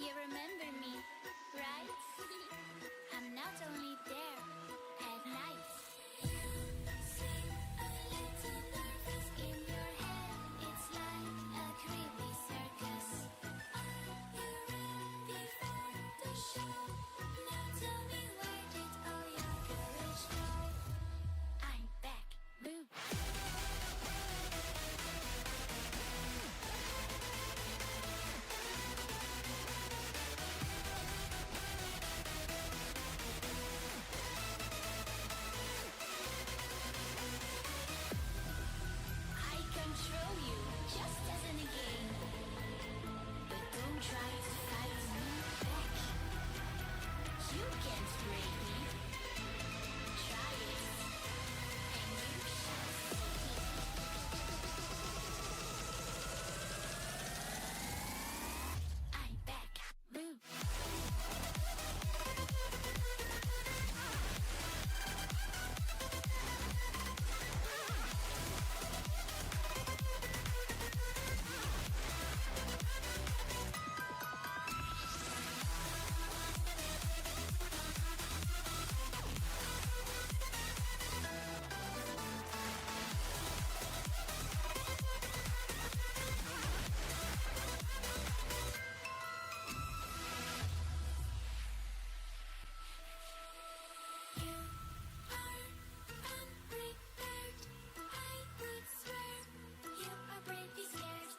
You remember me, right? I'm not only there at night. You seem a little nervous in your head. It's like a creepy circus. Are you ready for the show? Now tell me, where did all your courage go? I'm back, boo. I control you, just as in a game. But don't try to fight me back. You can't break me. Try it, and you shall see. I'm back, boo. You are unprepared. I would swear you are pretty scared.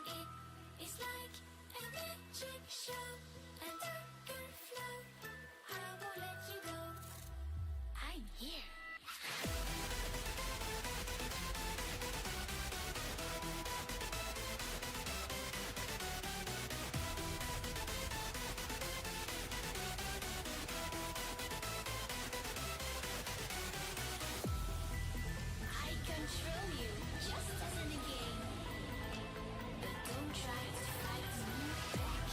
It is like a magic show, a darker flow. I won't let you go. I'm here. I control you, just as in a game. But don't try to fight me back.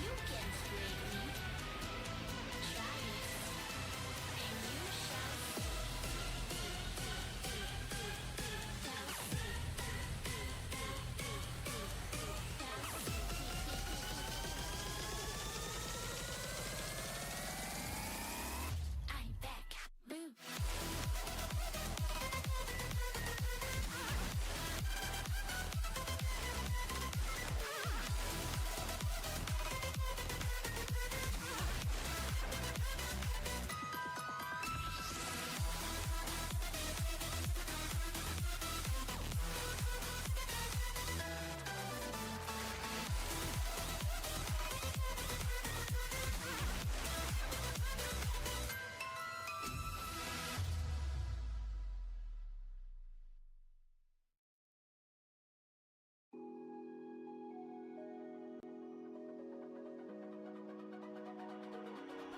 You can't break me. Try it, and you shall I'm back, boo.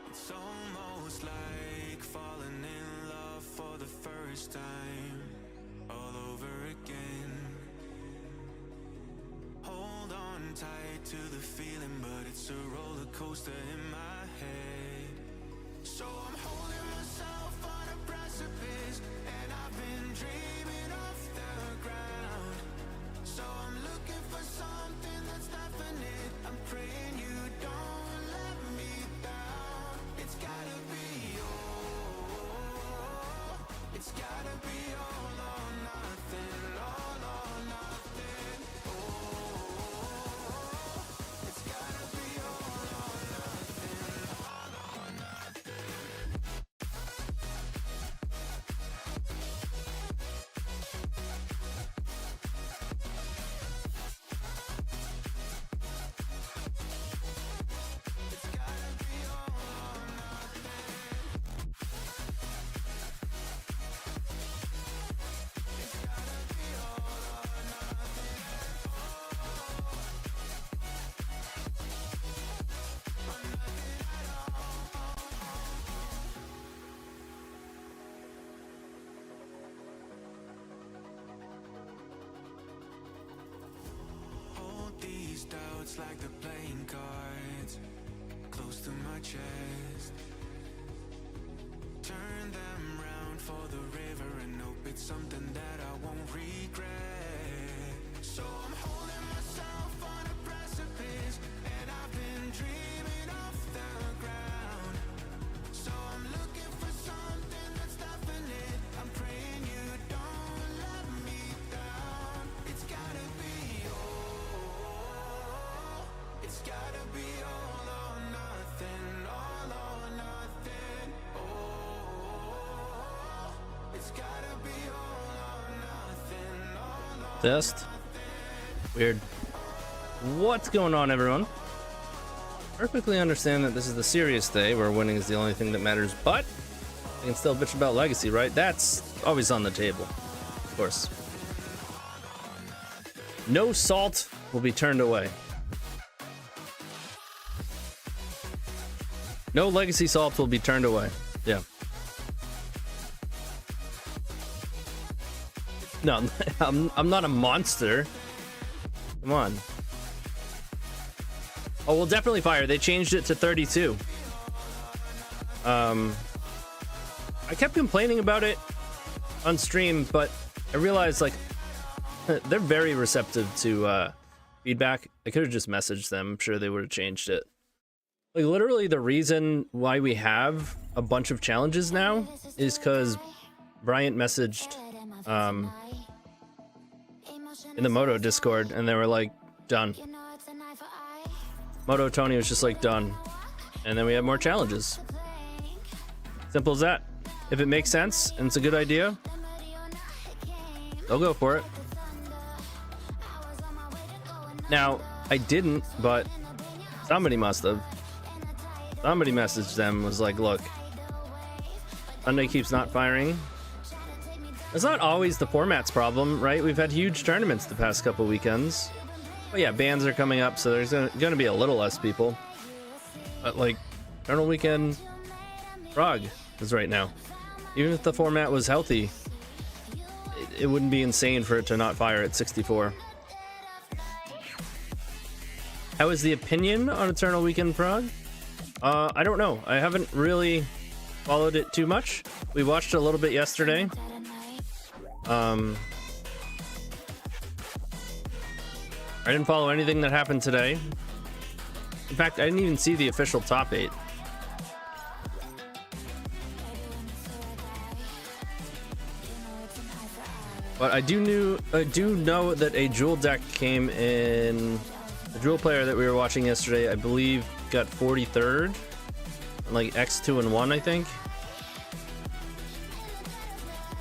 It's almost like falling in love for the first time, all over again. Hold on tight to the feeling, but it's a roller coaster in my head. So I'm holding myself on a precipice, and I've been dreaming off the ground. So I'm looking for something that's definite. I'm praying you don't let me down. It's gotta be all. It's gotta be all or nothing. All or nothing. Oh, it's gotta be all or nothing. All or nothing. It's gotta be all or nothing. It's gotta be all or nothing. Oh, or nothing at all. Hold these doubts like the playing cards close to my chest. Turn them round for the river and hope it's something that I won't regret. So I'm holding myself on a precipice, and I Fist. Weird. What's going on, everyone? Perfectly understand that this is the serious day where winning is the only thing that matters, but I can still bitch about legacy, right? That's always on the table, of course. No salt will be turned away. No legacy salt will be turned away. Yeah. No, I'm not a monster. Come on. Oh, we'll definitely fire. They changed it to 32. I kept complaining about it on stream, but I realized, like, they're very receptive to feedback. I could have just messaged them. I'm sure they would have changed it. Like, literally the reason why we have a bunch of challenges now is because Bryant messaged in the Moto Discord, and they were like, done. Moto Tony was just like, done. And then we have more challenges. Simple as that. If it makes sense and it's a good idea, they'll go for it. Now, I didn't, but somebody must have. Somebody messaged them, was like, look, Sunday keeps not firing. It's not always the format's problem, right? We've had huge tournaments the past couple weekends. But yeah, bans are coming up, so there's gonna be a little less people. But like, Eternal Weekend Frog is right now. Even if the format was healthy, it wouldn't be insane for it to not fire at 64. How is the opinion on Eternal Weekend Frog? I don't know. I haven't really followed it too much. We watched a little bit yesterday. I didn't follow anything that happened today. In fact, I didn't even see the official top 8. But I do know that a Jewel deck came in. The Jewel player that we were watching yesterday, I believe, got 43rd. Like X2 and 1, I think.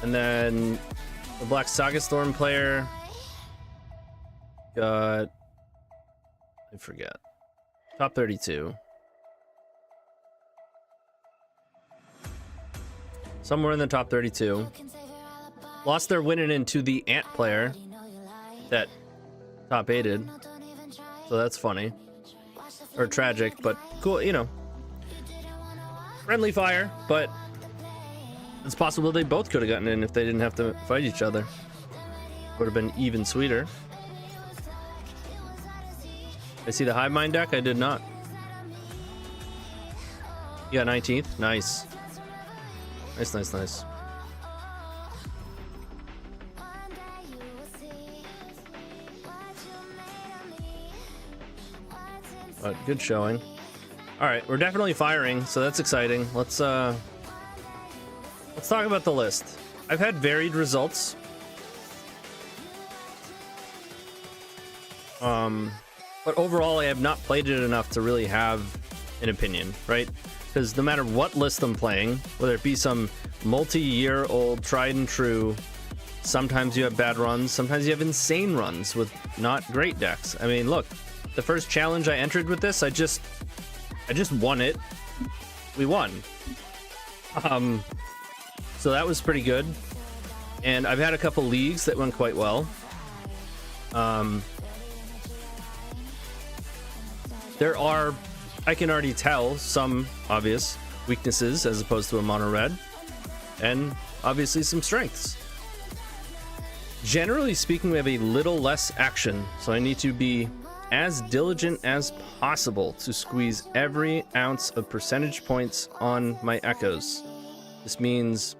And then the Black Saga Storm player got, I forget, top 32. Somewhere in the top 32. Lost their winning into the Ant player that top 8'd. So that's funny. Or tragic, but cool, you know. Friendly fire, but it's possible they both could have gotten in if they didn't have to fight each other. Would have been even sweeter. I see the Hive Mind deck. I did not. You got 19th. Nice. Nice, nice, nice. But good showing. All right, we're definitely firing, so that's exciting. Let's talk about the list. I've had varied results. But overall, I have not played it enough to really have an opinion, right? Because no matter what list I'm playing, whether it be some multi-year-old tried and true, sometimes you have bad runs, sometimes you have insane runs with not great decks. I mean, look, the first challenge I entered with this, I just won it. We won. So that was pretty good. And I've had a couple leagues that went quite well. There are, I can already tell, some obvious weaknesses as opposed to a mono red, and obviously some strengths. Generally speaking, we have a little less action, so I need to be as diligent as possible to squeeze every ounce of percentage points on my echoes. This means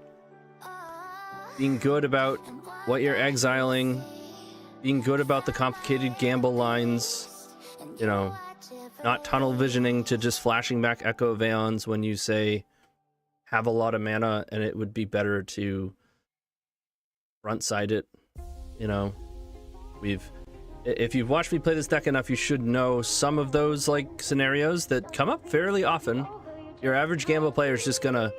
being good about what you're exiling, being good about the complicated gamble lines, you know, not tunnel visioning to just flashing back Echo Vaons when you say have a lot of mana and it would be better to front side it. You know, if you've watched me play this deck enough, you should know some of those like scenarios that come up fairly often. Your average gamble player is just gonna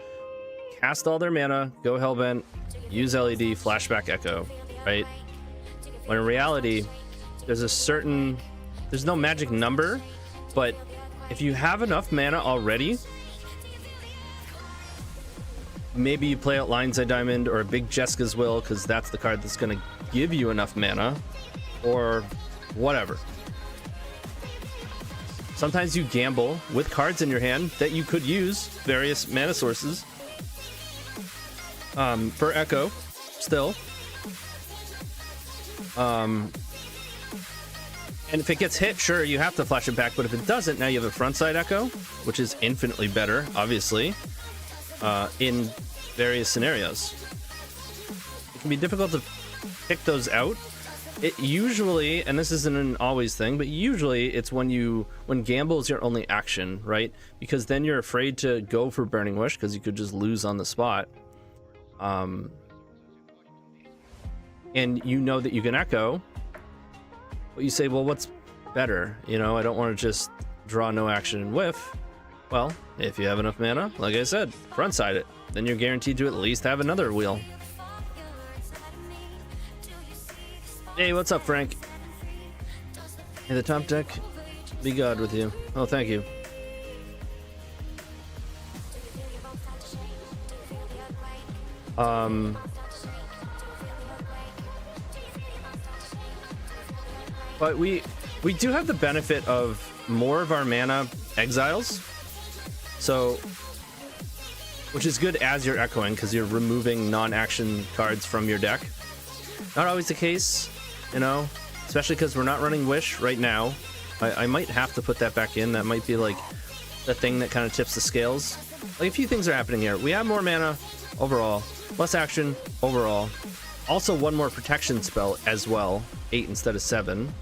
cast all their mana, go Hellbent, use LED, flashback Echo, right? When in reality, there's no magic number, but if you have enough mana already, maybe you play out Lion's Eye Diamond or a big Jeska's Will, because that's the card that's going to give you enough mana, or whatever. Sometimes you gamble with cards in your hand that you could use various mana sources for Echo still. And if it gets hit, sure, you have to flash it back, but if it doesn't, now you have a frontside Echo, which is infinitely better, obviously, in various scenarios. It can be difficult to pick those out. It usually, and this isn't an always thing, but usually it's when gamble is your only action, right? Because then you're afraid to go for Burning Wish because you could just lose on the spot. And you know that you can Echo, but you say, well, what's better? You know, I don't want to just draw no action and whiff. Well, if you have enough mana, like I said, frontside it. Then you're guaranteed to at least have another wheel. Hey, what's up, Frank? Hey, the top deck, be God with you. Oh, thank you. But we do have the benefit of more of our mana exiles, so, which is good as you're echoing because you're removing non-action cards from your deck. Not always the case, you know, especially because we're not running Wish right now. I might have to put that back in. That might be like the thing that kind of tips the scales. Like, a few things are happening here. We have more mana overall, less action overall. Also, one more protection spell as well, 8 instead of 7.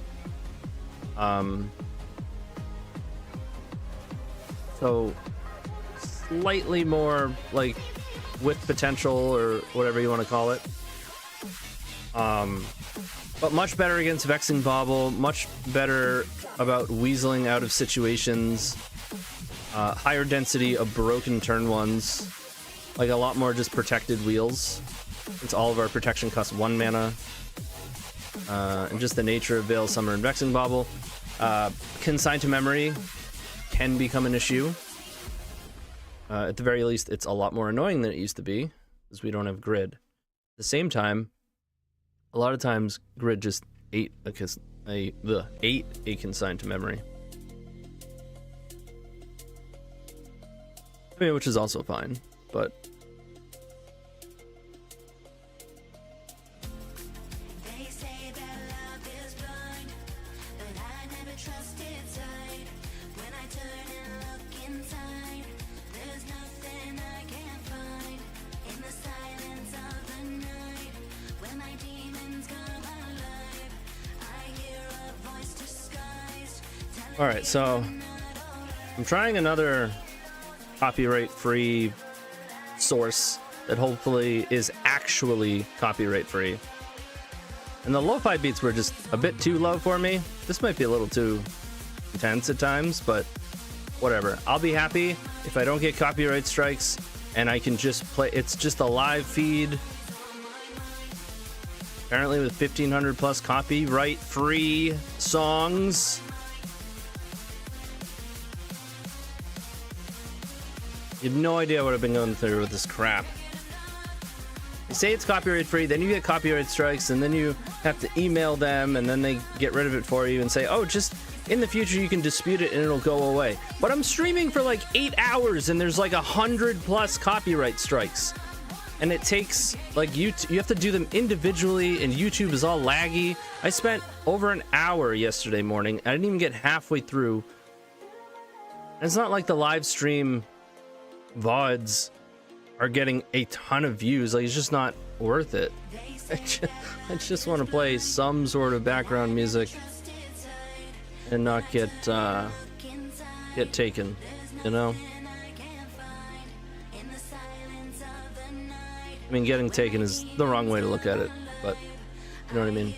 So slightly more like with potential or whatever you want to call it. But much better against Vexing Bauble, much better about weaseling out of situations, higher density of broken turn ones, like a lot more just protected wheels, since all of our protection costs 1 mana, and just the nature of Veil, Summer, and Vexing Bauble. Consign to Memory can become an issue. At the very least, it's a lot more annoying than it used to be, because we don't have Grid. At the same time, a lot of times Grid just ate a Consign to Memory. I mean, which is also fine, but all right, so I'm trying another copyright-free source that hopefully is actually copyright-free. And the lo-fi beats were just a bit too low for me. This might be a little too intense at times, but whatever. I'll be happy if I don't get copyright strikes and I can just play. It's just a live feed. Apparently with 1,500 plus copyright-free songs. You have no idea what I've been going through with this crap. You say it's copyright free, then you get copyright strikes, and then you have to email them, and then they get rid of it for you and say, oh, just in the future you can dispute it and it'll go away. But I'm streaming for like 8 hours and there's like 100 plus copyright strikes. And it takes, like, you have to do them individually, and YouTube is all laggy. I spent over an hour yesterday morning. I didn't even get halfway through. And it's not like the live stream VODs are getting a ton of views. Like, it's just not worth it. I just want to play some sort of background music and not get taken, you know? I mean, getting taken is the wrong way to look at it, but you know what I mean?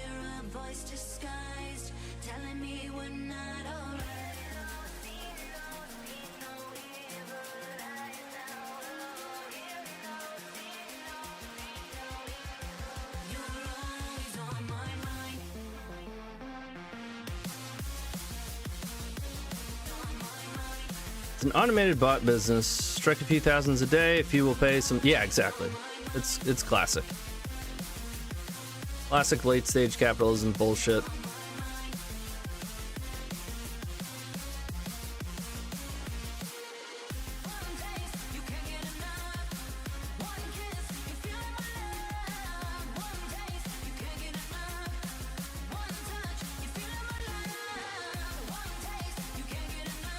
It's an automated bot business. Strike a few thousands a day if you will pay some. Yeah, exactly. It's classic. Classic late stage capitalism bullshit.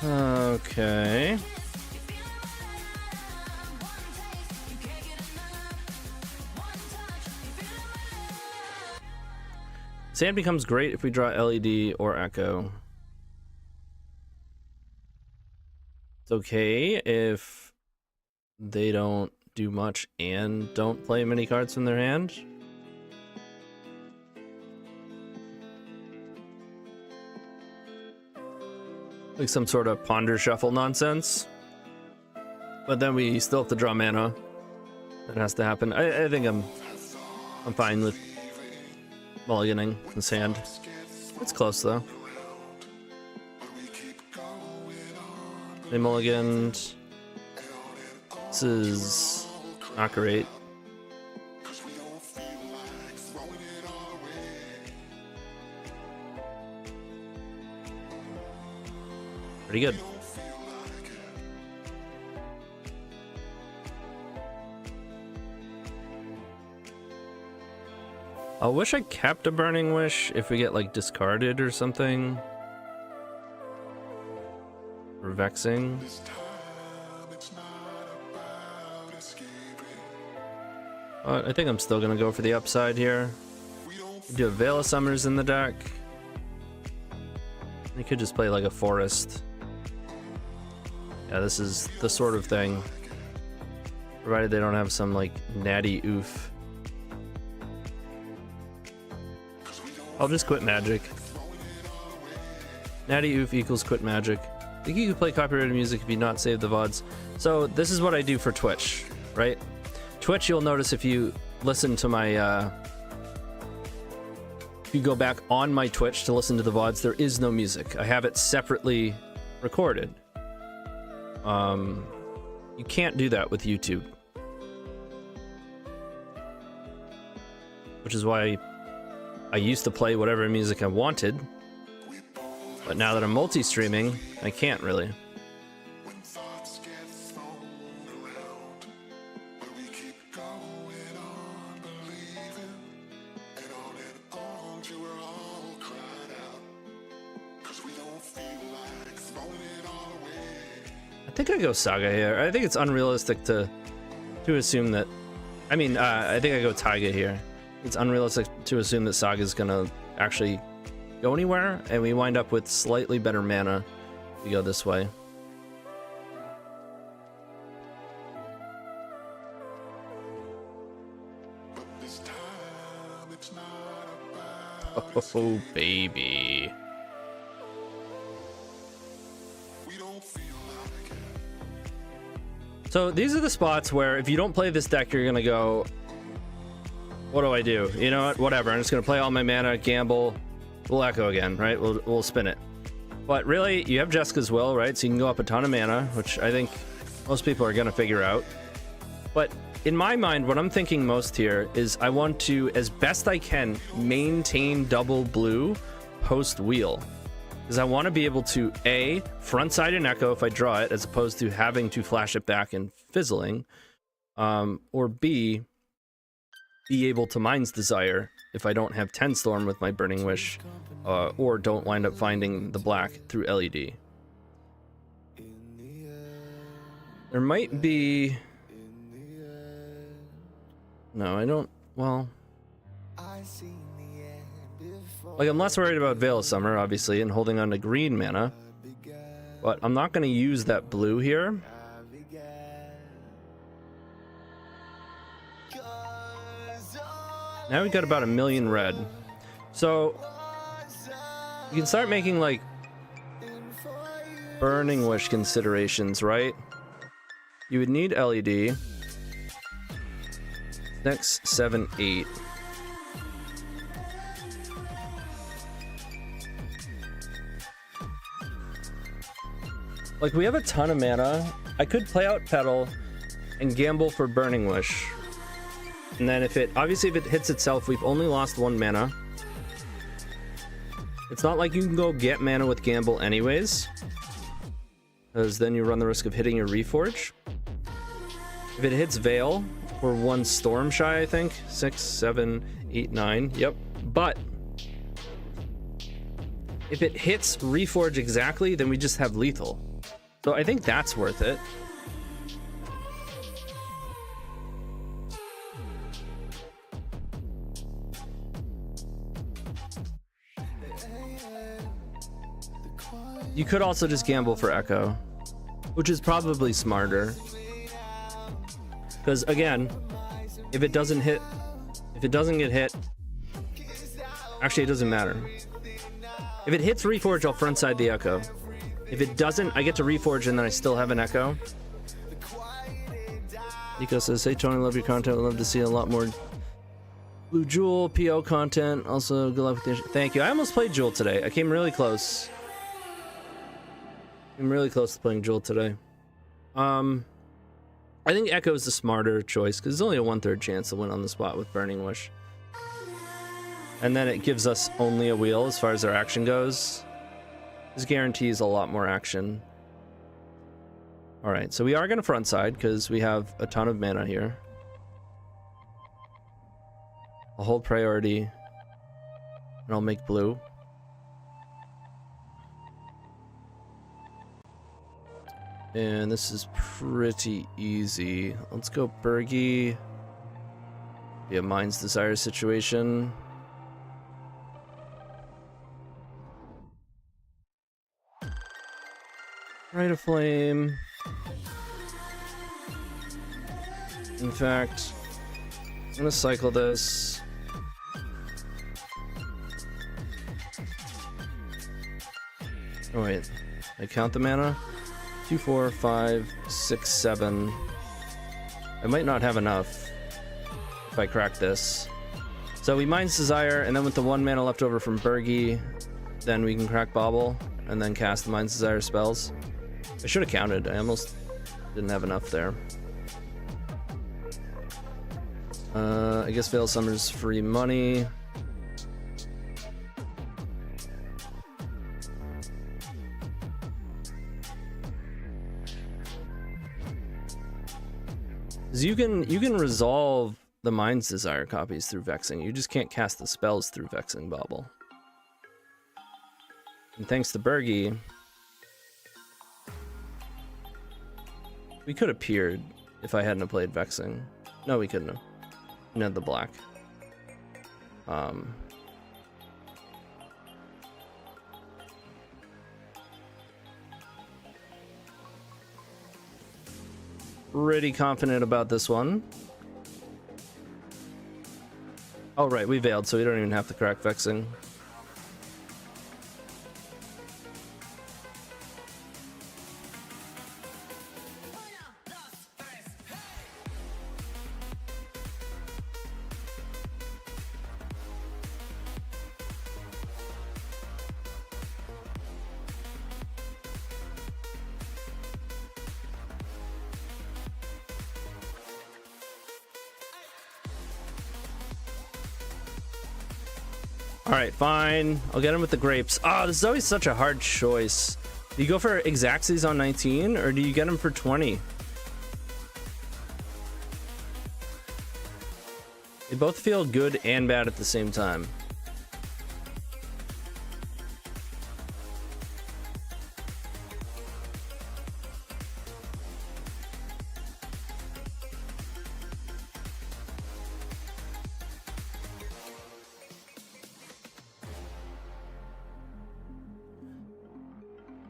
Okay. Sand becomes great if we draw LED or Echo. It's okay if they don't do much and don't play many cards from their hand. Like some sort of ponder shuffle nonsense. But then we still have to draw mana. That has to happen. I think I'm fine with mulliganing the sand. It's close though. They mulliganed. This is not great. Pretty good. I wish I kept a Burning Wish if we get like discarded or something. Or vexing. But I think I'm still gonna go for the upside here. We do a Veil of Summers in the deck. You could just play like a Forest. Yeah, this is the sort of thing. Provided they don't have some like natty oof. I'll just quit Magic. Natty oof equals quit Magic. I think you could play copyrighted music if you not save the VODs. So this is what I do for Twitch, right? Twitch, you'll notice if you listen to my, if you go back on my Twitch to listen to the VODs, there is no music. I have it separately recorded. You can't do that with YouTube. Which is why I used to play whatever music I wanted, but now that I'm multi-streaming, I can't really. I think I go Saga here. I think it's unrealistic to assume that. I mean, I think I go Taiga here. It's unrealistic to assume that Saga is gonna actually go anywhere, and we wind up with slightly better mana if we go this way. Oh, baby. So these are the spots where if you don't play this deck, you're gonna go, what do I do? You know what? Whatever. I'm just gonna play all my mana, gamble. We'll Echo again, right? We'll spin it. But really, you have Jessica's Will, right? So you can go up a ton of mana, which I think most people are gonna figure out. But in my mind, what I'm thinking most here is I want to, as best I can, maintain double blue post wheel. Because I want to be able to, A, frontside an Echo if I draw it, as opposed to having to flash it back and fizzling. Or B, be able to Mind's Desire if I don't have 10 Storm with my Burning Wish, or don't wind up finding the black through LED. There might be... No, I don't... Well... Like, I'm less worried about Veil of Summer, obviously, and holding on to green mana. But I'm not going to use that blue here. Now we've got about 1 million red. So, you can start making, like, Burning Wish considerations, right? You would need LED. Next, 7, 8. Like, we have a ton of mana. I could play out Petal and gamble for Burning Wish. And then if it, obviously if it hits itself, we've only lost 1 mana. It's not like you can go get mana with Gamble anyways, because then you run the risk of hitting your Reforge. If it hits Veil, we're 1 Storm shy, I think. 6, 7, 8, 9. Yep. But if it hits Reforge exactly, then we just have lethal. So I think that's worth it. You could also just gamble for Echo, which is probably smarter. Because again, if it doesn't get hit, actually it doesn't matter. If it hits Reforge, I'll frontside the Echo. If it doesn't, I get to Reforge and then I still have an Echo. Nico says, hey Tony, love your content. I'd love to see a lot more Blue Jewel, PO content. Also, good luck with the... Thank you. I almost played Jewel today. I came really close. I'm really close to playing Jewel today. I think Echo is the smarter choice because it's only a 1/3 chance to win on the spot with Burning Wish. And then it gives us only a wheel as far as our action goes. This guarantees a lot more action. Alright, so we are going to frontside because we have a ton of mana here. I'll hold priority. And I'll make blue. And this is pretty easy. Let's go Bergie. Be a Mind's Desire situation. Rite of Flame. In fact, I'm gonna cycle this. Oh wait, I count the mana? 2, 4, 5, 6, 7. I might not have enough if I crack this. So we Mind's Desire, and then with the 1 mana left over from Bergie, then we can crack Bauble, and then cast the Mind's Desire spells. I should have counted. I almost didn't have enough there. I guess Veil Summer's free money. You can resolve the Mind's Desire copies through Vexing. You just can't cast the spells through Vexing Bauble. And thanks to Bergie, we could have peered if I hadn't have played Vexing. No, we couldn't have. We had the black. Pretty confident about this one. Oh right, we veiled, so we don't even have to crack Vexing. Alright, fine. I'll get him with the grapes. Oh, this is always such a hard choice. Do you go for Exacxes on 19, or do you get him for 20? They both feel good and bad at the same time.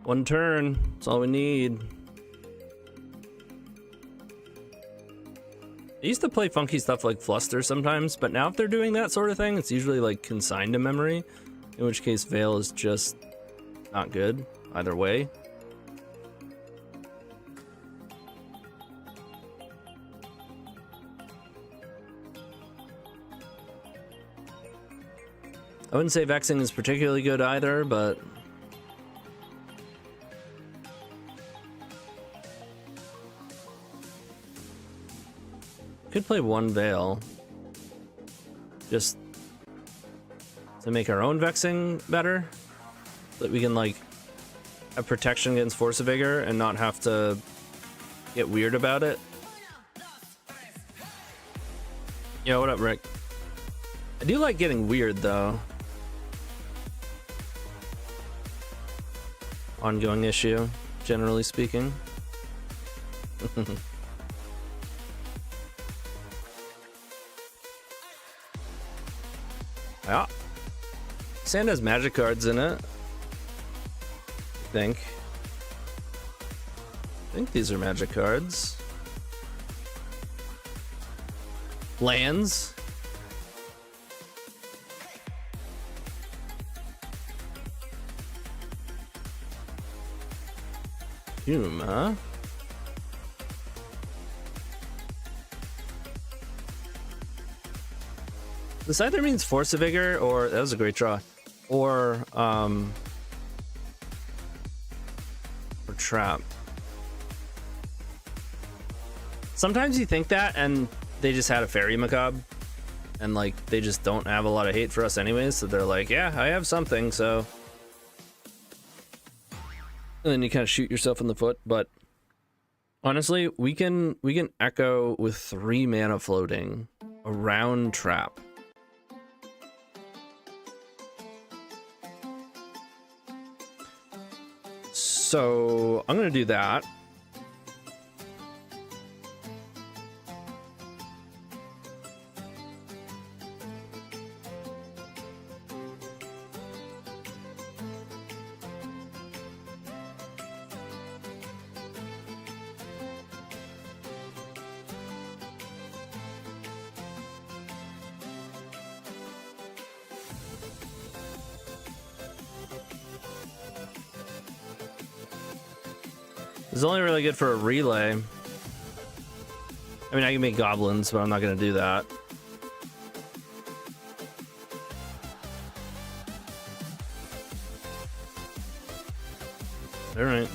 One turn, that's all we need. I used to play funky stuff like Fluster sometimes, but now if they're doing that sort of thing, it's usually like consigned to memory, in which case Veil is just not good either way. I wouldn't say Vexing is particularly good either, but Could play one Veil. Just to make our own Vexing better. So that we can, like, have protection against Force of Vigor and not have to get weird about it. Yo, what up, Rick? I do like getting weird, though. Ongoing issue, generally speaking. Yeah. Sand has magic cards in it. I think these are magic cards. Lands. Huh? This either means Force of Vigor or that was a great draw, or Trap. Sometimes you think that, and they just had a Fairy Macabre, and like they just don't have a lot of hate for us anyways. So they're like, yeah, I have something, so. And then you kind of shoot yourself in the foot. But honestly, we can echo with 3 mana floating around Trap. So I'm gonna do that. It's only really good for a relay. I mean, I can make goblins, but I'm not going to do that. All right.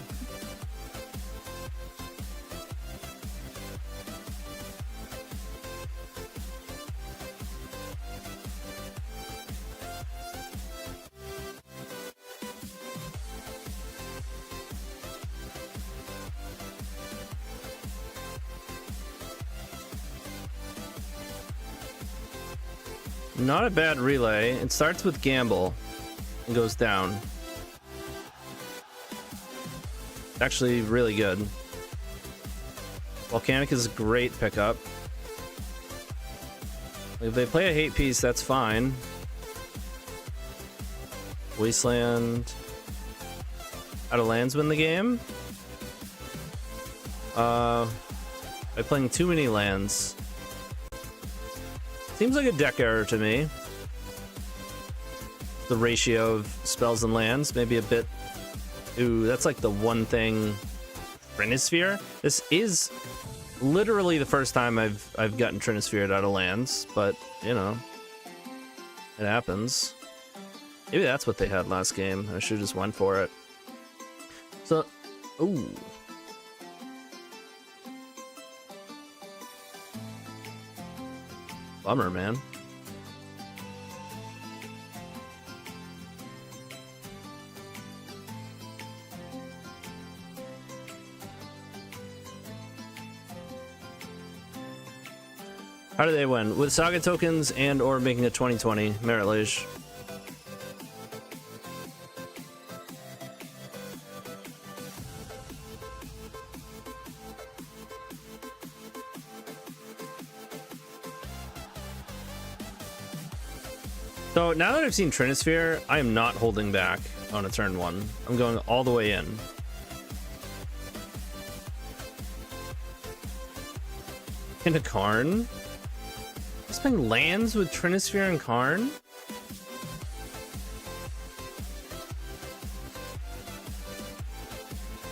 Not a bad relay. It starts with Gamble and goes down. Actually, really good. Volcanic is a great pickup. If they play a hate piece, that's fine. Wasteland. Out of lands win the game? By playing too many lands. Seems like a deck error to me. The ratio of spells and lands, maybe a bit. Ooh, that's like the one thing. Trinisphere? This is literally the first time I've gotten Trinisphered out of lands, but you know, it happens. Maybe that's what they had last game. I should have just went for it. So, ooh. Bummer, man. How do they win? With Saga tokens and or making a 2020 Merit Liege. So now that I've seen Trinisphere, I am not holding back on a turn 1. I'm going all the way in. In a Karn? He's playing lands with Trinisphere and Karn?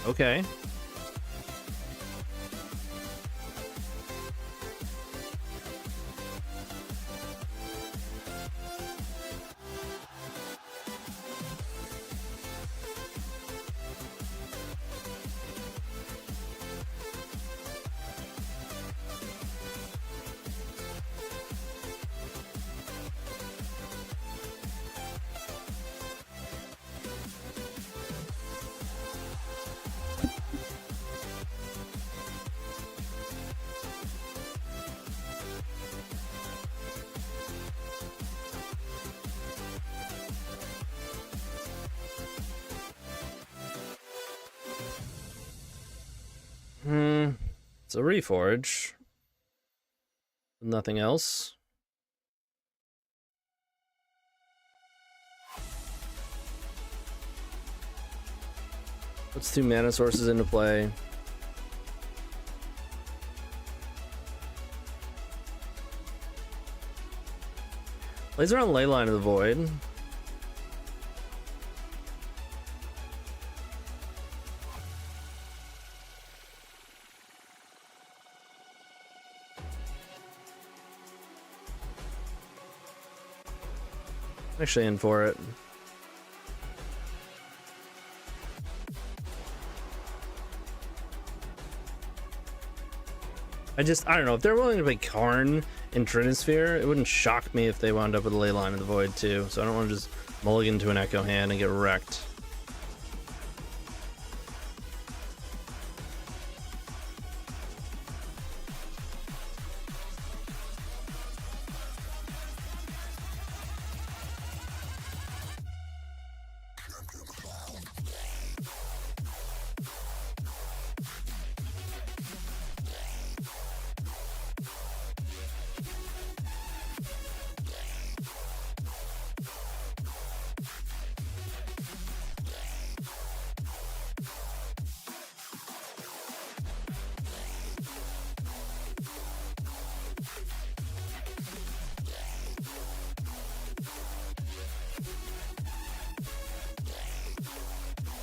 Okay. It's a reforge. Nothing else. Puts 2 mana sources into play. Plays around Leyline of the Void. Actually in for it. I don't know, if they're willing to play Karn in Trinisphere, it wouldn't shock me if they wound up with a Leyline of the Void too, so I don't want to just mulligan to an Echo hand and get wrecked.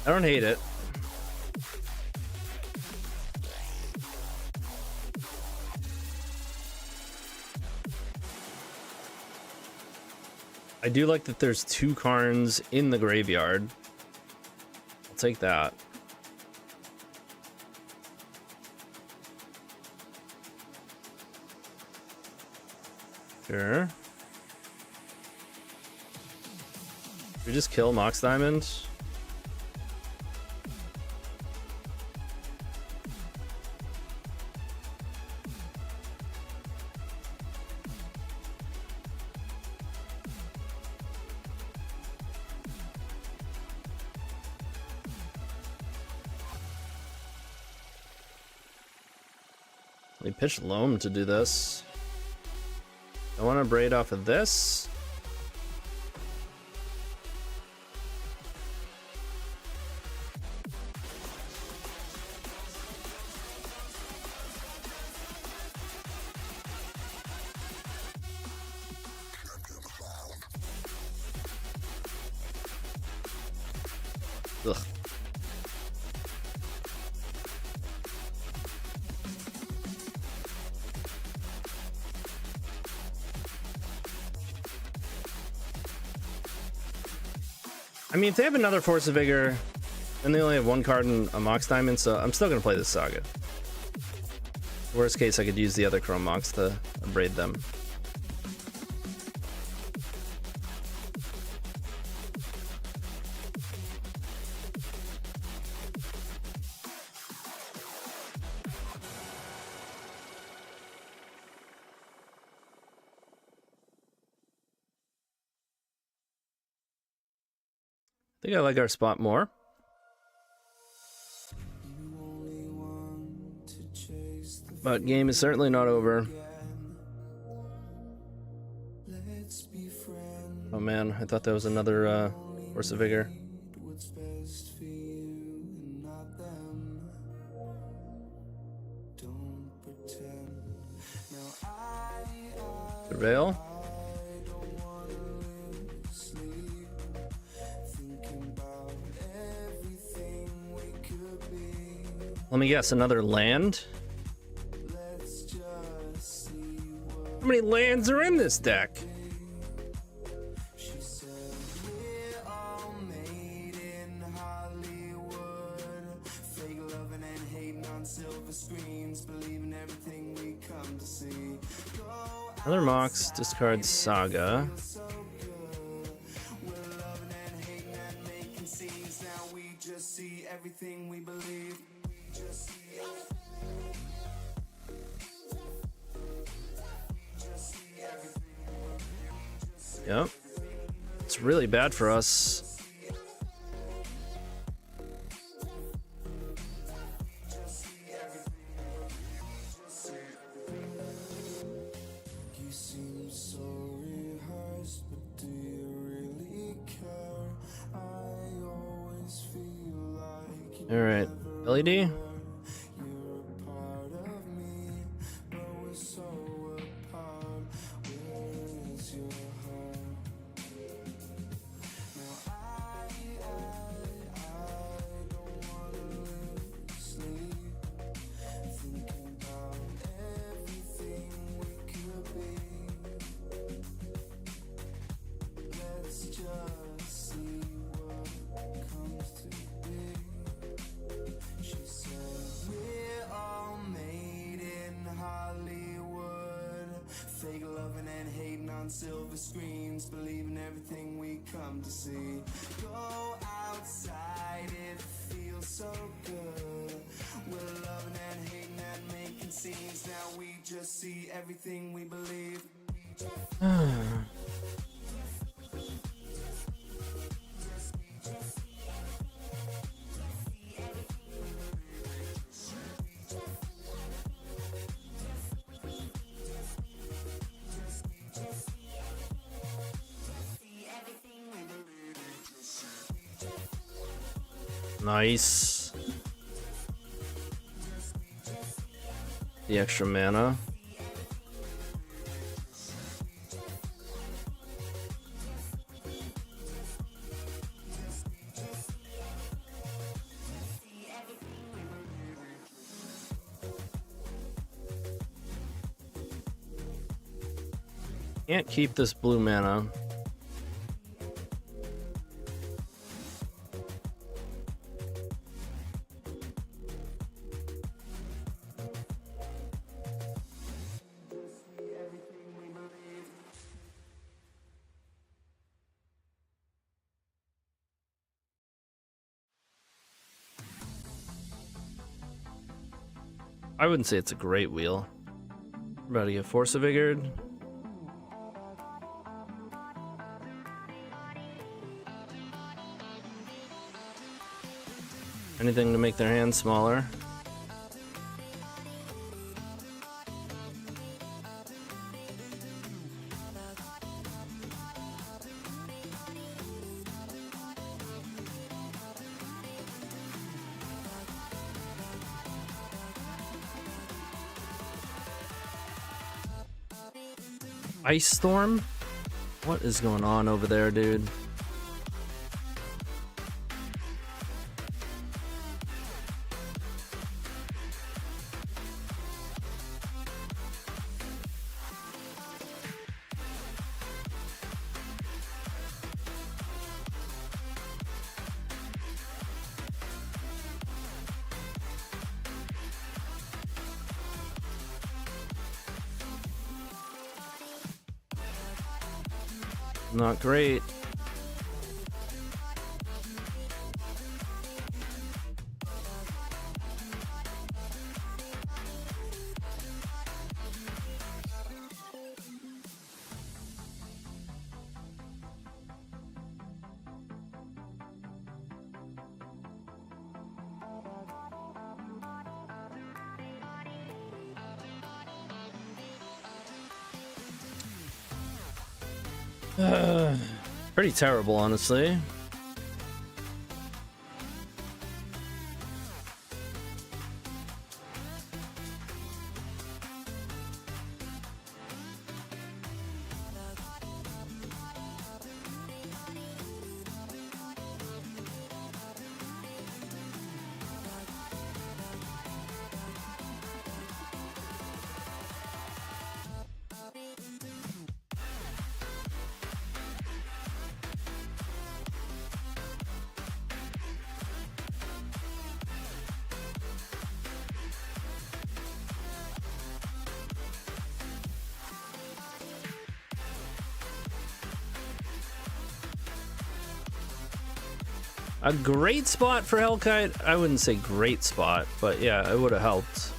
I don't hate it. I do like that there's 2 Karns in the graveyard. I'll take that. Sure. We just kill Mox Diamond. We pitched Loam to do this. I want to braid off of this. Ugh. I mean, if they have another Force of Vigor, then they only have 1 card in a Mox Diamond, so I'm still going to play this Saga. Worst case, I could use the other Chrome Mox to braid them. I think I like our spot more. But game is certainly not over. Oh man, I thought that was another Force of Vigor. Surveil. Let me guess, another land? How many lands are in this deck? Another Mox, discard Saga. Yep. It's really bad for us. All right, LED. Silver screens, believing everything we come to see. Go outside, it feels so good. We're loving and hating and making scenes. Now we just see everything we believe. Nice. The extra mana. Can't keep this blue mana. I wouldn't say it's a great wheel. We're about to get Force Vigored. Anything to make their hands smaller. Ice Storm? What is going on over there, dude? Not great. Pretty terrible, honestly. A great spot for Hellkite? I wouldn't say great spot, but yeah, it would have helped.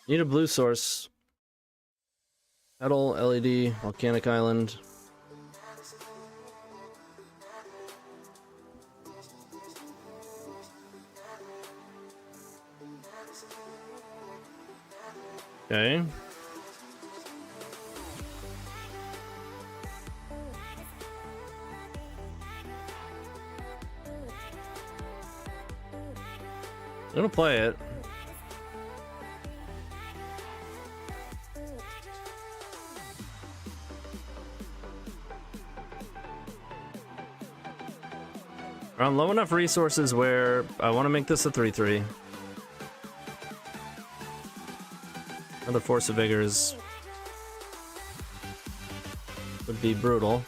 Need a blue source. Metal, LED, Volcanic Island. Okay. I'm gonna play it. We're on low enough resources where I want to make this a 3-3. Another Force of Vigors would be brutal.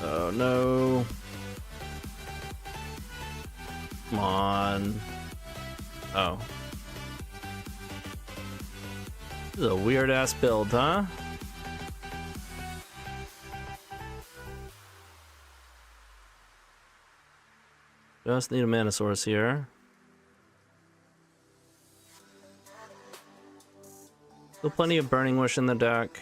Oh no. Come on. Oh. This is a weird ass build, huh? Just need a mana source here. Still plenty of Burning Wish in the deck.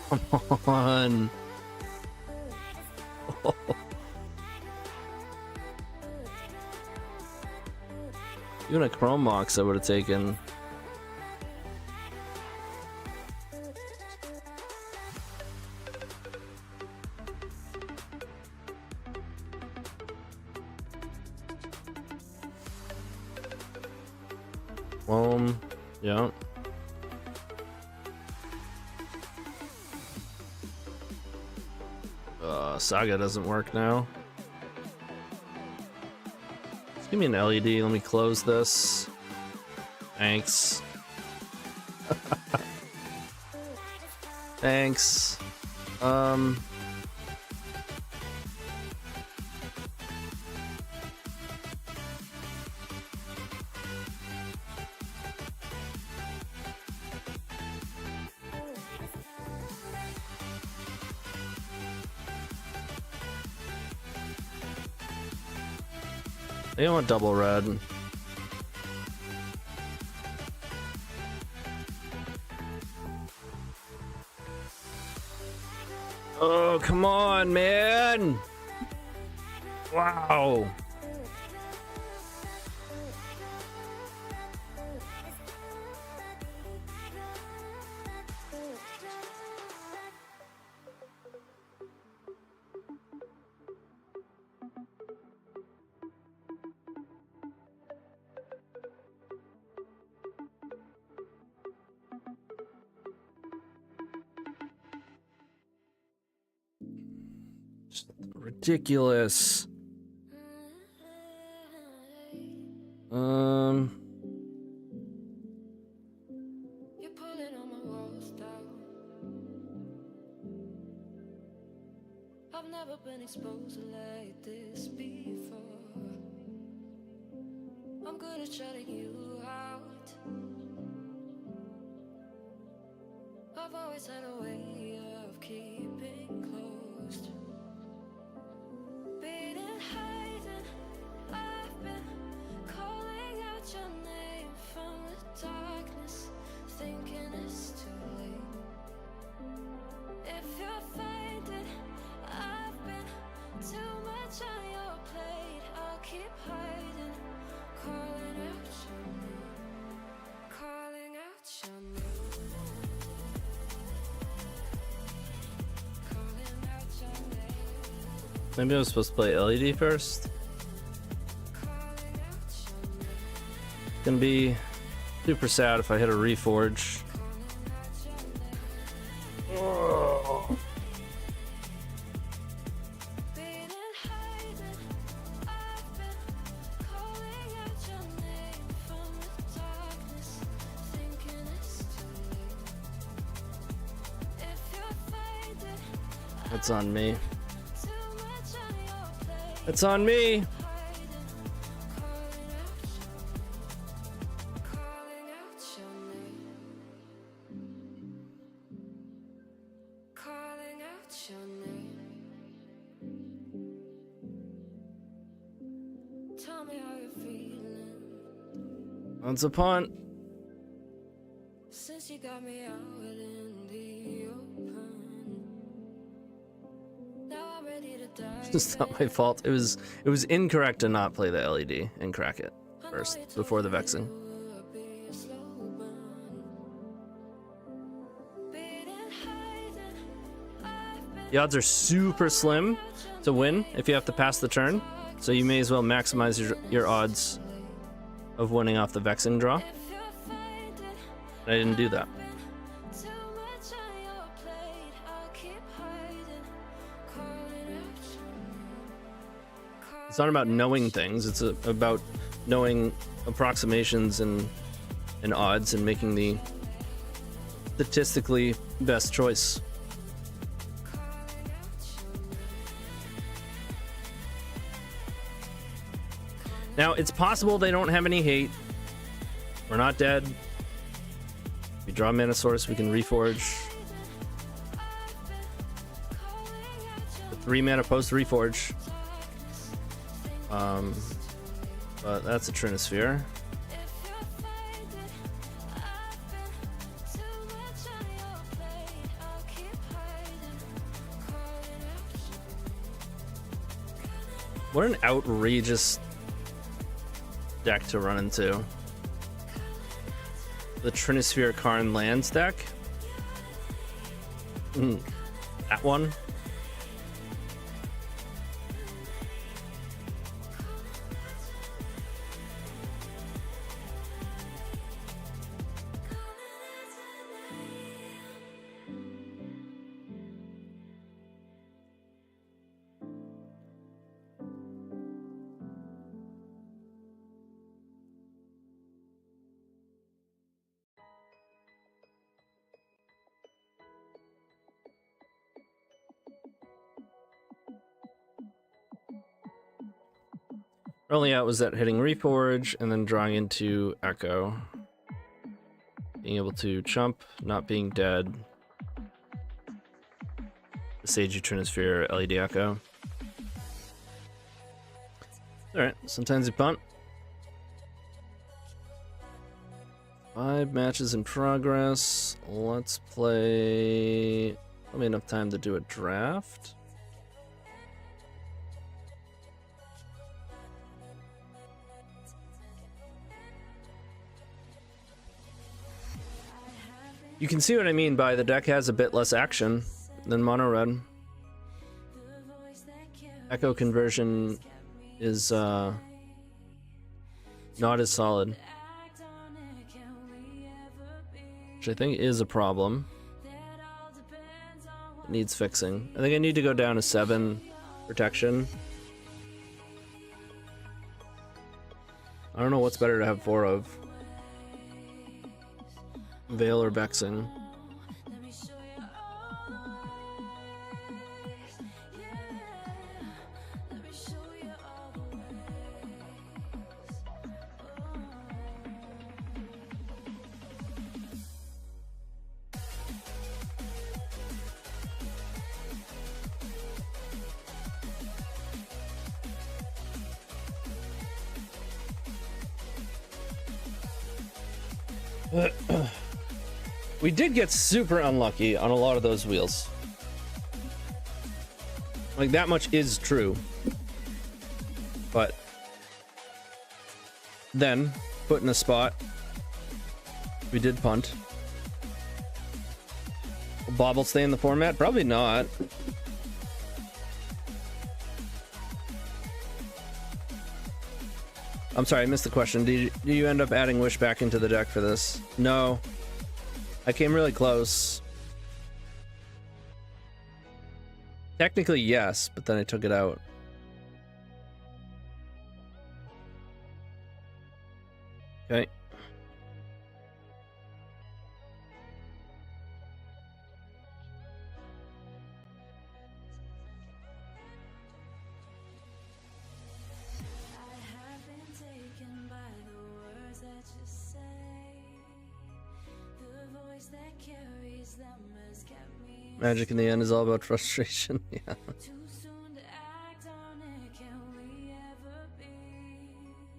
Come on. Even a Chrome Mox I would have taken. Yeah. Saga doesn't work now. Just give me an LED. Let me close this. Thanks. Thanks. They don't want double red. Oh, come on, man. Wow. Ridiculous. You're pulling on my walls down. I've never been exposed like this before. I'm good at shutting you out. I've always had a way of keeping closed. Been in hiding, I've been calling out your name from the darkness, thinking it's too late. If you're finding I've been too much on your plate, I'll keep hiding, calling out your name, calling out your name. Maybe I was supposed to play LED first. Gonna be super sad if I hit a Reforge. Oh. That's on me. Too much on your plate, It's on me. Calling out your name. Calling out your name. Tell me how you're feeling Once upon. since you got me out in the open. Now I'm ready to die. It's not my fault. It was incorrect to not play the LED and crack it first before the vexing. The odds are super slim to win if you have to pass the turn, so you may as well maximize your odds of winning off the vexing draw. I didn't do that. It's not about knowing things, it's about knowing approximations and odds and making the statistically best choice. Now, it's possible they don't have any hate. We're not dead. We draw Mana Source, we can reforge. The 3 mana post reforge. But that's a Trinisphere. What an outrageous deck to run into. The Trinisphere Karn lands deck. That one. Our only out was that hitting Reforge and then drawing into Echo. Being able to chump, not being dead. The Seiji Trinisphere, LED Echo. Alright, sometimes you punt. 5 matches in progress. Let's play... Probably enough time to do a draft. You can see what I mean by the deck has a bit less action than Mono Red. Echo conversion is not as solid, which I think is a problem. It needs fixing. I think I need to go down to 7 protection. I don't know what's better to have 4 of. Veil or Vexing. We did get super unlucky on a lot of those wheels. Like, that much is true. But then, put in a spot, we did punt. Will Bobble stay in the format? Probably not. I'm sorry, I missed the question. Do you end up adding Wish back into the deck for this? No. I came really close. Technically, yes, but then I took it out. Okay. Magic in the end is all about frustration. Yeah.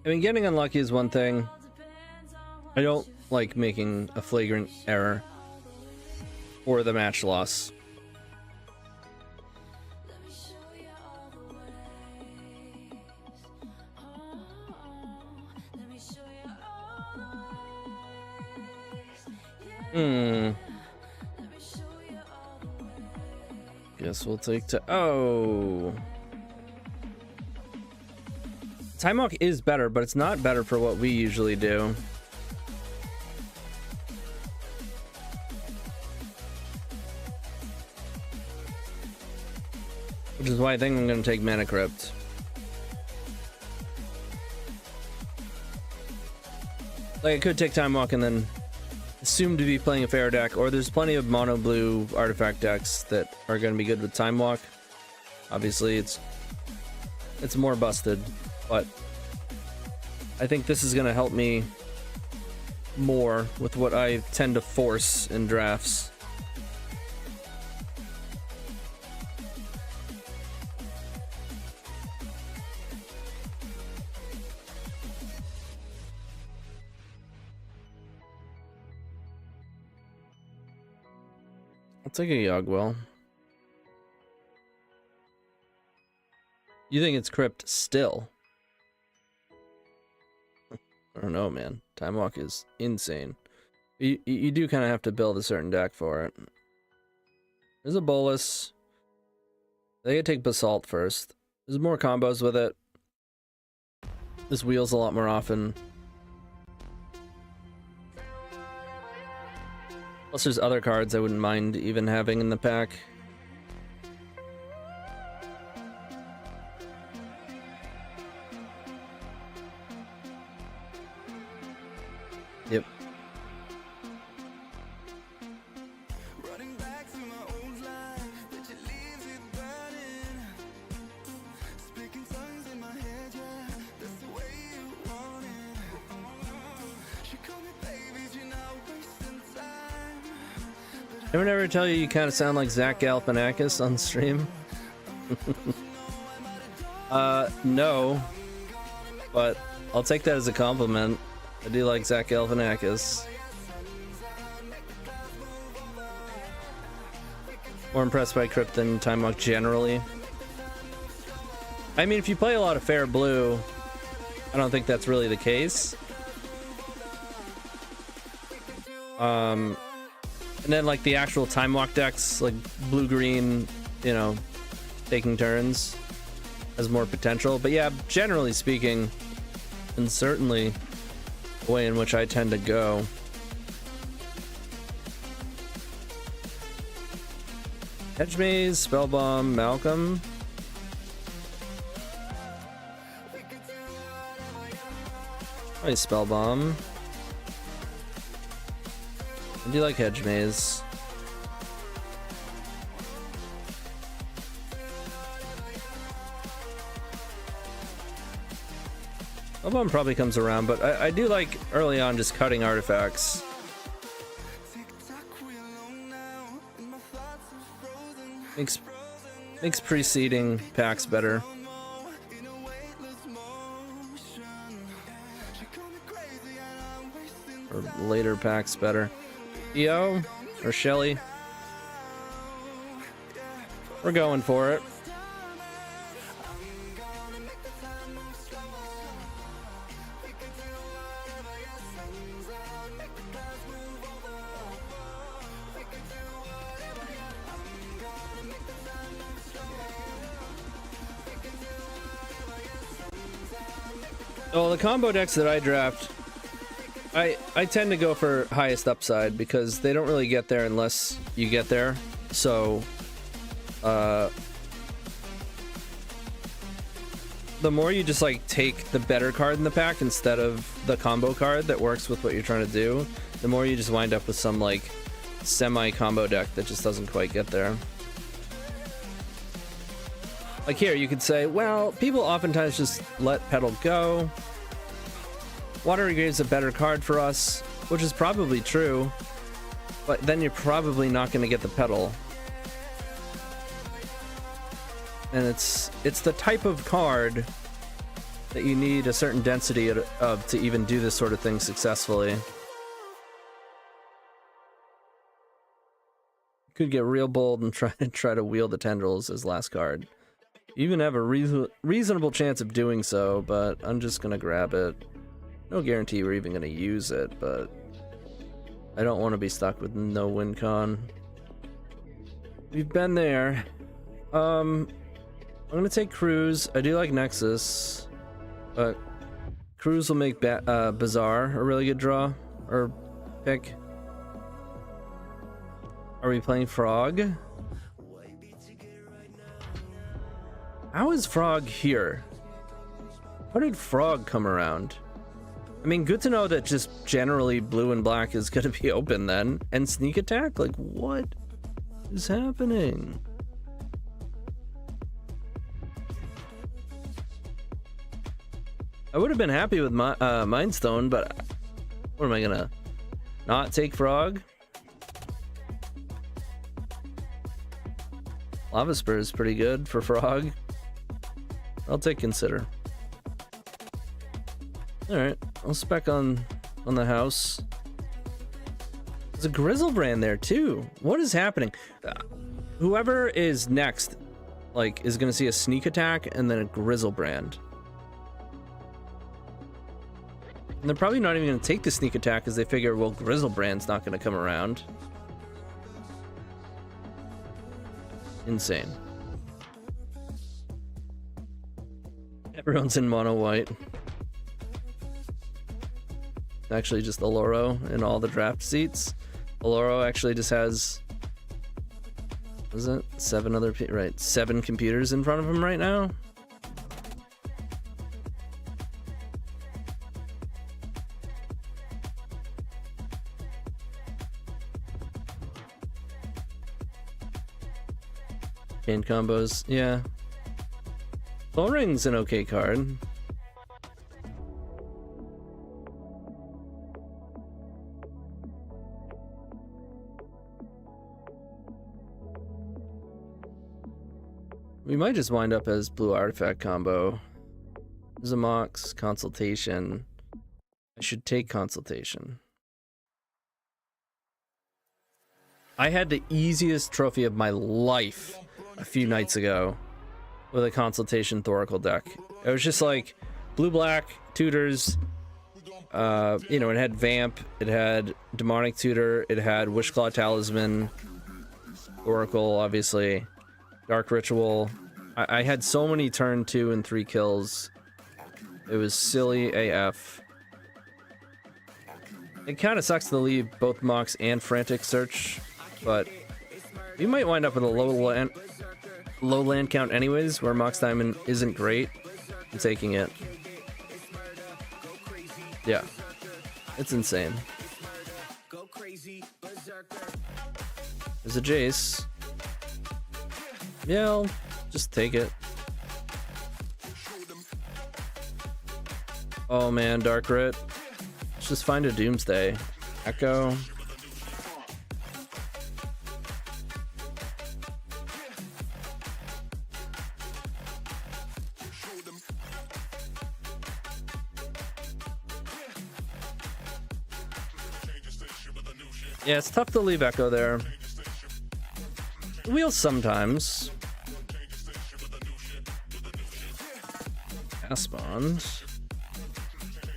I mean, getting unlucky is one thing. I don't like making a flagrant error or the match loss. Guess we'll take to Time Walk is better, but it's not better for what we usually do. Which is why I think I'm going to take Mana Crypt. Like, I could take Time Walk and then assume to be playing a fair deck, or there's plenty of mono blue artifact decks that are going to be good with Time Walk. Obviously, it's more busted, but I think this is going to help me more with what I tend to force in drafts. I'll take a Yogwell. You think it's Crypt still? I don't know, man. Time Walk is insane. You do kind of have to build a certain deck for it. There's a Bolus. They could take Basalt first. There's more combos with it. This wheels a lot more often. Plus there's other cards I wouldn't mind even having in the pack. Yep. Running back through my old life, but your leaves it burning. Speaking tongues in my head, yeah, that's the way you want it. She called me baby, you're not wasting time. Anyone ever tell you you kind of sound like Zach Galifianakis on stream? No. But I'll take that as a compliment. I do like Zach Galifianakis. More impressed by Crypt than Time Walk generally. I mean, if you play a lot of fair blue, I don't think that's really the case. And then like the actual Time Walk decks, like blue-green, you know, taking turns, has more potential. But yeah, generally speaking, and certainly the way in which I tend to go. Hedge Maze, Spellbomb, Malcolm. Nice Spellbomb. I do like Hedge Maze. Spellbomb probably comes around, but I do like early on just cutting artifacts. Makes preceding packs better. Or later packs better. EO or Shelly. We're going for it. Well, the combo decks that I draft, I tend to go for highest upside because they don't really get there unless you get there. So, the more you just like take the better card in the pack instead of the combo card that works with what you're trying to do, the more you just wind up with some like semi-combo deck that just doesn't quite get there. Like here, you could say, well, people oftentimes just let Petal go. Watery Grave's a better card for us, which is probably true, but then you're probably not going to get the Petal. and it's the type of card that you need a certain density of to even do this sort of thing successfully. Could get real bold and try to wield the tendrils as last card. You even have a reasonable chance of doing so, but I'm just gonna grab it. No guarantee we're even gonna use it, but I don't want to be stuck with no win con. We've been there. I'm gonna take Cruise. I do like Nexus, but Cruise will make Bazaar a really good draw or pick. Are we playing Frog? How is Frog here? How did Frog come around? I mean, good to know that just generally blue and black is gonna be open then. And sneak attack? Like, what is happening? I would have been happy with my Mindstone, but what am I gonna not take Frog? Lava Spur is pretty good for Frog. I'll take Consider. Alright, I'll spec on the house. There's a Grizzlebrand there too. What is happening? Whoever is next, like, is gonna see a sneak attack and then a Grizzlebrand. And they're probably not even gonna take the sneak attack because they figure, well, Grizzlebrand's not gonna come around. Insane. Everyone's in mono white. Actually just Oloro in all the draft seats. Oloro actually just has, what is it? 7 computers in front of him right now. Chain combos, yeah. Bull Ring's an okay card. We might just wind up as blue artifact combo. There's a Mox, Consultation. I should take Consultation. I had the easiest trophy of my life a few nights ago with a Consultation Thoracle deck. It was just like blue-black, tutors, you know, it had Vamp, it had Demonic Tutor, it had Wishclaw Talisman, Oracle, obviously, Dark Ritual. I had so many turn 2 and 3 kills. It was silly AF. It kind of sucks to leave both Mox and Frantic Search, but we might wind up with a low land count anyways, where Mox Diamond isn't great. I'm taking it. Yeah. It's insane. There's a Jace. Yeah, I'll just take it. Oh man, Dark Rit. Let's just find a Doomsday. Echo. Yeah, it's tough to leave Echo there. Wheel sometimes. Aspond.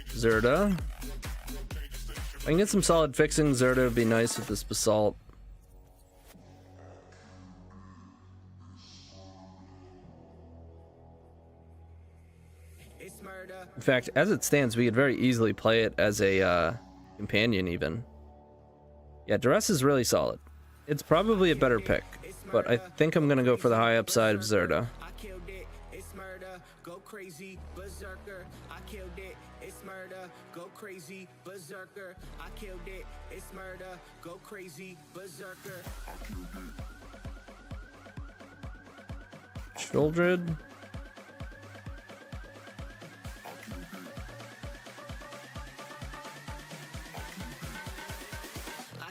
Zerda. If I can get some solid fixing, Zerda would be nice with this Basalt. In fact, as it stands, we could very easily play it as a companion even. Yeah, Duress is really solid. It's probably a better pick, but I think I'm gonna go for the high upside of Zerda. Childred.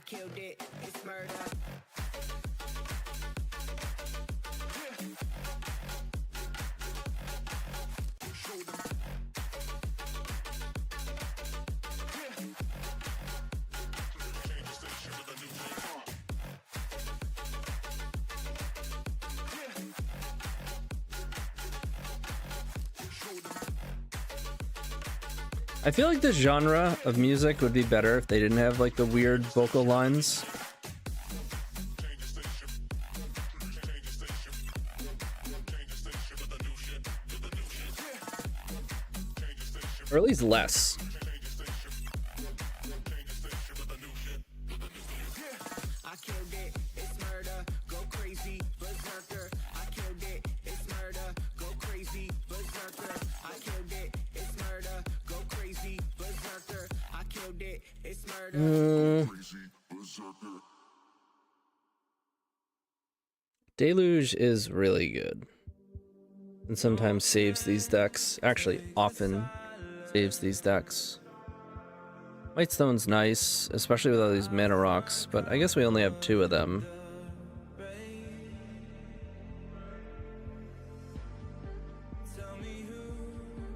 Killed it, it's murder. I feel like the genre of music would be better if they didn't have like the weird vocal lines. Or at least less. I killed it, it's murder, go crazy, berserker. I killed it, it's murder, go crazy, berserker. I killed it, it's murder, go crazy, berserker. I killed it, it's murder. Deluge is really good. And sometimes saves these decks. Actually, often saves these decks. Whitestone's nice, especially with all these mana rocks, but I guess we only have 2 of them.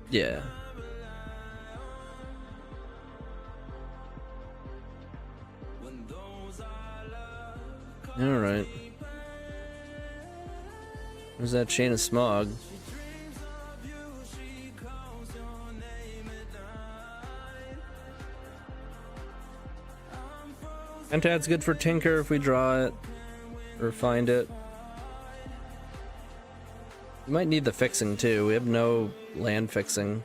Yeah. Alright. There's that Chain of Smog. Pentad's good for Tinker if we draw it or find it. We might need the fixing too. We have no land fixing.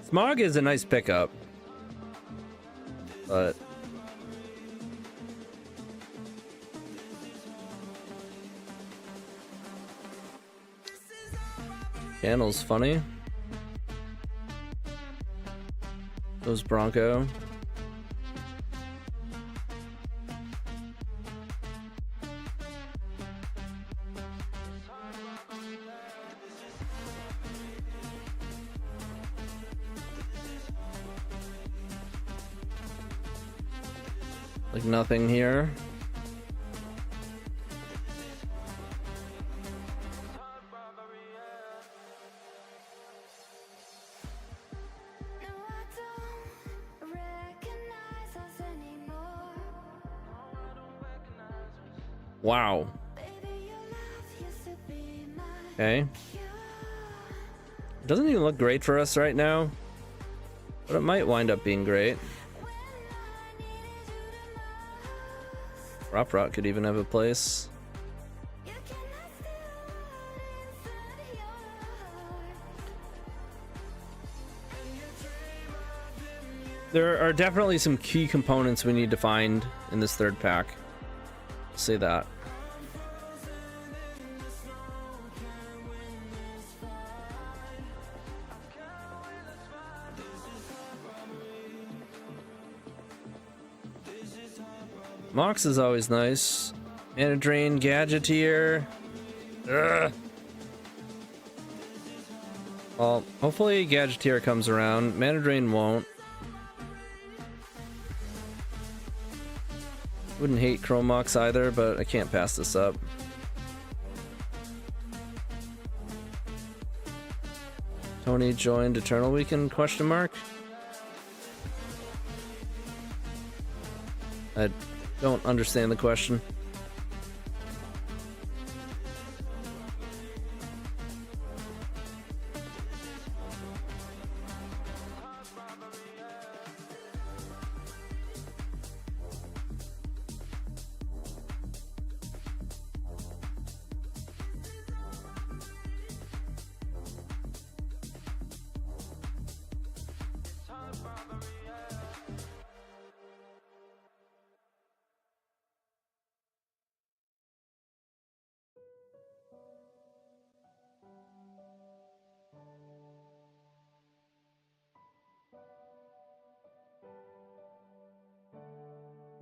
Smog is a nice pickup, but Channel's funny. Those Bronco. Like nothing here. No, I don't recognize us anymore. Wow. Baby, your mouth used to be my Okay. Doesn't even look great for us right now, but it might wind up being great. Prop Rot could even have a place. You cannot steal inside your heart. There are definitely some key components we need to find in this third pack. I'll say that. Mox is always nice. Mana Drain, Gadgeteer. Ugh. Well, hopefully Gadgeteer comes around. Mana Drain won't. Wouldn't hate Chromox either, but I can't pass this up. Tony joined Eternal Weekend, question mark? I don't understand the question.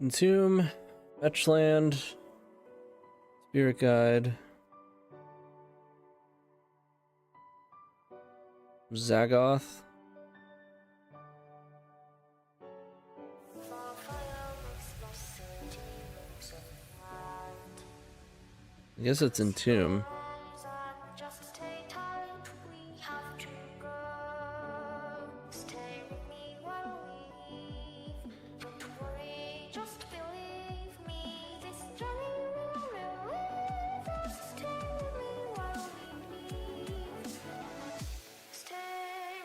Entomb, Fetchland, Spirit Guide, Zagoth. I guess it's Entomb. Just stay tight, we have to go. Stay with me while we leave. Don't worry, just believe me. This journey will relieve us. Stay with me while we leave. Stay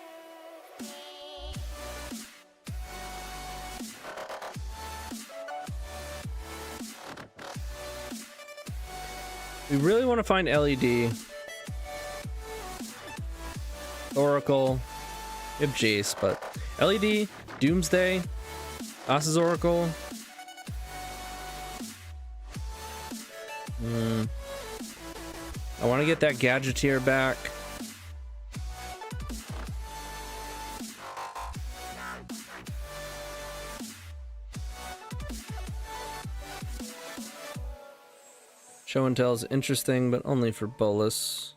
with We really want to find LED. Oracle. We have Jace, but LED, Doomsday, As's Oracle. I want to get that Gadgeteer back. Show and Tell is interesting, but only for Bolus.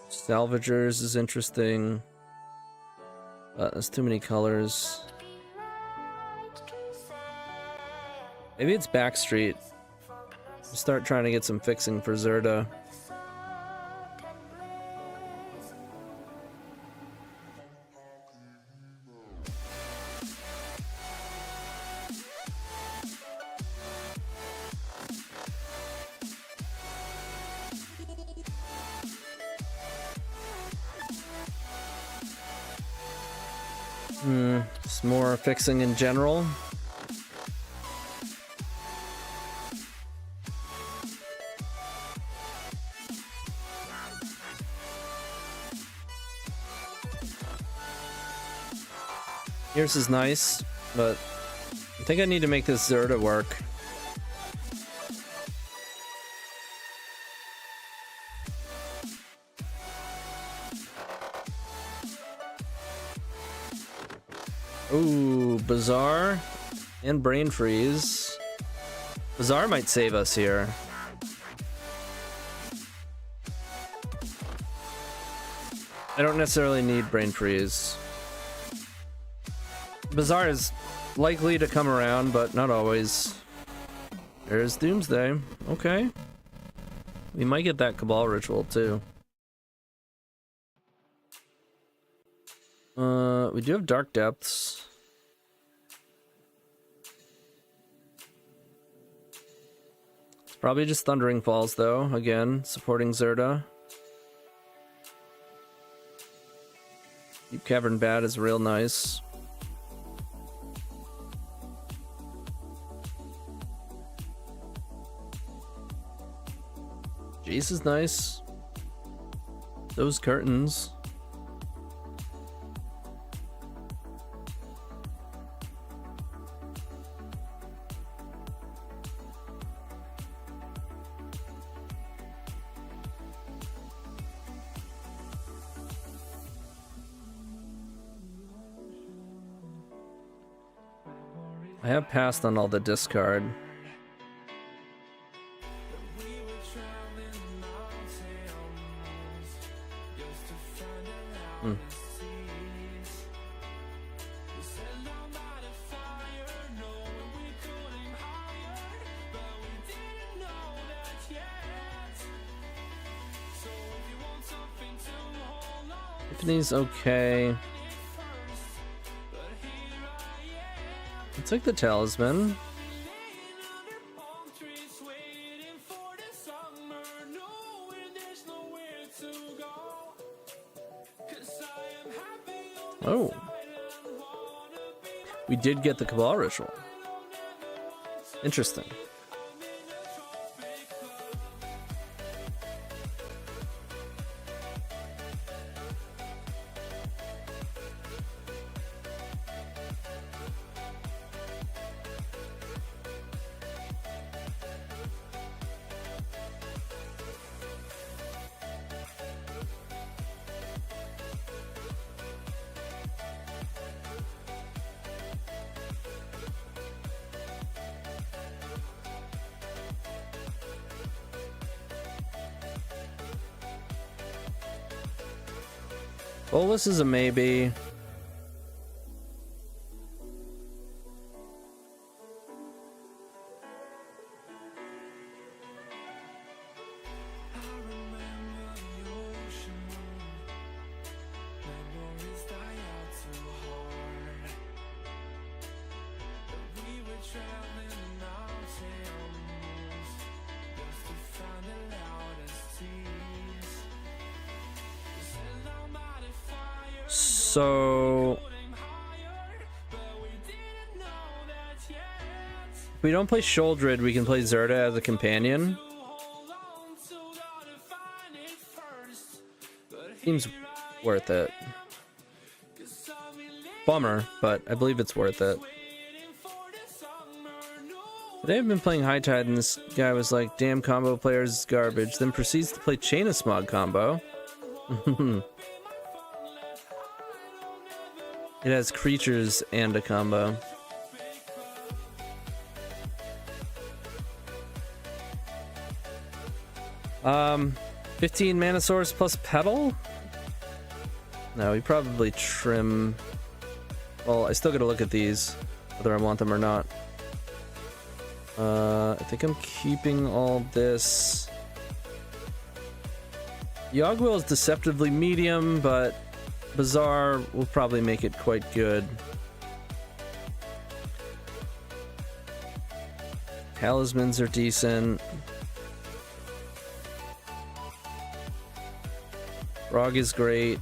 Salvagers is interesting, but there's too many colors. Maybe it's Backstreet. Start trying to get some fixing for Zerda. Just more fixing in general. Yours is nice, but I think I need to make this Zerda work. Ooh, Bazaar and Brain Freeze. Bazaar might save us here. I don't necessarily need Brain Freeze. Bazaar is likely to come around, but not always. There's Doomsday. Okay. We might get that Cabal Ritual, too. We do have Dark Depths. It's probably just Thundering Falls, though. Again, supporting Zerda. Deep Cavern Bat is real nice. Jace is nice. Those curtains. I have passed on all the discard. Tiffany's okay. I'll take the Talisman. Oh. We did get the Cabal Ritual. Interesting. Bolus is a maybe. So If we don't play Sholdred, we can play Zerda as a companion. Seems worth it. Bummer, but I believe it's worth it. Today I've been playing High Tide and this guy was like, damn combo players garbage, then proceeds to play Chain of Smog combo. It has creatures and a combo. 15 mana source plus pedal? No, we probably trim. Well, I still gotta look at these, whether I want them or not. I think I'm keeping all this. Yogwill is deceptively medium, but Bazaar will probably make it quite good. Talismans are decent. Frog is great.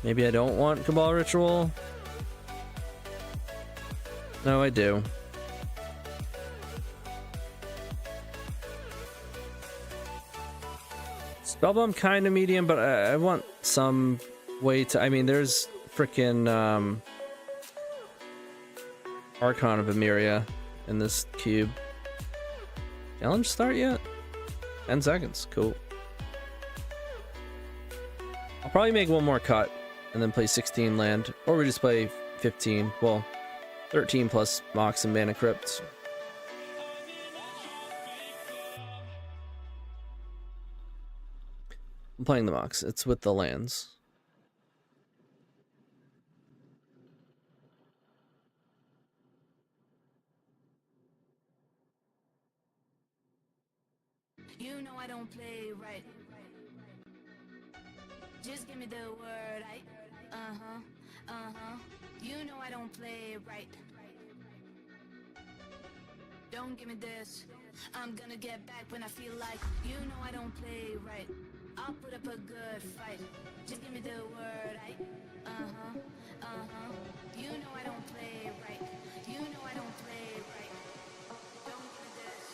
Maybe I don't want Cabal Ritual. No, I do. Spellbomb kind of medium, but I want some way to... I mean, there's frickin' Archon of Emeria in this cube. Challenge start yet? 10 seconds. Cool. I'll probably make one more cut and then play 16 land. Or we just play 15. Well, 13 plus Mox and Mana Crypt. I'm playing the Mox. It's with the lands. You know I don't play right. Just give me the word, You know I don't play right. Don't give me this. I'm gonna get back when I feel like. You know I don't play right. I'll put up a good fight. Just give me the word, You know I don't play right. You know I don't play right. Don't give me this.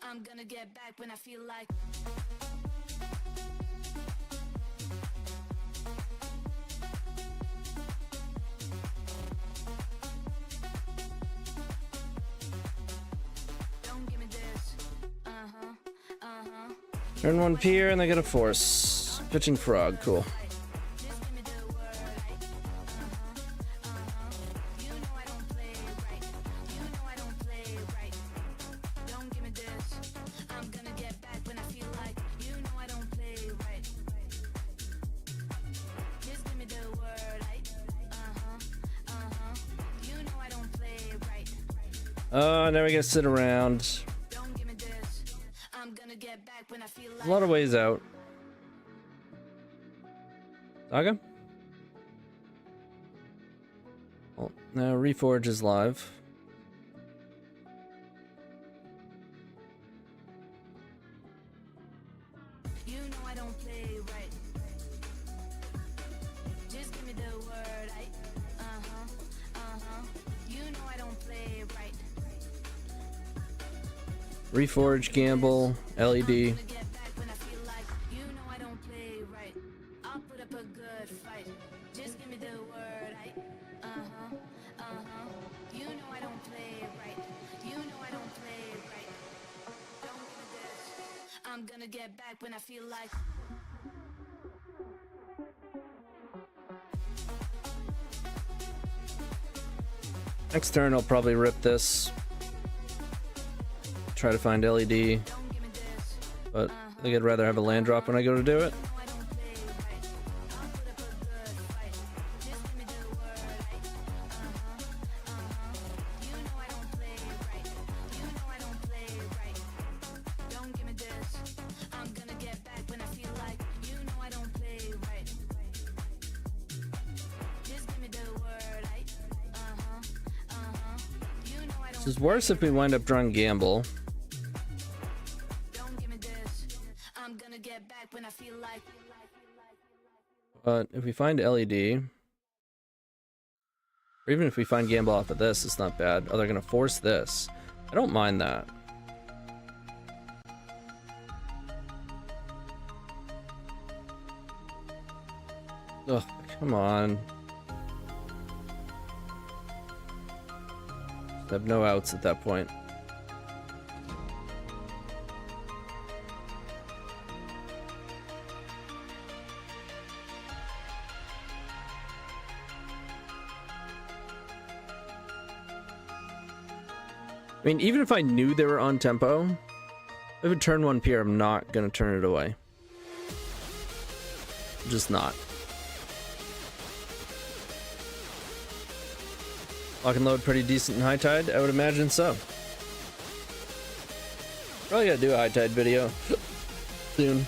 I'm gonna get back when I feel like. Don't give me this. Turn one Pier and they get a Force. Pitching Frog, cool. Just give me the word, You know I don't play right. You know I don't play right. Don't give me this. I'm gonna get back when I feel like. You know I don't play right. Just give me the word, You know I don't play right. Now we gotta sit around. Don't give me this. I'm gonna get back when I feel like. A lot of ways out. Saga? Well, now Reforge is live. You know I don't play right. Just give me the word, You know I don't play right. Reforge, Gamble, LED. Gonna get back when I feel like. You know I don't play right. I'll put up a good fight. Just give me the word, You know I don't play right. You know I don't play right. Don't give me this. I'm gonna get back when I feel like. Next turn I'll probably rip this. Try to find LED. Don't give me this. But I think I'd rather have a land drop when I go to do it. No, I don't play right. I'll put up a good fight. Just give me the word, You know I don't play right. You know I don't play right. Don't give me this. I'm gonna get back when I feel like. You know I don't play right. Just give me the word, You know I don't. This is worse if we wind up drawing Gamble. Don't give me this. I'm gonna get back when I feel like. But if we find LED, Or even if we find gamble off of this, it's not bad. Oh, they're gonna force this. I don't mind that. Ugh, come on. I have no outs at that point. I mean, even if I knew they were on tempo, if I have a turn 1 pier, I'm not gonna turn it away. Just not. Lock and load pretty decent in high tide? I would imagine so. Probably gotta do a high tide video soon.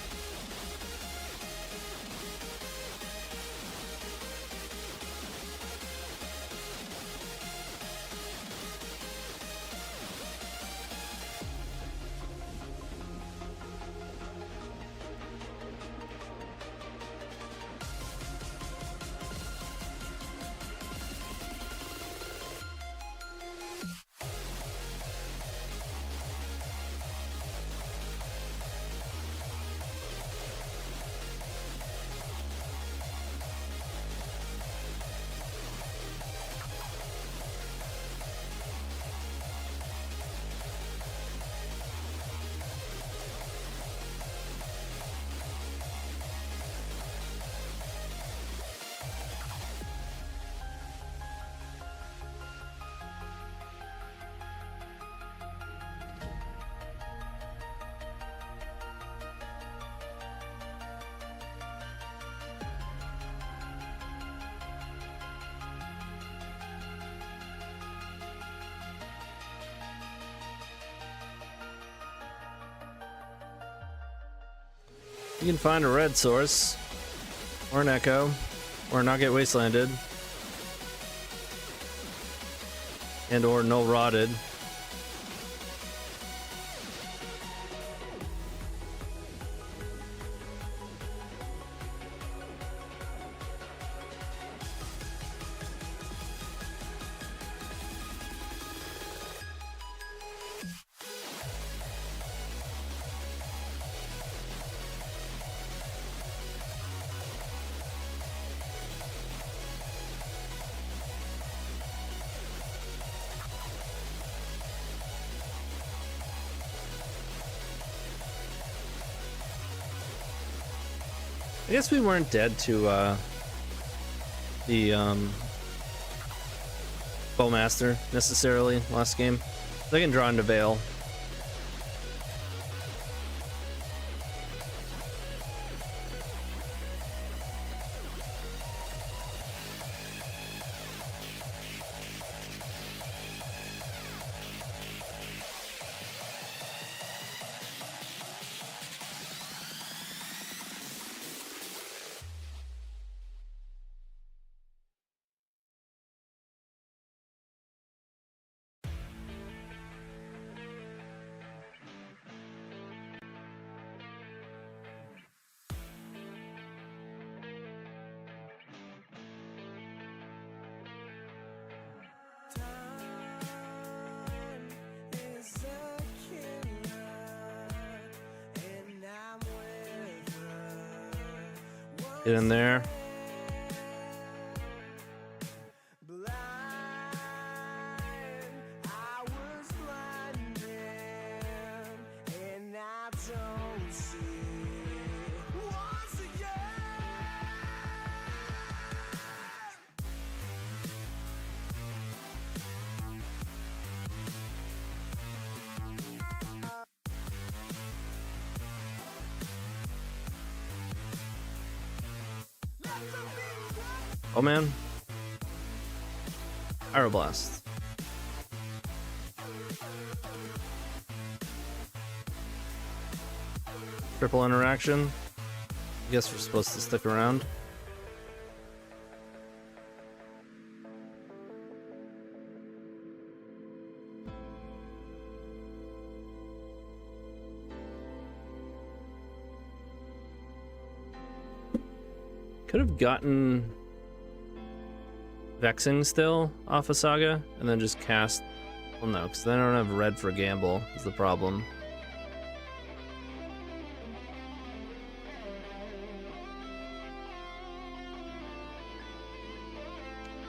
You can find a red source, or an echo, or not get wastelanded, and or null rotted. I guess we weren't dead to the Bowmaster necessarily last game. They can draw into Veil. Get in there. Oh man. Aeroblast. Triple interaction. I guess we're supposed to stick around. Could have gotten Vexing still off a Saga, and then just cast... Well, no, because then I don't have red for Gamble, is the problem.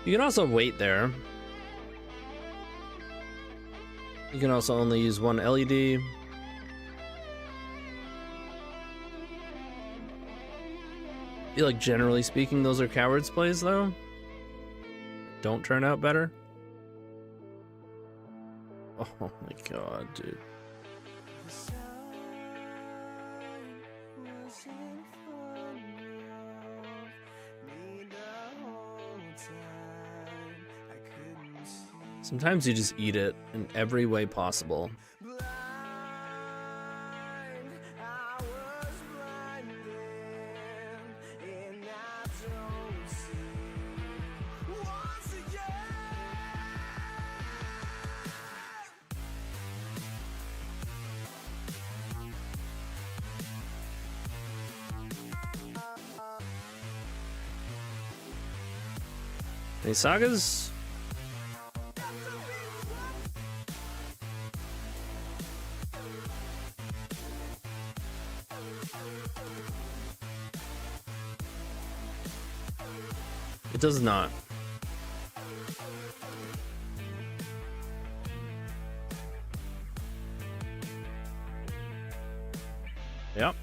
You can also wait there. You can also only use one LED. I feel like generally speaking, those are cowards plays though. Don't turn out better. Oh my god, dude. Sometimes you just eat it in every way possible. Any sagas? It does not. Yep.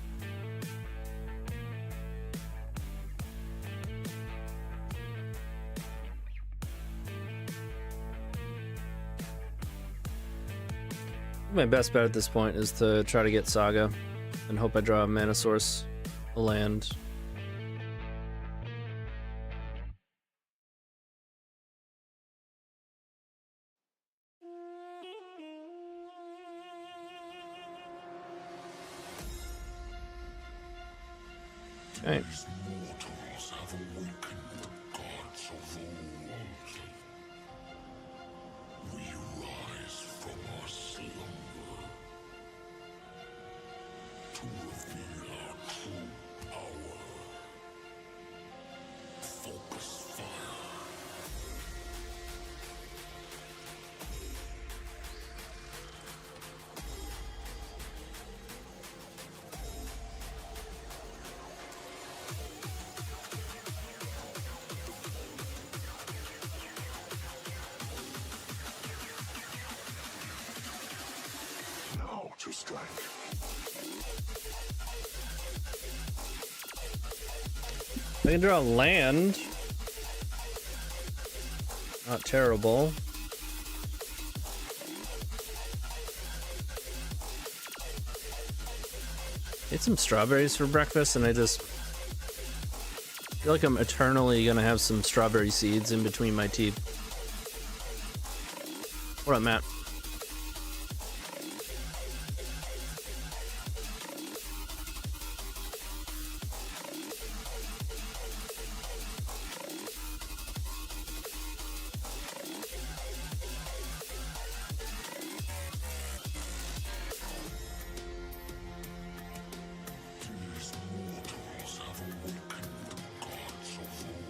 My best bet at this point is to try to get Saga and hope I draw a mana source, a land. Okay. Mortals have awakened the gods of old. We rise from our slumber to reveal our true power. Focus fire. Now to strike. I can draw land. Not terrible. Ate some strawberries for breakfast and I just feel like I'm eternally gonna have some strawberry seeds in between my teeth. What up, Matt? These mortals have awakened the gods of old.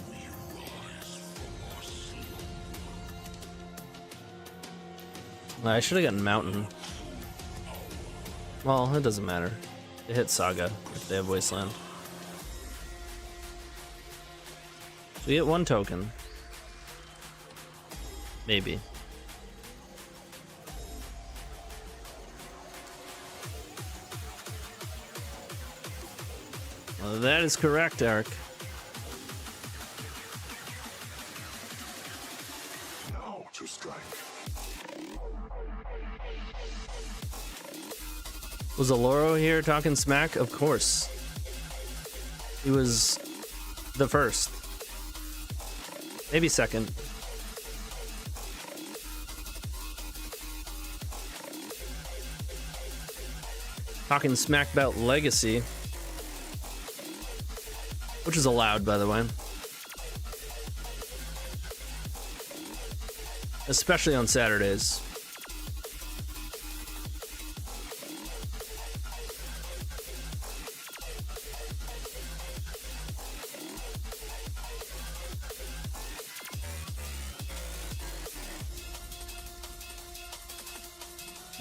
We rise from our slumber. I should have gotten Mountain. Well, it doesn't matter. It hits Saga if they have Wasteland. So we get one token. Maybe. Well, that is correct, Eric. Now to strike. Was Aloro here talking smack? Of course. He was the first. Maybe second. Talking smack about Legacy. Which is allowed, by the way. Especially on Saturdays.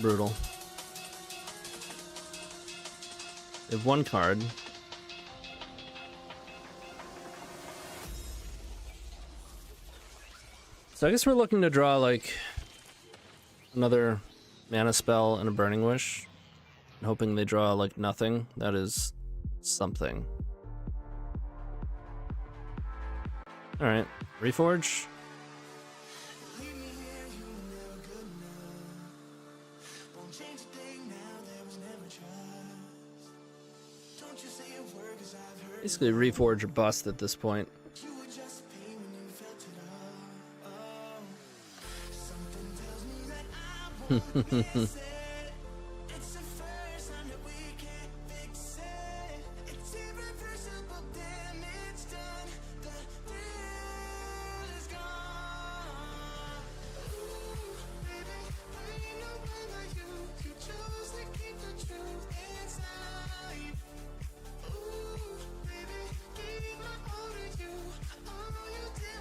Brutal. They have one card. So I guess we're looking to draw like another mana spell and a Burning Wish. I'm hoping they draw like nothing. That is something. Alright, Reforge. Basically Reforge or bust at this point.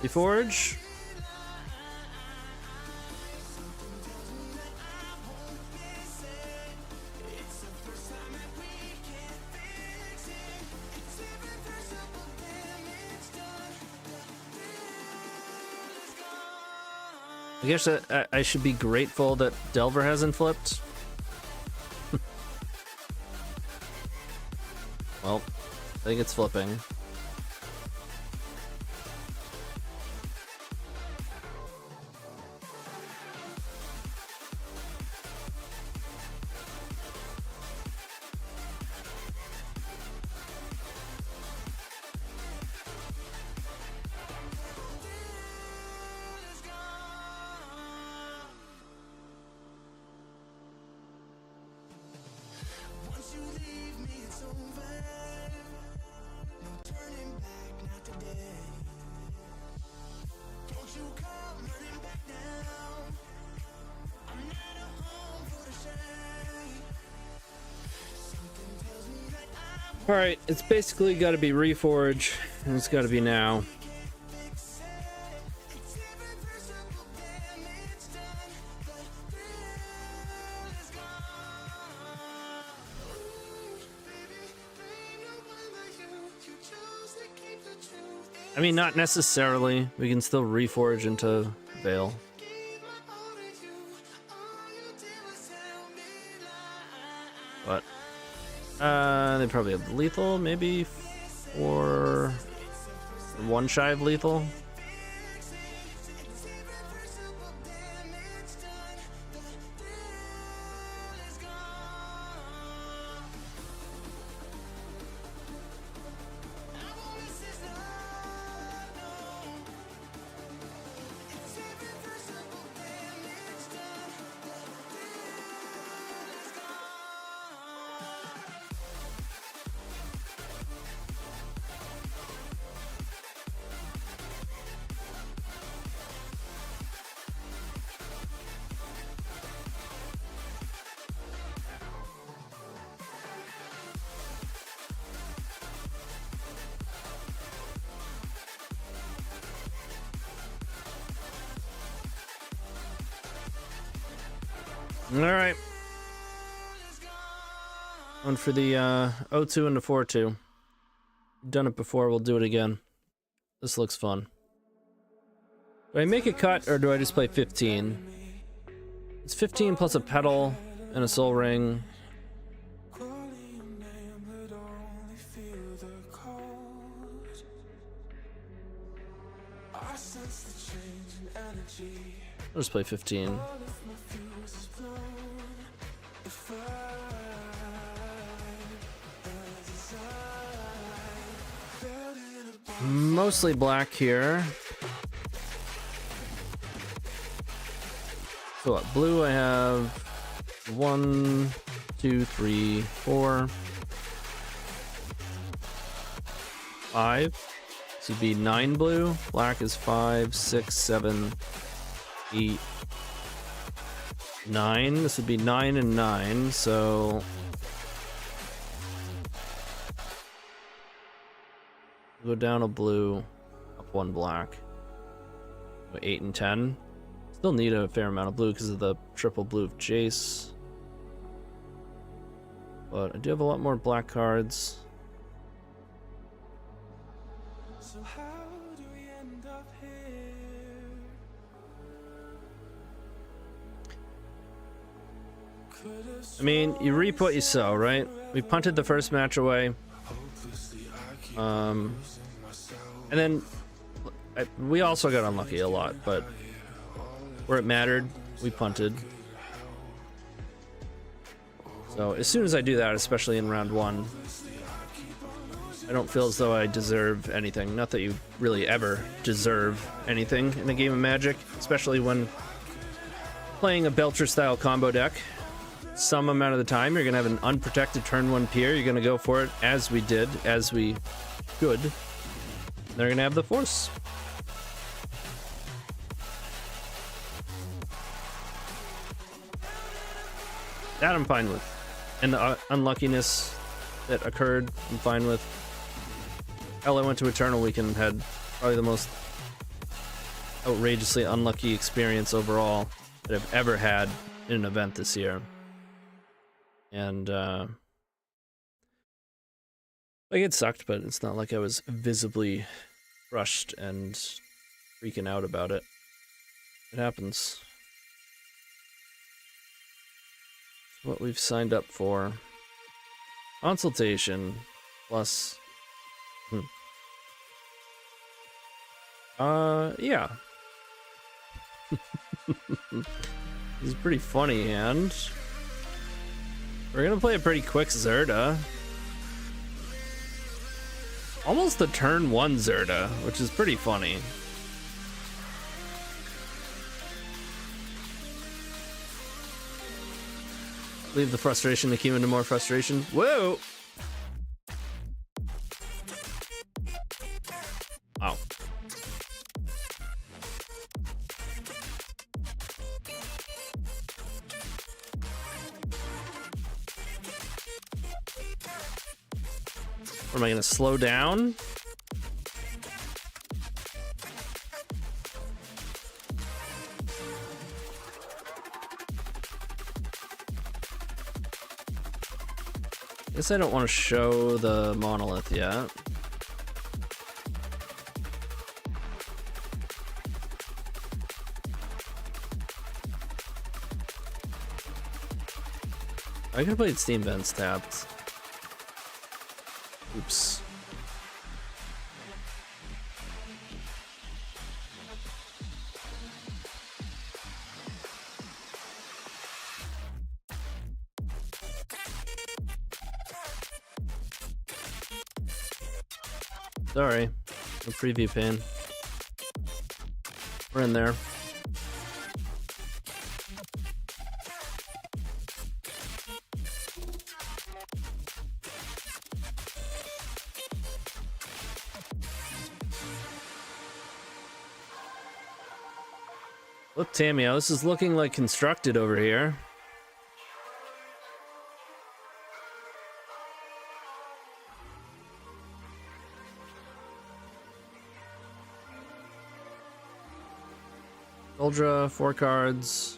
Reforge. I guess I should be grateful that Delver hasn't flipped. Well, I think it's flipping. Alright, it's basically got to be Reforge, and it's got to be now. I mean, not necessarily. We can still Reforge into Veil. But they probably have lethal, maybe, or one shy of lethal. Alright. One for the 0-2 and the 4-2. Done it before, we'll do it again. This looks fun. Do I make a cut or do I just play 15? It's 15 plus a pedal and a soul ring. I'll just play 15. Mostly black here. So what, blue I have 1, 2, 3, 4, 5. This would be 9 blue. Black is 5, 6, 7, 8, 9. This would be 9 and 9, so go down a blue, up 1 black. 8 and 10. Still need a fair amount of blue because of the triple blue of Jace. But I do have a lot more black cards. So how do we end up here? Could've I mean, you reap what you sow, right? We punted the first match away. hopelessly I keep And losing myself. then we also got unlucky a lot, but where it mattered, we punted. So as soon as I do that, especially in round 1, I don't feel as though I deserve anything. Not that you really ever deserve anything in a game of Magic, especially when playing a Belcher-style combo deck. Some amount of the time, you're going to have an unprotected turn 1 Pier. You're going to go for it, as we did, as we could. They're going to have the Force. That I'm fine with. And the unluckiness that occurred, I'm fine with. Hell, I went to Eternal Weekend and had probably the most outrageously unlucky experience overall that I've ever had in an event this year. And, like, it sucked, but it's not like I was visibly crushed and freaking out about it. It happens. What we've signed up for. Consultation plus yeah. This is a pretty funny hand. We're gonna play a pretty quick Zerda. Almost the turn 1 Zerda, which is pretty funny. Leave the frustration to keep into more frustration. Whoa! Wow. Or am I gonna slow down? Guess I don't want to show the monolith yet. I could have played Steam Vents tapped. Oops. Sorry, no preview pane. We're in there. Look, Tamio, this is looking like constructed over here. Uldra, 4 cards.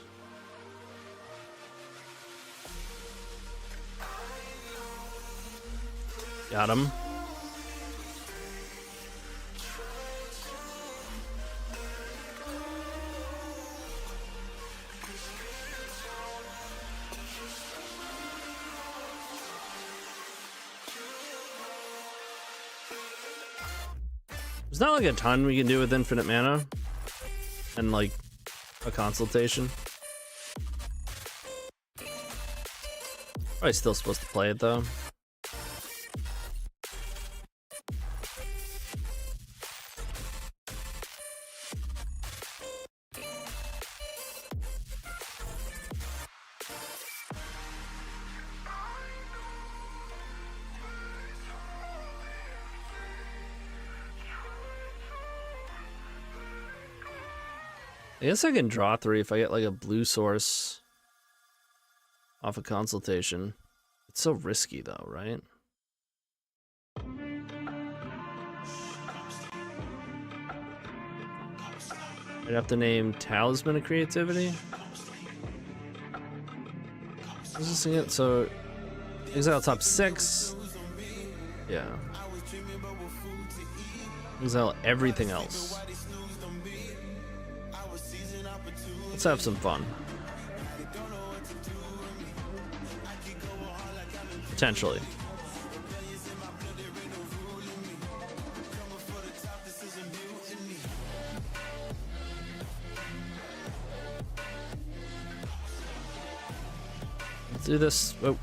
Got him. There's not like a ton we can do with infinite mana and like a consultation. Probably still supposed to play it though. I guess I can draw 3 if I get like a blue source off a consultation. It's so risky though, right? I'd have to name Talisman of Creativity. What's this again? So Exile top 6. Yeah. Exile everything else. Let's have some fun. Potentially. Let's do this. Oh.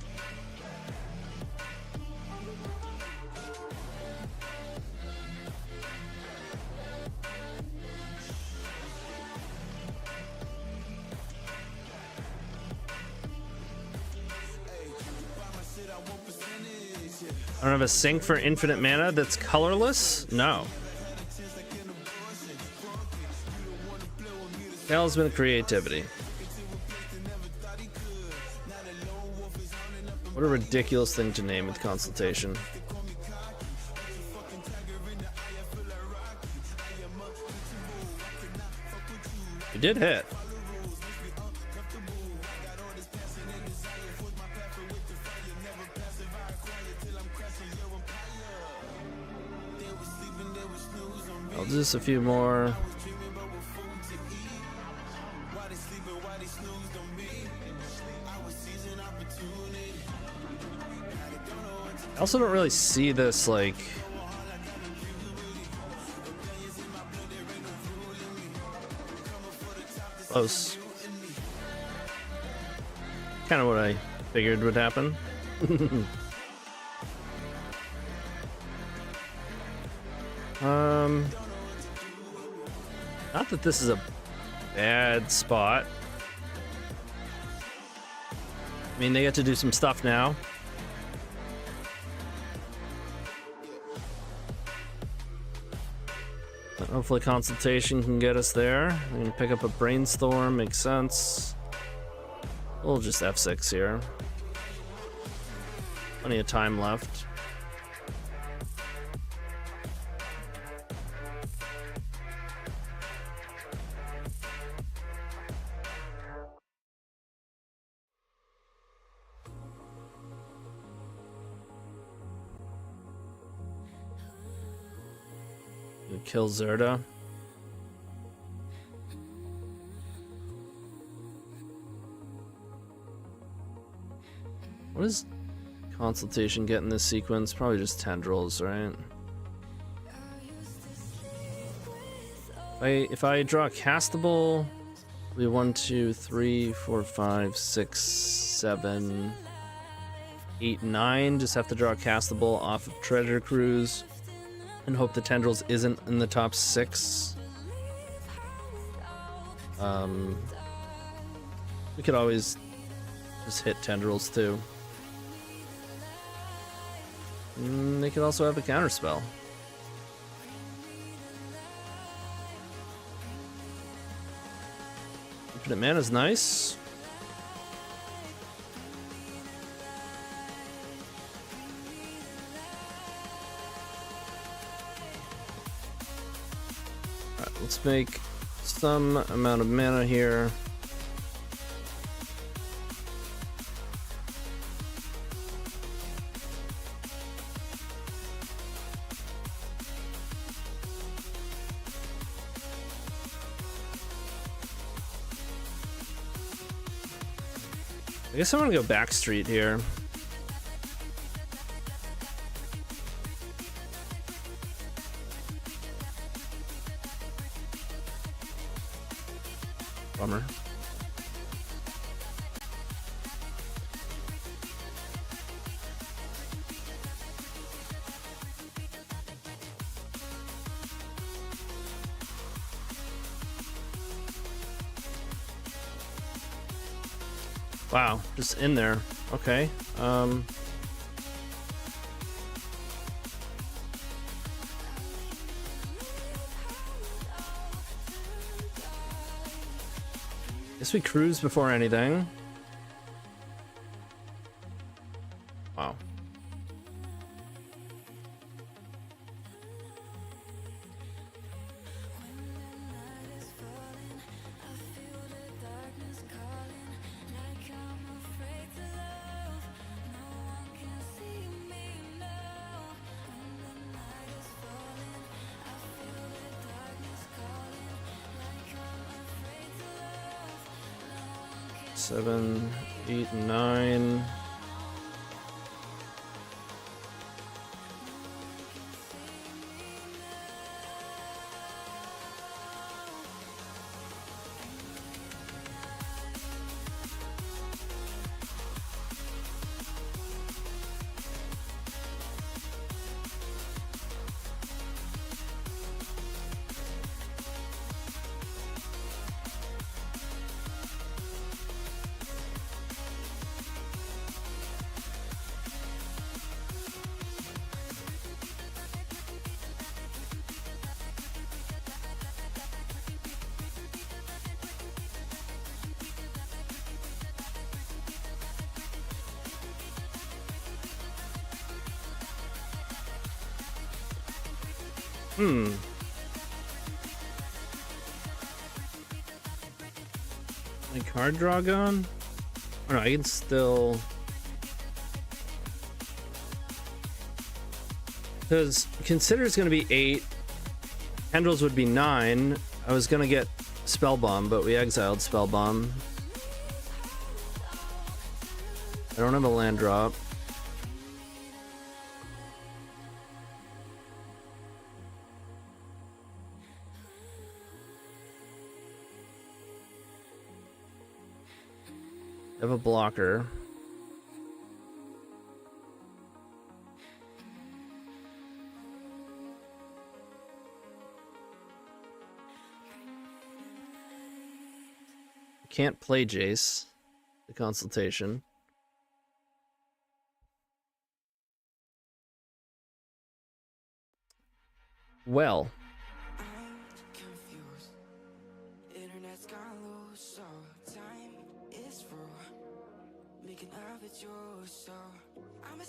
I don't have a sink for infinite mana that's colorless? No. Hell's been creativity. What a ridiculous thing to name with consultation. You did hit. I'll do just a few more. I also don't really see this like close. Kind of what I figured would happen. Not that this is a bad spot. I mean, they get to do some stuff now. But hopefully consultation can get us there. I'm gonna pick up a brainstorm, makes sense. We'll just F6 here. Plenty of time left. Kill Zerda. What does consultation get in this sequence? Probably just tendrils, right? If I draw castable, we 1, 2, 3, 4, 5, 6, 7, 8, 9. Just have to draw castable off of Treasure Cruise. And hope the tendrils isn't in the top 6. We could always just hit tendrils too. They could also have a counterspell. Infinite mana's nice. Let's make some amount of mana here. I guess I'm gonna go backstreet here. Bummer. Wow, just in there. Okay. Guess we cruise before anything. Wow. 7, 8, 9. My card draw gone? Oh no, I can still. Because Consider is going to be 8. Tendrils would be 9. I was going to get Spellbomb, but we exiled Spellbomb. I don't have a land drop. I have a blocker. I can't play Jace. The consultation. Well. Internet's gone loose, so time is through. Making of it yours, so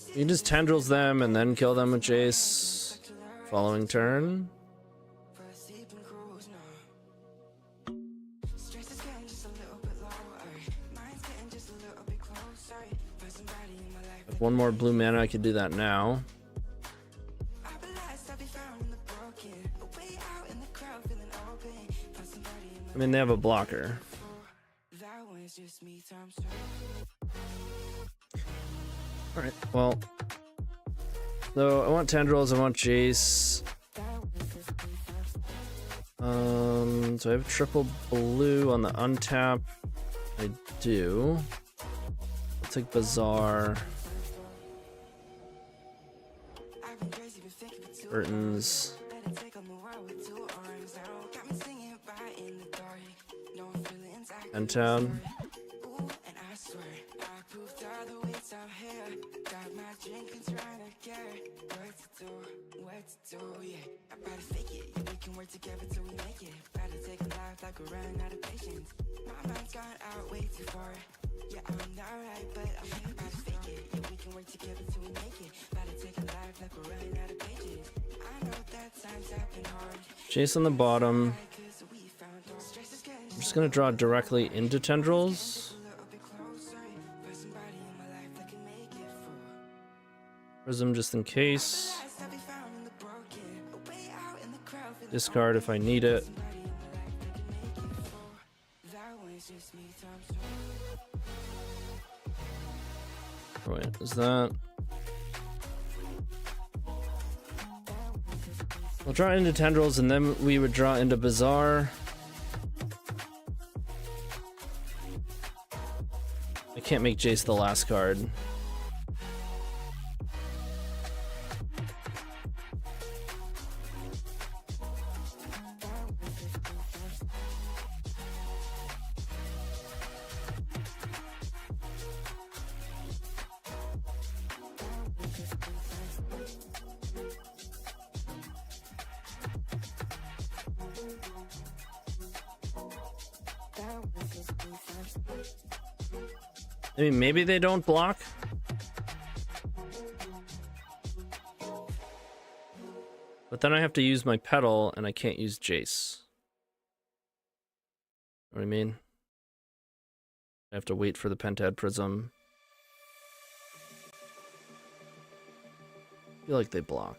You can just Tendrils them and then kill them with Jace. Following turn. for a sleeping cruise now. Stress is getting just a little bit lower. Mind's getting just a little bit closer. Find somebody in my life. With one more blue mana, I could do that now. I realized I'll be found in the broken. A way out in the crowd, feeling open. Find somebody in my I mean, they have a blocker. that one's just me, times two. Alright, well. So, I want Tendrils, I want Jace. So I have triple blue on the untap. I do. I'll take Bazaar. I've been crazy, been thinking for too Burton's. Better take on the world with 2 arms out. Got me singing right in the dark. No feelings I can N-Town. Ooh, and I swear I proved all the ways I'm here. Got my drink and trying to get what to do, yeah. I better fake it, yeah, we can work together till we make it. Better take a life like we're running out of patience. My mind's gone out way too far. Yeah, I'm not right, but I'm here. Better fake it, yeah, we can work together till we make it. Better take a life like we're running out of patience. I know that times have been hard. Jace on the bottom. 'Cause we found our stress is getting I'm just gonna draw directly into Tendrils. a little bit closer. Find somebody in my life that can make it through. Prism just in case. Realized I'll be found in the broken. A way out in the crowd, feeling Discard if I need it. somebody in my life that can make it through. That one's just me, times two. Oh, wait, is that? We'll draw into Tendrils and then we would draw into Bazaar. I can't make Jace the last card. I mean, maybe they don't block. But then I have to use my pedal and I can't use Jace. Know what I mean? I have to wait for the Pentad Prism. I feel like they block.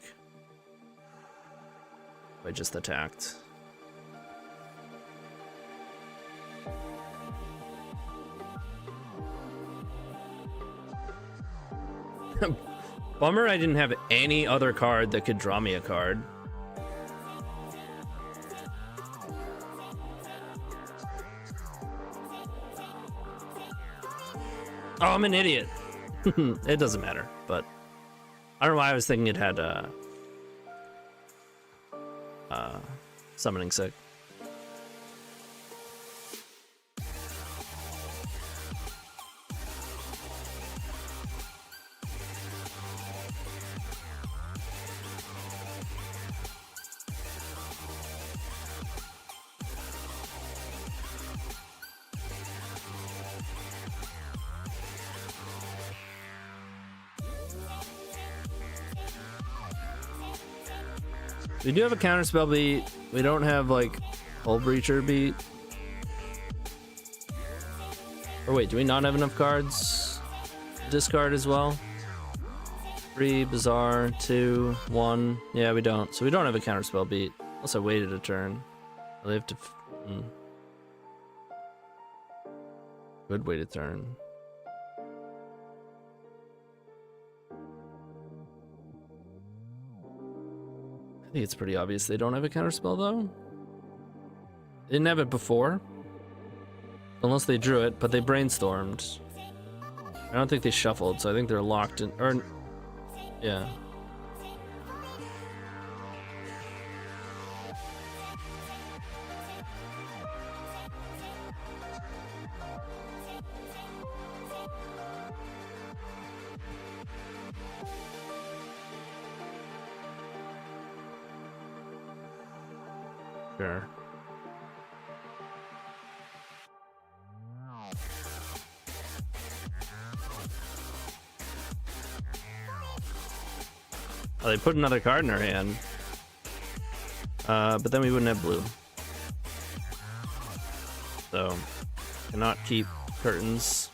I just attacked. Bummer I didn't have any other card that could draw me a card. Oh, I'm an idiot. It doesn't matter, but I don't know why I was thinking it had summoning sick. We do have a counterspell beat. We don't have like Hull Breacher beat. Or wait, do we not have enough cards? Discard as well. 3, Bizarre, 2, 1. Yeah, we don't. So we don't have a counterspell beat. Unless I waited a turn. I have to. Good wait a turn. I think it's pretty obvious they don't have a counterspell though. They didn't have it before. Unless they drew it, but they brainstormed. I don't think they shuffled, so I think they're locked in. Or, yeah. Sure. Oh, they put another card in our hand. But then we wouldn't have blue. So, cannot keep curtains.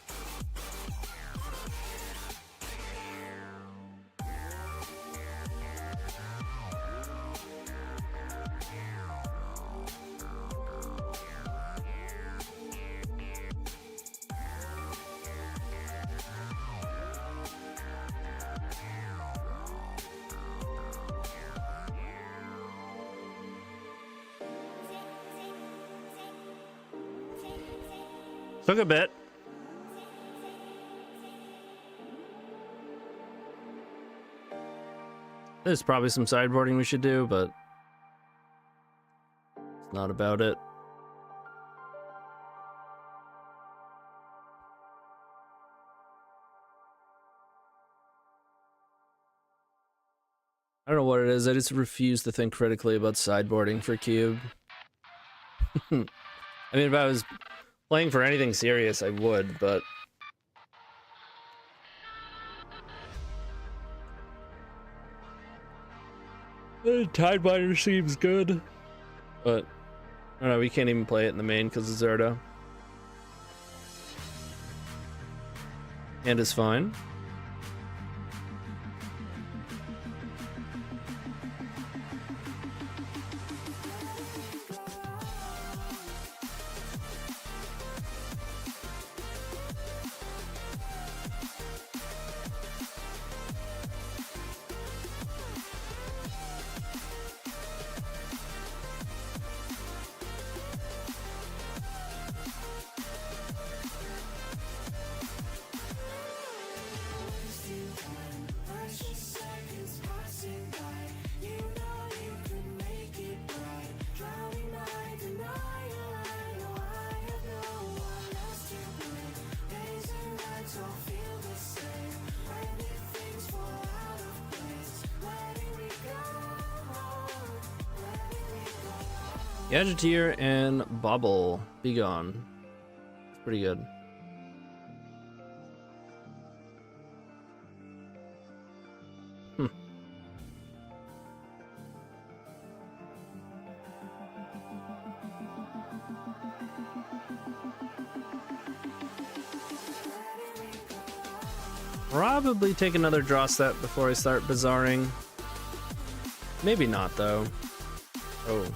Took a bit. There's probably some sideboarding we should do, but it's not about it. I don't know what it is. I just refuse to think critically about sideboarding for cube. I mean, if I was playing for anything serious, I would, but Tidebinder seems good, but I don't know, we can't even play it in the main because of Zerto. And it's fine. Gadgeteer and Bobble. Be gone. It's pretty good. Probably take another draw step before I start bizarring. Maybe not though. Oh.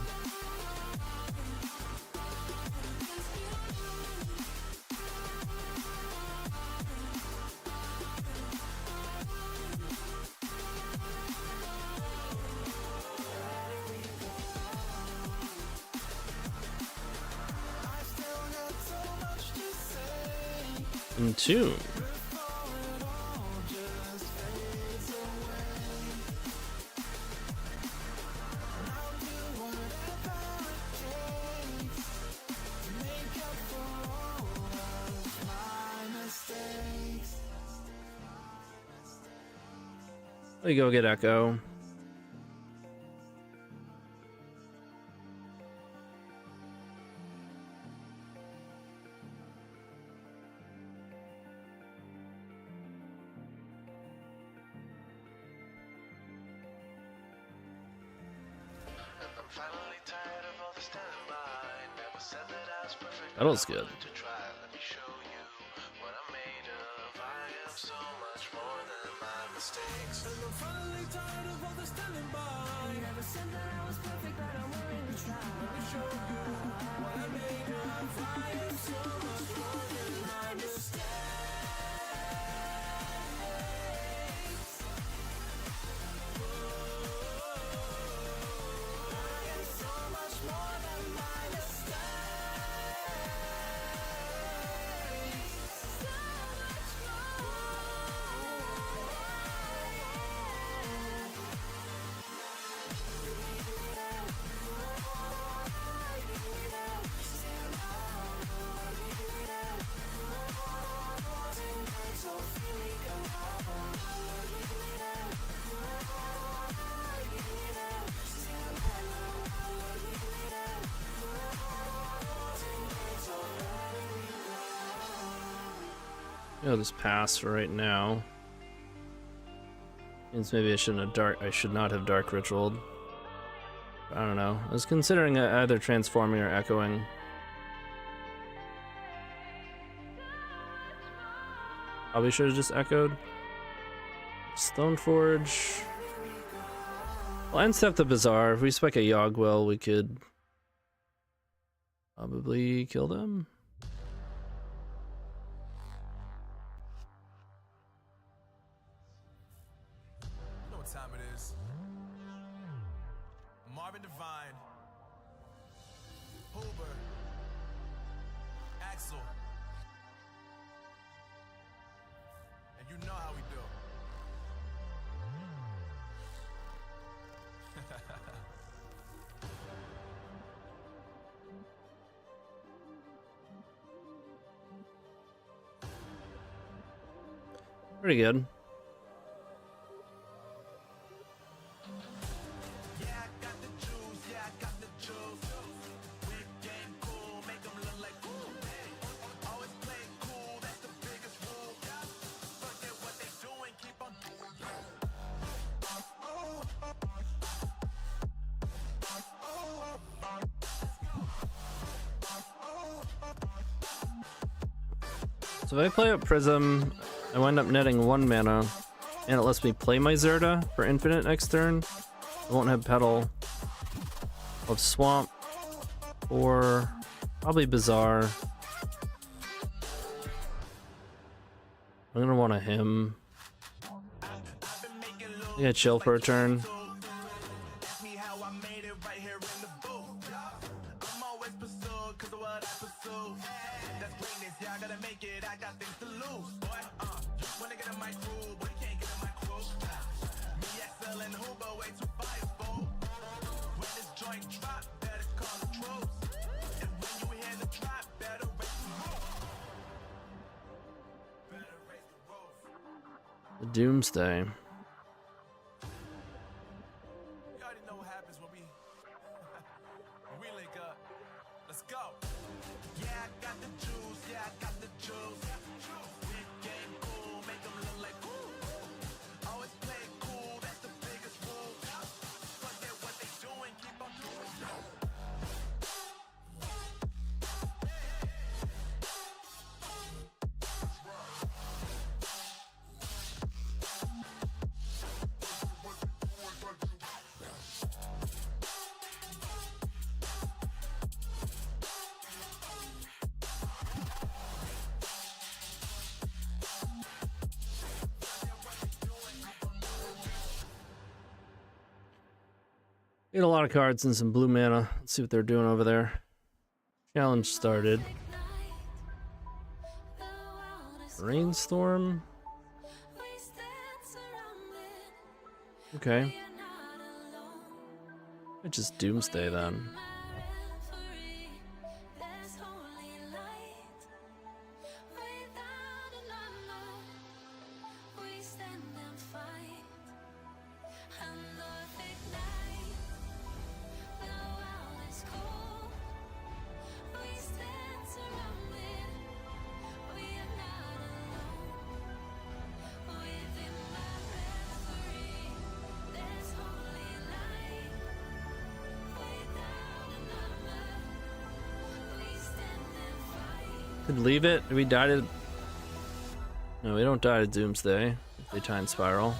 Entomb. There you go, get Echo. That was good. I'll just pass for right now. Means maybe I should not have dark ritualed. I don't know. I was considering either transforming or echoing. Probably should have just echoed. Stoneforge. Well, and step the Bazaar. If we spec a Yogwell, we could probably kill them. Time it is. Marvin Devine, Hoover, Axel, and you know how we do. Pretty good. So if I play up Prism, I wind up netting 1 mana, and it lets me play my Zerda for infinite next turn. I won't have Petal. I'll have Swamp, or probably Bazaar. I'm gonna want a Hymn. I gotta chill for a turn. The Doomsday. You already know what happens when we link up. Let's go. Yeah, I got the juice. Yeah, I got the juice. Big game cool, make them look like cool. Always play it cool, that's the biggest rule. Forget what they doing, keep on doing so. Get a lot of cards and some blue mana. Let's see what they're doing over there. Challenge started. Brainstorm. Okay. It's just Doomsday then. Could leave it. We died at... No, we don't die to Doomsday. They Time Spiral.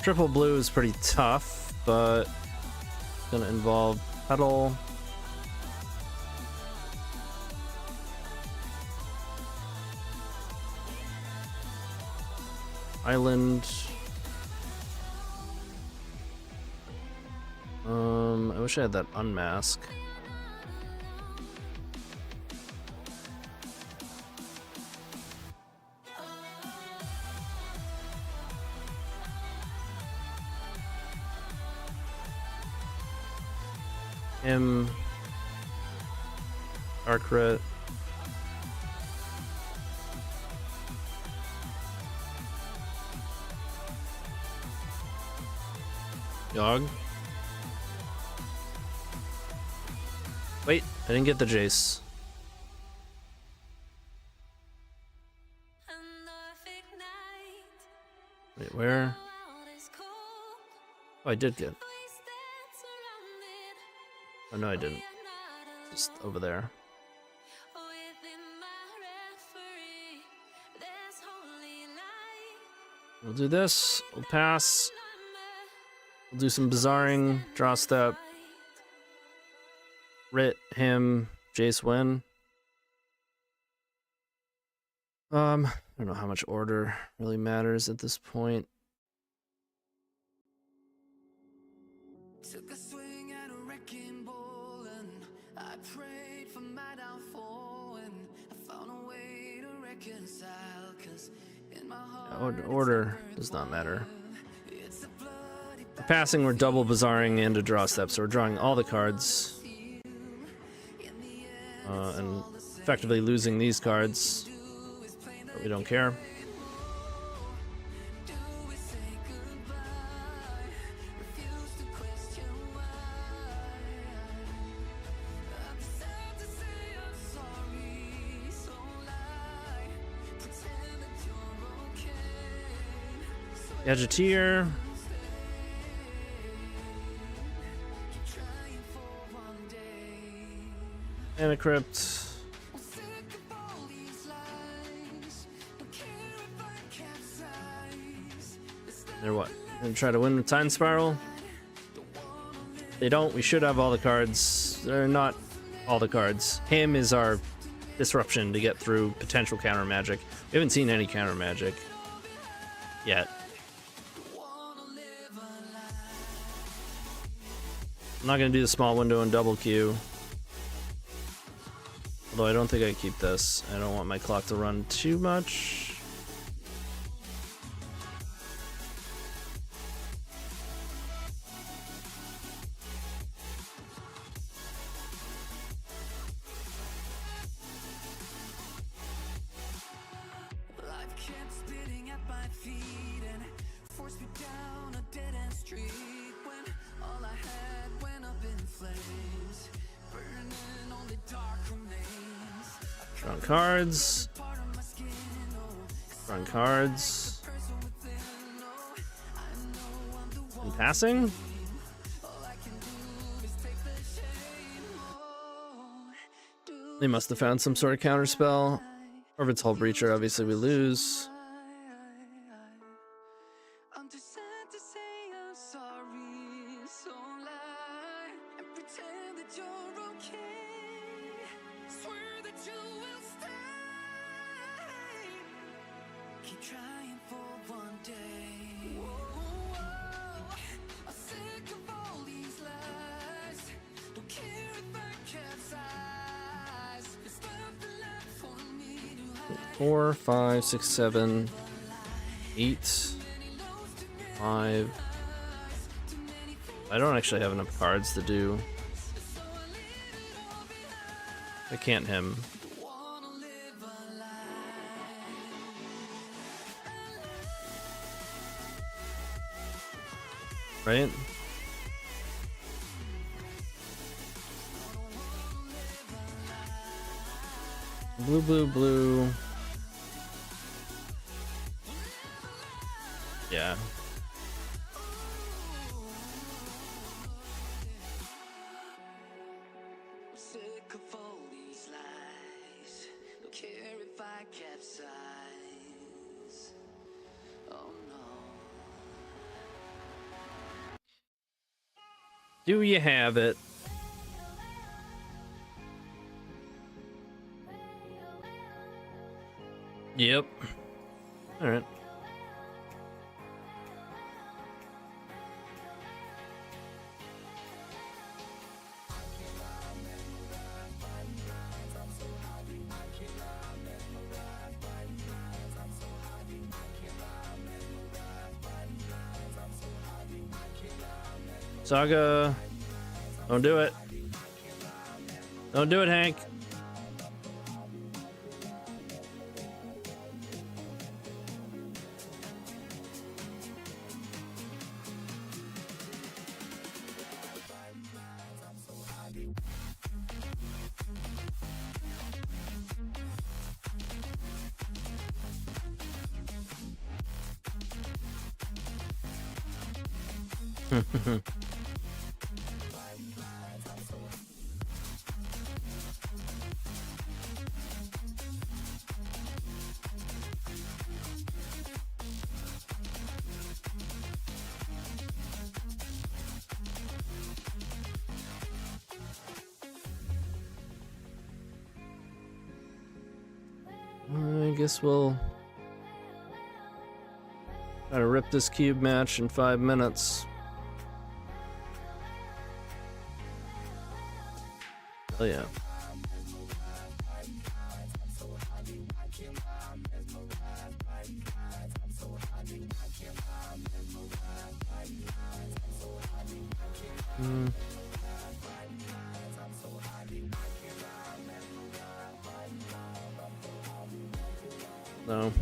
Triple blue is pretty tough, but it's gonna involve Petal. Island. I wish I had that unmask. Arcret. Yogg. Wait, I didn't get the Jace. Wait, where? Oh, I did get. Oh, no, I didn't. Just over there. We'll do this. We'll pass. We'll do some bizarring. Draw step. Rit, him, Jace win. I don't know how much order really matters at this point. Took a swing at a wrecking ball and I prayed for my downfall and I found a way to reconcile, 'cause in my heart Order does not matter. For passing, we're double bizarring and a draw step, so we're drawing all the cards. And effectively losing these cards. But we don't care. Gadgeteer. Anacrypt. They're what? Gonna try to win with Time Spiral? They don't. We should have all the cards. They're not all the cards. Him is our disruption to get through potential counter magic. We haven't seen any counter magic yet. I'm not gonna do the small window and double Q. Although I don't think I keep this. I don't want my clock to run too much. life kept spitting at my feet and forced me down a dead end street when all I had went up in flames, burning only dark remains. Drawing cards. Drawing cards. And passing? They must have found some sort of counterspell. Or if it's Hull Breacher, obviously we lose. I'm too sad to say I'm sorry, so lie and pretend that you're okay. Swear that you will stay. Keep trying for one day. Whoa, I'm sick of all these lies. Don't care if I capsize. There's nothing left for me to hide. 4, 5, 6, 7, 8, 5. I don't actually have enough cards to do. I can't him. Right? Blue, blue, blue. Yeah. I'm sick of all these lies. Don't care if I capsize. Oh no. Do you have it? Yep. All right. Saga. Don't do it. Don't do it, Hank. I guess we'll try to rip this cube match in 5 minutes. Oh yeah. No.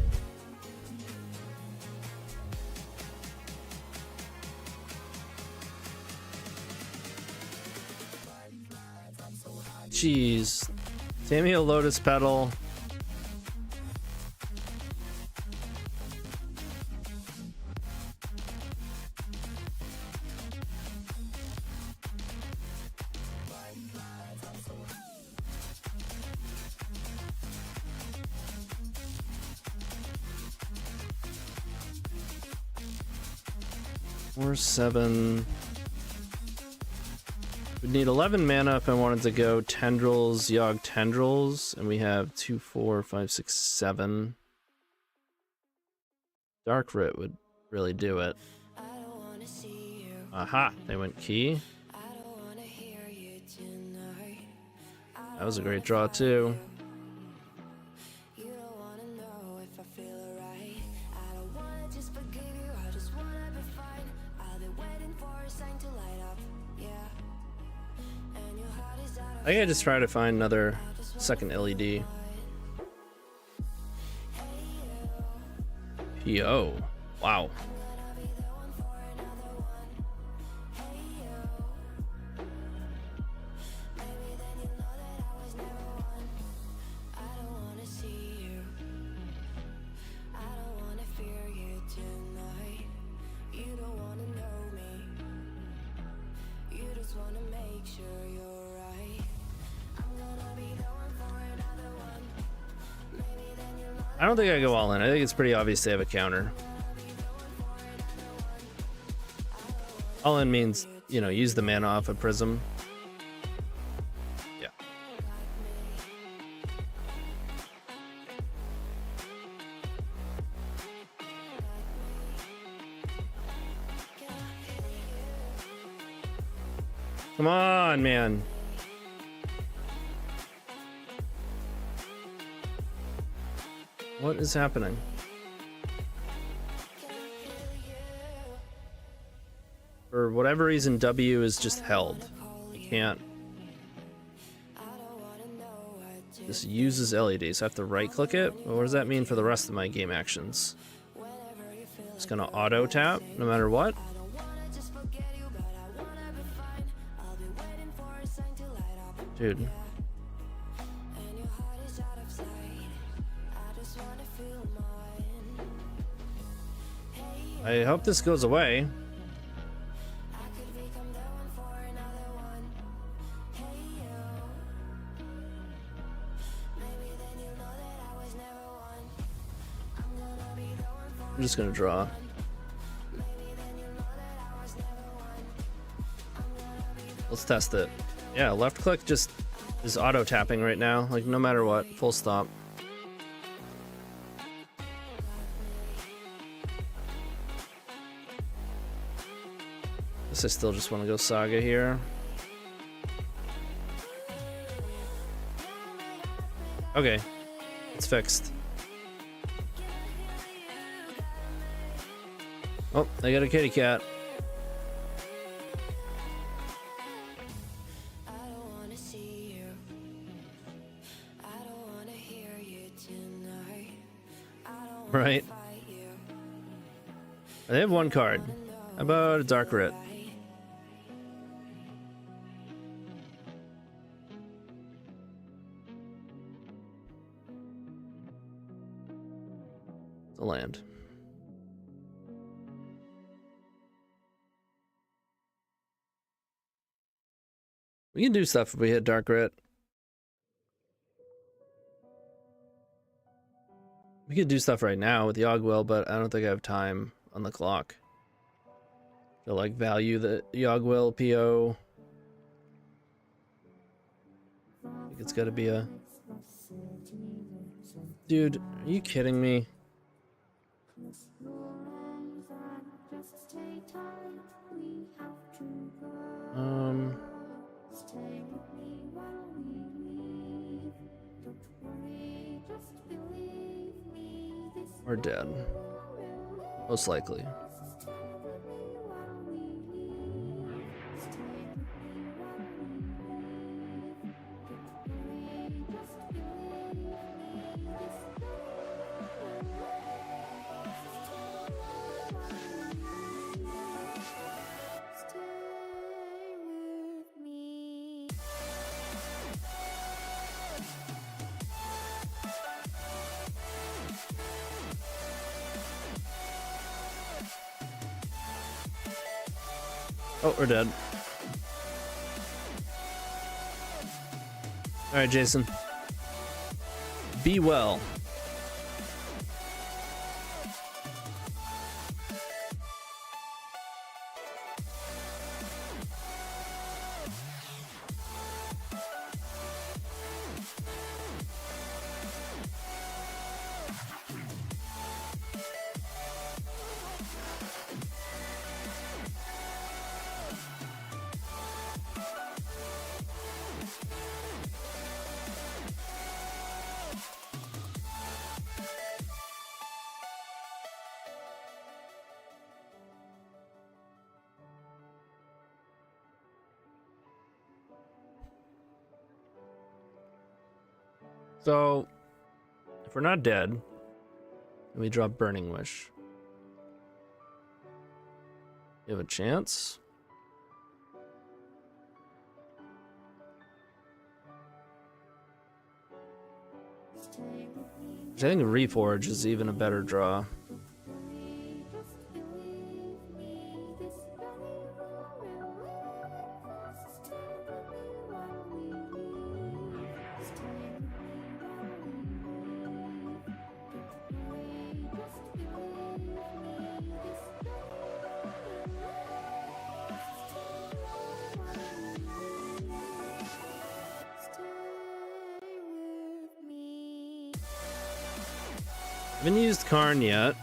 Jeez. Samuel Lotus Petal. Or 7. We'd need 11 mana if I wanted to go Tendrils, Yogg Tendrils, and we have 2, 4, 5, 6, 7. Dark Writ would really do it. Aha, they went Key. That was a great draw too. I gotta just try to find another second LED. PO. Wow. I don't think I go all in. I think it's pretty obvious they have a counter. All in means, you know, use the mana off a prism. Yeah. Come on, man. What is happening? For whatever reason, W is just held. You can't. This uses LED, so I have to right click it. Well, what does that mean for the rest of my game actions? It's gonna auto tap no matter what. Dude. I hope this goes away. I'm just gonna draw. Let's test it. Yeah, left click just is auto tapping right now, like no matter what, full stop. Guess I still just want to go Saga here. Okay, it's fixed. Oh, I got a kitty cat. Right. They have one card. How about a Dark Writ? It's a land. We can do stuff if we hit Dark Writ. We could do stuff right now with the Yogwill, but I don't think I have time on the clock to like value the Yogwill PO. I think it's gotta be a... Dude, are you kidding me? We're dead. Most likely. Oh, we're dead. Alright, Jason. Be well. So, if we're not dead, then we drop Burning Wish. You have a chance. I think Reforge is even a better draw. Haven't used Karn yet.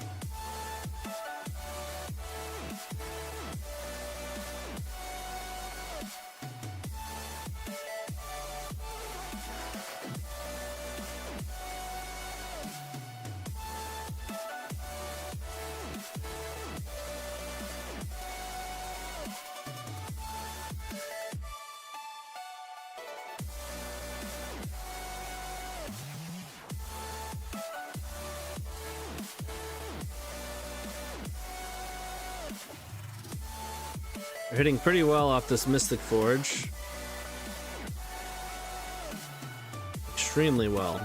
We're hitting pretty well off this Mystic Forge. Extremely well.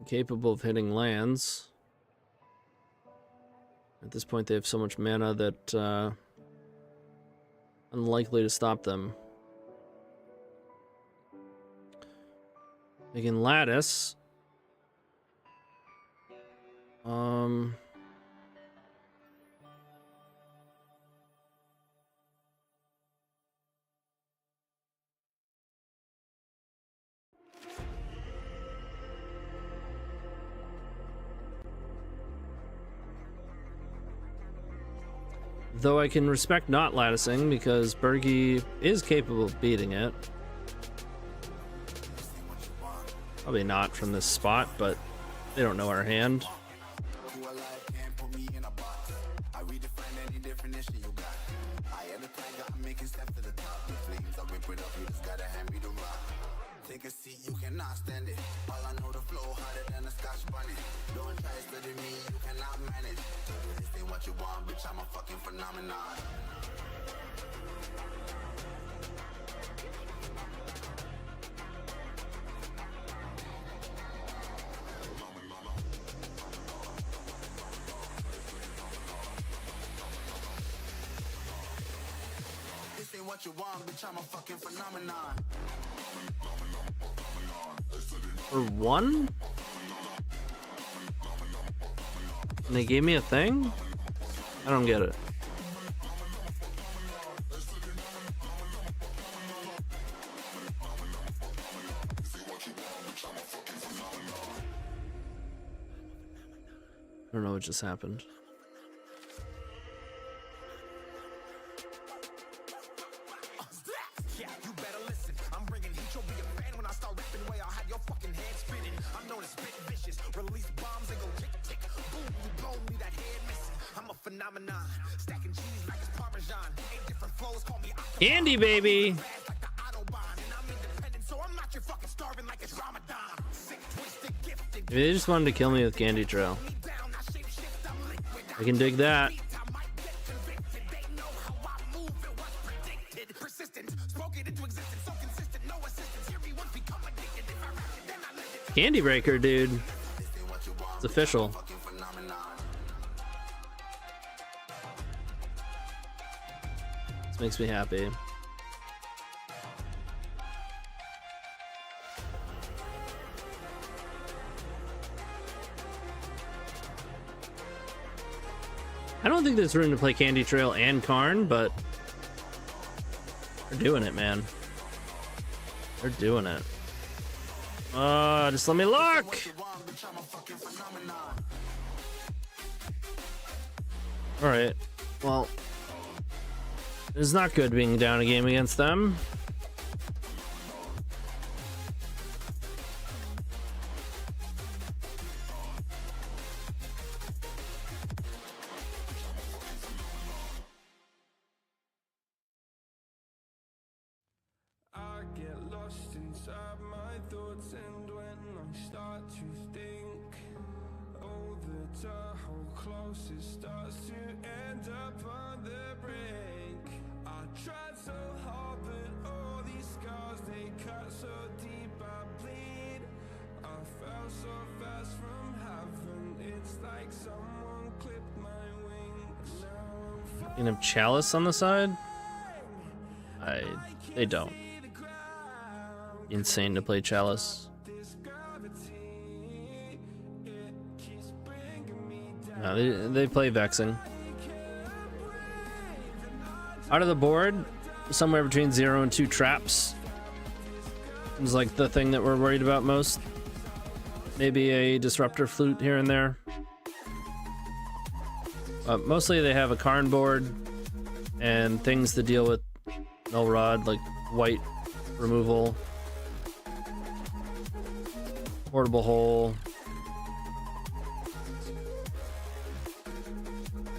Capable of hitting lands. At this point, they have so much mana that unlikely to stop them. They can lattice. Though I can respect not latticing because Bergie is capable of beating it. Probably not from this spot, but they don't know our hand. Take a seat, you cannot stand it. All I know, the flow harder than a Scotch bunny. Don't try studying me, you cannot manage. This ain't what you want, bitch, I'm a fucking phenomenon. This ain't what you want, bitch, I'm a fucking phenomenon. For one? And they gave me a thing? I don't get it. I don't know what just happened. Yeah, you better listen. I'm bringing heat. You'll be a fan when I start rapping. Way I'll have your fucking head spinning. I'm known as spit vicious. Release bombs and go tick tick. Boom, you blow me that head missing. I'm a phenomenon. Stacking cheese like it's Parmesan. 8 different flows call me Candy baby. like the Autobahn. And I'm independent, so I'm not your fucking starving like it's Ramadan. Sick, twisted, gifted. Maybe they just wanted to kill me with Candy Trail. Me down, I shape shift, I'm liquid. I can dig that. I might get convicted. They know how I move. It was predicted. Persistent. Spoke it into existence. So consistent. No assistance. Here we once become addicted. If I rap it, then I live it. Candy Breaker, dude. It's official. Fucking phenomenon. This makes me happy. I don't think there's room to play Candy Trail and Karn, but they're doing it, man. They're doing it. Just let me look! Alright. Well, it's not good being down a game against them. I get lost inside my thoughts, and when I start to think, oh, the time how close it starts to end up on the brink. I tried so hard, but all these scars, they cut so deep I bleed. I fell so fast from heaven, it's like someone clipped my wings. Now I'm You can have Chalice on the side? They don't. Insane to play Chalice. No, they play Vexing. Out of the board, somewhere between 0 and 2 traps is like the thing that we're worried about most. Maybe a disruptor flute here and there. Mostly they have a Karn board and things to deal with null rod, like white removal, portable hole.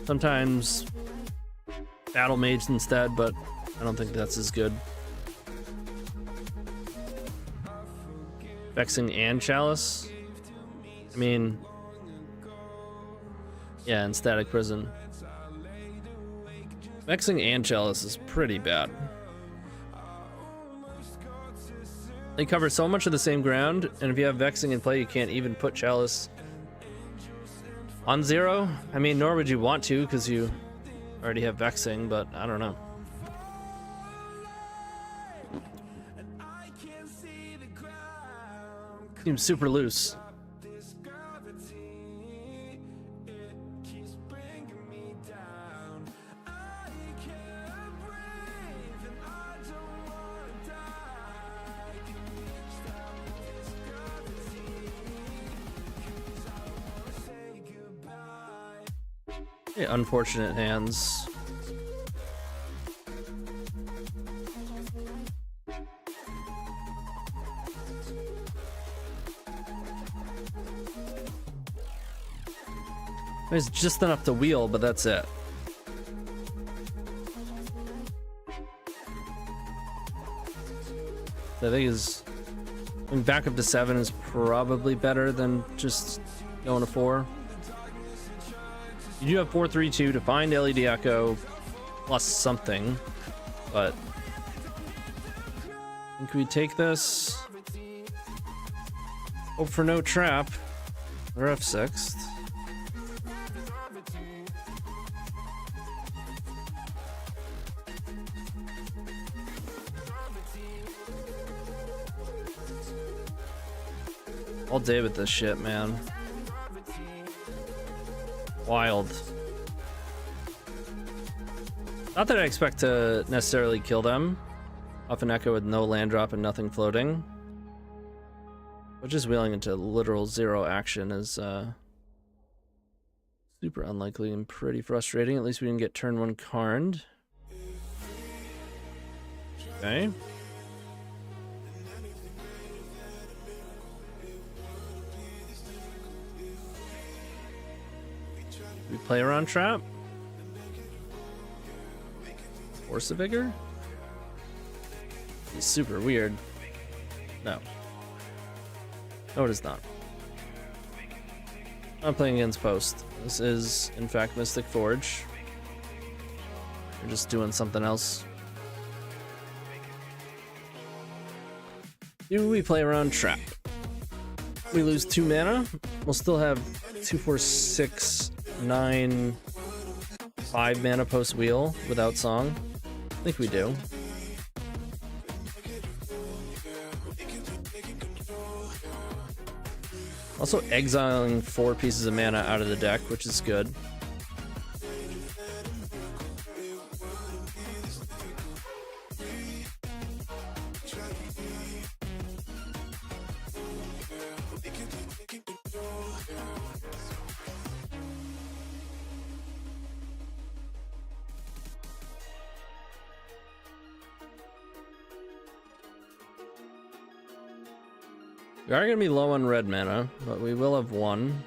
Sometimes battle mage instead, but I don't think that's as good. Vexing and Chalice. I mean, yeah, and Static Prison. Vexing and Chalice is pretty bad. They cover so much of the same ground, and if you have Vexing in play, you can't even put Chalice on 0. I mean, nor would you want to, because you already have Vexing, but I don't know. Seems super loose. Yeah, unfortunate hands. There's just enough to wheel, but that's it. I think going back up to 7 is probably better than just going to 4. You do have 4-3-2 to find LED Echo plus something, but I think we take this. Hope for no trap. We're F6th. All day with this shit, man. Wild. Not that I expect to necessarily kill them off an Echo with no land drop and nothing floating. But just wheeling into literal 0 action is super unlikely and pretty frustrating. At least we didn't get turn 1 Karned. Okay. We play around trap. Force a Vigor? He's super weird. No. No, it is not. I'm playing against Post. This is, in fact, Mystic Forge. We're just doing something else. Do we play around trap? We lose 2 mana. We'll still have 2, 4, 6, 9, 5 mana post wheel without song. I think we do. Also exiling 4 pieces of mana out of the deck, which is good. We are going to be low on red mana, but we will have 1.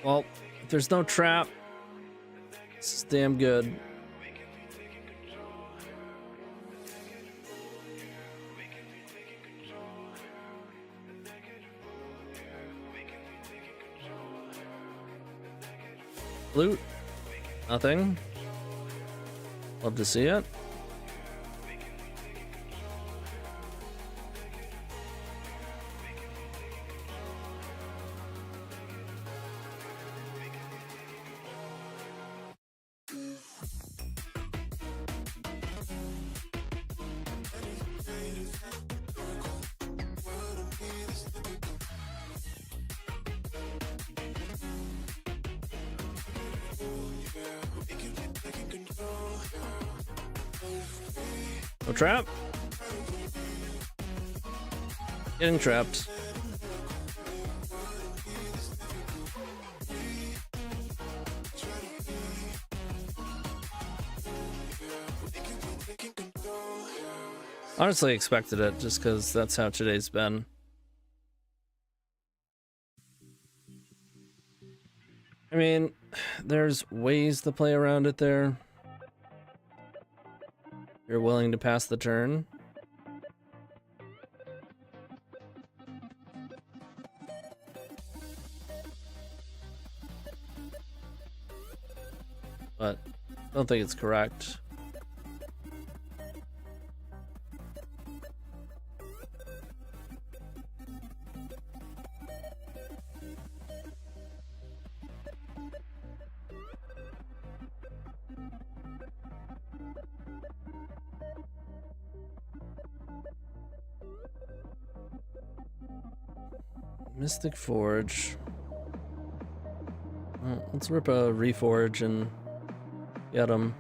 Well, if there's no trap, this is damn good. Loot. Nothing. Love to see it. No trap. Getting trapped. Honestly expected it just because that's how today's been. I mean, there's ways to play around it there. You're willing to pass the turn. But I don't think it's correct. Mystic Forge. Well, let's rip a Reforge and get him.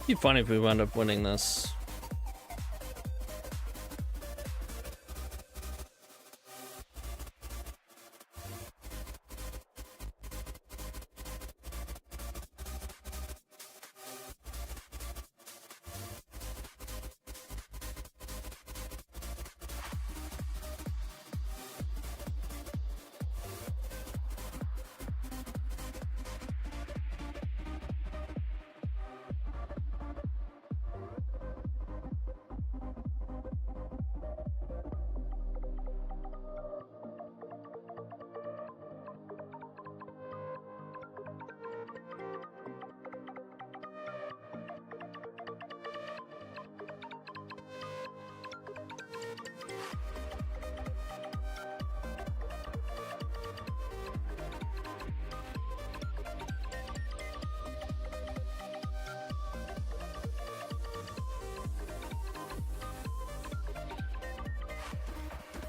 It'd be funny if we wound up winning this.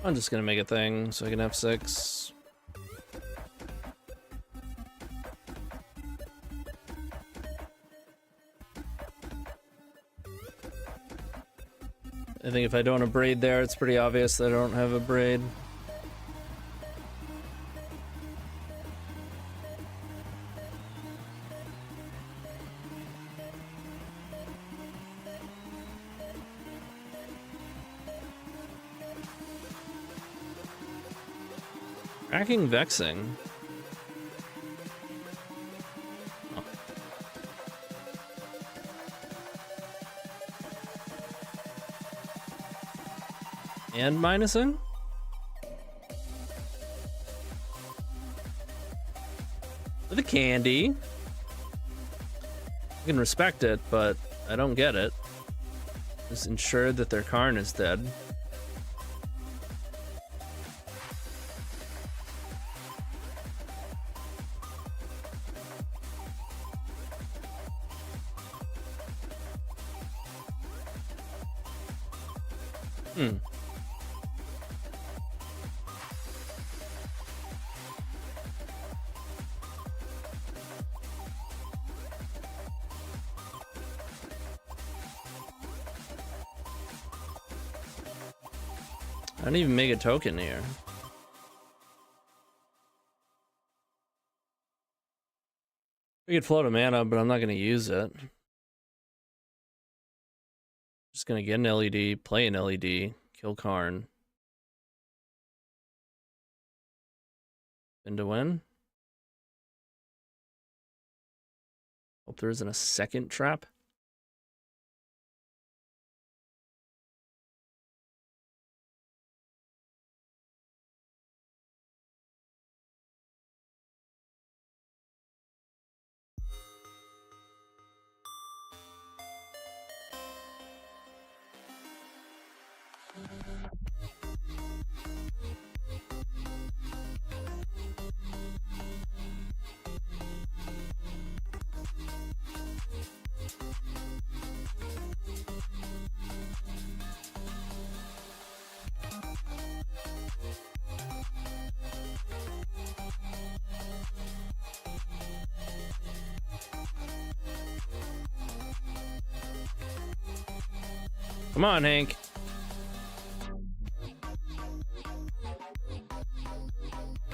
I'm just gonna make a thing so I can have 6. I think if I don't have a braid there, it's pretty obvious that I don't have a braid. Cracking Vexing. Oh. And minusing? With a candy. I can respect it, but I don't get it. Just ensure that their Karn is dead. I didn't even make a token here. We could float a mana, but I'm not going to use it. Just going to get an LED, play an LED, kill Karn. And to win. Hope there isn't a second trap. Come on, Hank.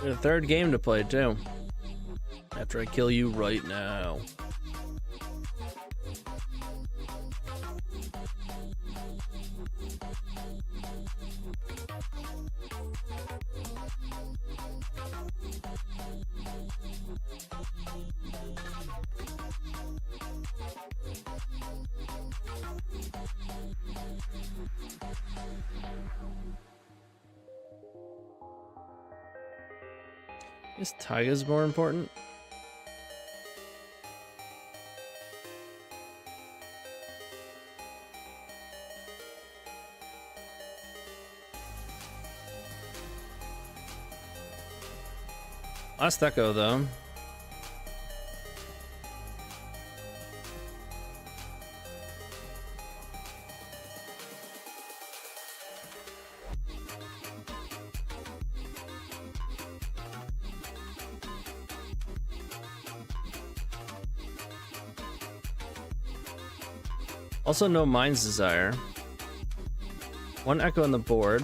We have a third game to play, too. After I kill you right now. Is Taiga's more important? Last Echo, though. Also, no Mind's Desire. One Echo on the board.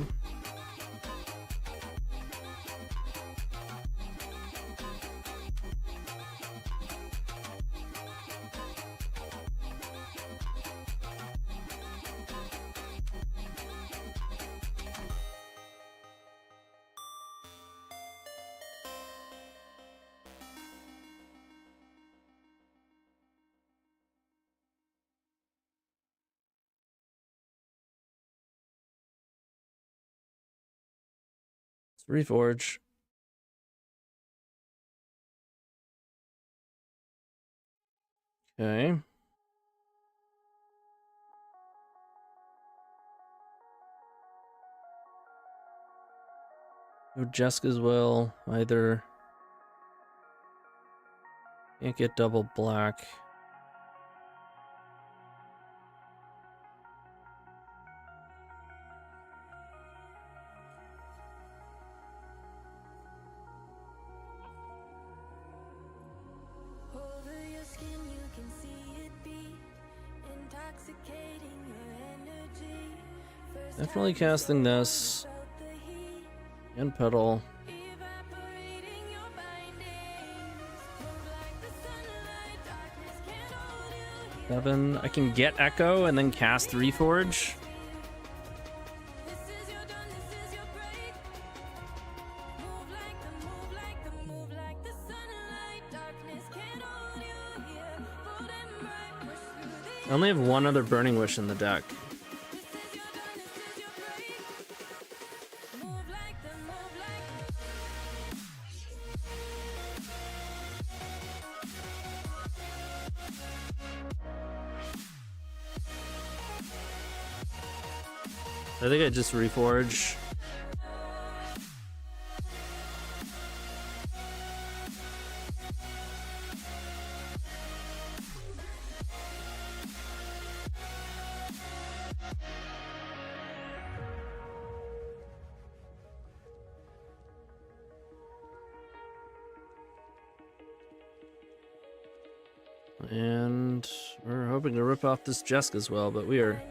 Reforge. Okay. No Jesk as well, either. Can't get double black. Over your skin, you can see it beat, intoxicating your energy. First Definitely casting this. felt the heat, And pedal. evaporating your bindings. Move like the sunlight, darkness can't hold you here. 7. I can get Echo and then cast Reforge. This is your dawn, this is your break. Move like the sunlight, darkness can't hold you here. Bold and bright, push through the I only have one other Burning Wish in the deck. This is your dawn, this is your break. Move like I think I just Reforge. And we're hoping to rip off this Jesk as well, but we are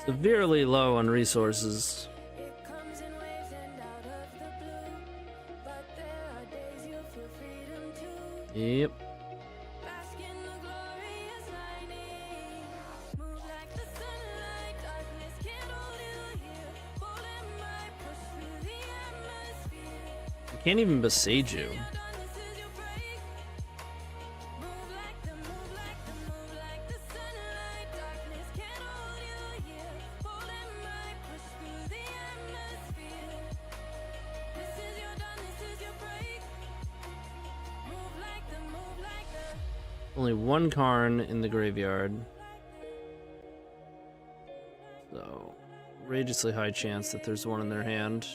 severely low on resources. it comes in waves and out of the blue. But there are days you feel freedom too. Yep. Bask in the glorious lightning. Move like the sunlight, darkness can't hold you here. Bold and bright, push through the atmosphere. I can't even besage you. Your dawn, this is your break. Move like the sunlight, darkness can't hold you here. Bold and bright, push through the atmosphere. This is your dawn, this is your break. Move like the Only one Karn in the graveyard. So, outrageously high chance that there's one in their hand.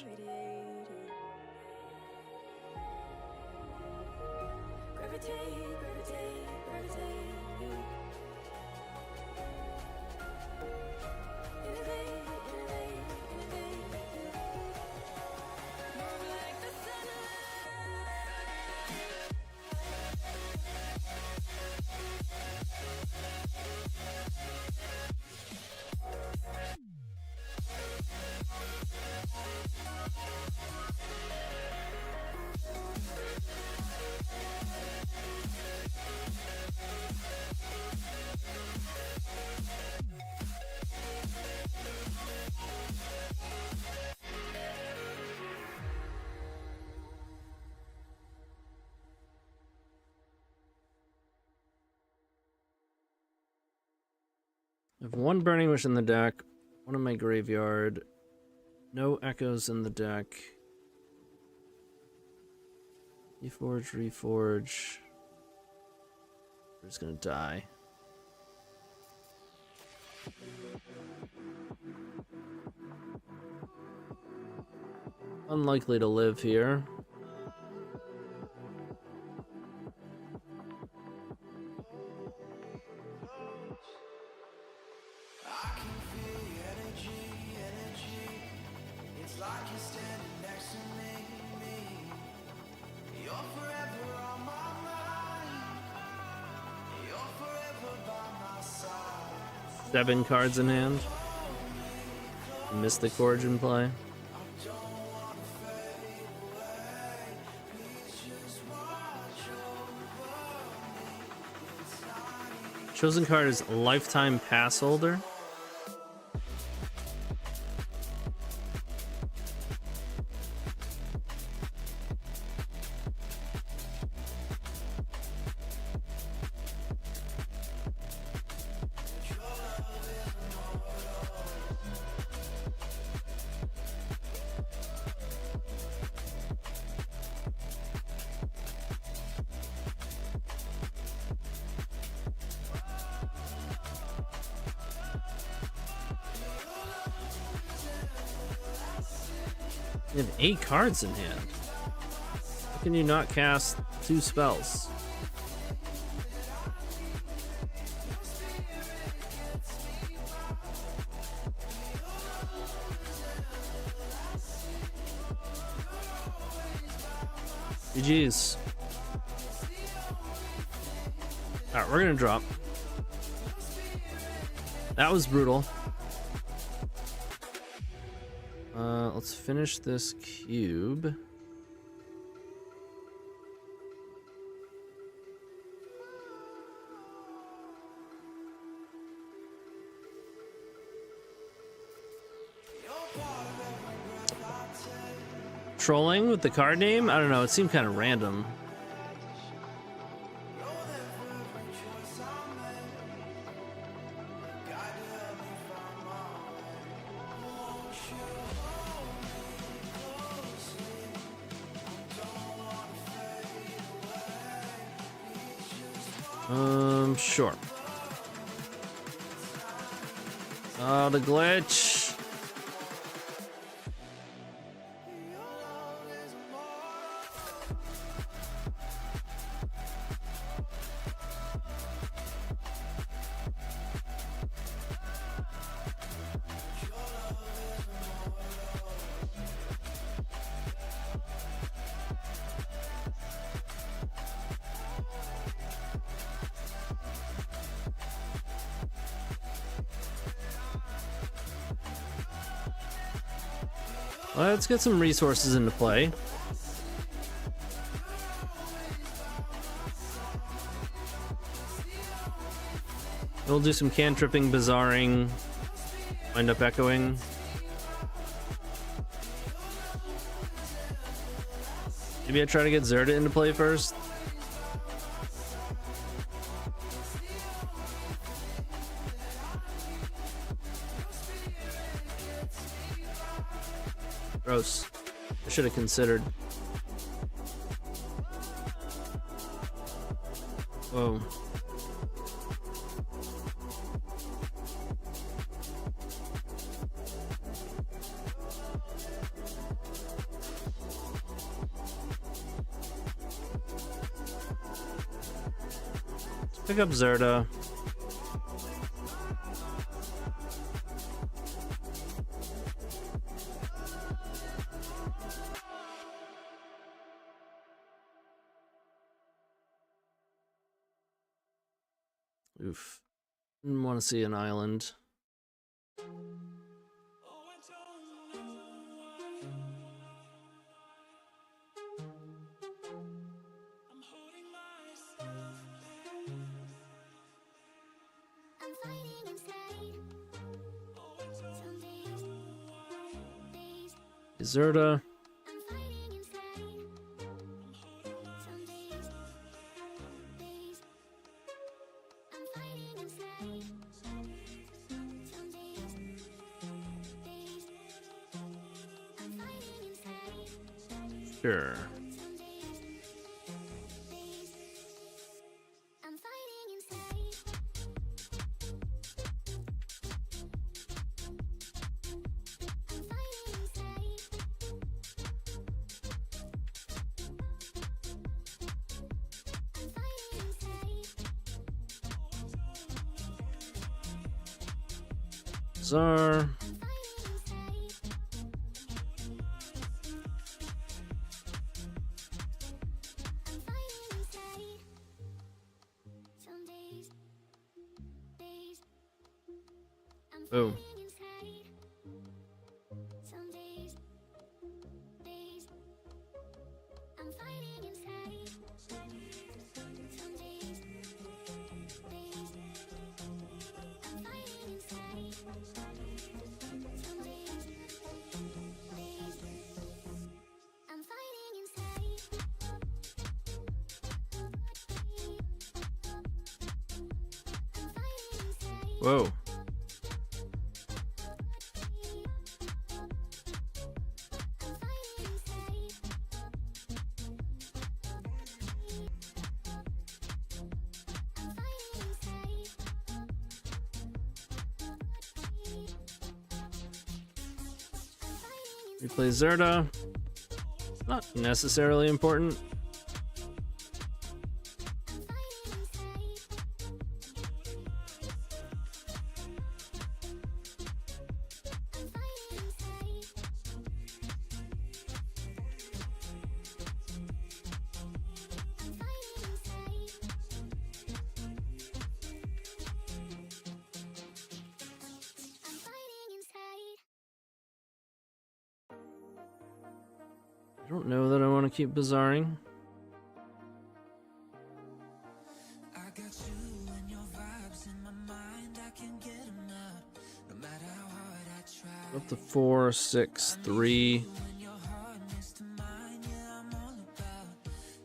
I have one Burning Wish in the deck, one in my graveyard, no Echoes in the deck. Reforge, Reforge. We're just gonna die. Unlikely to live here. Seven cards in hand. Mystic Forge in play. Chosen card is Lifetime Pass Holder. You have 8 cards in hand. How can you not cast 2 spells? GG's. Alright, we're gonna drop. That was brutal. Let's finish this cube. Trolling with the card name? I don't know, it seemed kind of random. Sure. The glitch. Let's get some resources into play. We'll do some cantripping, bizarring, wind up echoing. Maybe I try to get Zerda into play first. Gross. I should have considered. Whoa. Pick up Zerda. Oof. Didn't want to see an island. I'm fighting inside. Some days, Zerda. I'm fighting inside. Some days, I'm fighting inside. Some days, I'm fighting inside. Sure. Some days, I'm fighting inside. I'm fighting inside. I'm fighting inside. Zar. I'm fighting inside. I'm fighting inside. Some days, I'm Boom. fighting inside. Some days, I'm fighting inside. Some days, I'm fighting inside. Some days, I'm fighting inside. I'm fighting inside. Whoa. I'm fighting inside. I'm fighting inside. We play Zerda. Not necessarily important. I'm fighting inside. I'm fighting inside. I'm fighting inside. I'm fighting inside. I don't know that I want to keep bizarring. I got you and your vibes in my mind. I can get 'em out, no matter how hard I try. Up to 4, 6, 3.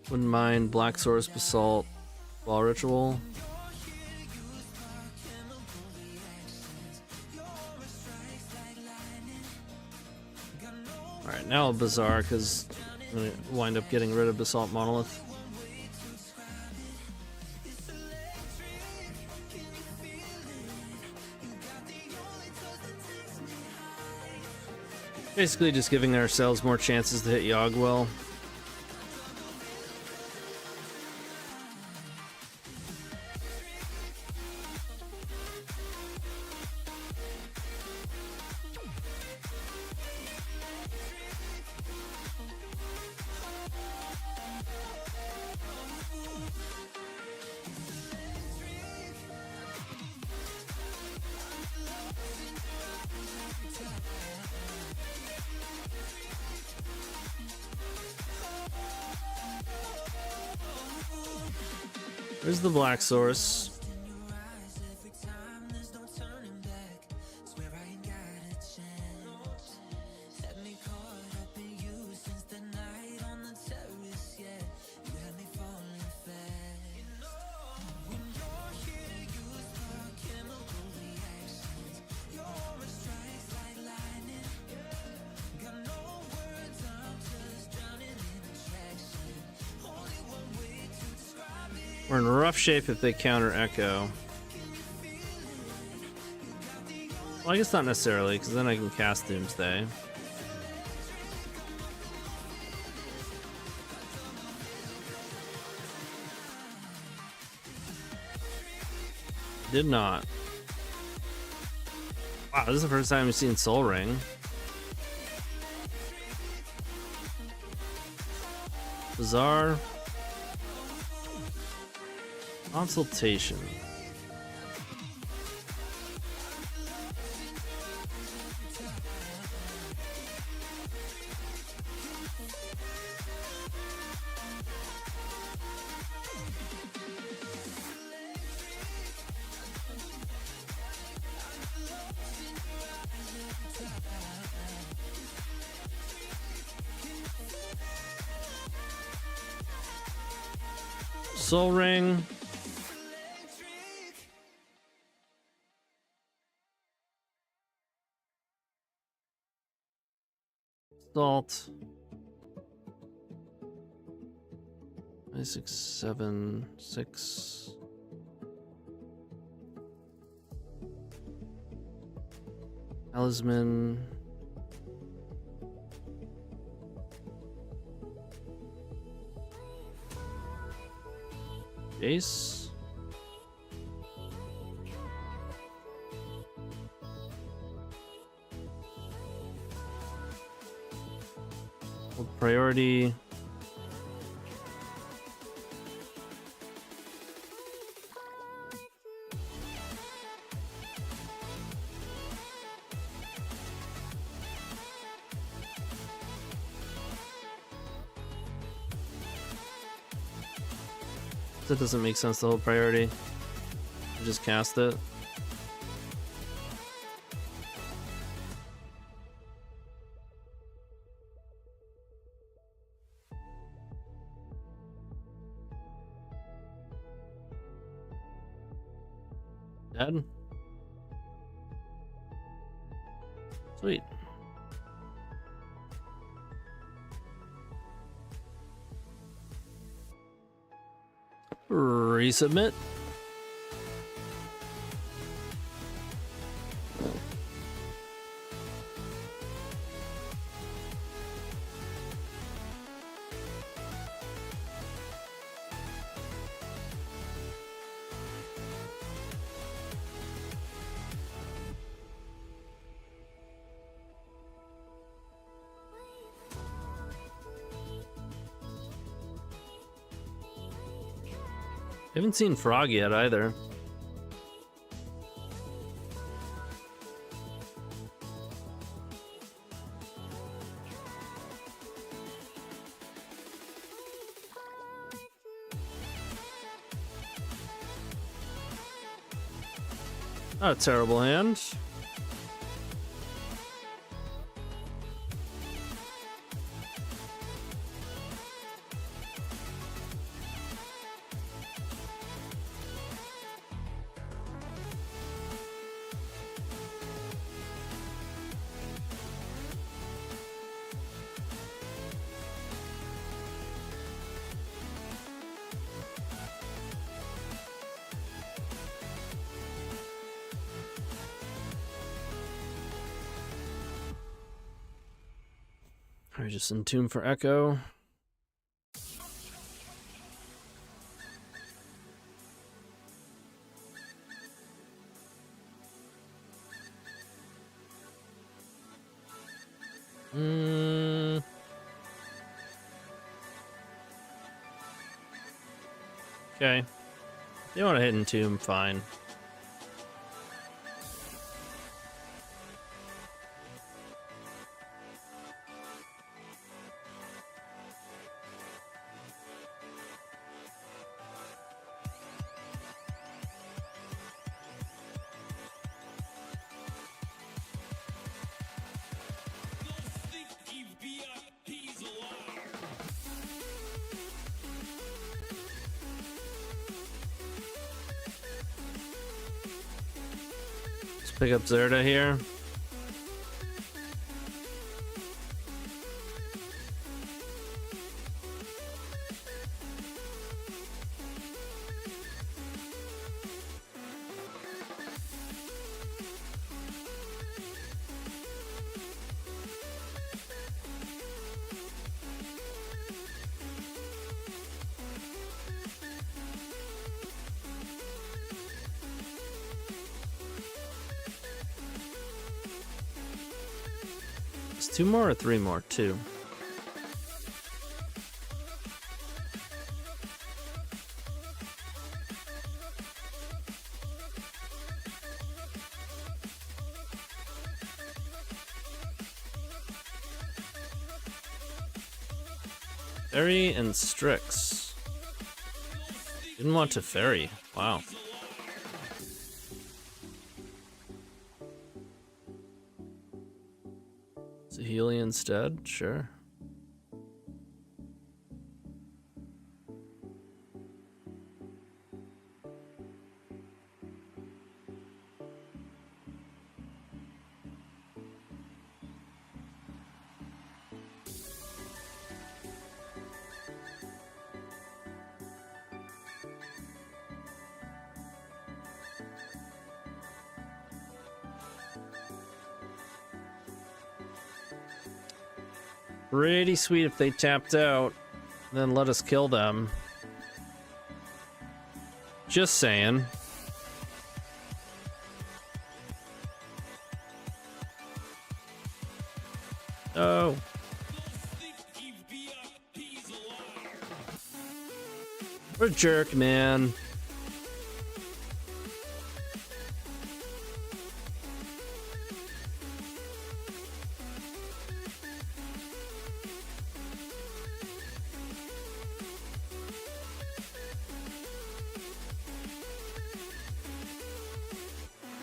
Wouldn't mind Black Source Basalt Ball Ritual. Alright, now I'll Bazaar because I'm going to wind up getting rid of Basalt Monolith. Basically just giving ourselves more chances to hit Yogg-Well. There's the Black Source. We're in rough shape if they counter Echo. Well, I guess not necessarily, because then I can cast Doomsday. Did not. Wow, this is the first time I've seen Soul Ring. Bizarre. Consultation. Soul Ring. Salt. 5, 6, 7, 6. Talisman. Jace. Hold priority. That doesn't make sense, the whole priority. I just cast it. Dead? Sweet. Resubmit. Haven't seen Frog yet either. Not a terrible hand. Alright, just Entomb for Echo. Okay. You want to hit Entomb, fine. Let's pick up Zerda here. 2 more or 3 more? 2. Ferry and Strix. Didn't want to ferry. Wow. Healy instead? Sure. Pretty sweet if they tapped out, then let us kill them. Just saying. Oh. What a jerk, man.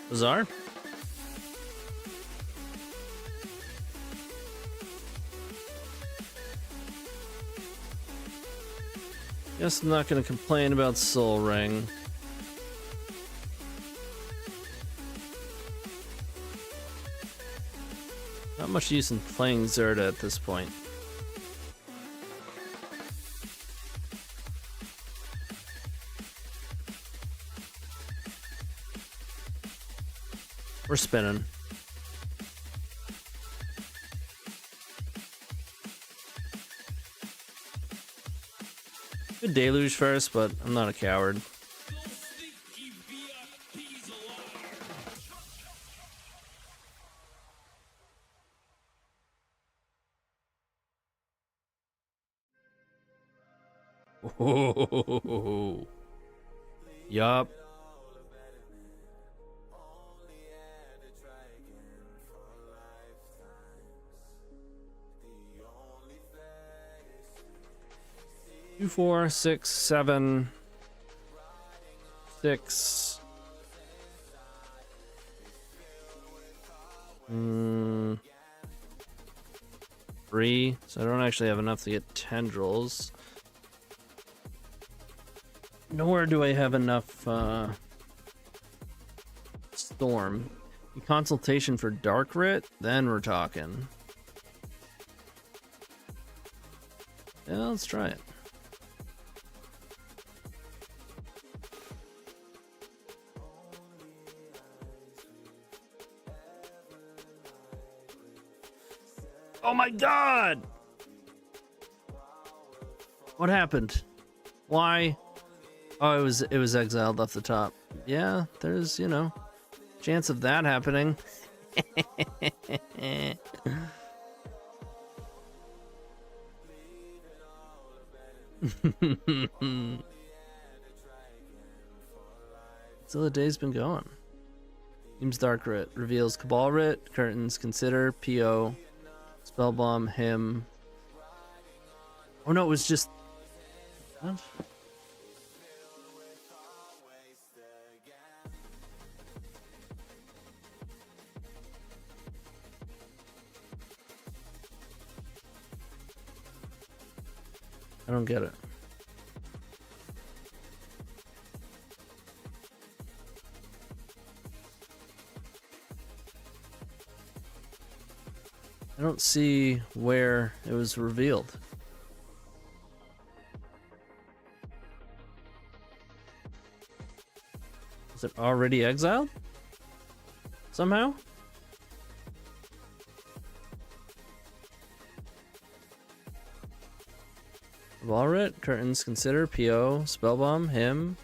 Bizarre. Guess I'm not gonna complain about Soul Ring. Not much use in playing Zerda at this point. We're spinning. Good deluge first, but I'm not a coward. Oh, yup. Two, 4, 6, 7, 6. 3. So I don't actually have enough to get tendrils. Nor do I have enough storm. Consultation for Dark Writ, then we're talking. Yeah, let's try it. Oh my god! What happened? Why? Oh, it was exiled off the top. Yeah, there's, you know, chance of that happening. So the day's been going. Seems Dark Writ reveals Cabal Writ, curtains, consider, PO, Spellbomb, him. Oh no, it was just. What? I don't get it. I don't see where it was revealed. Is it already exiled? Somehow? Walrit, curtains, consider, PO, Spellbomb, him,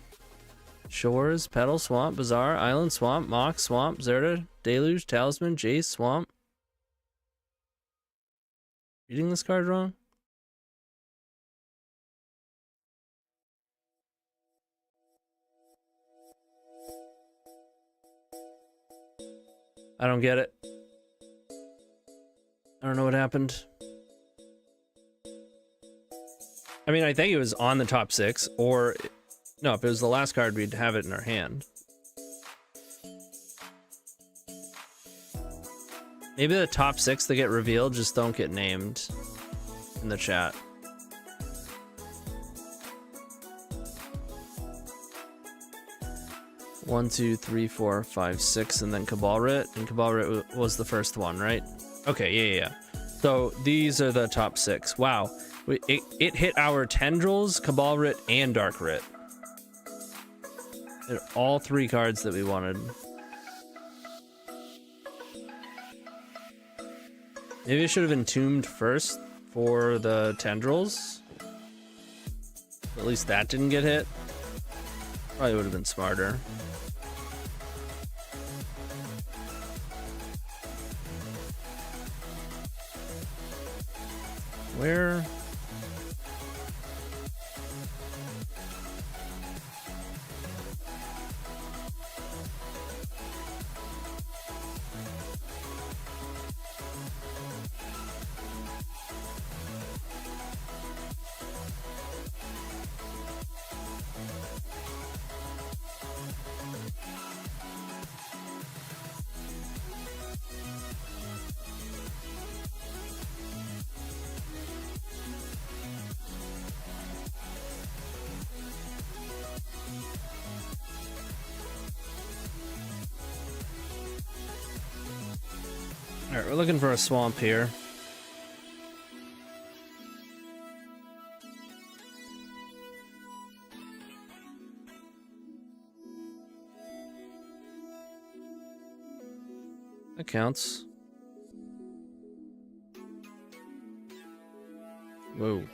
shores, petal, swamp, bazaar, island, swamp, mock, swamp, Zerda, deluge, talisman, jace, swamp. Reading this card wrong? I don't get it. I don't know what happened. I mean, I think it was on the top 6, or no, if it was the last card, we'd have it in our hand. Maybe the top 6 that get revealed just don't get named in the chat. One, 2, 3, 4, 5, 6, and then Cabal Writ. And Cabal Writ was the first one, right? Okay, yeah. So these are the top 6. Wow. It hit our Tendrils, Cabal Writ, and Dark Writ. Hit all 3 cards that we wanted. Maybe I should have entombed first for the Tendrils. At least that didn't get hit. Probably would have been smarter. Where? Alright, we're looking for a swamp here. That counts. Whoa.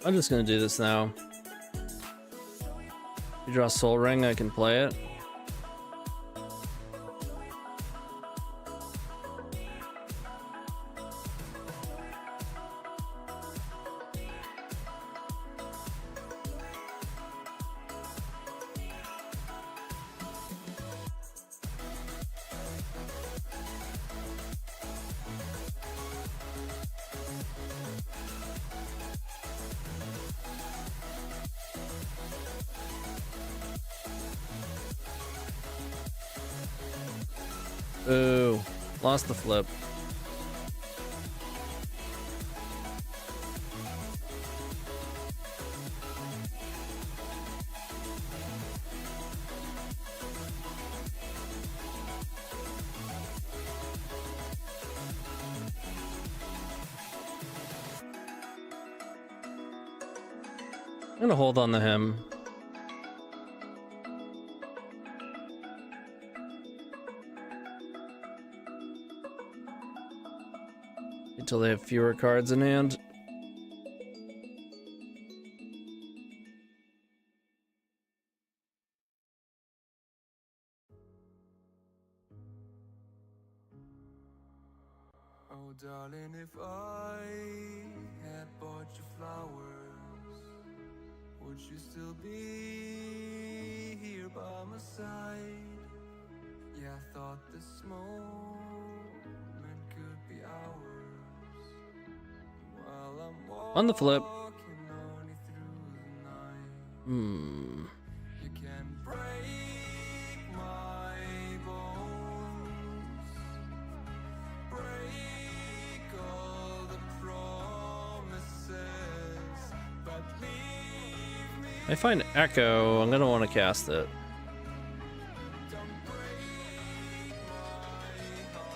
I'm just gonna do this now. If you draw Soul Ring, I can play it. Ooh, lost the flip. I'm gonna hold on to him. Until they have fewer cards in hand. Oh, darling, if I had bought you flowers, would you still be here by my side? Yeah, I thought this moment could be ours. While I'm On the flip. walking lonely through the night. You can break my bones, break all the promises, but leave me. I find Echo, I'm gonna want to cast it. Don't break my heart.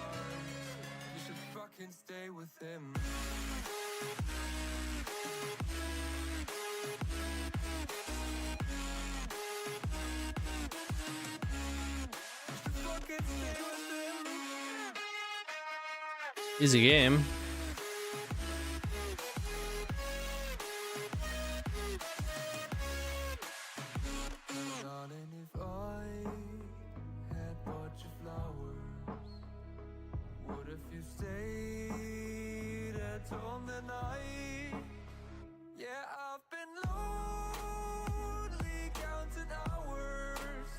Easy game. Darling, if I had bought you flowers, what if you stayed at home the night? Yeah, I've been lonely counting hours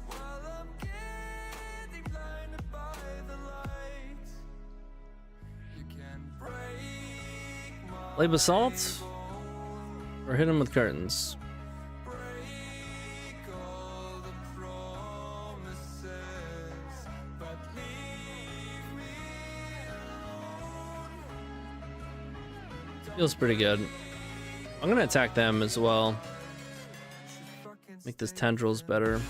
while I'm getting blinded by the light. You can break my Play basalt or hit him with curtains. break all the promises, but leave me alone. Feels pretty good. I'm gonna attack them as well. Make this tendrils better.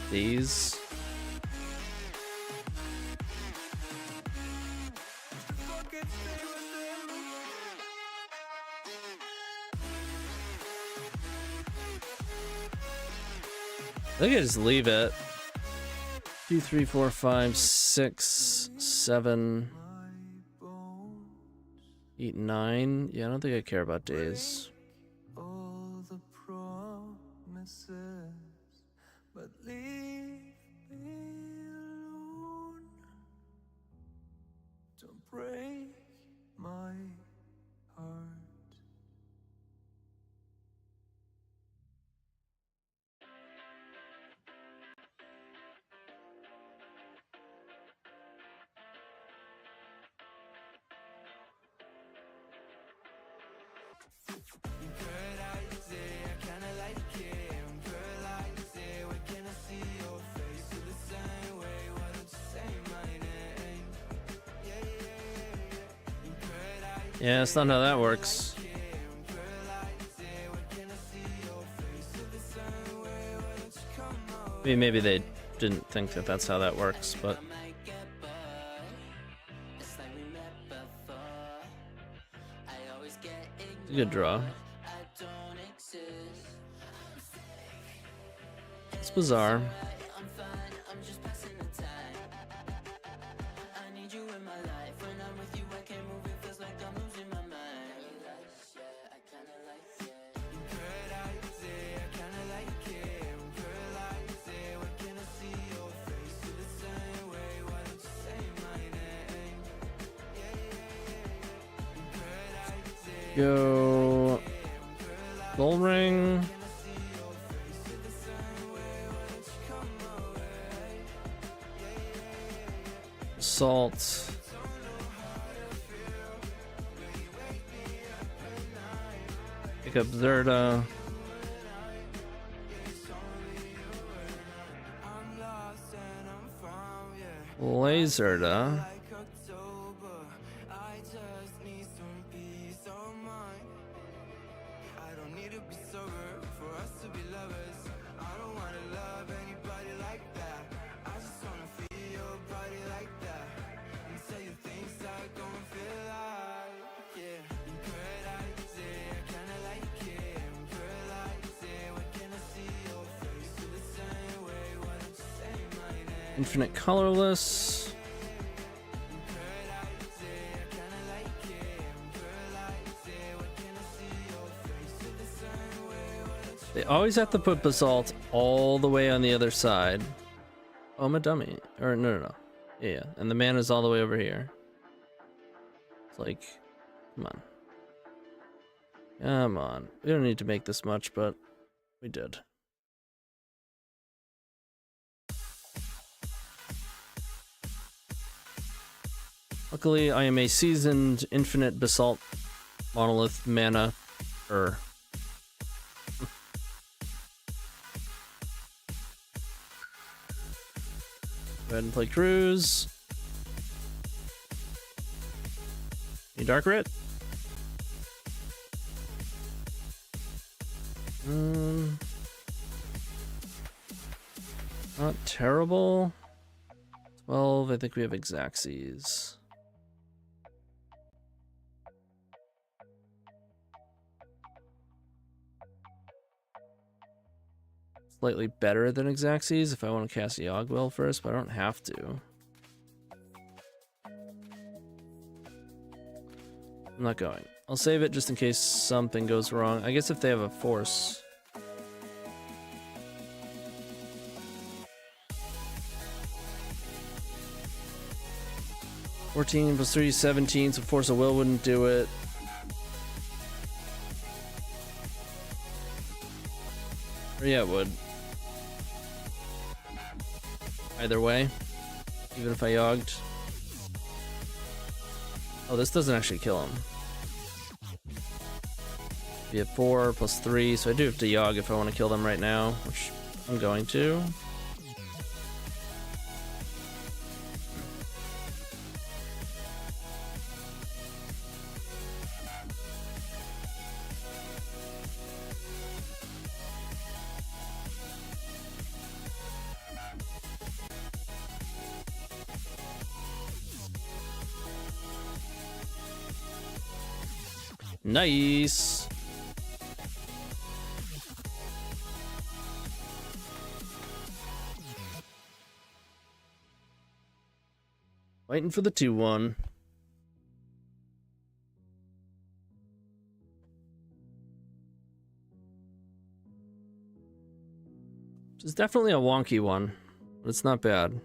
These. I think I just leave it. 2, 3, 4, 5, 6, 7, 8, 9. Yeah, I don't think I care about days. All the promises, but leave me alone. Don't break my heart. Yeah, that's not how that works. I mean, maybe they didn't think that that's how that works, but it's a good draw. It's bizarre. Go Gold Ring. Salt. Pick up Zerda. Lazerda. Infinite Colorless. They always have to put Basalt all the way on the other side. Oh, I'm a dummy. Or, no. Yeah, and the mana's all the way over here. It's like, come on. Come on. We don't need to make this much, but we did. Luckily, I am a seasoned infinite basalt monolith mana. Go ahead and play Cruise. Any Dark Writ? Not terrible. 12, I think we have Exaxes. slightly better than Xaxes if I want to cast Yogg-Will first, but I don't have to. I'm not going. I'll save it just in case something goes wrong. I guess if they have a force. (14 + 3 = 17), so Force of Will wouldn't do it. Or yeah, it would. Either way, even if I yogged. Oh, this doesn't actually kill him. Be at 4 + 3, so I do have to yogg if I want to kill them right now, which I'm going to. Nice. Waiting for the 2-1. It's definitely a wonky one, but it's not bad.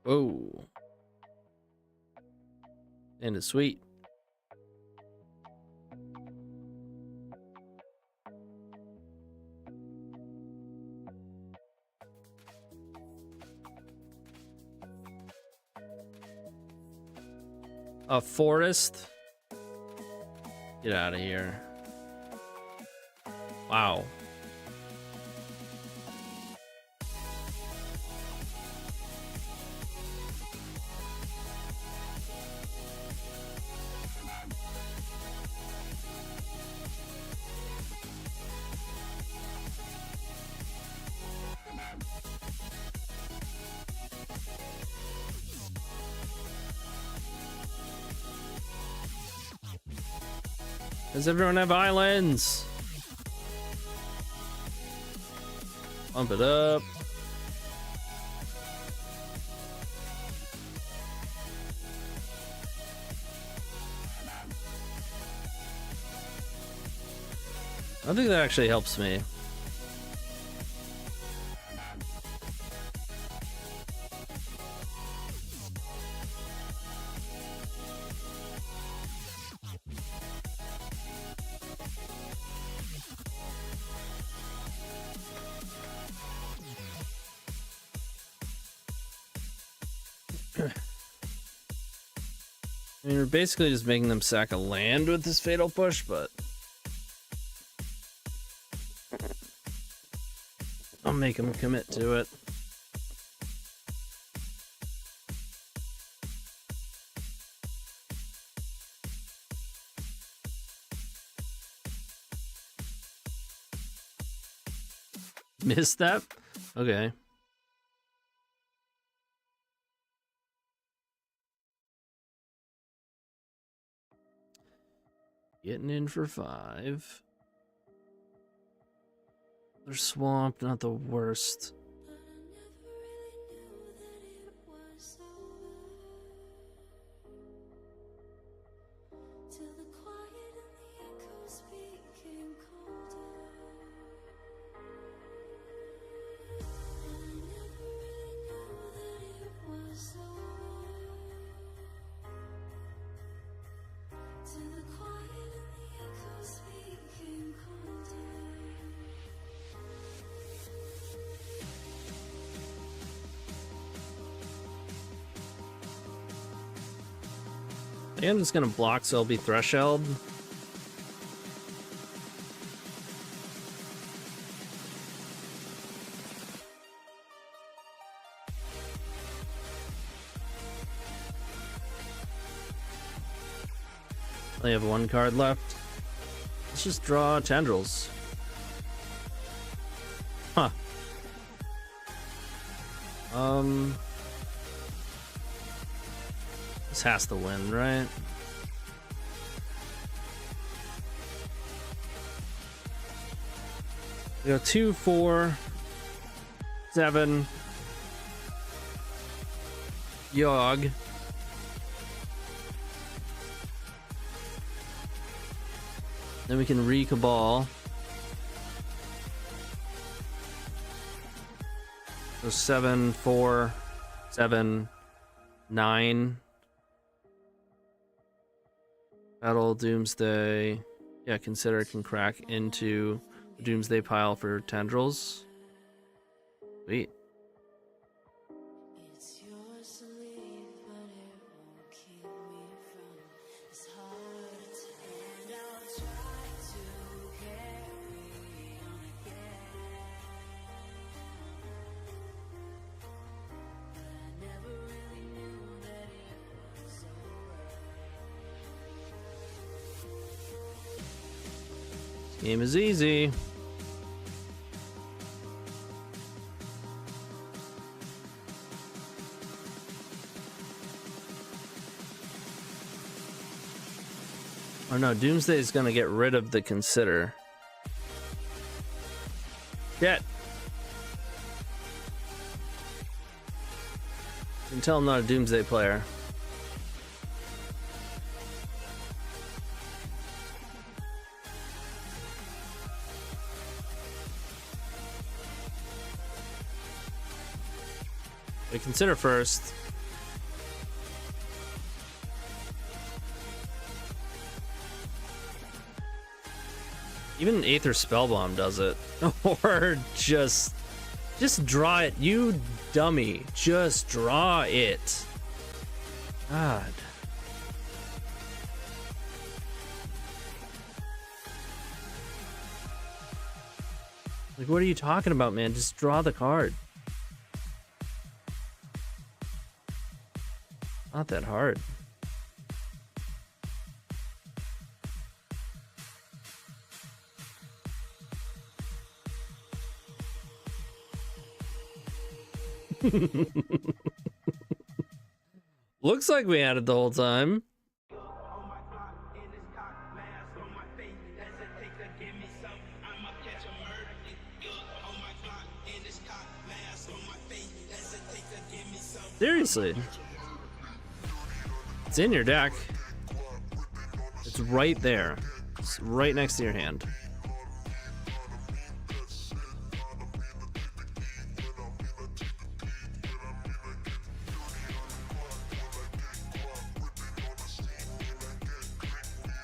Whoa. And it's sweet. A forest? Get out of here. Wow. Does everyone have islands? Pump it up. I think that actually helps me. I mean, we're basically just making them sack a land with this fatal push, but I'll make them commit to it. Misstep? Okay. Getting in for 5. Their swamp, not the worst. think I'm just gonna block so I'll be threshold. I have one card left. Let's just draw tendrils. Huh. This has to win, right? We go 2, 4, 7. Yogg. Then we can re-cabal. So 7, 4, 7, 9. Battle Doomsday. Yeah, consider it can crack into the Doomsday pile for tendrils. Sweet. Game is easy. Oh no, Doomsday is gonna get rid of the consider. Shit. You can tell I'm not a Doomsday player. We consider first. Even Aether Spellbomb does it. Or just draw it, you dummy. Just draw it. God. Like, what are you talking about, man? Just draw the card. Not that hard. Looks like we had it the whole time. Seriously. It's in your deck. It's right there. It's right next to your hand.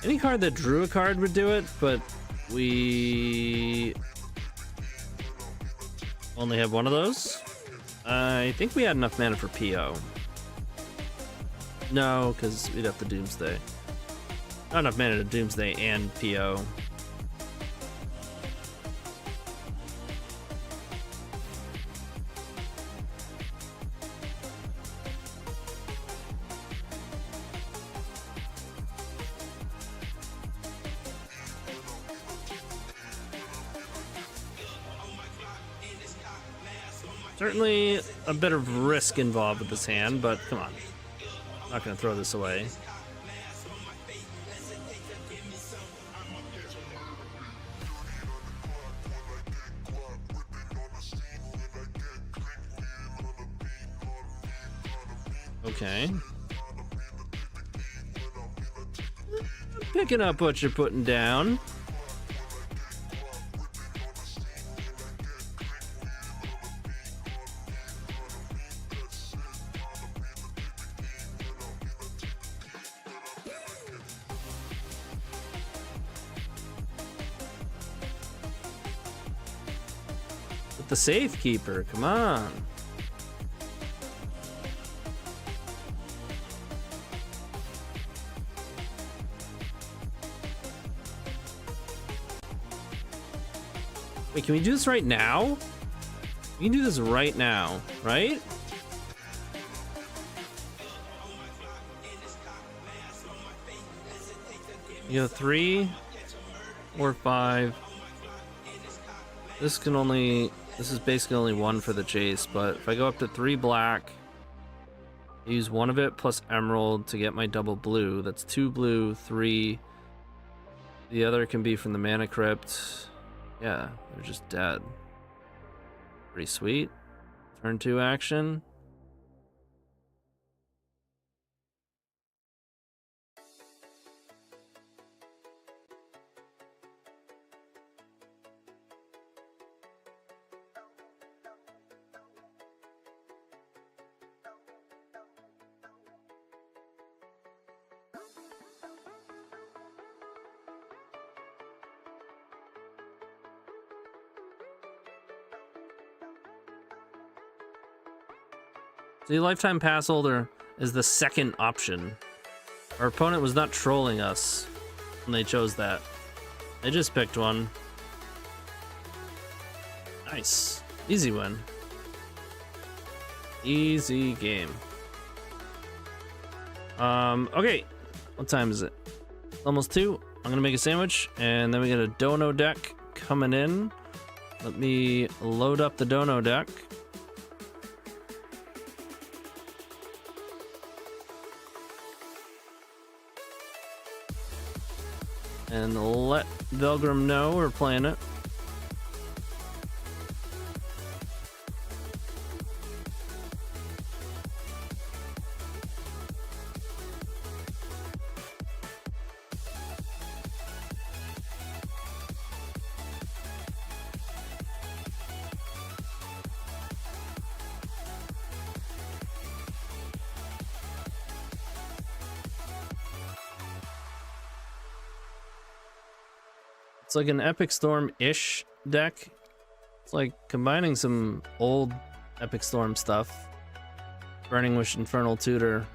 Any card that drew a card would do it, but we only have one of those. I think we had enough mana for PO. No, because we'd have to Doomsday. Not enough mana to Doomsday and PO. Certainly a bit of risk involved with this hand, but come on. I'm not going to throw this away. Okay. Picking up what you're putting down. The Safekeeper, come on. Wait, can we do this right now? We can do this right now, right? You go 3 or 5. This is basically only 1 for the chase, but if I go up to 3 black, I use 1 of it plus emerald to get my double blue. That's 2 blue, 3. The other can be from the mana crypt. Yeah, they're just dead. Pretty sweet. Turn 2 action. The lifetime pass holder is the second option. Our opponent was not trolling us when they chose that. They just picked one. Nice. Easy win. Easy game. Okay. What time is it? Almost 2. I'm gonna make a sandwich, and then we get a dono deck coming in. Let me load up the dono deck. And let Velgrim know we're playing it. It's like an Epic Storm-ish deck. It's like combining some old Epic Storm stuff. Burning Wish, Infernal Tutor.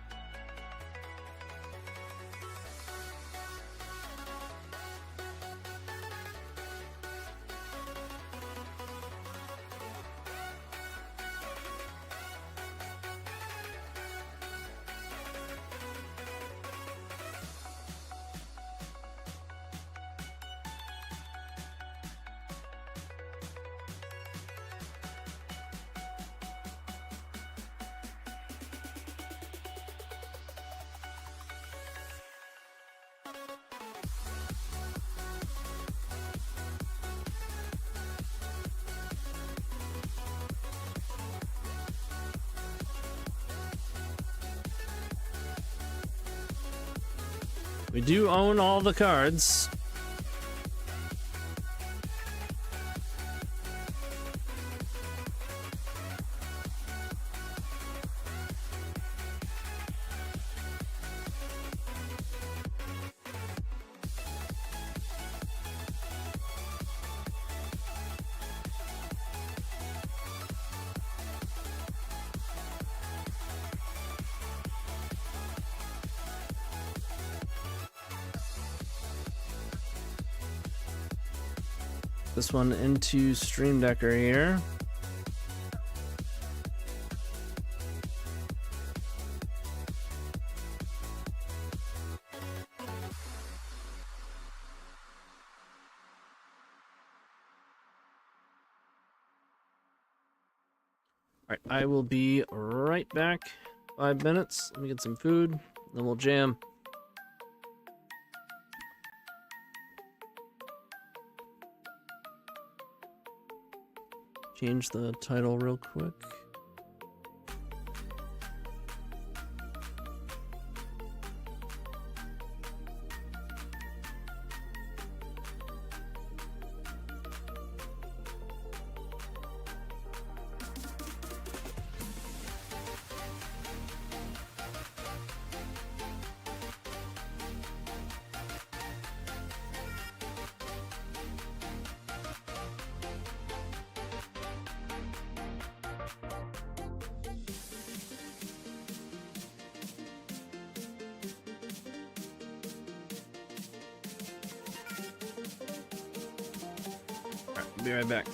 We do own all the cards. This one into Stream Decker here. Alright, I will be right back. 5 minutes. Let me get some food, then we'll jam. Change the title real quick. Be right back.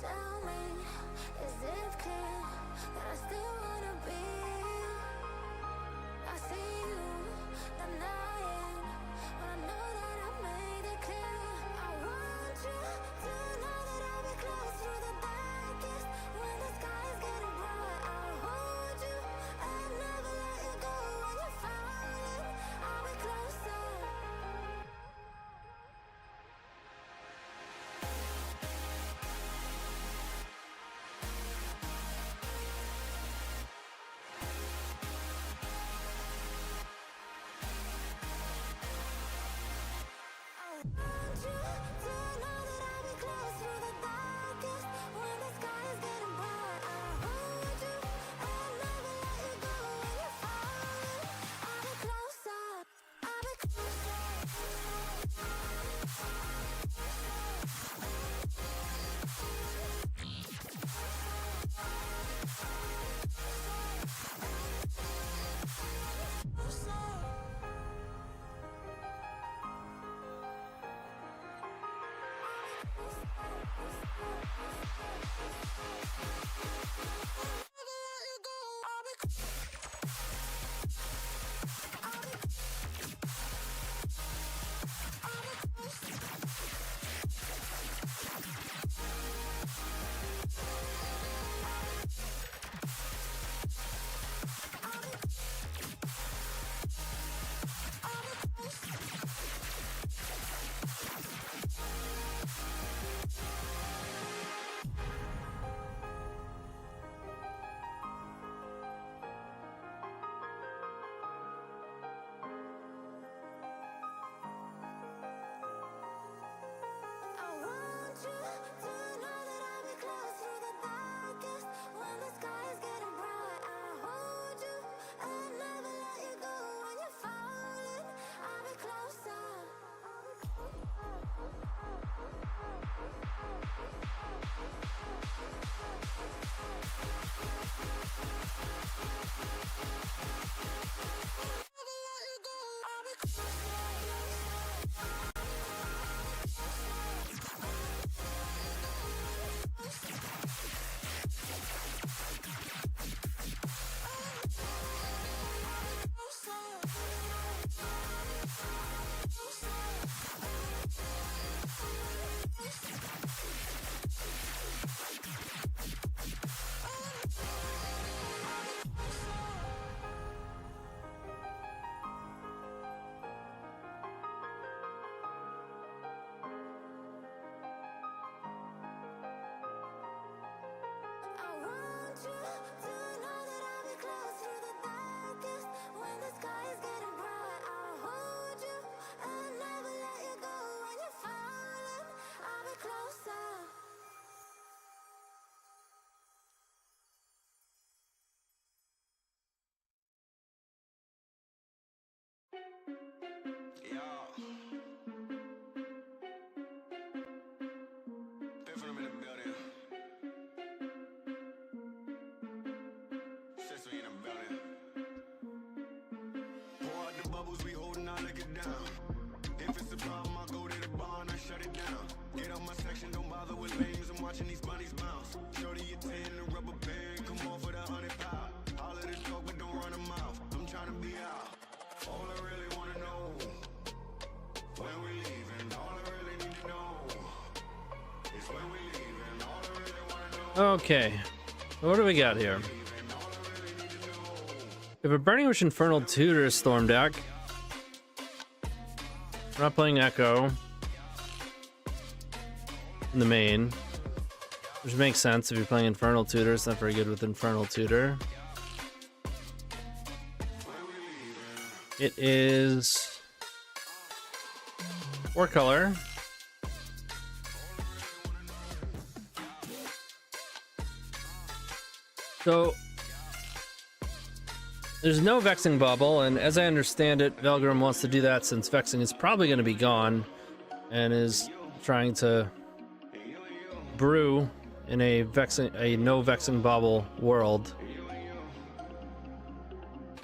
Tell me, is it clear that I still wanna be? I see you denying when I know that I made it clear. I want you to know that I'll be close through the darkest when the sky's getting bright. I'll hold you and never let you go. When you're falling, I'll be closer. Okay, what do we got here? We have a Burning Wish Infernal Tutor Storm deck. We're not playing Echo in the main, which makes sense if you're playing Infernal Tutor. It's not very good with Infernal Tutor. It is 4 color. So there's no Vexing Bubble, and as I understand it, Velgrim wants to do that since Vexing is probably going to be gone, and is trying to brew in a no Vexing Bubble world.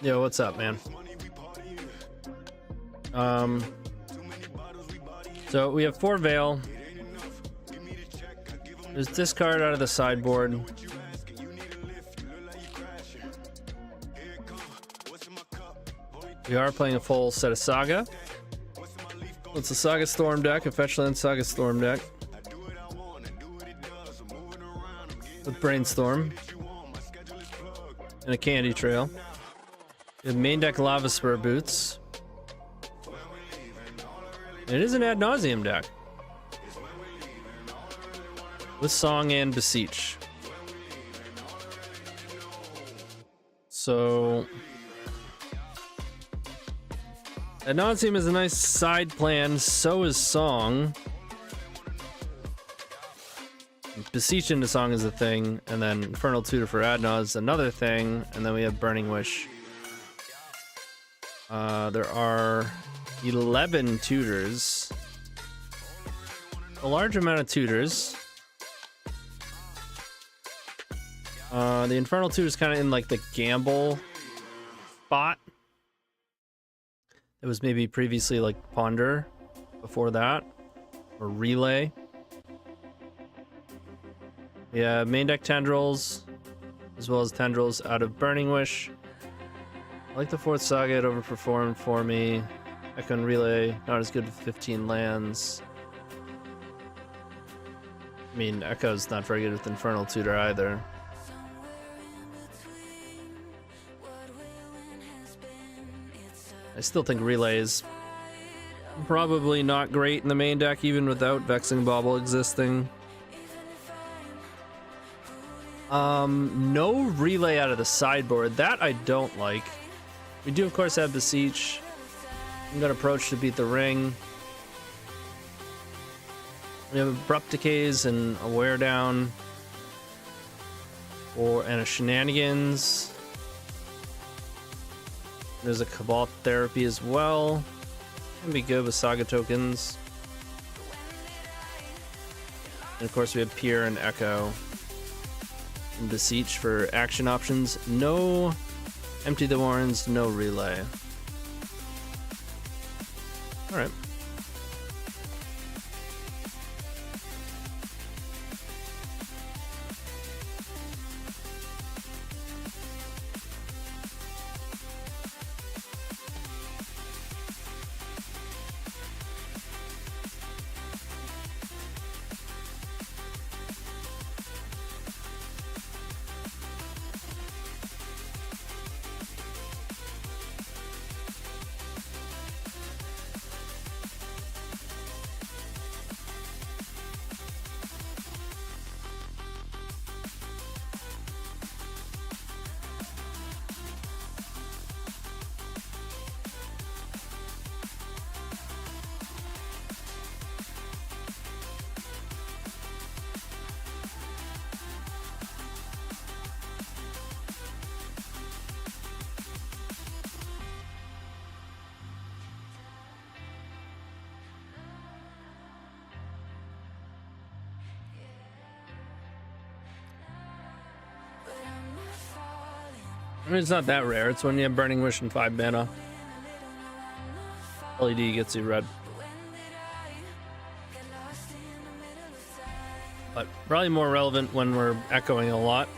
Yo, what's up, man? So we have 4 Veil. There's discard out of the sideboard. We are playing a full set of Saga. It's a Saga Storm deck, a Fetchland Saga Storm deck. With Brainstorm. And a Candy Trail. We have main deck Lava Spur Boots. It is an Ad Nauseam deck. With Song and Beseech. So Ad Nauseam is a nice side plan, so is Song. Beseech into Song is a thing, and then Infernal Tutor for Ad Nauseam is another thing, and then we have Burning Wish. There are 11 tutors. A large amount of tutors. The Infernal Tutor is kind of in like the gamble spot. It was maybe previously like Ponder before that, or Relay. Yeah, main deck Tendrils, as well as Tendrils out of Burning Wish. I like the 4th Saga, it overperformed for me. Echo and Relay, not as good with 15 lands. I mean, Echo's not very good with Infernal Tutor either. I still think Relay is probably not great in the main deck, even without Vexing Bauble existing. No Relay out of the sideboard. That I don't like. We do, of course, have Beseech. I'm gonna approach to beat the ring. We have Abrupt Decays and a Wear Down. And a Shenanigans. There's a Cabal Therapy as well. Can be good with Saga tokens. And of course we have Pier and Echo. And Beseech for action options. No Empty the Warrens, no Relay. Alright. I mean, it's not that rare. It's when you have Burning Wish and 5 mana. LED gets you red. But probably more relevant when we're echoing a lot.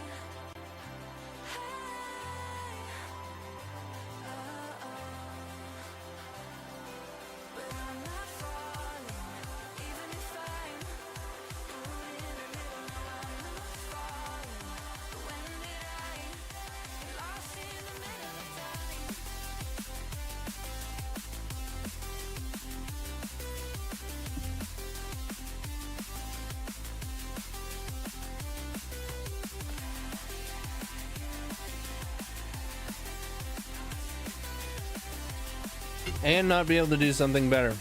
And not be able to do something better.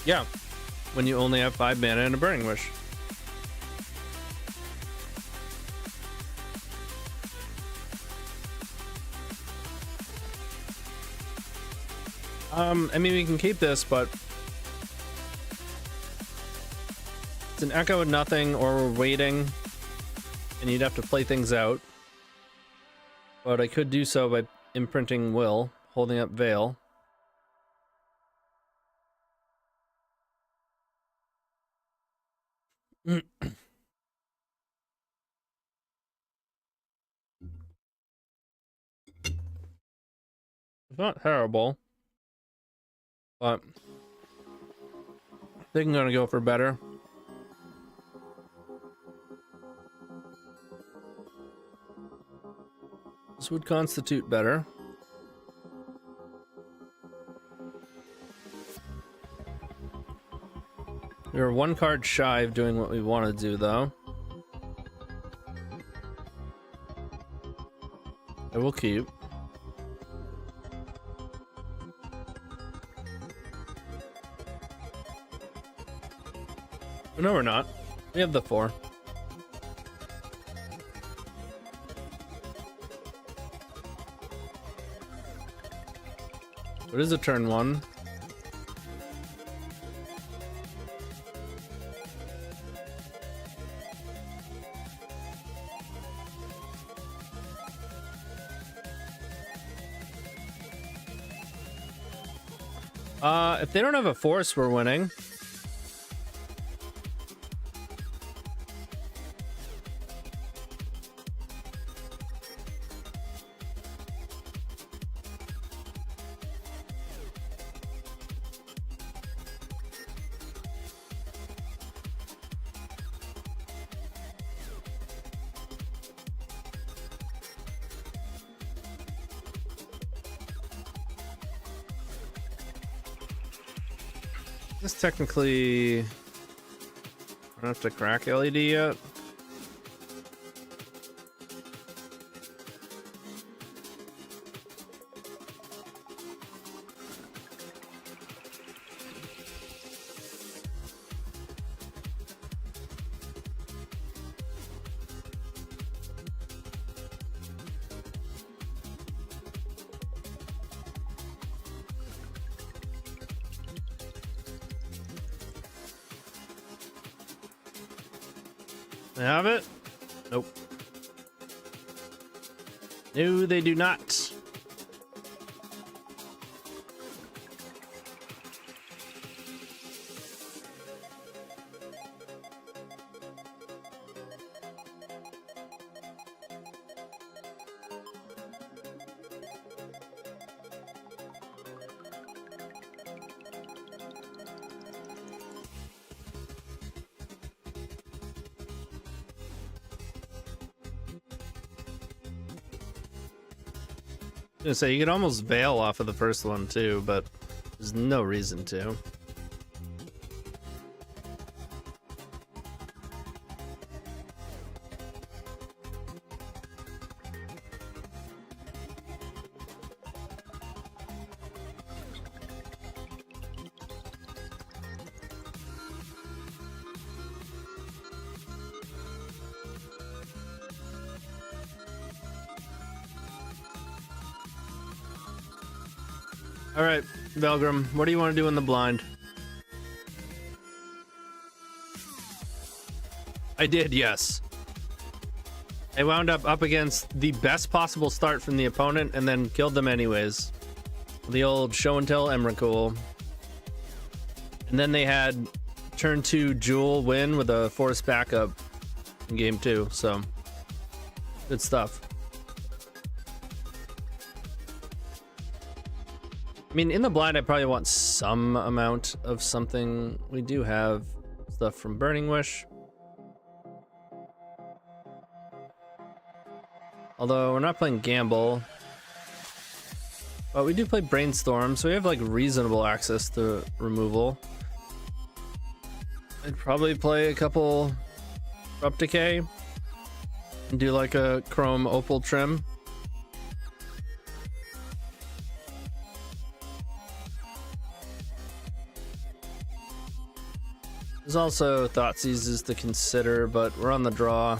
Yeah, when you only have 5 mana and a Burning Wish. I mean, we can keep this, but it's an echo of nothing, or we're waiting, and you'd have to play things out. But I could do so by imprinting Will, holding up Veil. It's not terrible, but I think I'm gonna go for better. This would constitute better. We are 1 card shy of doing what we want to do, though. I will keep. No, we're not. We have the 4. It is a turn 1. If they don't have a force, we're winning. This technically, I don't have to crack LED yet. They have it? Nope. No, they do not. I was gonna say, you could almost veil off of the first one too, but there's no reason to. All right, Velgrim, what do you want to do in the blind? I did, yes. I wound up against the best possible start from the opponent and then killed them anyways. The old show and tell Emrakul. And then they had turn 2 Jewel win with a forced backup in game 2. So good stuff. I mean, in the blind, I probably want some amount of something. We do have stuff from Burning Wish. Although we're not playing Gamble. But we do play Brainstorm, so we have like reasonable access to removal. I'd probably play a couple Corrupt Decay and do like a Chrome Opal trim. There's also Thoughtseizes to consider, but we're on the draw.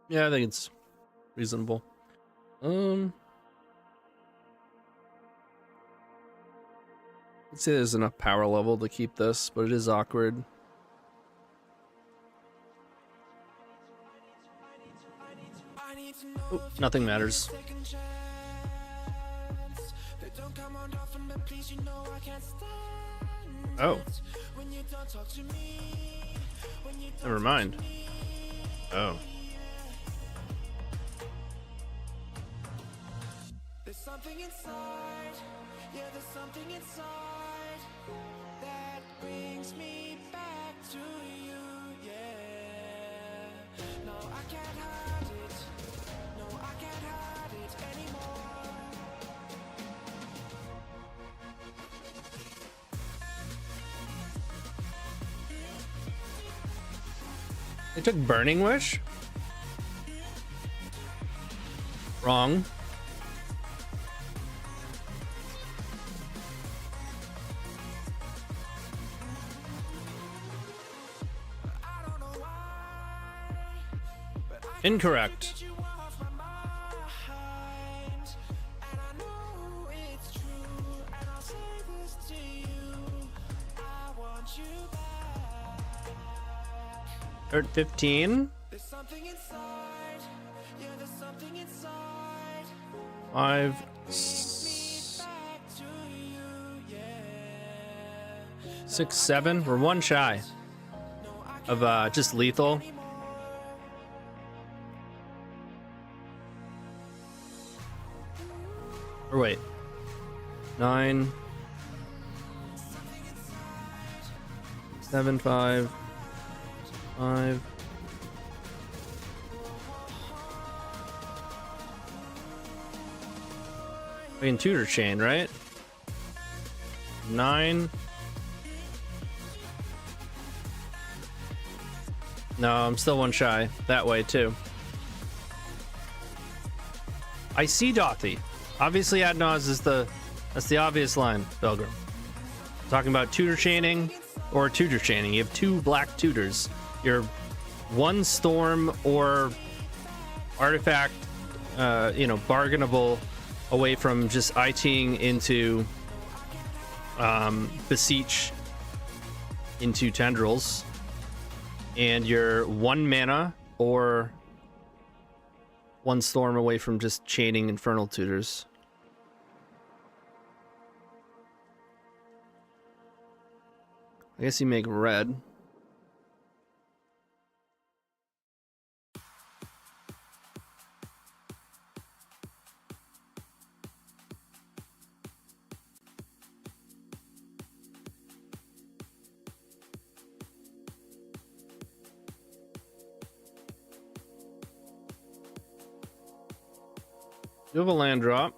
Yeah, I think it's reasonable. Let's say there's enough power level to keep this, but it is awkward. Oh, nothing matters. Oh. Never mind. Oh. There's something inside, yeah, there's something inside that brings me back to you, yeah. No, I can't hide it, no, I can't hide it anymore. They took Burning Wish? Wrong. Incorrect. Third 15. 5, 6, 7. We're one shy of just lethal. Or wait, 9, 7, 5, 5. We can tutor chain, right? 9. No, I'm still one shy. That way too. I see Dothy. Obviously, Adnaz is that's the obvious line, Belgrim. Talking about tutor chaining or tutor chaining. You have 2 black tutors. You're 1 storm or artifact, bargainable away from just ITing into Beseech into Tendrils. And you're 1 mana or 1 storm away from just chaining Infernal Tutors. I guess you make red. You have a land drop.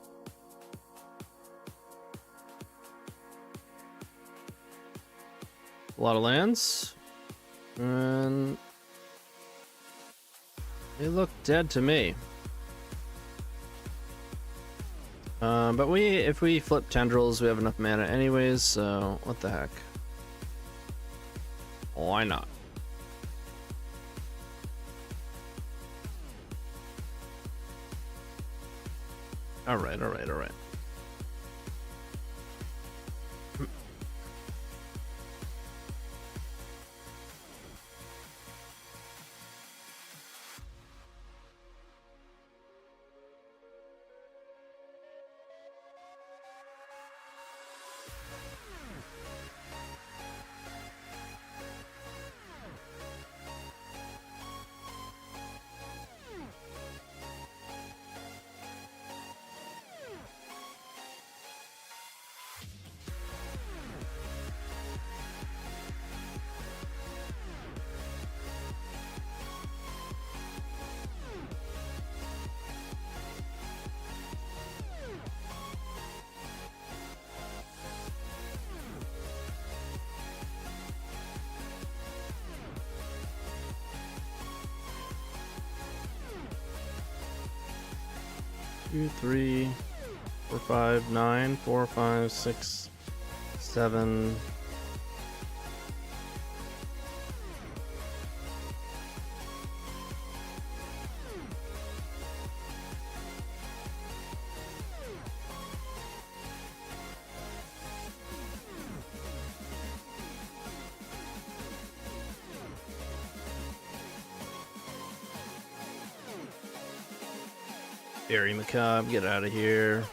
A lot of lands. And they look dead to me. But if we flip tendrils, we have enough mana anyways, so what the heck? Why not? Alright, alright, alright. 2, 3, 4, 5, 9, 4, 5, 6, 7. Very macabre, get out of here.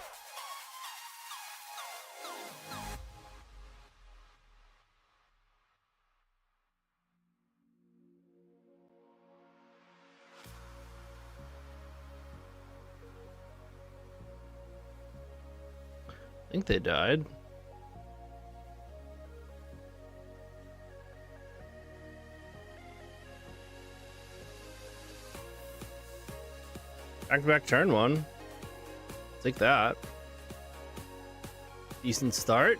I think they died. Back-to-back turn one. Take that. Decent start.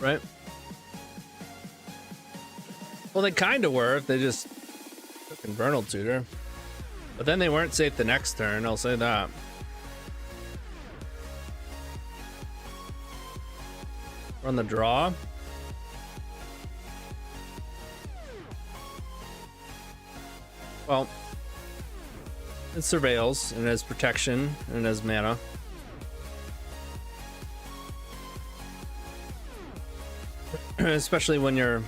Right? Well, they kind of were if they just took Infernal Tutor. But then they weren't safe the next turn, I'll say that. On the draw. Well, it surveils, and it has protection, and it has mana. Especially when you're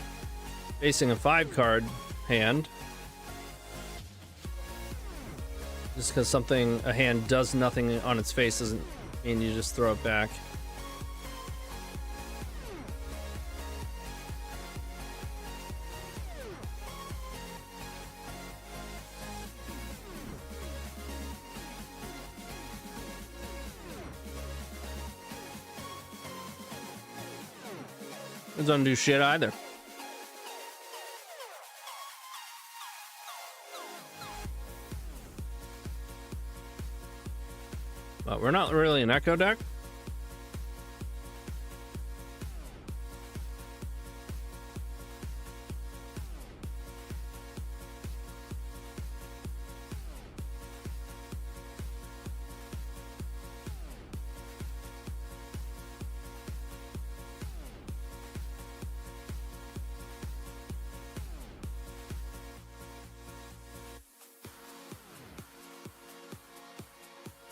facing a 5-card hand. Just because a hand does nothing on its face doesn't mean you just throw it back. It doesn't do shit either. But we're not really an Echo deck.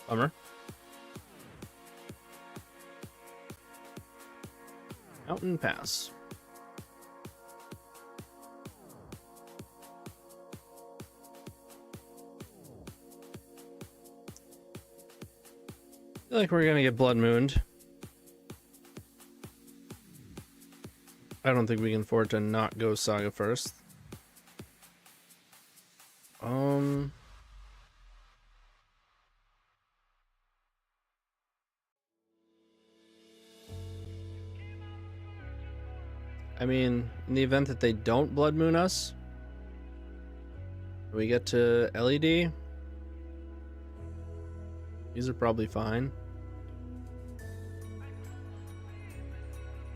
Bummer. Mountain Pass. feel like we're gonna get blood mooned. I don't think we can afford to not go Saga first. I mean, in the event that they don't blood moon us, we get to LED. These are probably fine.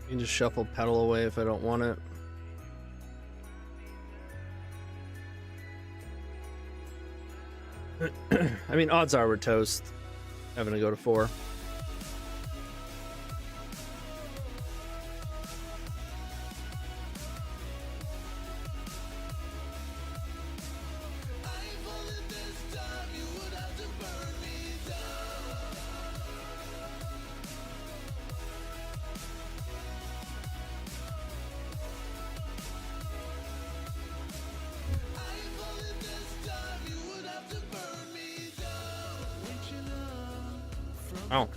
You can just shuffle pedal away if I don't want it. I mean, odds are we're toast. Having to go to 4. Oh.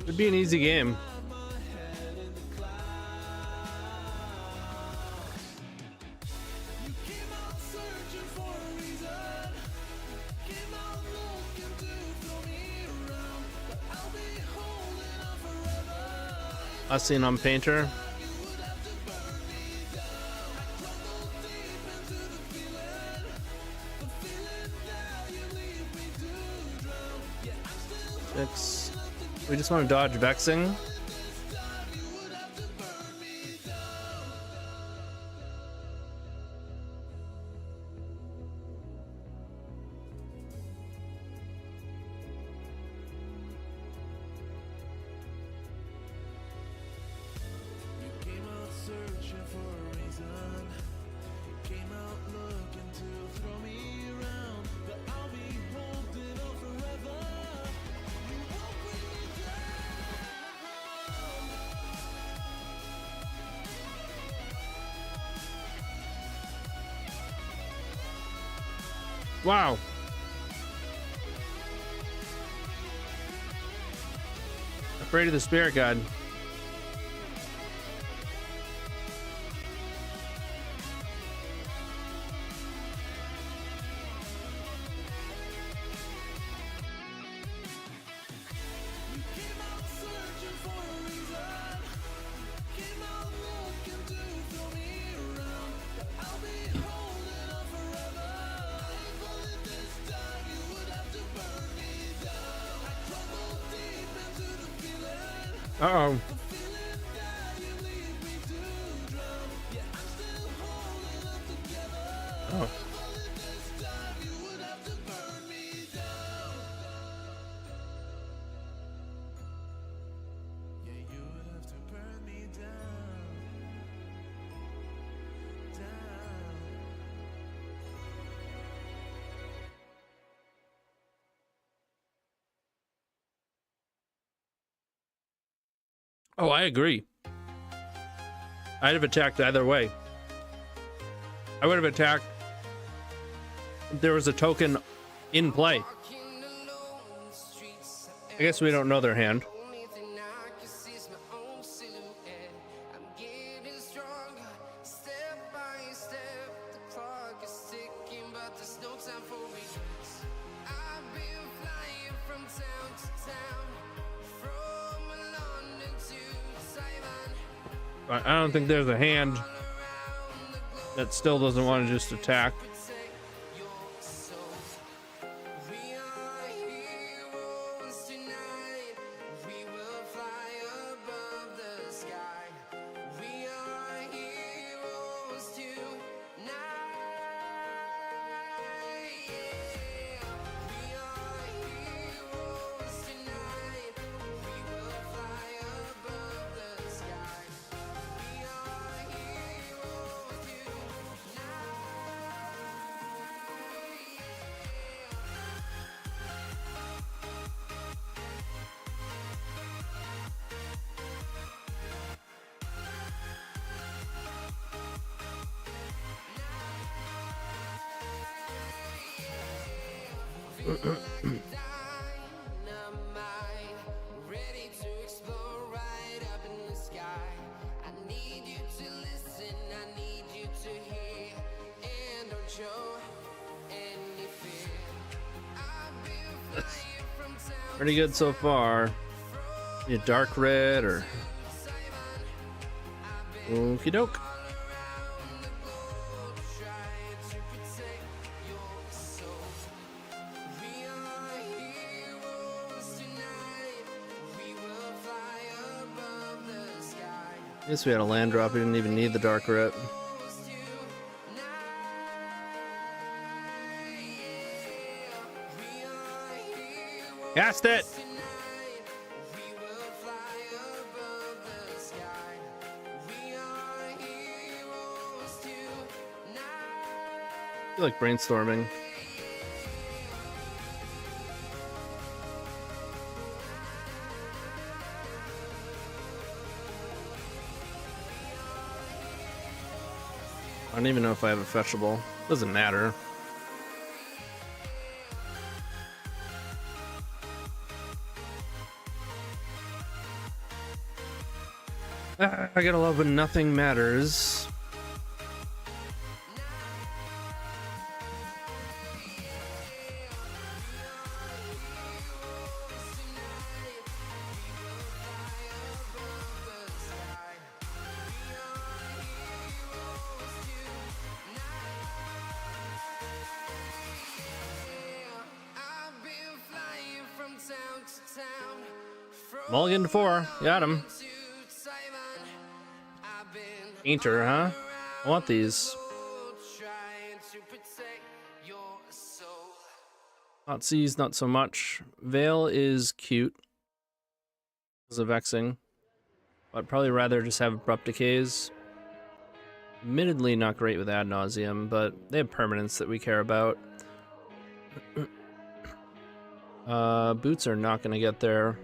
It'd be an easy game. Last seen on Painter. Six. We just want to dodge vexing. Wow. Afraid of the spirit god. Uh-oh. Oh. Oh, I agree. I'd have attacked either way. I would have attacked if there was a token in play. I guess we don't know their hand. I don't think there's a hand that still doesn't want to just attack. ready to explore right up in the sky. I need you to listen, I need you to hear, and don't show any fear. I've been flying from town Pretty good so far. Need a dark red or okie doke. trying to protect your soul. We are heroes tonight. We will fly above the sky. I guess we had a land drop. We didn't even need the dark red. Cast it. We will fly above the sky. We are heroes tonight. I feel like brainstorming. I don't even know if I have a fetchable. Doesn't matter. I gotta love when nothing matters. I've been flying from town to town. Mulligan to 4. Got him. Painter, huh? I want these. Trying to protect your soul. Nazis, not so much. Veil is cute. Because of vexing. But I'd probably rather just have abrupt decays. Admittedly not great with ad nauseum, but they have permanence that we care about. Boots are not gonna get there.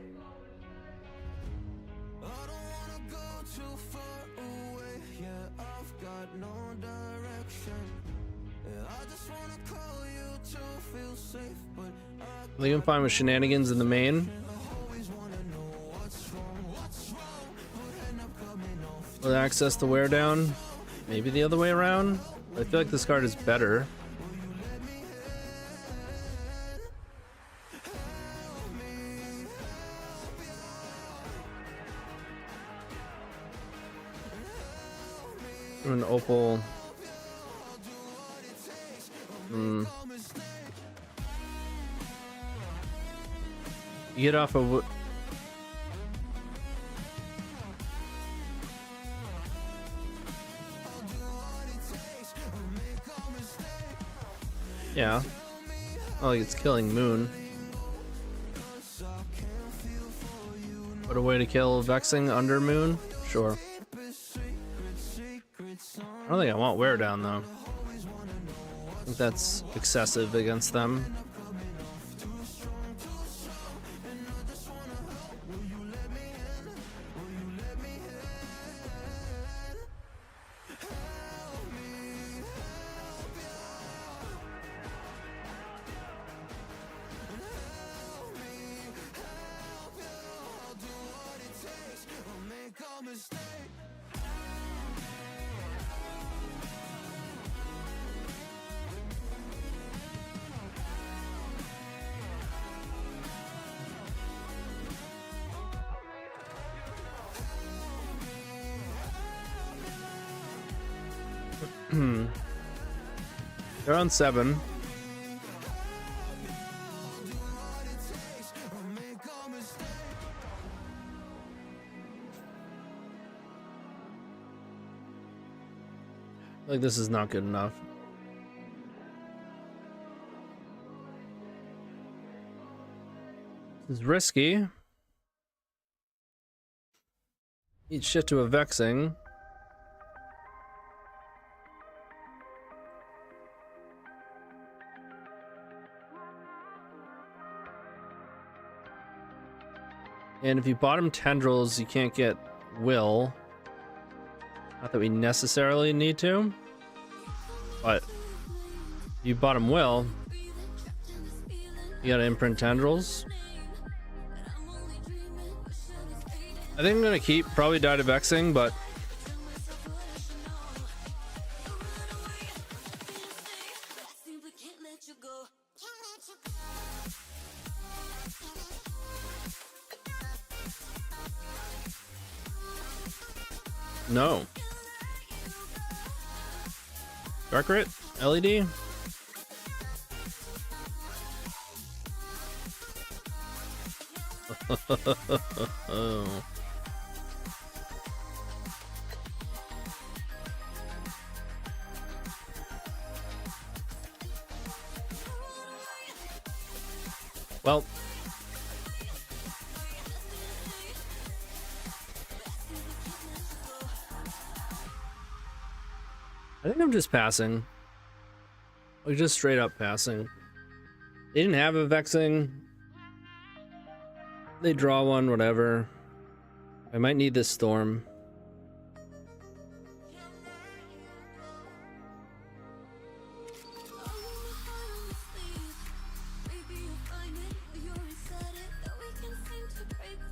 I think I'm fine with shenanigans in the main. With access to wear down, maybe the other way around. I feel like this card is better. An opal. You get off of yeah. Oh, like it's killing Moon. What a way to kill Vexing under Moon? Sure. I don't think I want wear down though. I think that's excessive against them. They're on 7. Like this is not good enough. This is risky. Eat shit to a Vexing. And if you bottom Tendrils, you can't get Will. Not that we necessarily need to, but if you bottom Will, You gotta imprint tendrils. I think I'm gonna keep probably die to vexing, but no. Dark Rit? LED? Oh. Well, I think I'm just passing. Like, just straight up passing. They didn't have a vexing. They draw one, whatever. I might need this storm.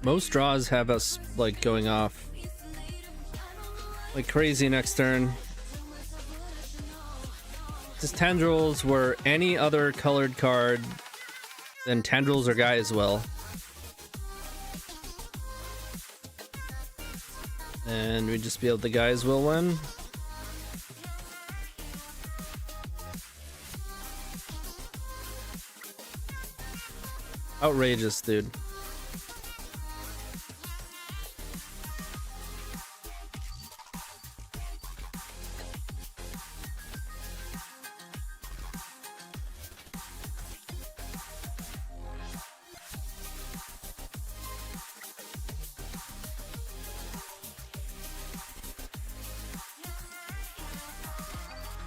Most draws have us like going off like crazy next turn. His tendrils were any other colored card, then tendrils are guy as well. And we just be able, the guys will win. Outrageous, dude.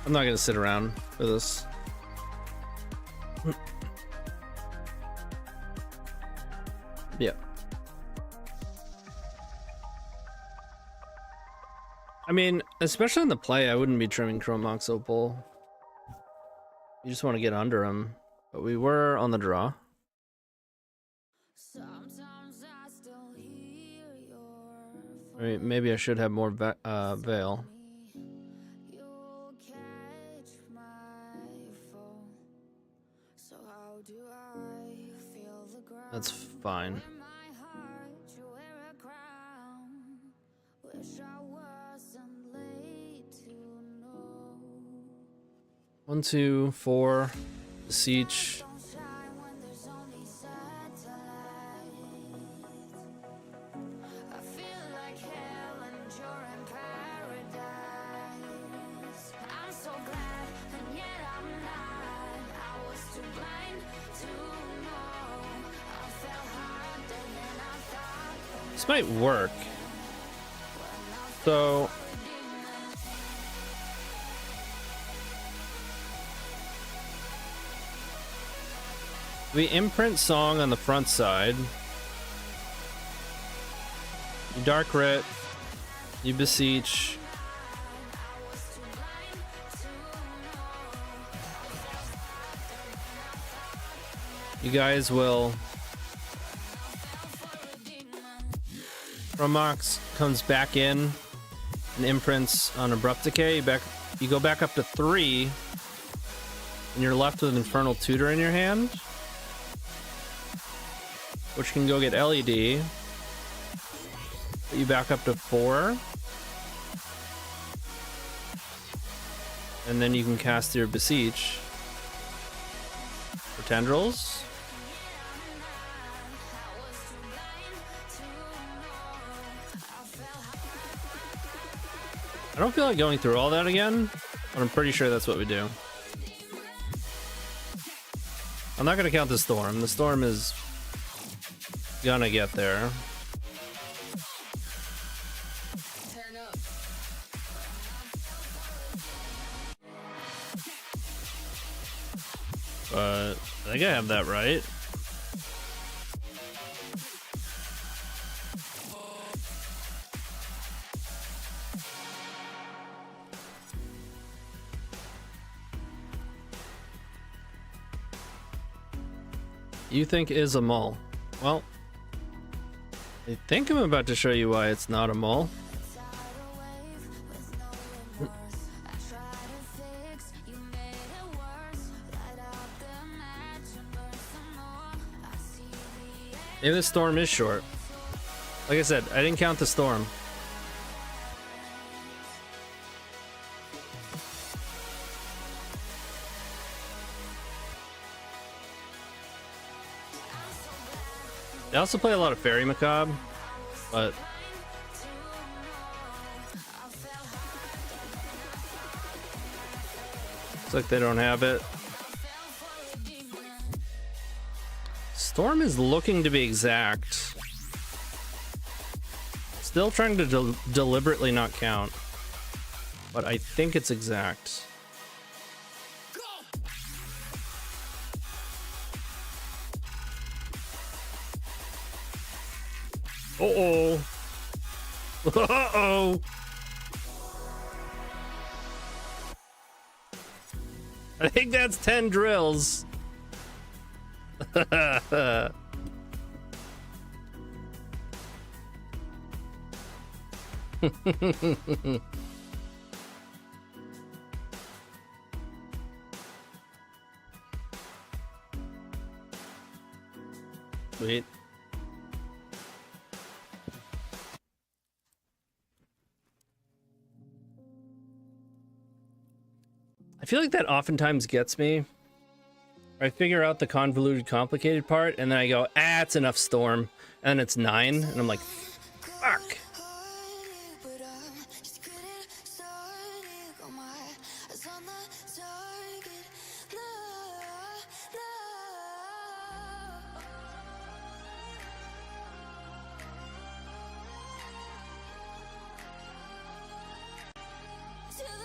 I'm not gonna sit around for this. Yeah. I mean, especially in the play, I wouldn't be trimming Chromox Opal. You just want to get under him. But we were on the draw. I mean, maybe I should have more Veil. That's fine. One, two, four. Beseech. This might work. So we imprint Song on the front side. You Dark Rit. You Beseech. You guys will. Chromox comes back in and imprints on Abrupt Decay. You go back up to 3, and you're left with Infernal Tutor in your hand, which can go get LED. Put you back up to 4, and then you can cast your Beseech for Tendrils. I don't feel like going through all that again, but I'm pretty sure that's what we do. I'm not gonna count the storm. The storm is gonna get there. But I think I have that right. you think is a mole. Well, I think I'm about to show you why it's not a mole. Maybe the storm is short. Like I said, I didn't count the storm. They also play a lot of Fairy Macabre, but looks like they don't have it. Storm is looking to be exact. Still trying to deliberately not count, but I think it's exact. Uh-oh. Uh-oh. I think that's 10 drills. Sweet. I feel like that oftentimes gets me. I figure out the convoluted, complicated part, and then I go, ah, it's enough storm. And then it's 9, and I'm like, fuck.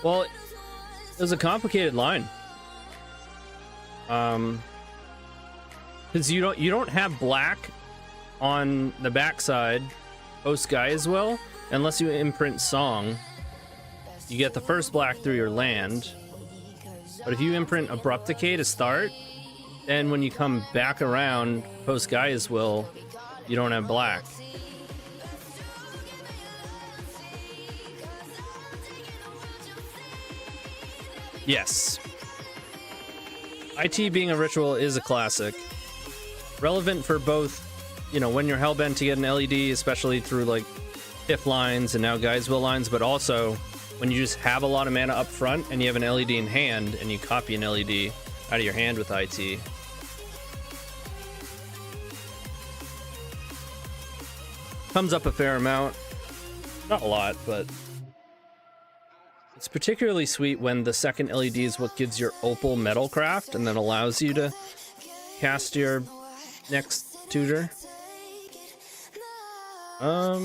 Well, it was a complicated line. Because you don't have black on the backside post Sky as well, unless you imprint Song. You get the first black through your land, but if you imprint Abrupt Decay to start, then when you come back around post Sky as well, you don't have black. Yes. IT being a ritual is a classic. Relevant for both, you know, when you're hellbent to get an LED, especially through like If lines and now Guy's Will lines, but also when you just have a lot of mana up front and you have an LED in hand and you copy an LED out of your hand with IT. Comes up a fair amount. Not a lot, but it's particularly sweet when the second LED is what gives your Opal Metalcraft and then allows you to cast your next tutor. I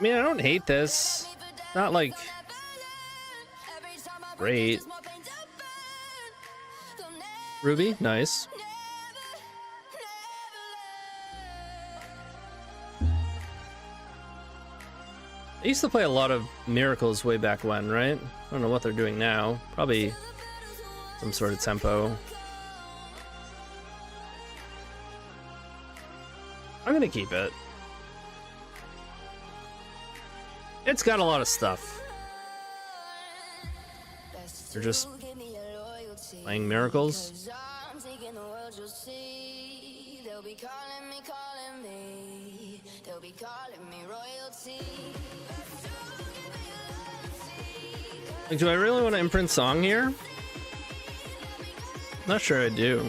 mean, I don't hate this. Not like great. Ruby, nice. I used to play a lot of Miracles way back when, right? I don't know what they're doing now. Probably some sort of tempo. I'm gonna keep it. It's got a lot of stuff. They're just playing Miracles. Like, do I really want to imprint Song here? Not sure I do.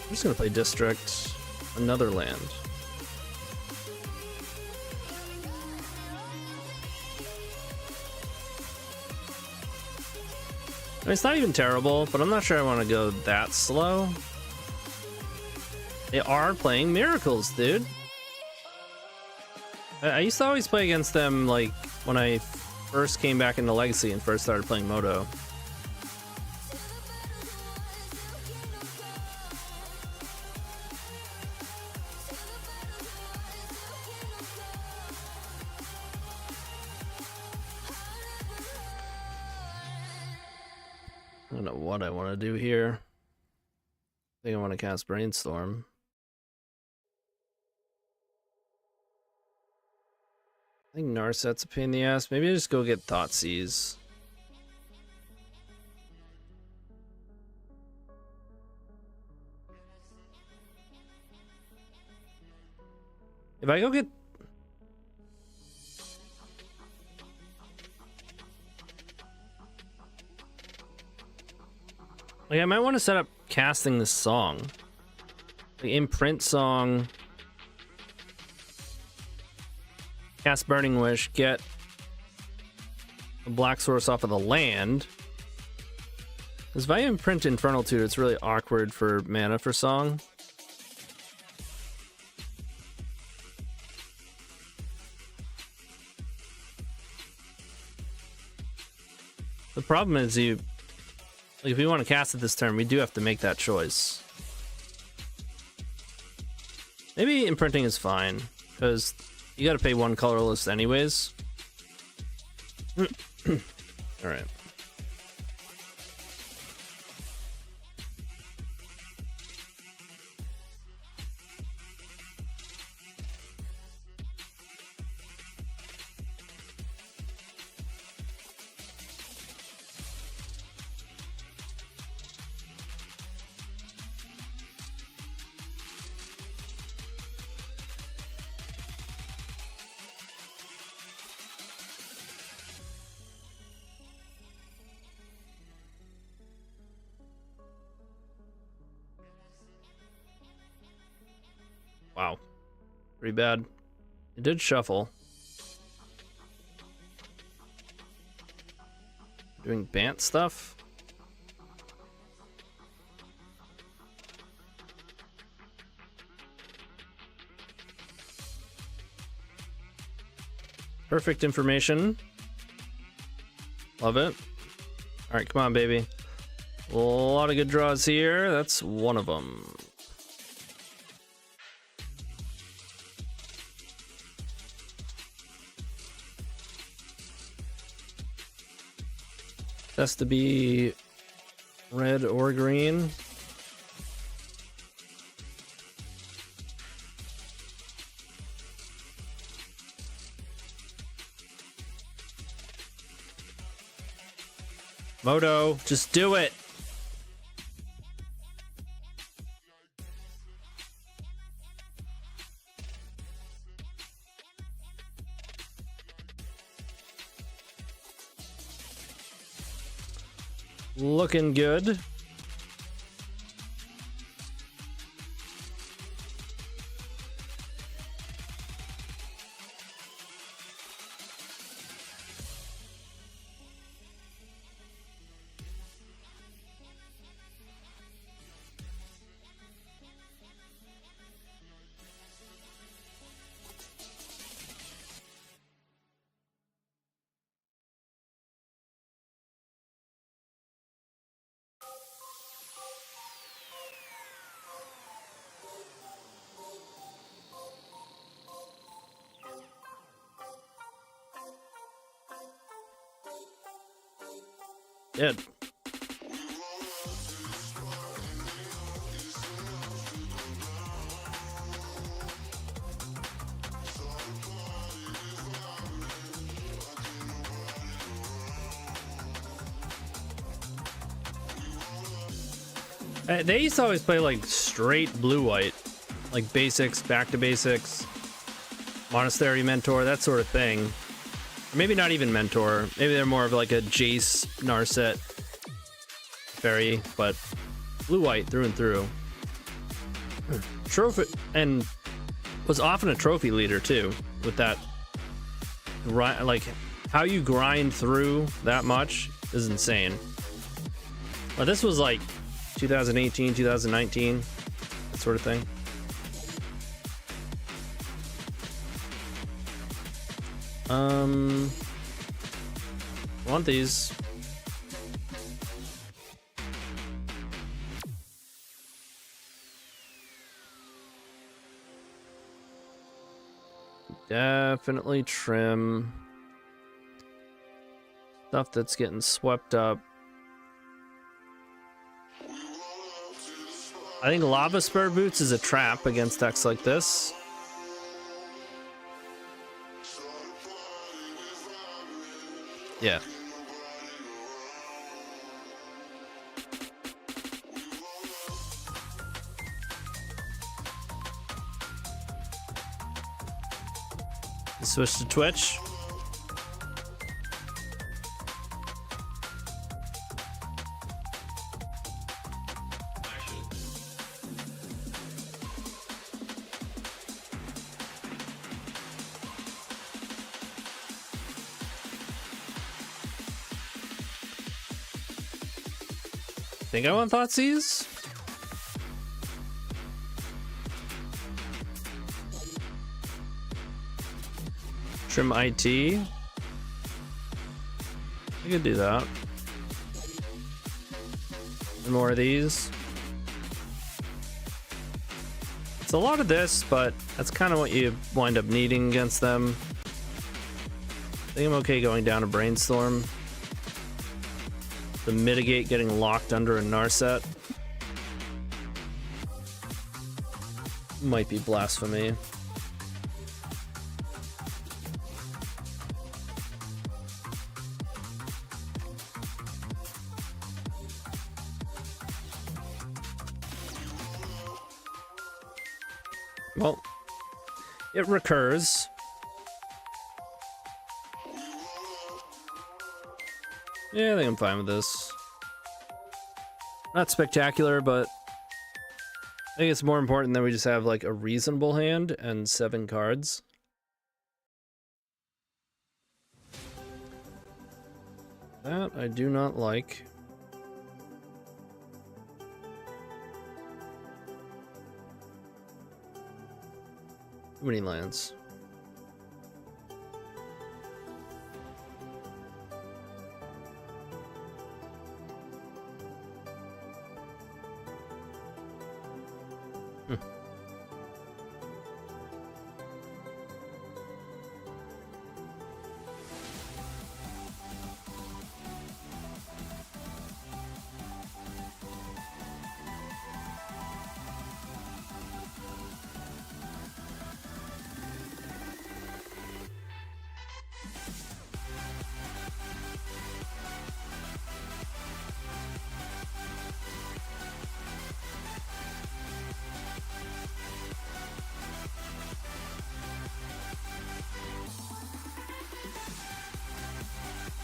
I'm just gonna play District, another land. I mean, it's not even terrible, but I'm not sure I want to go that slow. They are playing Miracles, dude. I used to always play against them, like, when I first came back into Legacy and first started playing Moto. don't know what I want to do here. I think I want to cast Brainstorm. I think Narset's a pain in the ass. Maybe I just go get Thoughtseize. If I go get... Like, I might want to set up casting this song. Like, imprint song. Cast Burning Wish. Get a black source off of the land. Because if I imprint Infernal Tutor, it's really awkward for mana for song. The problem is like, if we want to cast it this turn, we do have to make that choice. Maybe imprinting is fine, because you got to pay one colorless anyways. Alright. Wow. Pretty bad. It did shuffle. Doing Bant stuff. Perfect information. Love it. All right, come on, baby. A lot of good draws here. That's one of them. Has to be red or green. Moto, just do it. Looking good. Good. They used to always play like straight blue-white, like basics, back to basics, Monastery Mentor, that sort of thing. Or maybe not even Mentor. Maybe they're more of like a Jace, Narset, Fairy, but blue-white through and through. Trophy, and was often a trophy leader too, with that, like, how you grind through that much is insane. But this was like 2018, 2019, that sort of thing. Want these. Definitely trim stuff that's getting swept up. I think Lava Spur Boots is a trap against decks like this. Yeah. Switch to Twitch. Think I want Thoughtseize? Trim IT. I could do that. And more of these. It's a lot of this, but that's kind of what you wind up needing against them. I think I'm okay going down to Brainstorm. To mitigate getting locked under a Narset. Might be blasphemy. Well, it recurs. Yeah, I think I'm fine with this. Not spectacular, but I think it's more important that we just have like a reasonable hand and 7 cards. That I do not like. Too many lands.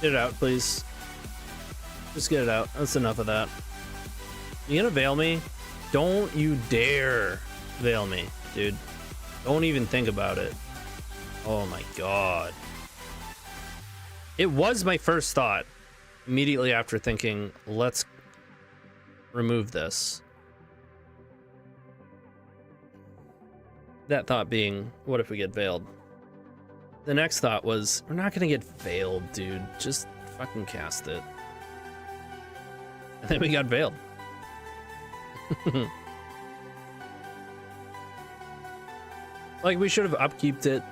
Get it out, please. Just get it out. That's enough of that. You gonna veil me? Don't you dare veil me, dude. Don't even think about it. Oh my god. It was my first thought immediately after thinking, let's remove this. That thought being, what if we get veiled? The next thought was, we're not gonna get veiled, dude. Just fucking cast it. And then we got veiled. Like, we should have upkeeped it.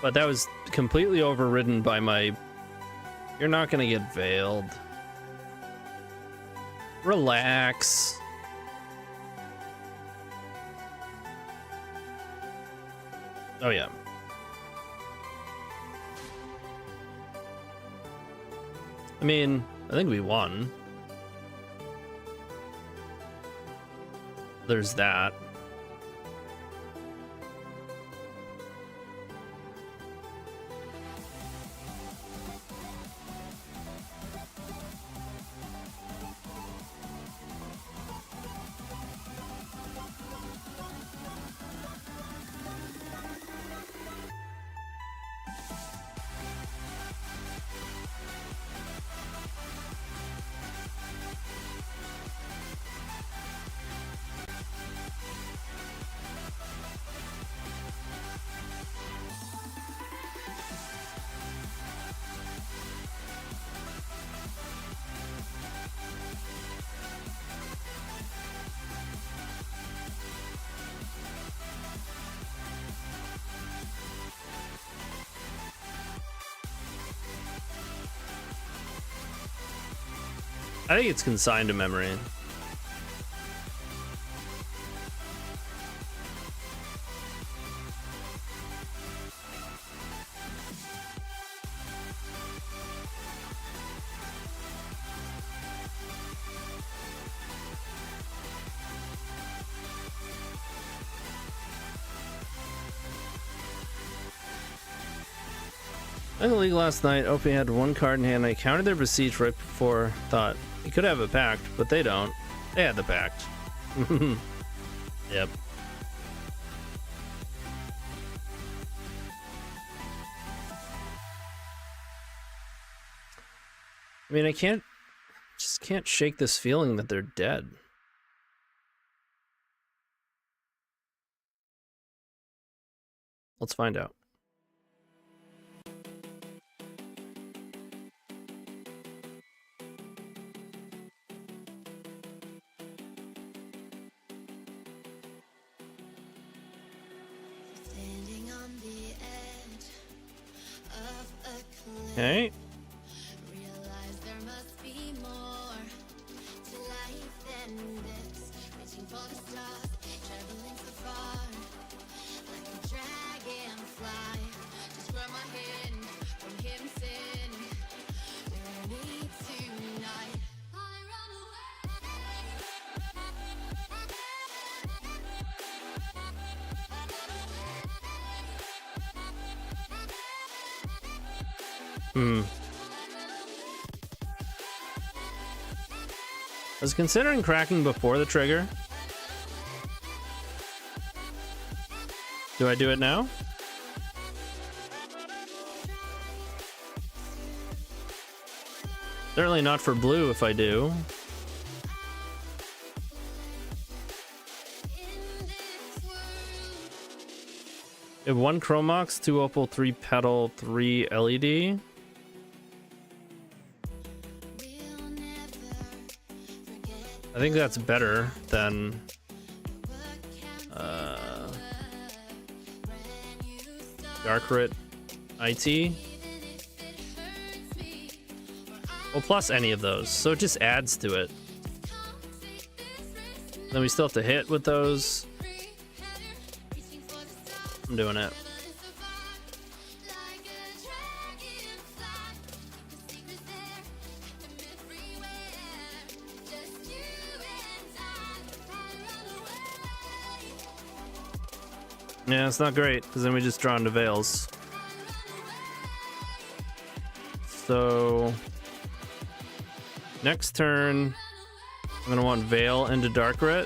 But that was completely overridden by my, you're not gonna get veiled. Relax. Oh yeah. I mean, I think we won. There's that. I think it's consigned to memory. In the league last night, OP had one card in hand. I countered their besiege right before. Thought he could have a pact, but they don't. They had the pact. Yep. I mean, just can't shake this feeling that they're dead. Let's find out. Standing on the edge of a cliff. Okay. Realize there must be more to life than this. Reaching for the stars, traveling so far, like a dragonfly. Just grab my hand from hidden sin. We're me tonight. I run I was considering cracking before the trigger. Do I do it now? Certainly not for blue if I do. I have 1 Chromox, 2 Opal, 3 Petal, 3 LED. I think that's better than Darkrit IT. Well, plus any of those, so it just adds to it. Then we still have to hit with those. I'm doing it. Yeah, it's not great, because then we just draw into Veils. So next turn, I'm gonna want Veil into Darkrit.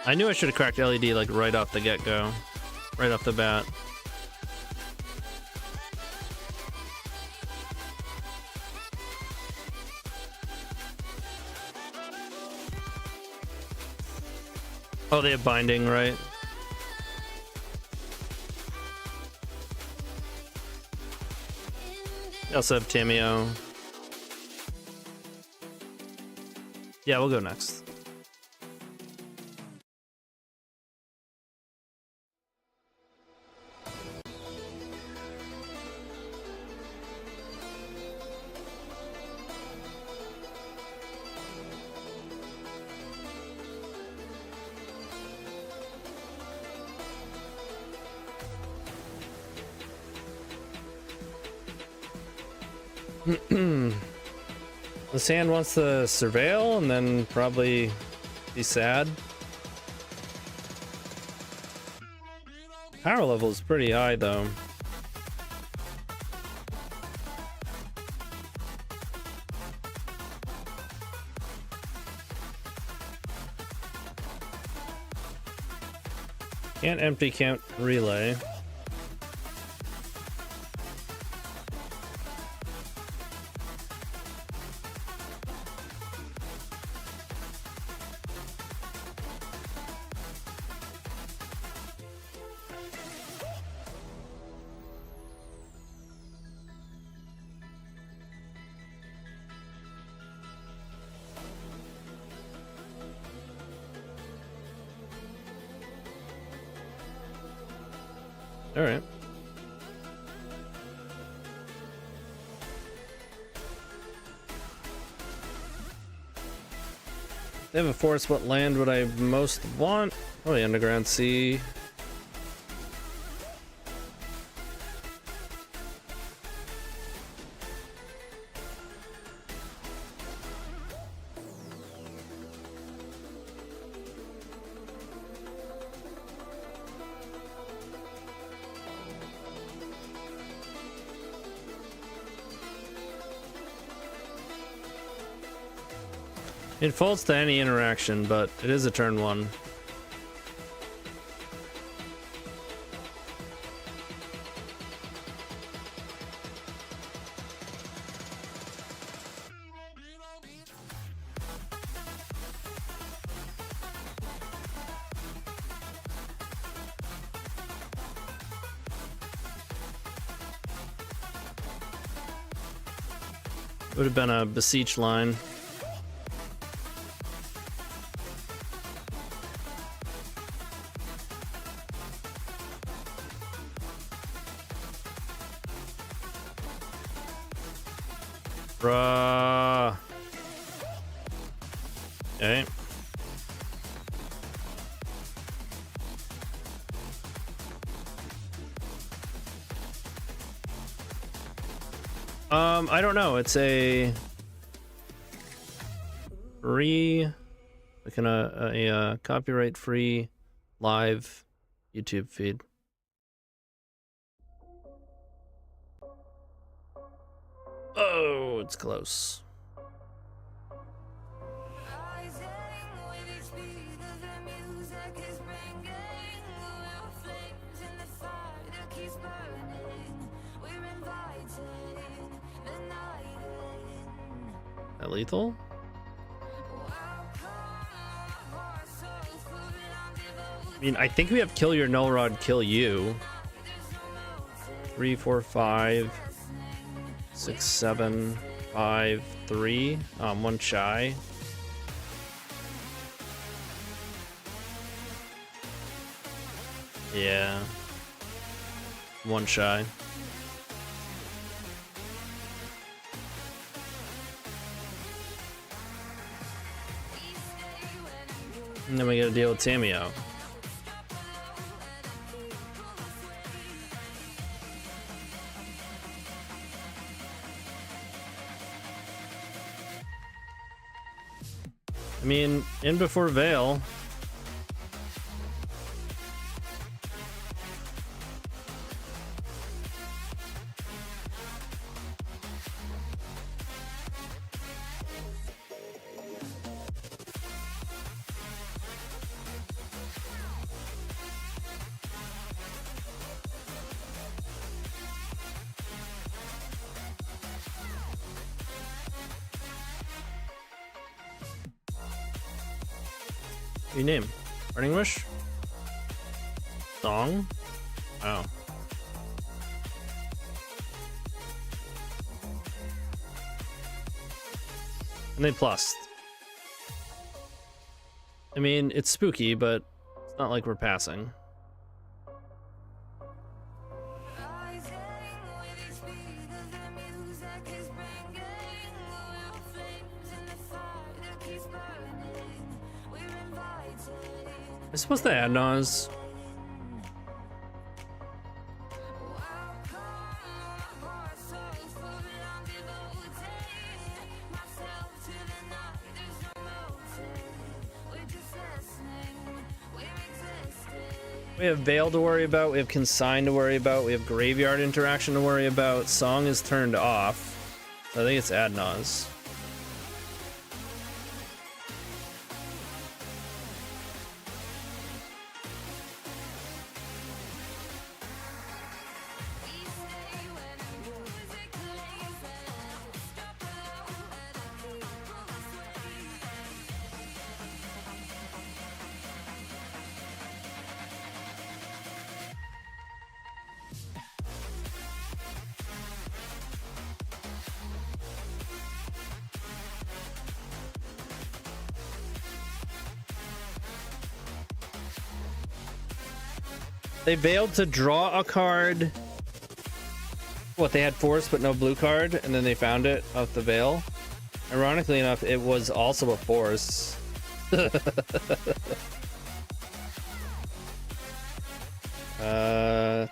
I knew I should have cracked LED like right off the get-go, right off the bat. Oh, they have binding, right? They also have Tameo. Yeah, we'll go next. The sand wants to surveil and then probably be sad. Power level is pretty high though. Can't empty count relay. All right. They have a forest. What land would I most want? Probably Underground Sea. It folds to any interaction, but it is a turn 1. Would have been a beseech line. Bruh. Okay. I don't know. It's a free, like a copyright-free live YouTube feed. Oh, it's close. That lethal? I mean, I think we have kill your null rod, kill you. 3, 4, 5, 6, 7, 5, 3. One shy. Yeah. One shy. And then we gotta deal with Tamio. I mean, in before Veil. Your name? Burning Wish? Song? Oh. And they plussed. I mean, it's spooky, but it's not like we're passing. I suppose the add-ons. We have Veil to worry about, we have Consign to worry about, we have Graveyard interaction to worry about, Song is turned off. I think it's add-ons. They veiled to draw a card. What, they had force but no blue card, and then they found it off the veil? Ironically enough, it was also a force.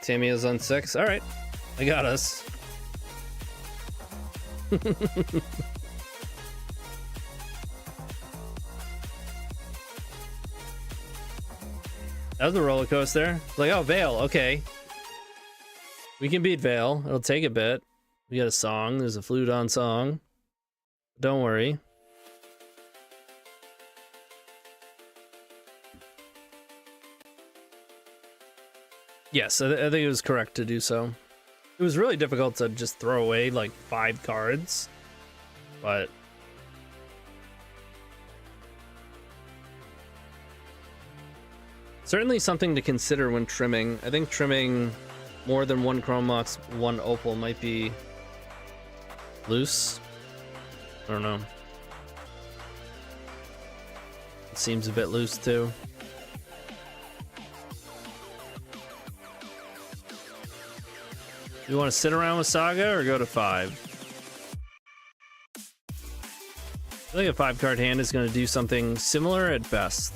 Tamia's on 6. Alright. I got us. That was a roller coaster. Like, oh, Veil, okay. We can beat Veil. It'll take a bit. We got a song. There's a flute on song. Don't worry. Yes, I think it was correct to do so. It was really difficult to just throw away like 5 cards, but certainly something to consider when trimming. I think trimming more than 1 Chrome Mox, 1 Opal might be loose. I don't know. It seems a bit loose too. You want to sit around with Saga or go to 5? I think a 5-card hand is going to do something similar at best.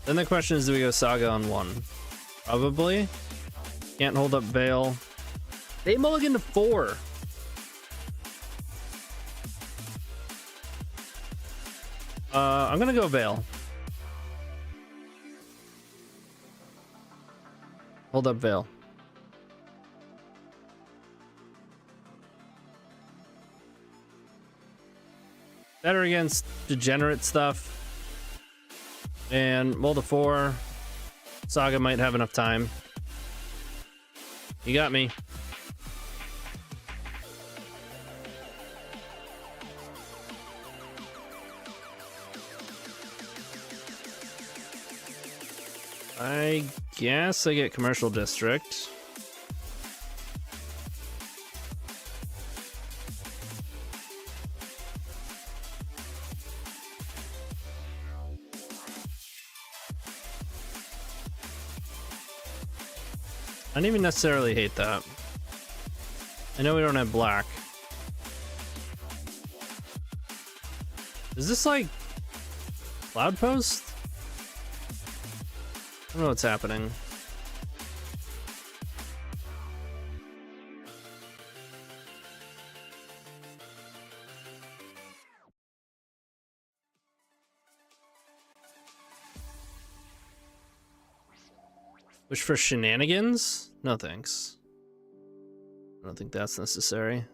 Then the question is, do we go Saga on 1? Probably. Can't hold up Veil. They mulligan to 4. I'm gonna go Veil. Hold up Veil. Better against degenerate stuff. And mull to 4. Saga might have enough time. You got me. I guess I get Commercial District. I don't even necessarily hate that. I know we don't have black. Is this like Cloud Post? I don't know what's happening. Wish for shenanigans? No thanks. I don't think that's necessary.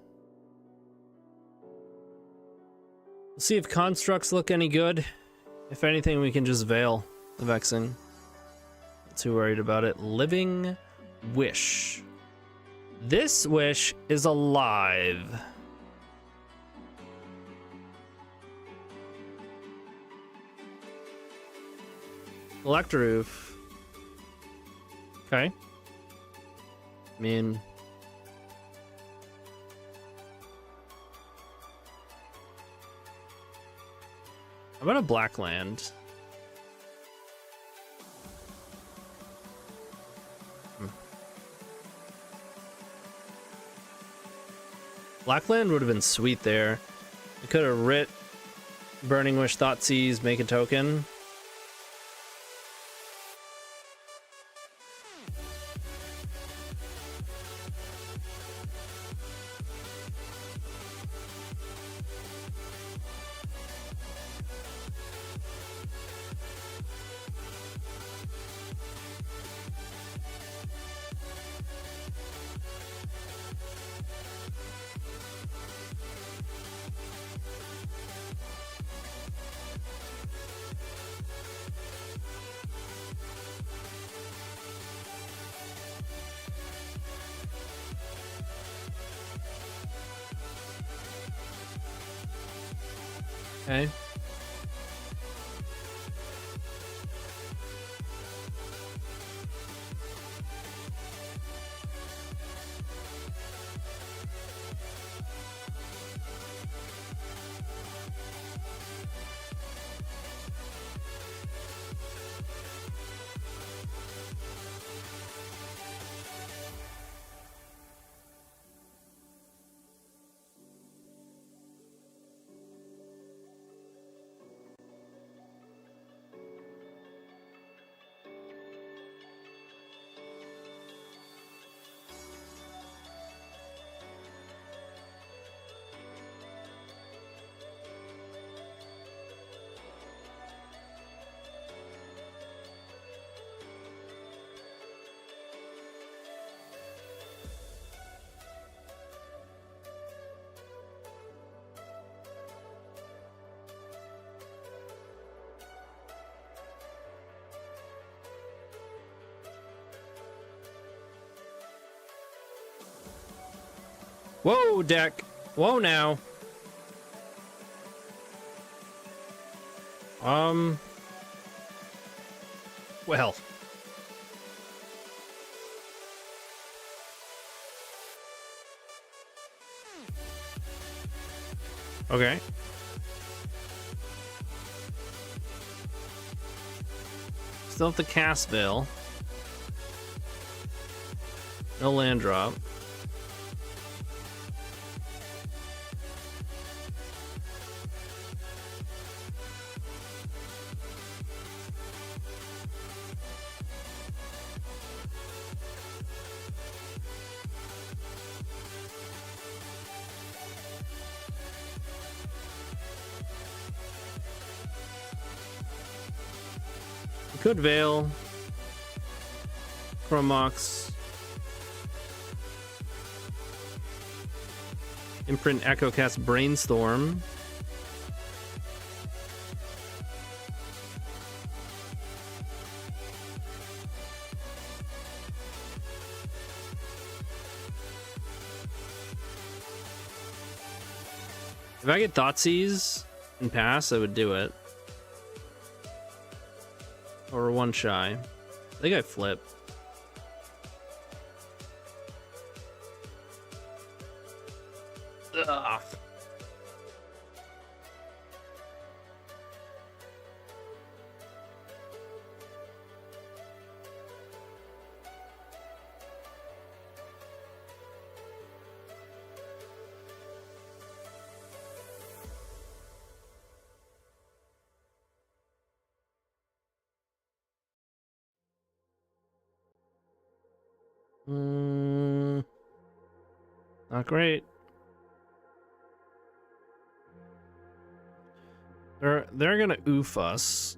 We'll see if constructs look any good. If anything, we can just veil the vexing. Not too worried about it. Living Wish. This wish is alive. Collector Roof. Okay. I mean, how about a black land? Blackland would have been sweet there. I could have writ Burning Wish, Thoughtseize, make a token. Okay. Whoa, deck. Whoa, now. Well. Okay. Still have the cast veil. No land drop. Could veil. Chromox. Imprint Echo Cast Brainstorm. If I get Thoughtseize and pass, I would do it. Or one shy. I think I flip. Ugh. Not great. They're gonna oof us.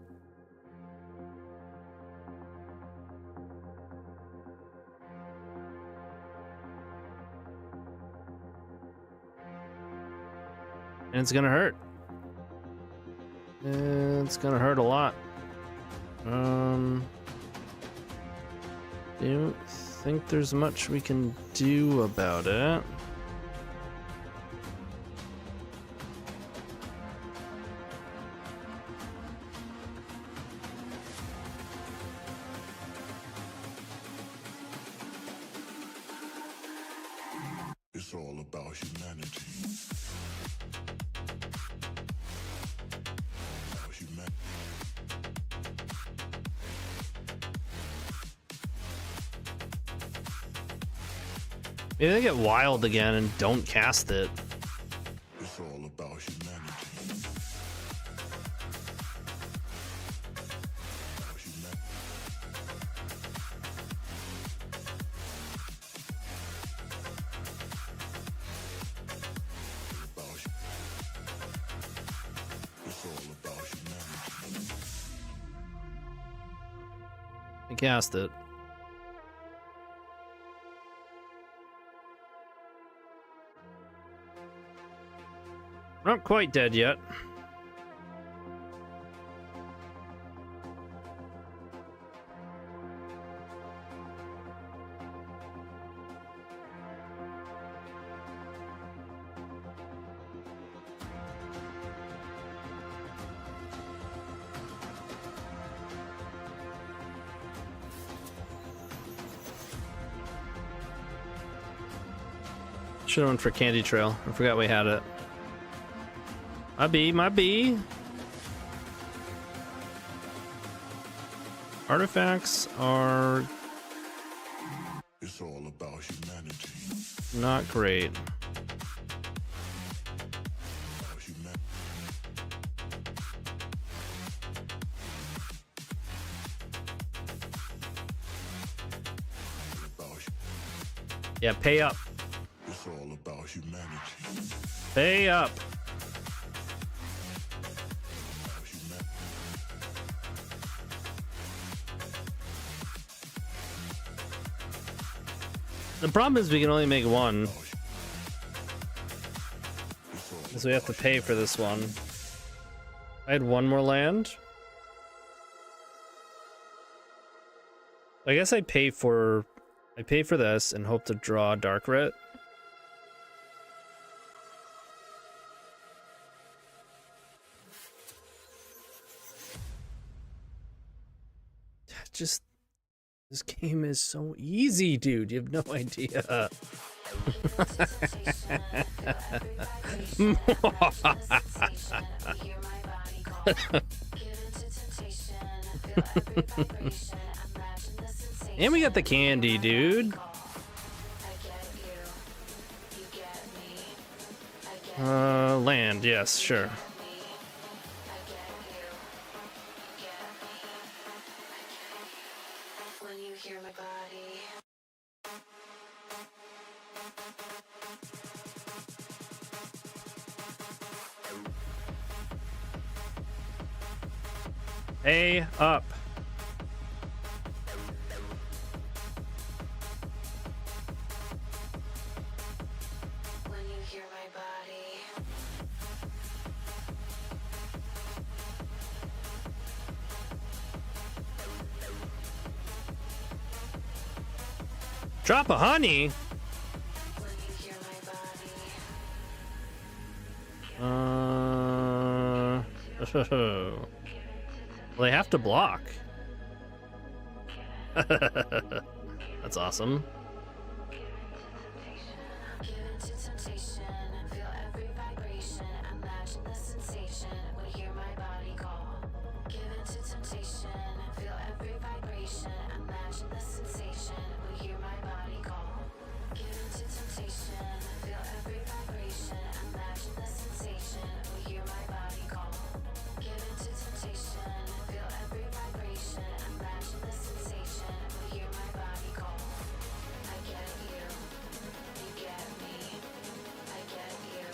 And it's gonna hurt. It's gonna hurt a lot. Don't think there's much we can do about it. It's all about humanity. Maybe they get wild again and don't cast it. It's all about humanity. It's all about humanity. I cast it. Not quite dead yet. Should've went for Candy Trail. I forgot we had it. My B. Artifacts are It's all about humanity. not great. Yeah, pay up. It's all about humanity. Pay up. The problem is we can only make one. So we have to pay for this one. I had one more land. I guess I pay for this and hope to draw Dark Rit. just this game is so easy, dude. You have no idea. And we got the candy, dude. Land, yes, sure. When you hear my body. Hey, up. When you hear my body. Drop a honey. When you hear my body. Well, they have to block. That's awesome. Give into temptation, feel every vibration, imagine the sensation, when you hear my body call. Give into temptation, feel every vibration, imagine the sensation, when you hear my body call. Give into temptation, feel every vibration, imagine the sensation, when you hear my body call. Give into temptation, feel every vibration, imagine the sensation, when you hear my body call. I get you. You get me. I get you.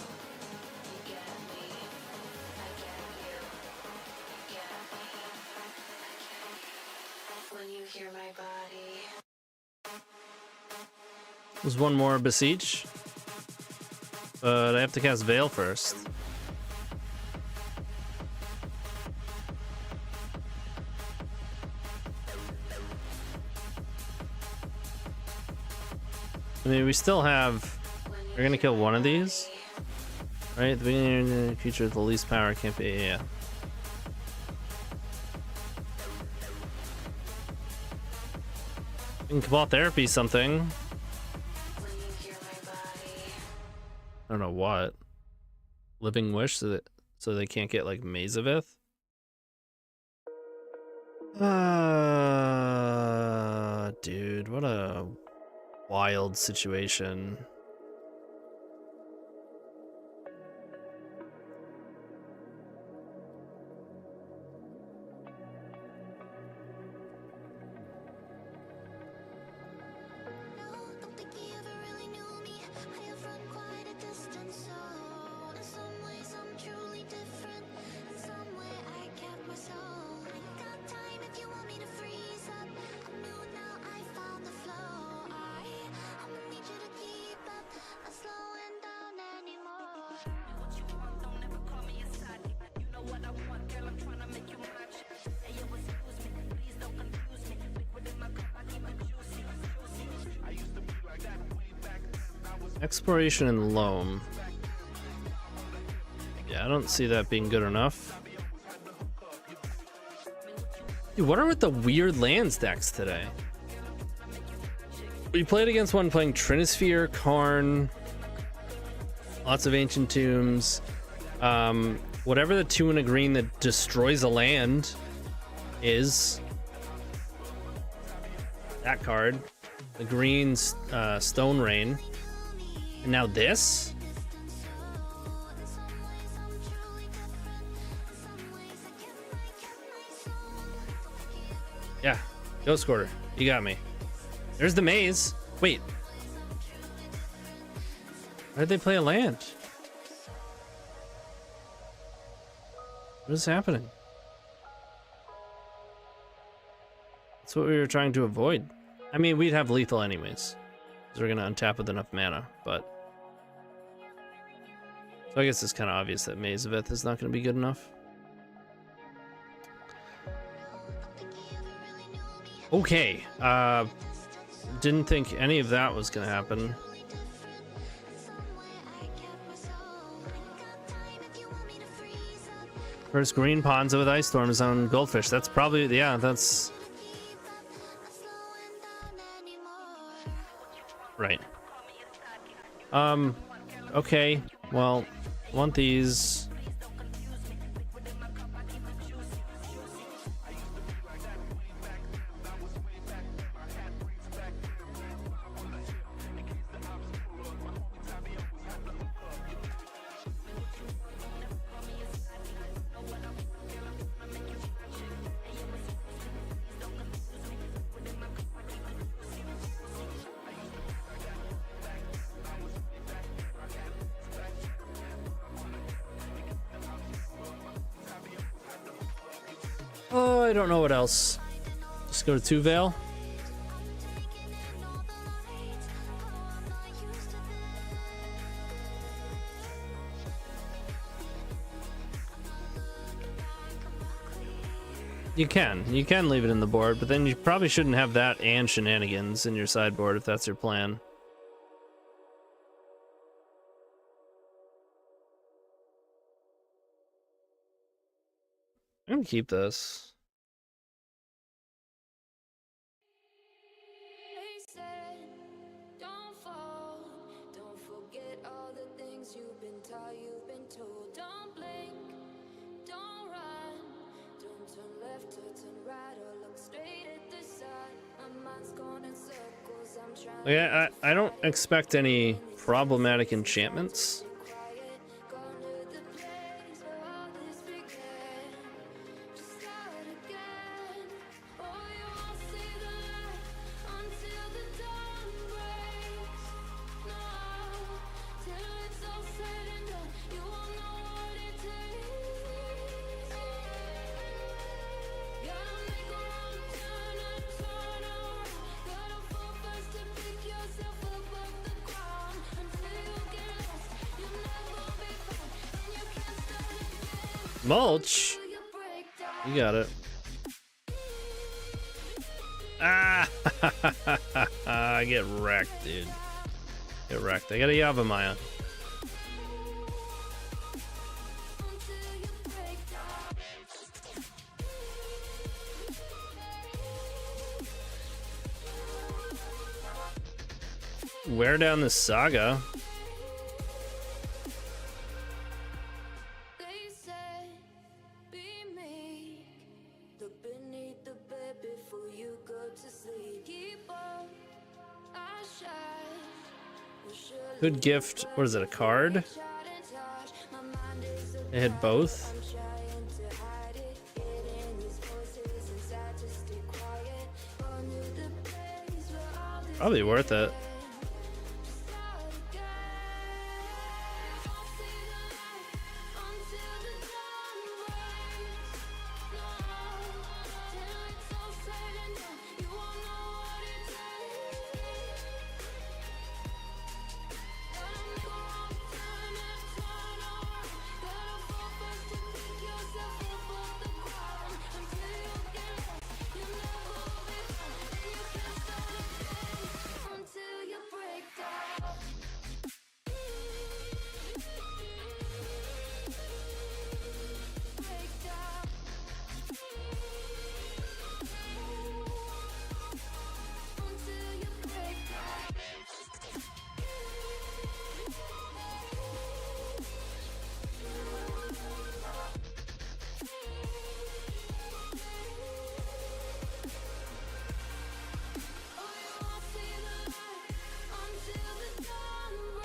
You get me. I get you. You get me. When you hear my body. There's one more beseech. But I have to cast Veil first. I mean, we still have... We're gonna kill one of these. Right? The beginning of the creature with the least power can't be... Yeah. In Cabal Therapy something. When you hear my body. I don't know what. Living Wish so they can't get like Mazavith. Dude, what a wild situation. Don't think he ever really knew me. I have run quite a distance, so in some ways I'm truly different. In some way I kept my soul. Ain't got time if you want me to freeze up. I'm new now, I found the flow. I'ma need you to keep up, not slowing down anymore. What you want, don't ever call me inside. You know what I want, girl, I'm trying to make you mine. Hey, yo, excuse me, please don't confuse me. Liquid in my cup, I keep it juicy. I used to be like that way back then. I was Exploration and Loam. Yeah, I don't see that being good enough. Dude, what are with the weird land stacks today? We played against one playing Trinisphere, Karn, lots of Ancient Tombs. Whatever the 2 and a green that destroys a land is. That card. The green Stone Rain. And now this? Yeah, Ghost Quarter. You got me. There's the maze. Wait. Why did they play a land? What is happening? That's what we were trying to avoid. I mean, we'd have lethal anyways. Because we're going to untap with enough mana, but... So I guess it's kind of obvious that Mazavith is not going to be good enough. Okay. Didn't think any of that was going to happen. First green Ponza with Ice Storm is on Goldfish. That's probably, yeah, that's Right. Okay. Well, want these. Oh, I don't know what else. Just go to 2 Veil. You can leave it in the board, but then you probably shouldn't have that and shenanigans in your sideboard if that's your plan. I'm gonna keep this. They said, don't fall, don't forget all the things you've been taught, you've been told. Don't blink, don't run, don't turn left or turn right or look straight at the sun. My mind's going in circles, I'm trying Yeah, I don't expect any problematic enchantments. quiet, gone to the place where all this began. Just start again. Oh, you won't see the light until the dawn breaks. No, till it's all said and done, you won't know what it takes. Gotta make a wrong turn and turn around. Gotta fall first to pick yourself up off the ground. Until you get lost, you'll never be found, and you can't start again Mulch. till you break down. You got it. Ah! I get wrecked, dude. Get wrecked. I got a Yavimaya. Wear down the saga. They said, be meek. Look beneath the bed before you go to sleep. Keep up, I shine. Will surely Good gift. What is it, a card? shine and touch. My mind is a They had both. I'm trying to hide it. Hidden these voices inside to stay quiet. Gone to the place where all this Probably worth it. start again. Won't see the light until the dawn breaks. No, till it's all said and done, you won't know what it takes. Gotta make a wrong turn and turn around. Gotta fall first to pick yourself up off the ground. Until you get lost, you'll never be found, and you can't start again until you break down. Break down. Until you break down.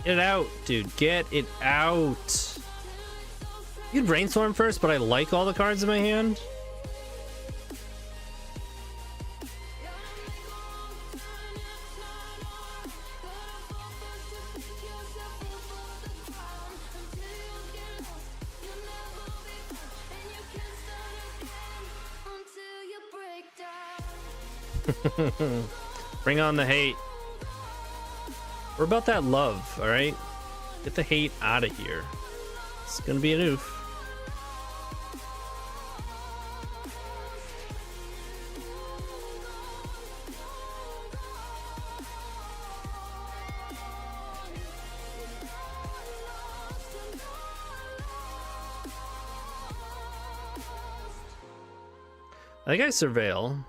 Get it out, dude. Get it out. You could brainstorm first, but I like all the cards in my hand. Bring on the hate. We're about that love, all right? Get the hate out of here. It's gonna be an oof. I think I surveil.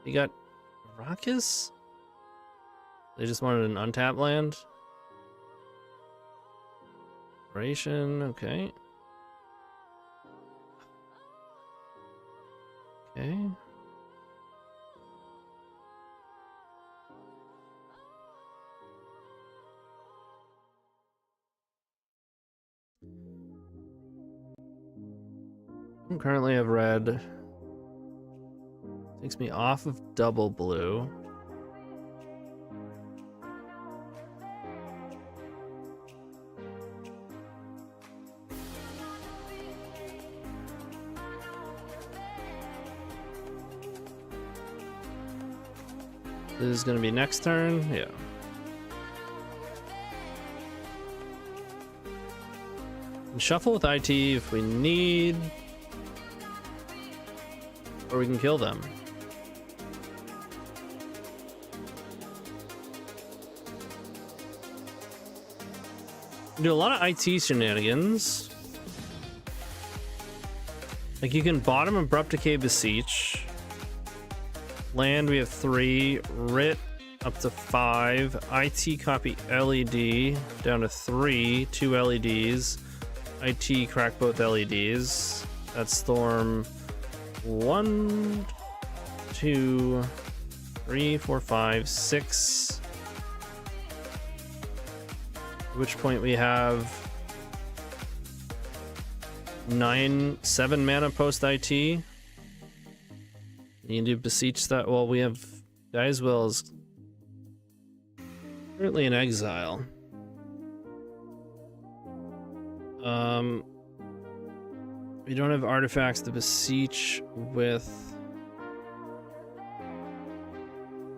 We got Raucous? They just wanted an untapped land. Operation, okay. Okay. I currently have red. Takes me off of double blue. This is going to be next turn. Yeah. And shuffle with IT if we need. Or we can kill them. Do a lot of IT shenanigans. Like you can bottom Abrupt Decay Beseech. Land, we have 3. Writ up to 5. IT copy LED down to 3. 2 LEDs. IT crack both LEDs. That's Storm 1, 2, 3, 4, 5, 6. At which point we have 7 mana post IT. You can do Beseech that. Well, we have Guy's Will is currently in exile. We don't have artifacts to Beseech with.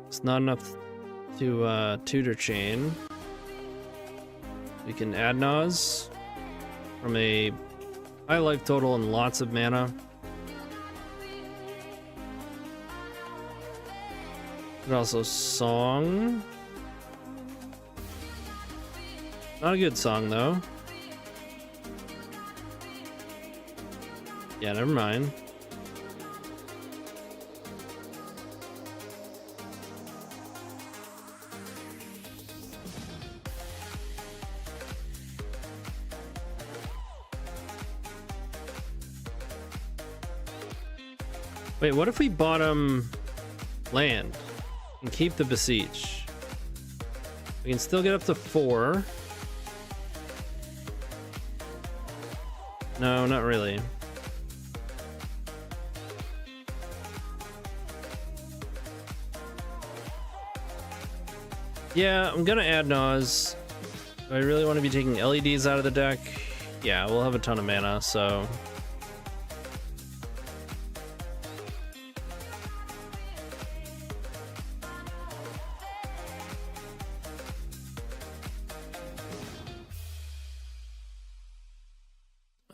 It's not enough to Tutor Chain. We can add Naz from a high life total and lots of mana. And also Song. Not a good song though. Yeah, never mind. Wait, what if we bottom land and keep the Beseech? We can still get up to 4. No, not really. Yeah, I'm gonna add Naz. Do I really want to be taking LEDs out of the deck? Yeah, we'll have a ton of mana, so...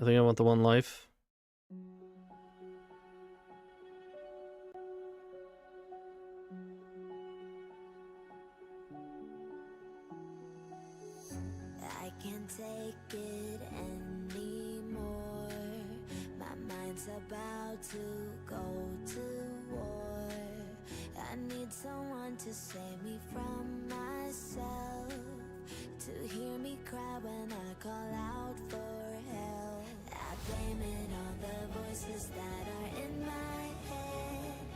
I think I want the 1 life. I can't take it anymore. My mind's about to go to war. I need someone to save me from myself, to hear me cry when I call out for help. I blame it on the voices that are in my head,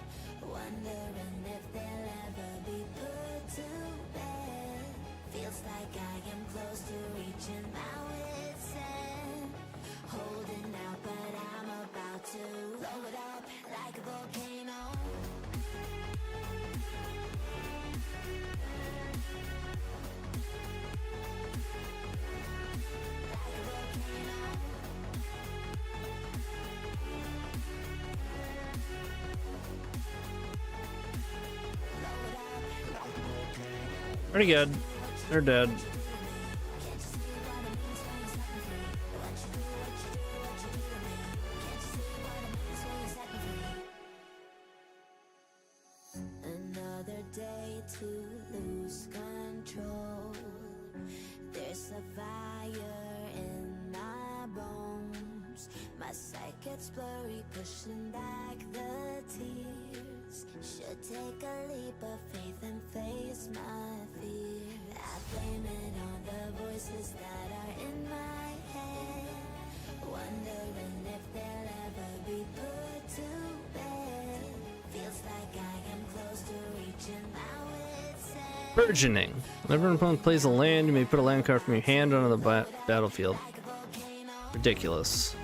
wondering if they'll ever be put to bed. Feels like I am close to reaching my wit's end, holding out, but I'm about to blow it up like a volcano. Pretty good. They're dead. Another day to lose control. There's a fire in my bones. My psyche gets blurry, pushing back the tears. Should take a leap of faith and face my fear. I blame it on the voices that are in my head, wondering if they'll ever be put to bed. Feels like I am close to reaching my wit's end. Burgeoning. Whenever an opponent plays a land, you may put a land card from your hand onto the battlefield. Ridiculous.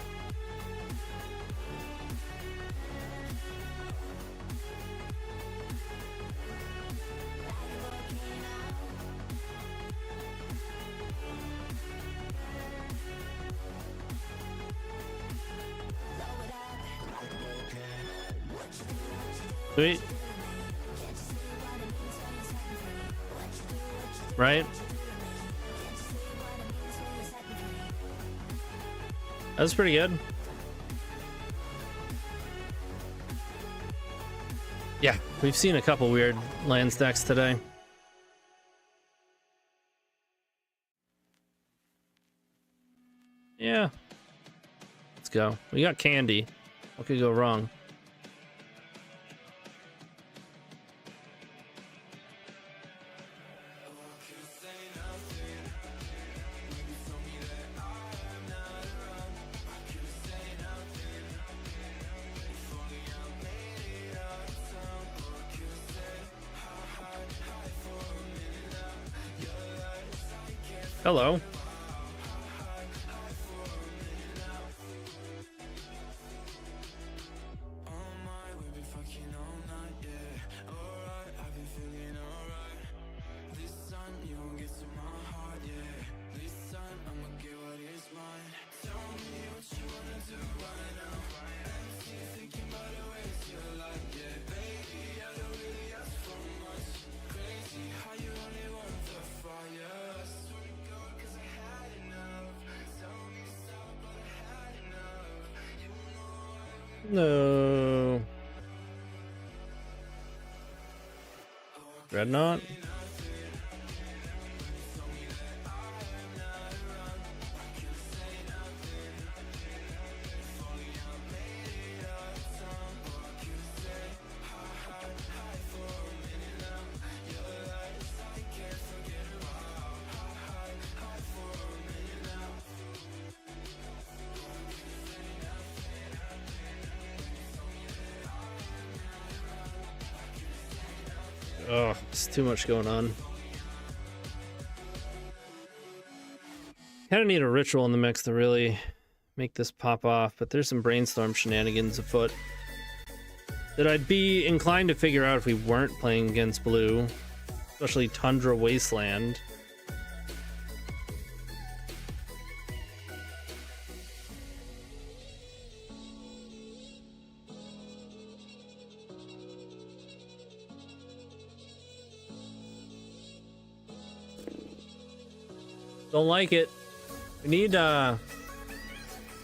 Sweet. Right? That's pretty good. Yeah, we've seen a couple weird land stacks today. Yeah. Let's go. We got candy. What could go wrong? Hello. No. Dreadnought. Oh, it's too much going on. Kind of need a ritual in the mix to really make this pop off, but there's some brainstorm shenanigans afoot that I'd be inclined to figure out if we weren't playing against blue, especially Tundra Wasteland. Don't like it. We need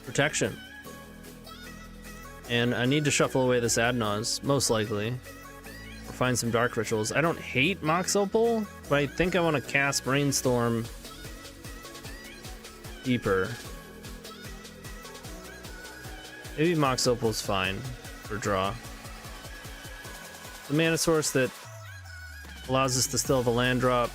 protection. And I need to shuffle away this Adnaz, most likely. Or find some dark rituals. I don't hate Mox Opal, but I think I want to cast Brainstorm deeper. Maybe Mox Opal's fine for draw. The mana source that allows us to still have a land drop.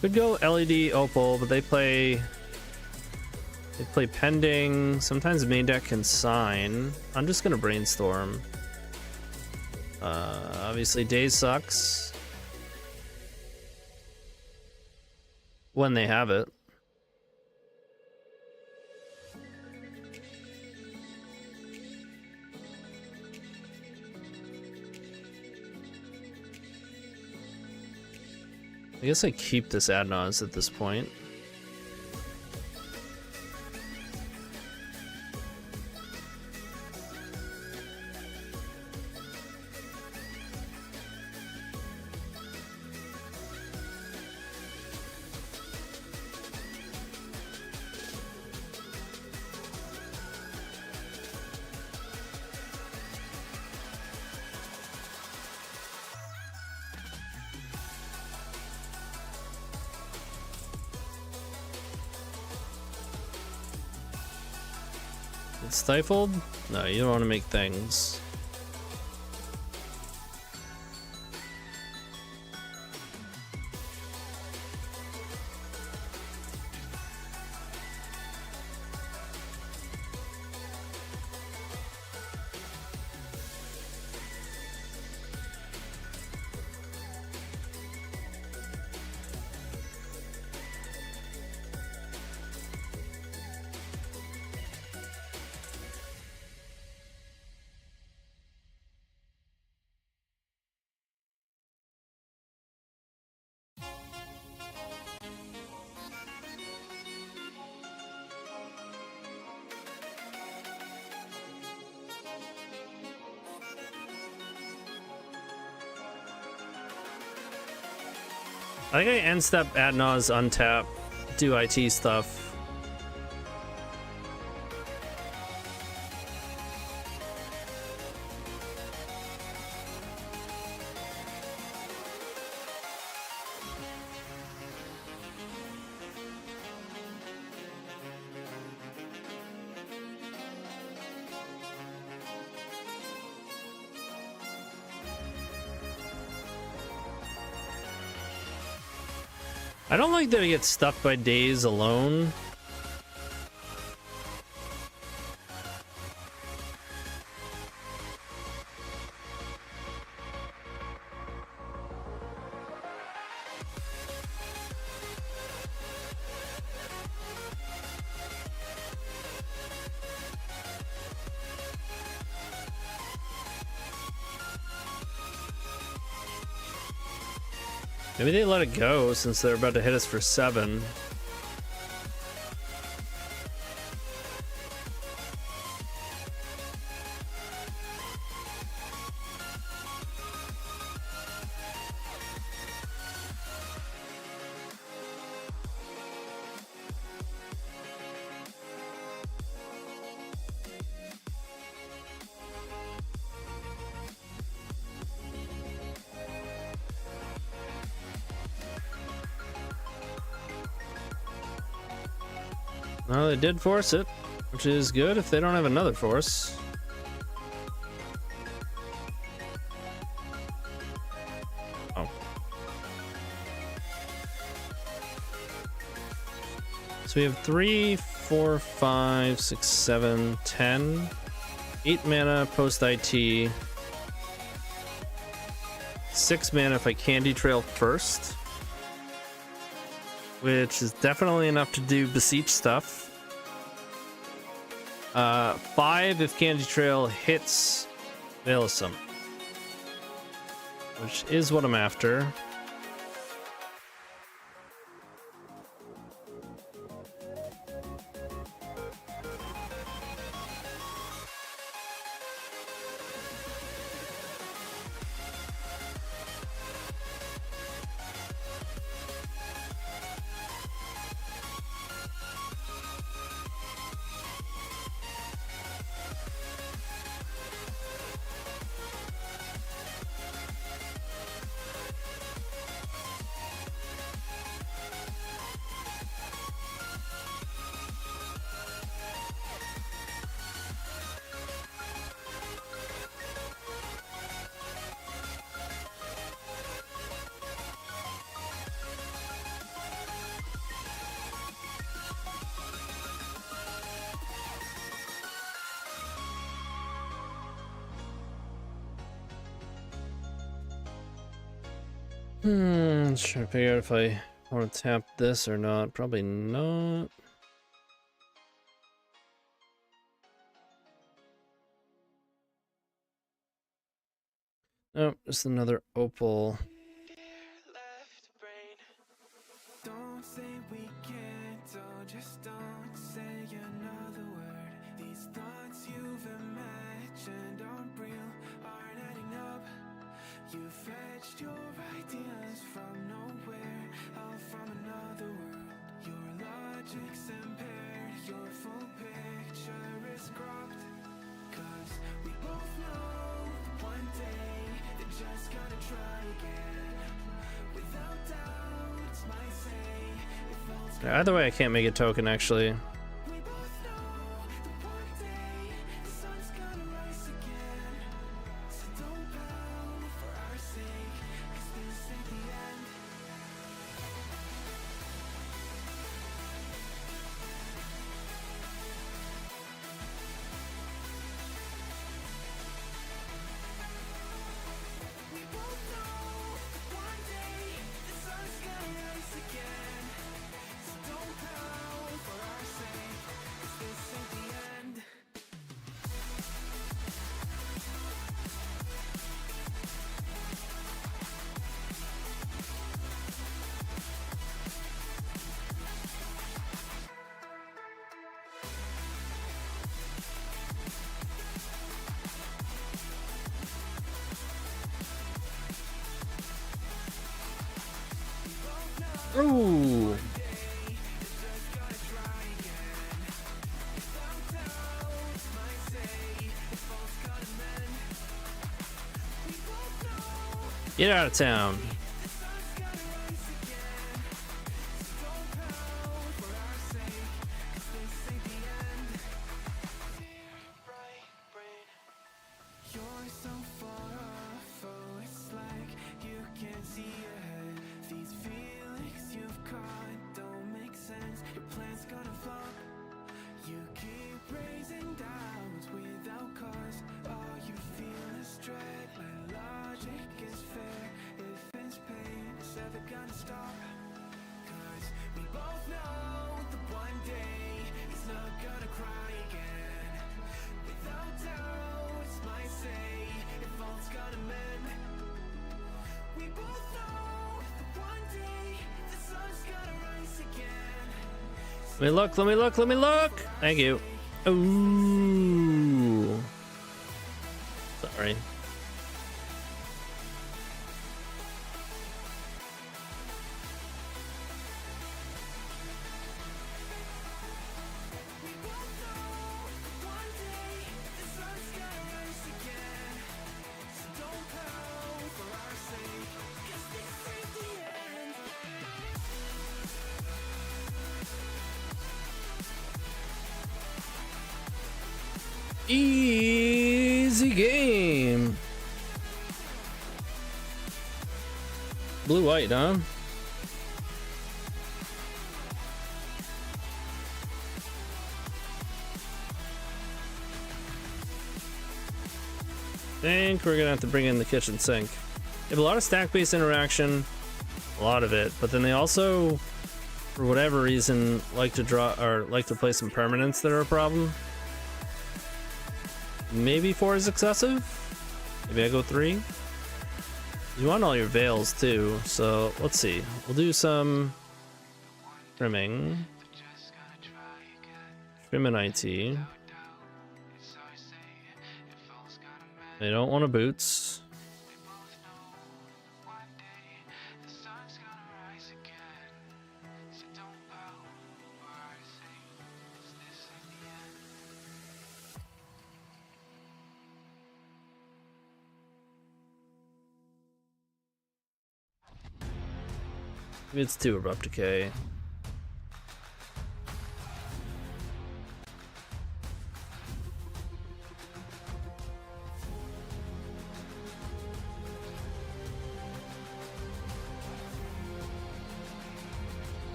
Could go LED Opal, but they play Pending. Sometimes main deck can sign. I'm just gonna Brainstorm. Obviously Daze sucks when they have it. I guess I keep this Adnaz at this point. It's stifled? No, you don't want to make things. I think I end step ad nause untap, do IT stuff. I don't like that he gets stuck by days alone. Maybe they let it go since they're about to hit us for 7. No, they did force it, which is good if they don't have another force. Oh. So we have 3, 4, 5, 6, 7, 10. 8 mana post IT. 6 mana if I Candy Trail first. Which is definitely enough to do Beseech stuff. 5 if Candy Trail hits Veil of Summer. Which is what I'm after. Trying to figure out if I want to tap this or not. Probably not. Nope, just another opal. Don't say we can't, oh, just don't say another word. These thoughts you've imagined aren't real, aren't adding up. You fetched your ideas from nowhere, all from another world. Your logic's impaired, your full picture is cropped. 'Cause we both know one day they're just gonna try again. Without doubt, might say it falls. Either way, I can't make a token actually. We both know that one day Ooh. Get out of town. You're so far off, oh, it's like you can't see ahead. These feelings you've caught don't make sense. Your plan's gonna flop. You keep raising doubts without cause. All you feel is dread. My logic is fair. If it's pain, it's ever gonna stop. Cause we both know that one day he's not gonna cry again. Without doubt, it's my say, if all's gonna mend. We both know that one day the sun's gonna rise again. Let me look, let me look, let me look. Thank you. Ooh. Sorry. One day the sun's gonna rise again. So don't pout for our sake, 'cause this ain't the end. Easy game. Blue white, huh? Think we're gonna have to bring in the kitchen sink. They have a lot of stack-based interaction, a lot of it, but then they also, for whatever reason, like to draw or like to play some permanents that are a problem. Maybe 4 is excessive. Maybe I go 3. You want all your veils too, so let's see. We'll do some trimming. Trim and IT. They don't want a boots. Maybe it's too abrupt decay.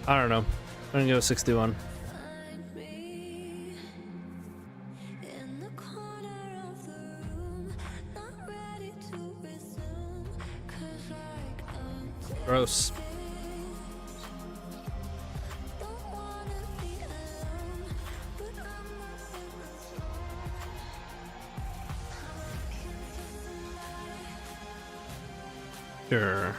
I don't know. I'm gonna go 61. Find me in the corner of the room, not ready to resume, 'cause like I'm Gross. don't wanna be alone, but I'm not in the zone. I'm looking for somebody. Sure.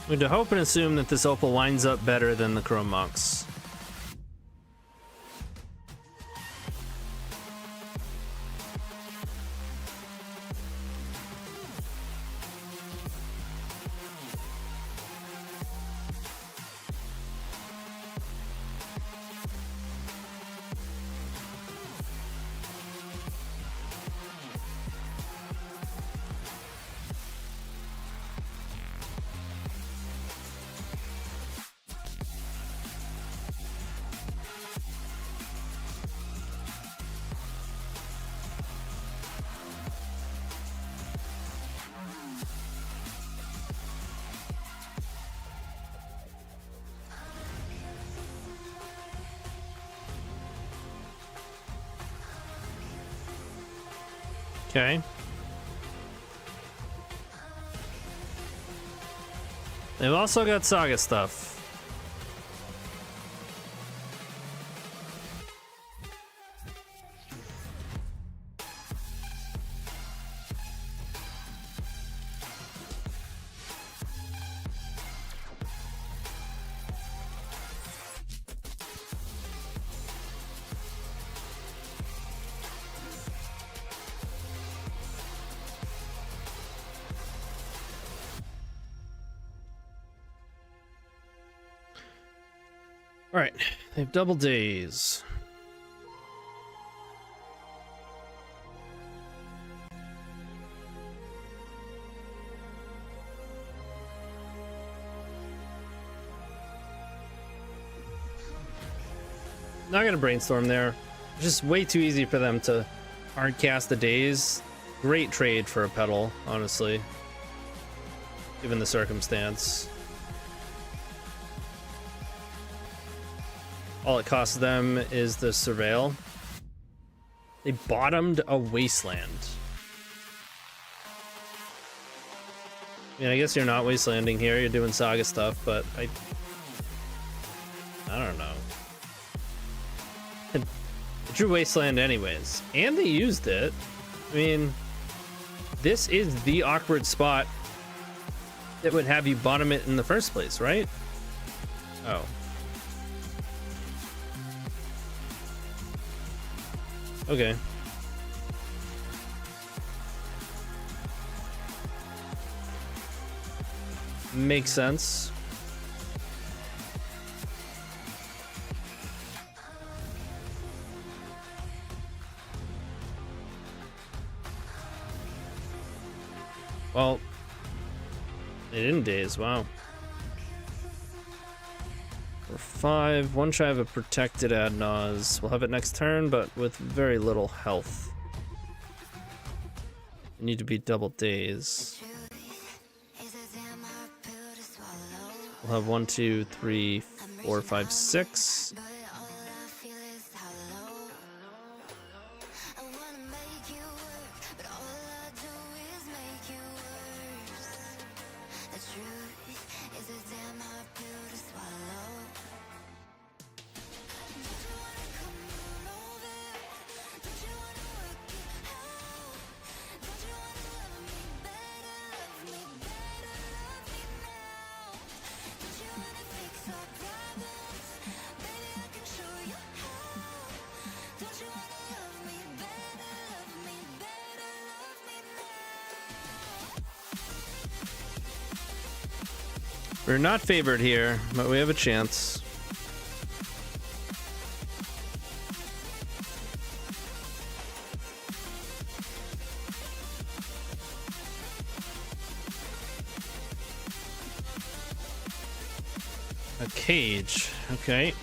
I'm going to hope and assume that this opal winds up better than the Chrome Mox. Okay. They've also got Saga stuff. All right, they have double days. Not gonna brainstorm there. Just way too easy for them to hard cast the days. Great trade for a pedal, honestly, given the circumstance. All it costs them is the surveil. They bottomed a wasteland. I mean, I guess you're not wastelanding here, you're doing saga stuff, but I don't know. It drew wasteland anyways, and they used it. I mean, this is the awkward spot that would have you bottom it in the first place, right? Oh. Okay. Makes sense. Well, they didn't daze, wow. For 5, one shy of a protected ad nause. We'll have it next turn, but with very little health. You need to be double daze. We'll have 1, 2, 3, 4, 5, 6. We're not favored here, but we have a chance. A cage, okay.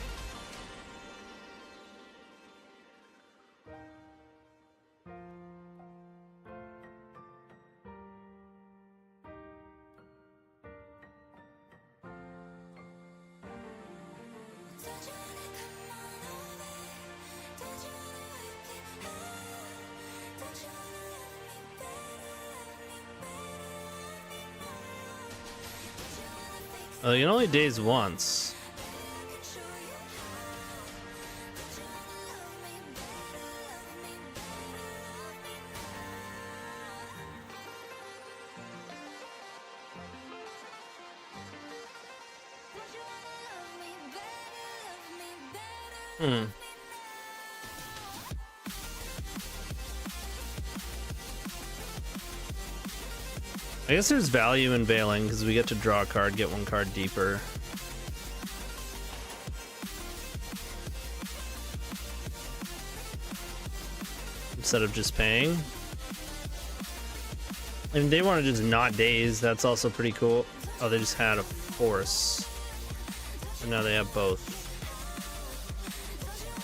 Oh, you can only daze once. I guess there's value in Veiling because we get to draw a card, get one card deeper. Instead of just paying. And they want to just not daze, that's also pretty cool. Oh, they just had a force. And now they have both.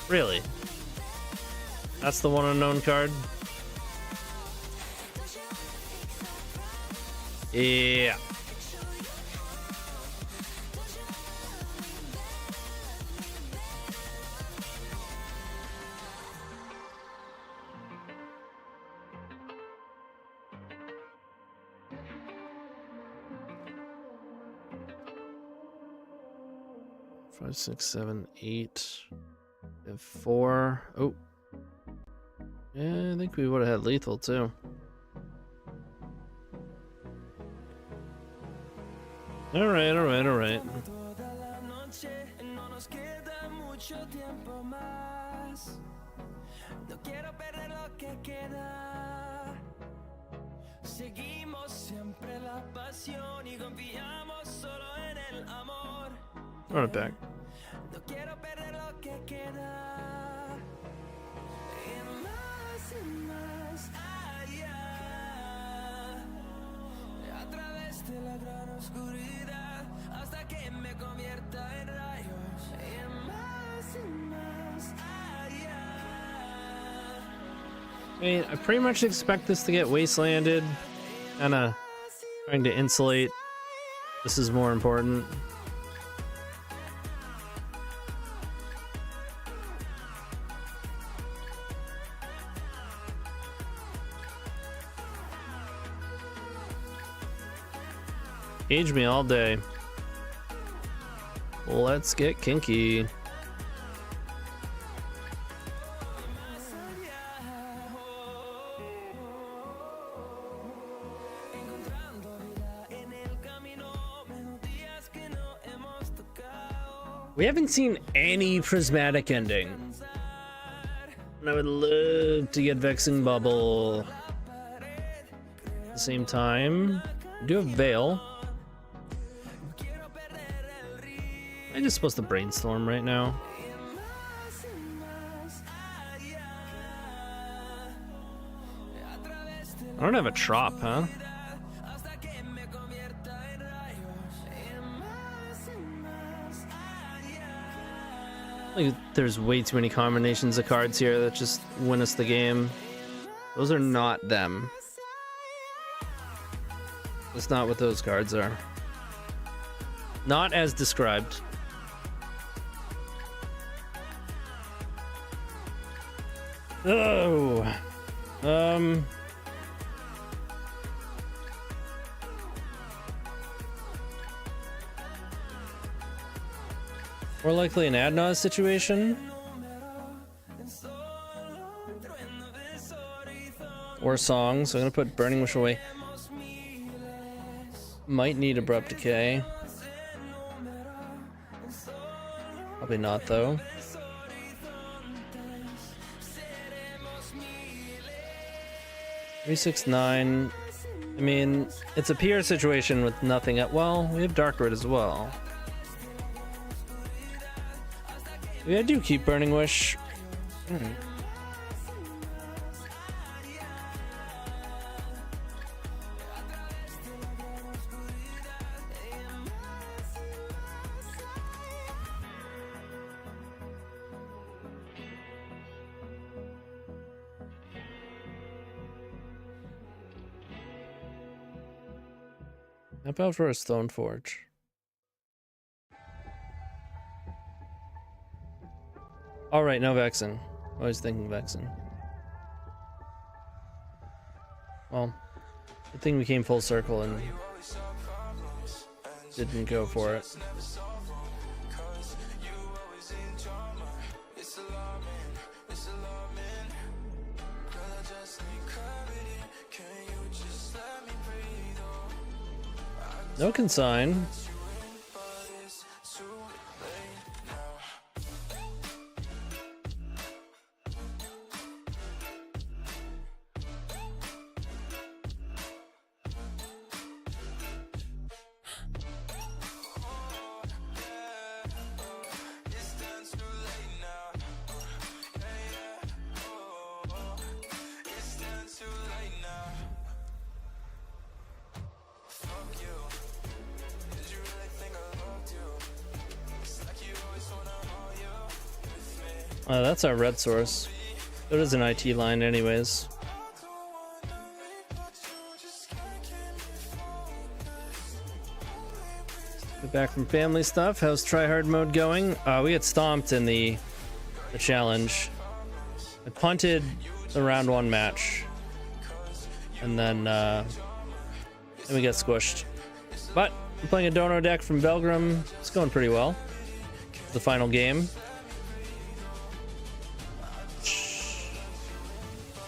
Really? That's the one unknown card? Yeah. Five, 6, 7, 8. We have 4. Oh. Yeah, I think we would have had lethal too. Alright. Toda la noche, no nos queda mucho tiempo más. No quiero perder lo que queda. Seguimos siempre la pasión y confiamos solo en el amor. Run it back. No quiero perder lo que queda. Y más allá. A través de la gran oscuridad. Hasta que me convierta en rayos. Y más allá. I mean, I pretty much expect this to get wastelanded. Kinda trying to insulate. This is more important. Age me all day. Let's get kinky. We haven't seen any prismatic ending. And I would love to get Vexing Bubble. At the same time, I do have Veil. I'm just supposed to brainstorm right now. I don't have a trop, huh? Like, there's way too many combinations of cards here that just win us the game. Those are not them. That's not what those cards are. Not as described. Oh. More likely an Adnaz situation. Or Song, so I'm gonna put Burning Wish away. Might need Abrupt Decay. Probably not, though. $369. I mean, it's a PR situation with nothing at. Well, we have Darkroot as well. Yeah, I do keep Burning Wish. How about for a Stone Forge? Alright, no Vexen. Always thinking Vexen. Well, good thing we came full circle and didn't go for it. No consign. That's our red source. It is an IT line anyways. Get back from family stuff. How's tryhard mode going? We get stomped in the challenge. I punted the round 1 match. And then we get squished. But I'm playing a Dono deck from Belgrim. It's going pretty well. The final game.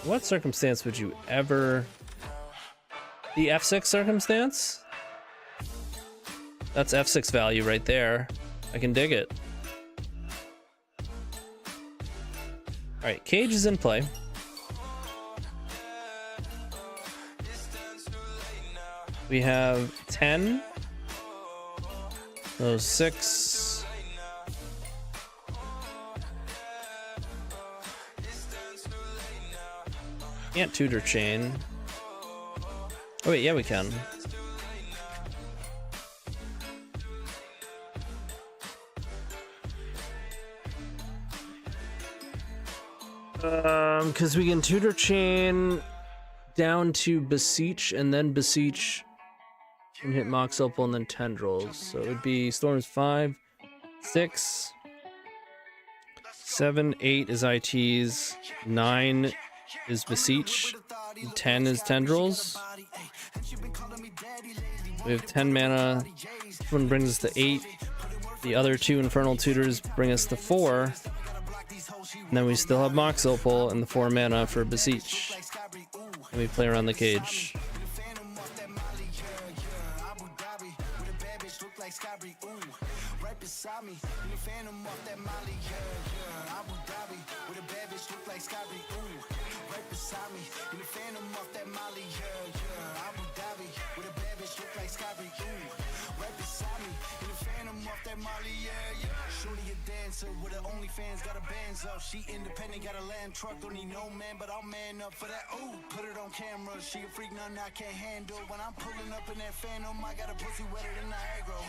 What circumstance would you ever... The F6 circumstance? That's F6 value right there. I can dig it. Alright, Cage is in play. We have 10. So 6, Can't tutor chain. Oh wait, yeah we can. Because we can tutor chain down to Beseech and then Beseech and hit Mox Opal and then Tendrils. So it would be Storms 5, 6, 7, 8 is ITs, 9 is Beseech, 10 is Tendrils. We have 10 mana. This one brings us to 8. The other 2 Infernal Tutors bring us to 4. And then we still have Mox Opal and the 4 mana for Beseech. And we play around the cage. With her OnlyFans, got a bands up. She independent, got a land truck. Don't need no man, but I'll man up for that. Ooh, put it on camera. She a freak, nothing I can't handle. When I'm pulling up in that Phantom, I got a pussy wetter than Niagara.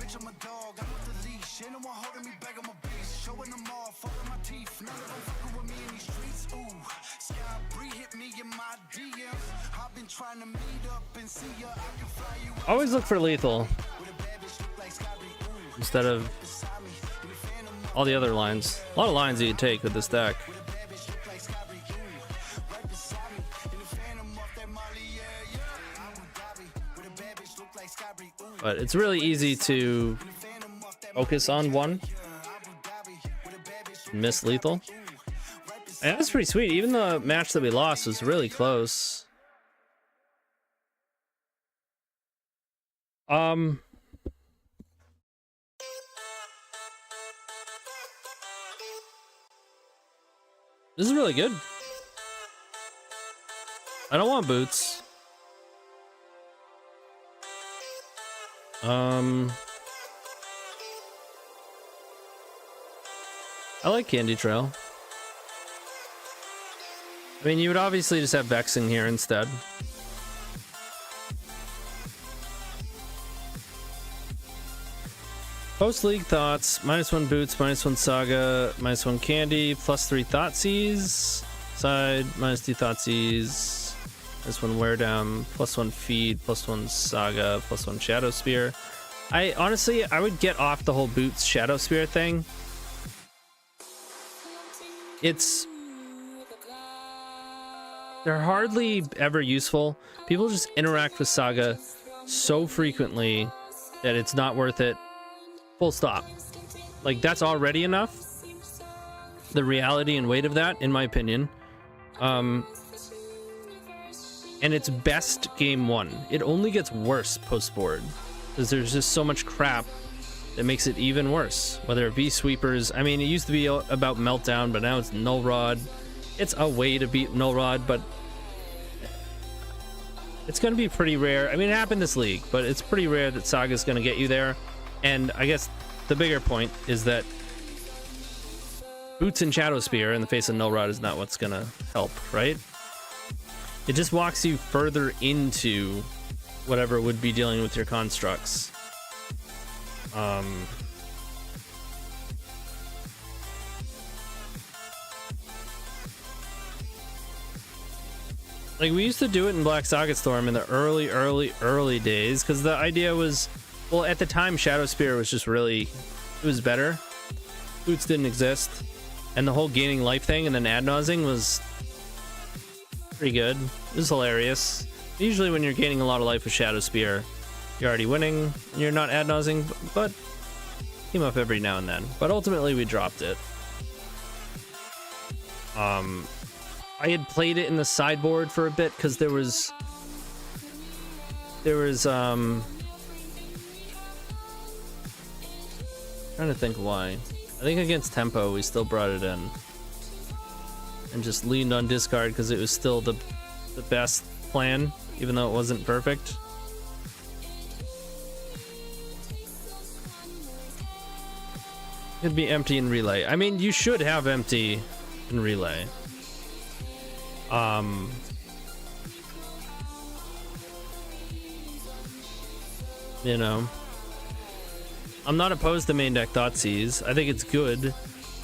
Bitch, I'm a dog, I'm with the leash. Ain't no one holding me back, I'm a beast. Showing them all, fucking my teeth. None of them fucking with me in these streets. Ooh, Sky Bree hit me in my DMs. I've been trying to meet up and see ya. I can fly you out. Always look for lethal instead of all the other lines. A lot of lines you could take with this deck. But it's really easy to focus on one. Miss lethal. And that's pretty sweet. Even the match that we lost was really close. This is really good. I don't want boots. I like Candy Trail. I mean, you would obviously just have Vex in here instead. Post-league thoughts, -1 boots, -1 saga, -1 candy, +3 Thoughtseize, side, -2 Thoughtseize, -1 wear down, +1 feed, +1 saga, +1 shadow spear. I honestly would get off the whole boots shadow spear thing. They're hardly ever useful. People just interact with saga so frequently that it's not worth it. Full stop. Like, that's already enough. The reality and weight of that, in my opinion. And it's best game 1. It only gets worse post-board. Because there's just so much crap that makes it even worse. Whether it be sweepers. I mean, it used to be about Meltdown, but now it's Null Rod. It's a way to beat Null Rod, but it's going to be pretty rare. I mean, it happened this league, but it's pretty rare that Saga's going to get you there. And I guess the bigger point is that boots and Shadow Spear in the face of Null Rod is not what's gonna help, right? It just walks you further into whatever would be dealing with your constructs. Like, we used to do it in Black Socket Storm in the early days, because the idea was, well, at the time, Shadow Spear was just really, it was better. Boots didn't exist. And the whole gaining life thing and then ad nausing was pretty good. It was hilarious. Usually when you're gaining a lot of life with Shadow Spear, you're already winning, and you're not ad nausing, but came up every now and then. But ultimately, we dropped it. I had played it in the sideboard for a bit, because there was trying to think why. I think against tempo we still brought it in and just leaned on discard because it was still the best plan, even though it wasn't perfect. It'd be empty in relay. I mean, you should have empty in relay. You know, I'm not opposed to main deck Thoughtseize. I think it's good.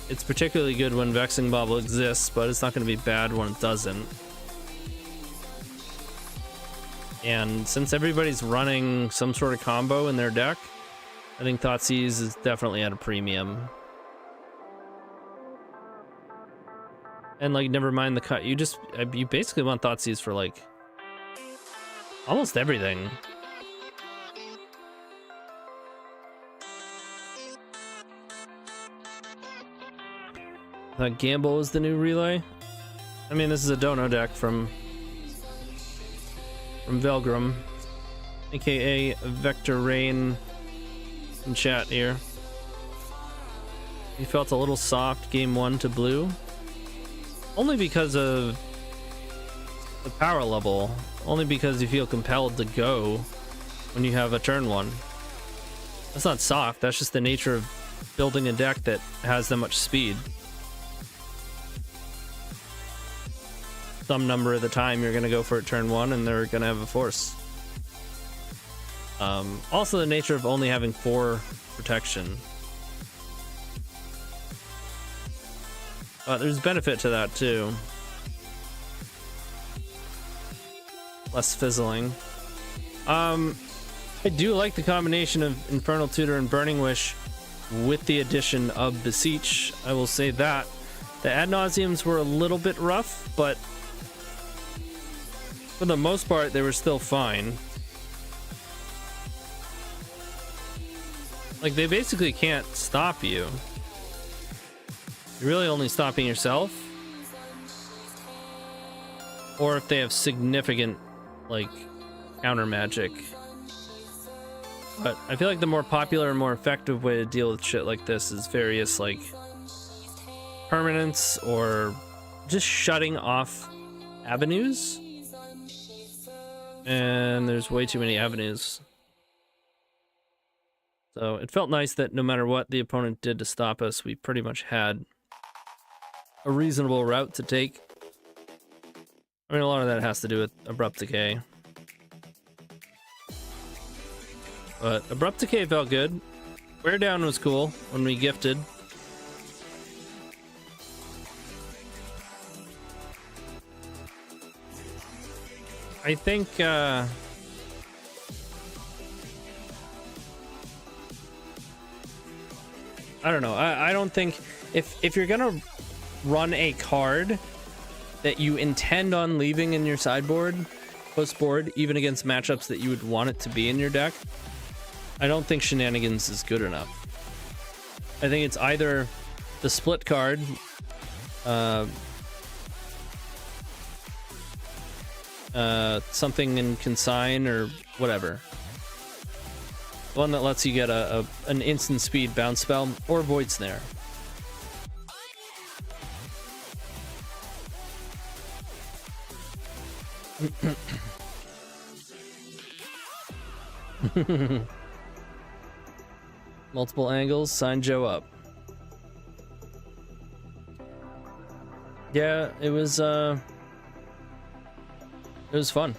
It's particularly good when Vexing Bauble exists, but it's not going to be bad when it doesn't. And since everybody's running some sort of combo in their deck, I think Thoughtseize is definitely at a premium. And like, never mind the cut. You basically want Thoughtseize for like almost everything. Gamble is the new relay. I mean, this is a Dono deck from Velgrim, aka Vector Rain in chat here. He felt a little soft game 1 to blue. Only because of the power level. Only because you feel compelled to go when you have a turn 1. That's not soft, that's just the nature of building a deck that has that much speed. Some number of the time you're going to go for it turn 1 and they're going to have a force. Also the nature of only having 4 protection. There's benefit to that too. Less fizzling. I do like the combination of Infernal Tutor and Burning Wish with the addition of Beseech. I will say that. The ad nauseams were a little bit rough, but for the most part, they were still fine. Like, they basically can't stop you. You're really only stopping yourself. Or if they have significant, like, counter magic. But I feel like the more popular and more effective way to deal with shit like this is various, like, permanents or just shutting off avenues. And there's way too many avenues. So it felt nice that no matter what the opponent did to stop us, we pretty much had a reasonable route to take. I mean, a lot of that has to do with Abrupt Decay. But Abrupt Decay felt good. Wear Down was cool when we gifted. I think, I don't know. I don't think if you're gonna run a card that you intend on leaving in your sideboard, post board, even against matchups that you would want it to be in your deck, I don't think Shenanigans is good enough. I think it's either the split card, something in Consign or whatever. One that lets you get an instant speed bounce spell or Void Snare. Multiple angles, sign Joe up. Yeah, it was fun.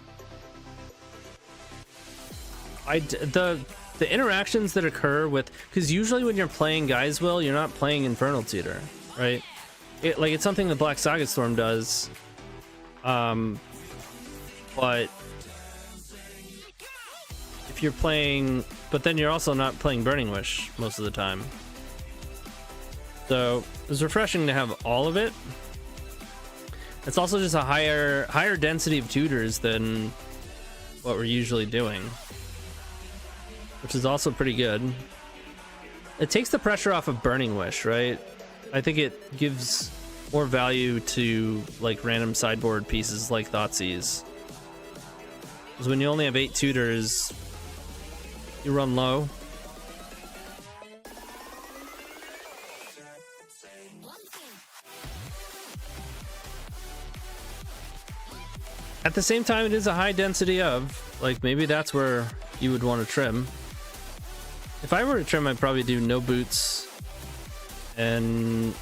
The interactions that occur with, because usually when you're playing Geiswill, you're not playing Infernal Tutor, right? It's something that Black Saga Storm does, but if you're playing, but then you're also not playing Burning Wish most of the time. So it was refreshing to have all of it. It's also just a higher density of tutors than what we're usually doing, which is also pretty good. It takes the pressure off of Burning Wish, right? I think it gives more value to like random sideboard pieces like Thoughtseize. Because when you only have 8 tutors, you run low. At the same time, it is a high density of, like, maybe that's where you would want to trim. If I were to trim, I'd probably do no boots and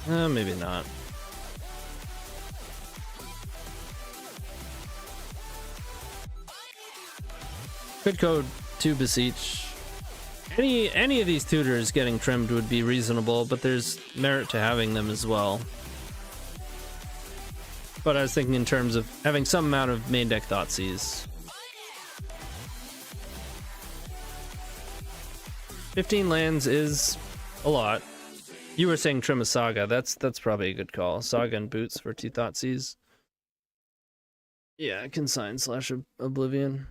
maybe not. Could go 2 beseech. Any of these tutors getting trimmed would be reasonable, but there's merit to having them as well. But I was thinking in terms of having some amount of main deck Thoughtseize. 15 lands is a lot. You were saying trim a Saga. That's probably a good call. Saga and Boots for 2 Thoughtseize. Yeah, Consign / Oblivion.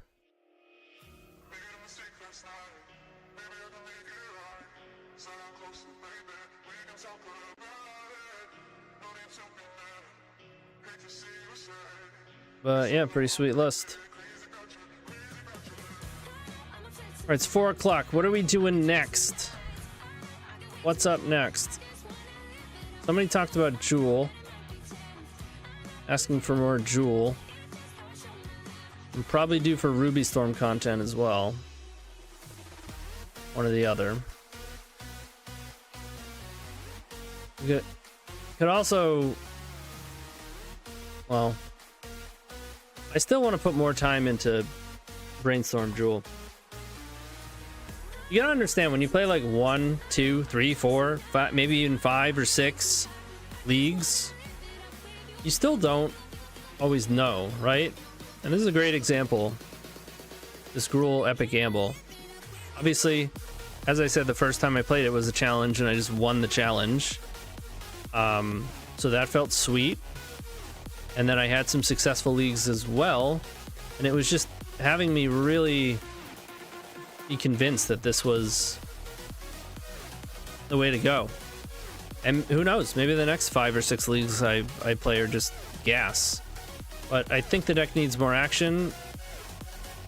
But yeah, pretty sweet list. Alright, it's 4 o'clock. What are we doing next? What's up next? Somebody talked about Jewel. Asking for more Jewel. I'm probably due for Ruby Storm content as well. One or the other. Could also... Well... I still want to put more time into Brainstorm Jewel. You gotta understand, when you play like 1, 2, 3, 4, 5, maybe even 5 or 6 leagues, you still don't always know, right? And this is a great example. This Gruul Epic Gamble. Obviously, as I said, the first time I played it was a challenge and I just won the challenge. So that felt sweet. And then I had some successful leagues as well. And it was just having me really be convinced that this was the way to go. And who knows, maybe the next 5 or 6 leagues I play are just gas. But I think the deck needs more action.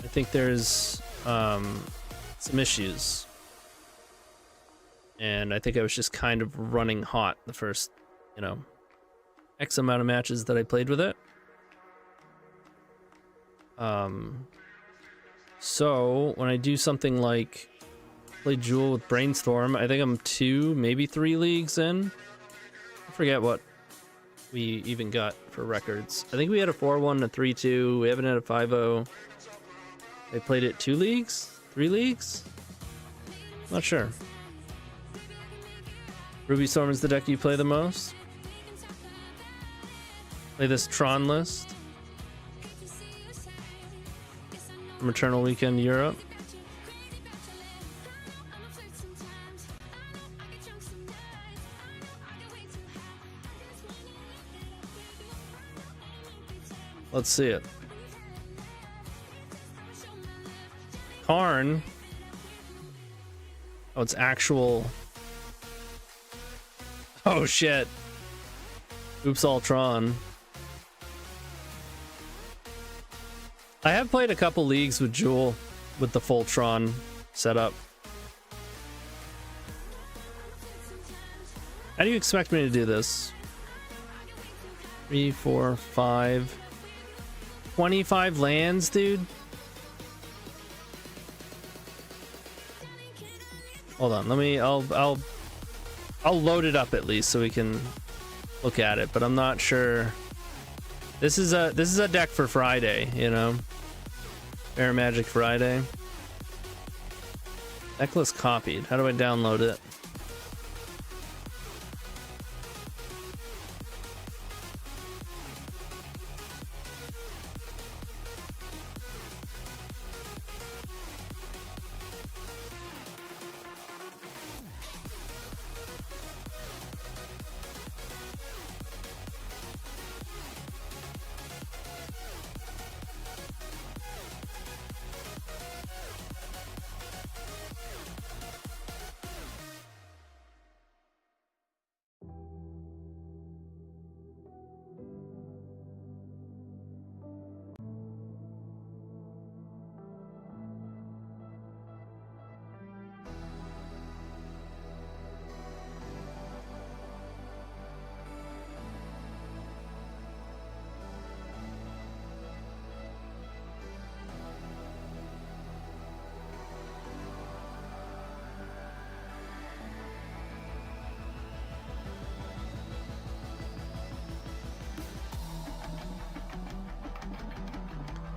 I think there's some issues. And I think I was just kind of running hot the first, X amount of matches that I played with it. So when I do something like play Jewel with Brainstorm, I think I'm 2, maybe 3 leagues in. I forget what we even got for records. I think we had a 4-1, a 3-2. We haven't had a 5-0. I played it 2 leagues? 3 leagues? Not sure. Ruby Storm is the deck you play the most? Play this Tron list from Eternal Weekend Europe. Let's see it. Karn. Oh, it's actual. Oh shit. Oops, all Tron. I have played a couple leagues with Jewel with the full Tron setup. How do you expect me to do this? 3, 4, 5. 25 lands, dude? Hold on, I'll load it up at least so we can look at it, but I'm not sure. This is a deck for Friday, Air Magic Friday. Necklace copied. How do I download it?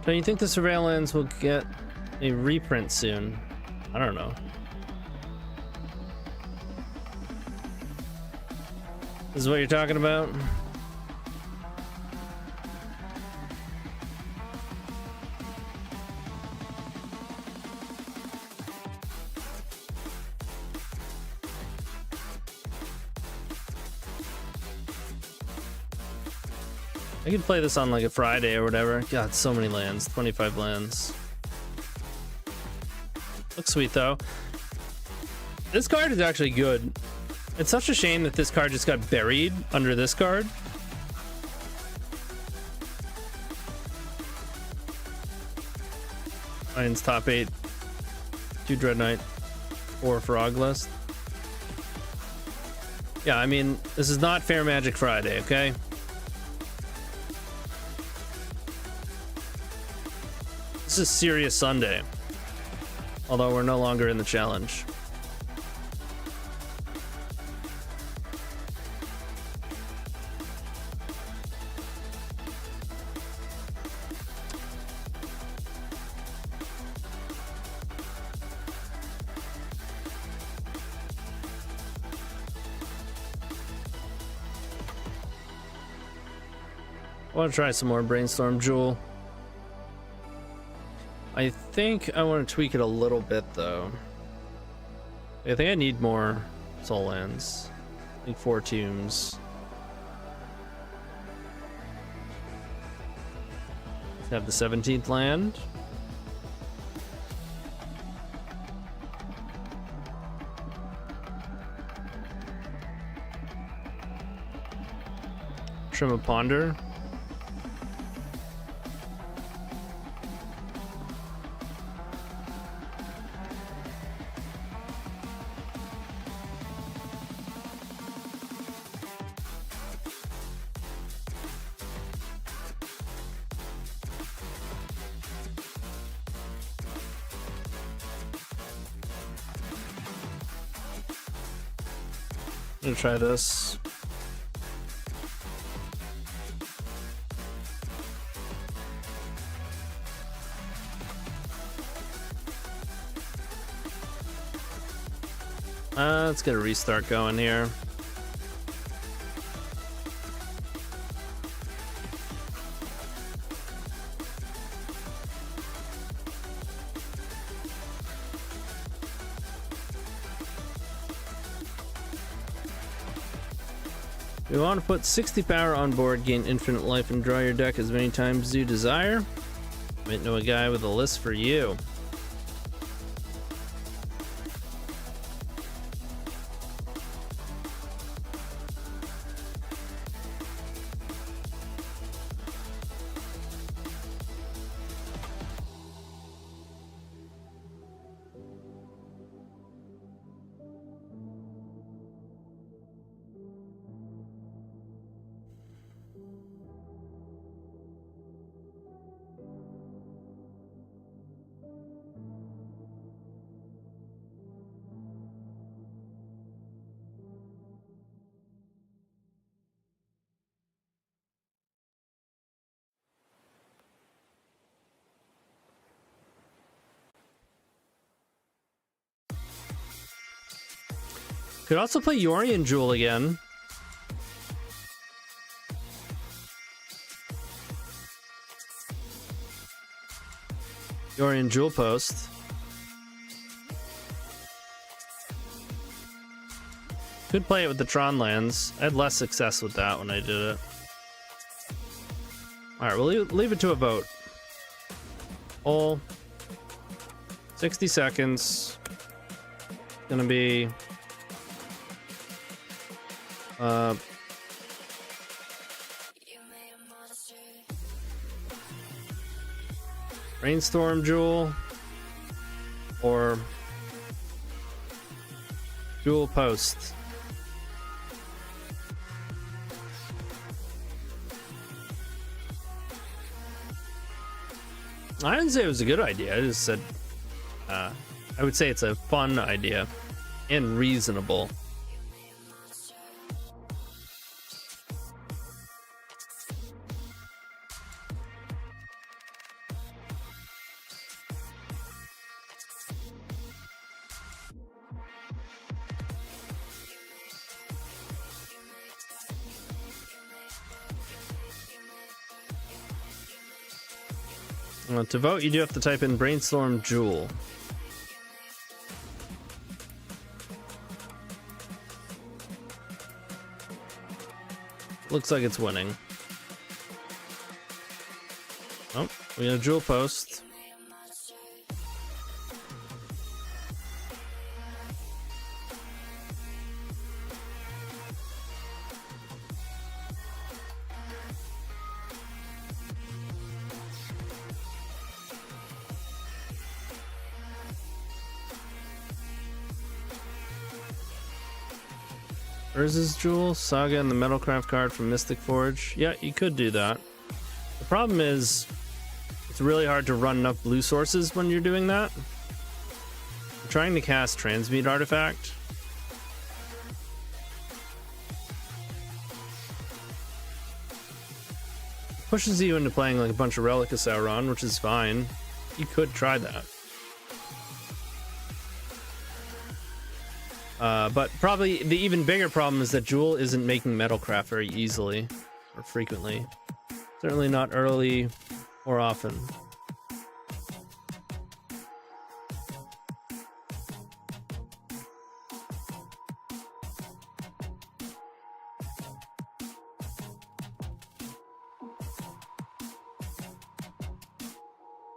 Don't you think the surveillance will get A reprint soon. I don't know. This is what you're talking about? I could play this on like a Friday or whatever. God, so many lands. 25 lands. Looks sweet though. This card is actually good. It's such a shame that this card just got buried under this card. Lions top 8. 2 Dread Knight. 4 Frogless. Yeah, I mean, this is not Fair Magic Friday, okay? This is Serious Sunday. Although we're no longer in the challenge. I want to try some more Brainstorm Jewel. I think I want to tweak it a little bit though. I think I need more soul lands. I need 4 tombs. Have the 17th land. Trim a Ponder. I'm gonna try this. Let's get a restart going here. You want to put 60 power on board, gain infinite life, and draw your deck as many times as you desire? Might know a guy with a list for you. Could also play Yorion Jewel again. Yorion Jewel Post. Could play it with the Tron lands. I had less success with that when I did it. Alright, we'll leave it to a vote. All 60 seconds. Gonna be Brainstorm Jewel or Jewel Post. I didn't say it was a good idea. I just said I would say it's a fun idea and reasonable. To vote, you do have to type in Brainstorm Jewel. Looks like it's winning. Oh, we got a Jewel post. Urza's Jewel, Saga, and the Metalcraft card from Mystic Forge. Yeah, you could do that. The problem is, it's really hard to run enough blue sources when you're doing that. I'm trying to cast Transmute Artifact. Pushes you into playing like a bunch of Relic of Sauron, which is fine. You could try that. But probably the even bigger problem is that Jewel isn't making Metalcraft very easily or frequently. Certainly not early or often.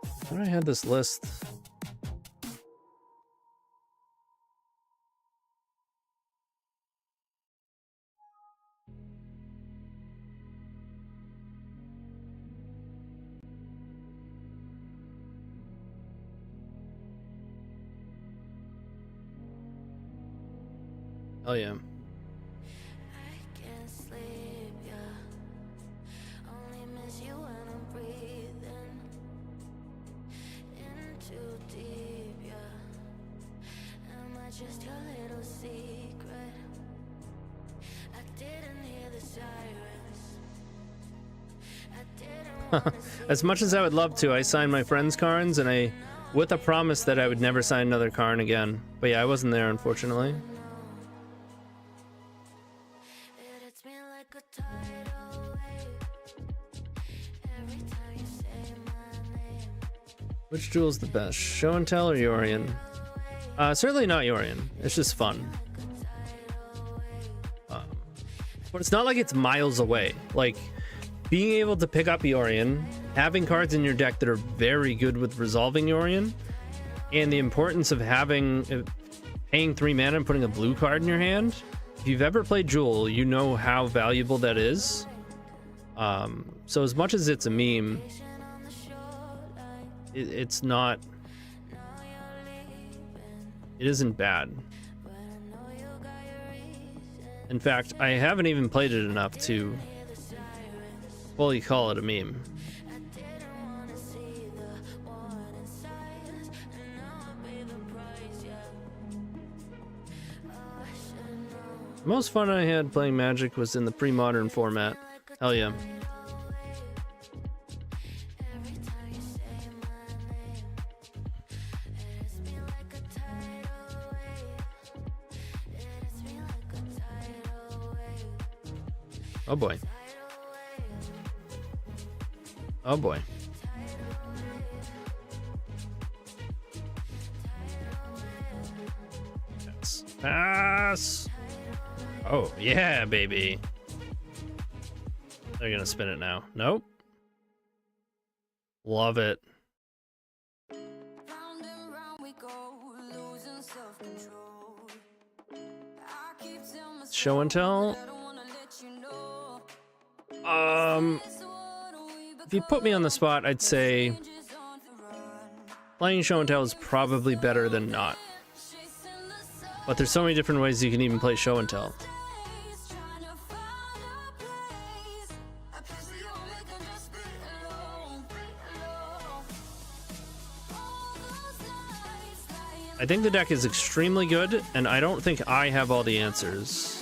I thought I had this list. Oh yeah. I can't sleep, yeah. Only miss you when I'm breathing in too deep, yeah. Am I just your little secret? I didn't hear the sirens. I didn't wanna see As much as I would love to, I signed my friends' Karns and with a promise that I would never sign another Karn again. But yeah, I wasn't there, unfortunately. it hits me like a tidal wave. Every time you say my name. Which Jewel's the best? Show and Tell or Yorion? Certainly not Yorion. It's just fun. But it's not like it's miles away. Like, being able to pick up Yorion, having cards in your deck that are very good with resolving Yorion, and the importance of paying 3 mana and putting a blue card in your hand. If you've ever played Jewel, you know how valuable that is. So as much as it's a meme, it's not... It isn't bad. In fact, I haven't even played it enough to fully call it a meme. The most fun I had playing Magic was in the pre-modern format. Hell yeah. Oh boy. Oh boy. Yes. Pass. Oh, yeah, baby. They're gonna spin it now. Nope. Love it. Round and round we go, losing self-control. I keep telling myself Show and Tell. I don't wanna let you know. If you put me on the spot, I'd say playing Show and Tell is probably better than not. But there's so many different ways you can even play Show and Tell. I think the deck is extremely good, and I don't think I have all the answers.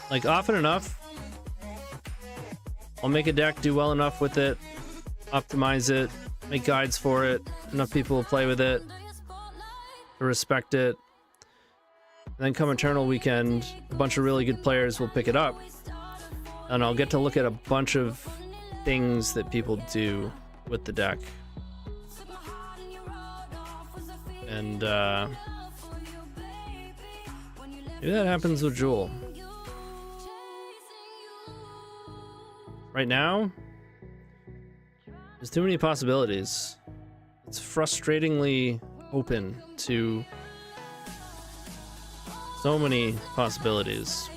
Like, often enough, I'll make a deck, do well enough with it, optimize it, make guides for it. Enough people will play with it to respect it. And then come Eternal Weekend, a bunch of really good players will pick it up. And I'll get to look at a bunch of things that people do with the deck. And maybe that happens with Jewel. Right now, there's too many possibilities. It's frustratingly open to so many possibilities.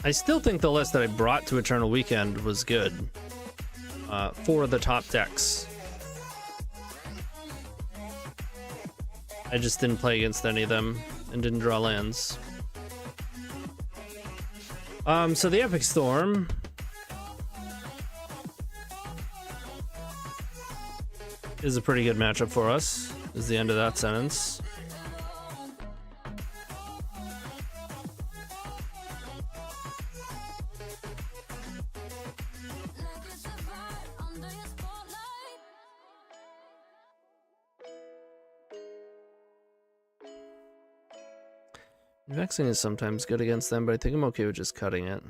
I still think the list that I brought to Eternal Weekend was good for the top decks. I just didn't play against any of them and didn't draw lands. So the Epic Storm is a pretty good matchup for us, is the end of that sentence. Vexing is sometimes good against them, but I think I'm okay with just cutting it.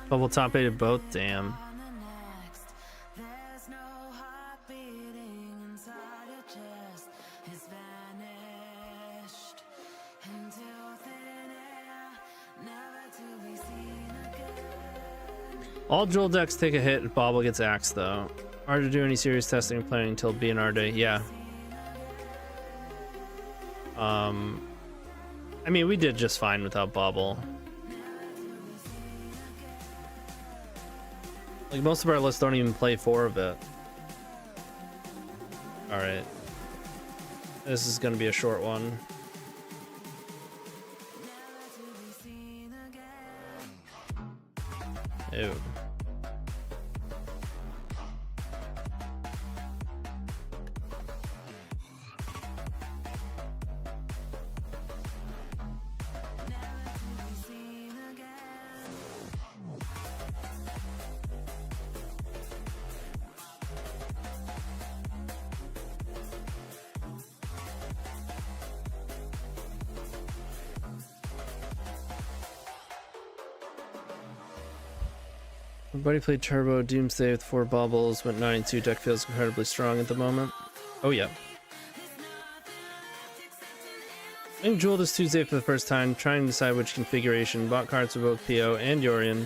Bubble top 8 of both, damn. All Jewel decks take a hit if Bobble gets axed, though. Hard to do any serious testing or planning until BNR day. Yeah. I mean, we did just fine without Bobble. Like, most of our lists don't even play 4 of it. Alright. This is gonna be a short one. Ew. My buddy played Turbo Doomsday with 4 bubbles, went 9-2, deck feels incredibly strong at the moment. Oh yeah. Playing Jewel this Tuesday for the first time, trying to decide which configuration, bought cards for both PO and Yorion.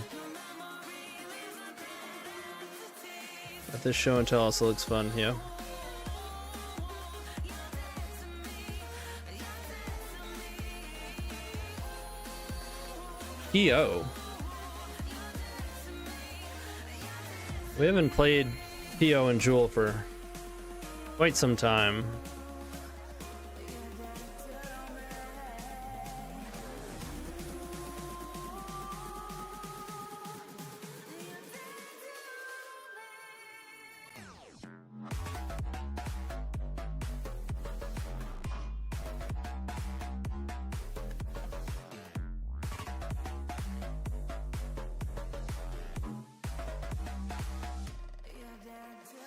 But this show and tell also looks fun, yeah. PO. We haven't played PO and Jewel for quite some time.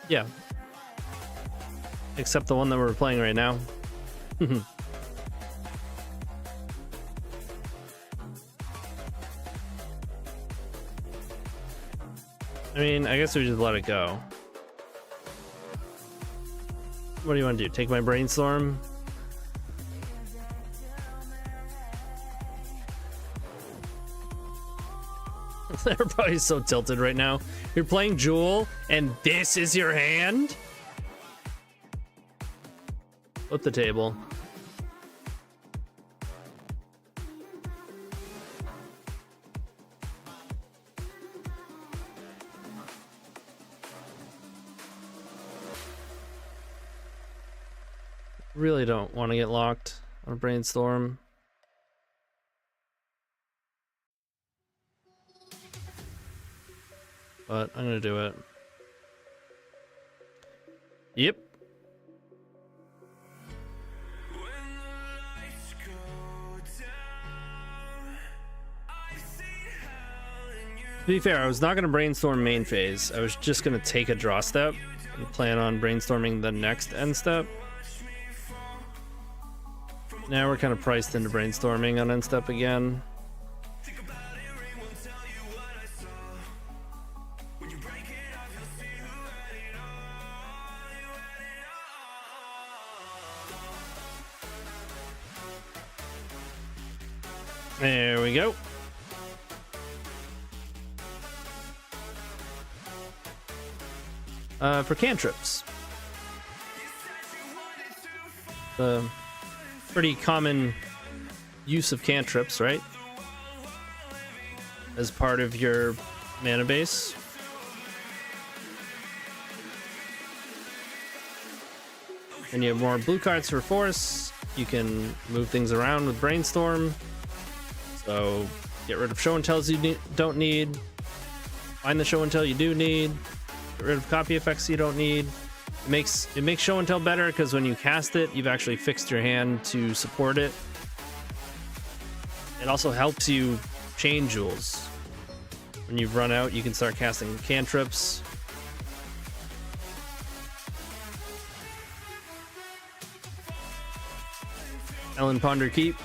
Yeah. Except the one that we're playing right now. I mean, I guess we just let it go. What do you want to do? Take my Brainstorm? They're probably so tilted right now. You're playing Jewel, and this is your hand? Flip the table. Really don't want to get locked on a Brainstorm. But I'm gonna do it. Yep. To be fair, I was not gonna Brainstorm main phase. I was just gonna take a draw step and plan on brainstorming the next end step. Now we're kind of priced into brainstorming on end step again. There we go. For cantrips. The pretty common use of cantrips, right? As part of your mana base. And you have more blue cards for force. You can move things around with Brainstorm. So get rid of show and tells you don't need. Find the show and tell you do need. Get rid of copy effects you don't need. It makes show and tell better because when you cast it, you've actually fixed your hand to support it. It also helps you chain jewels. When you've run out, you can start casting cantrips. Ellen Ponder Keep.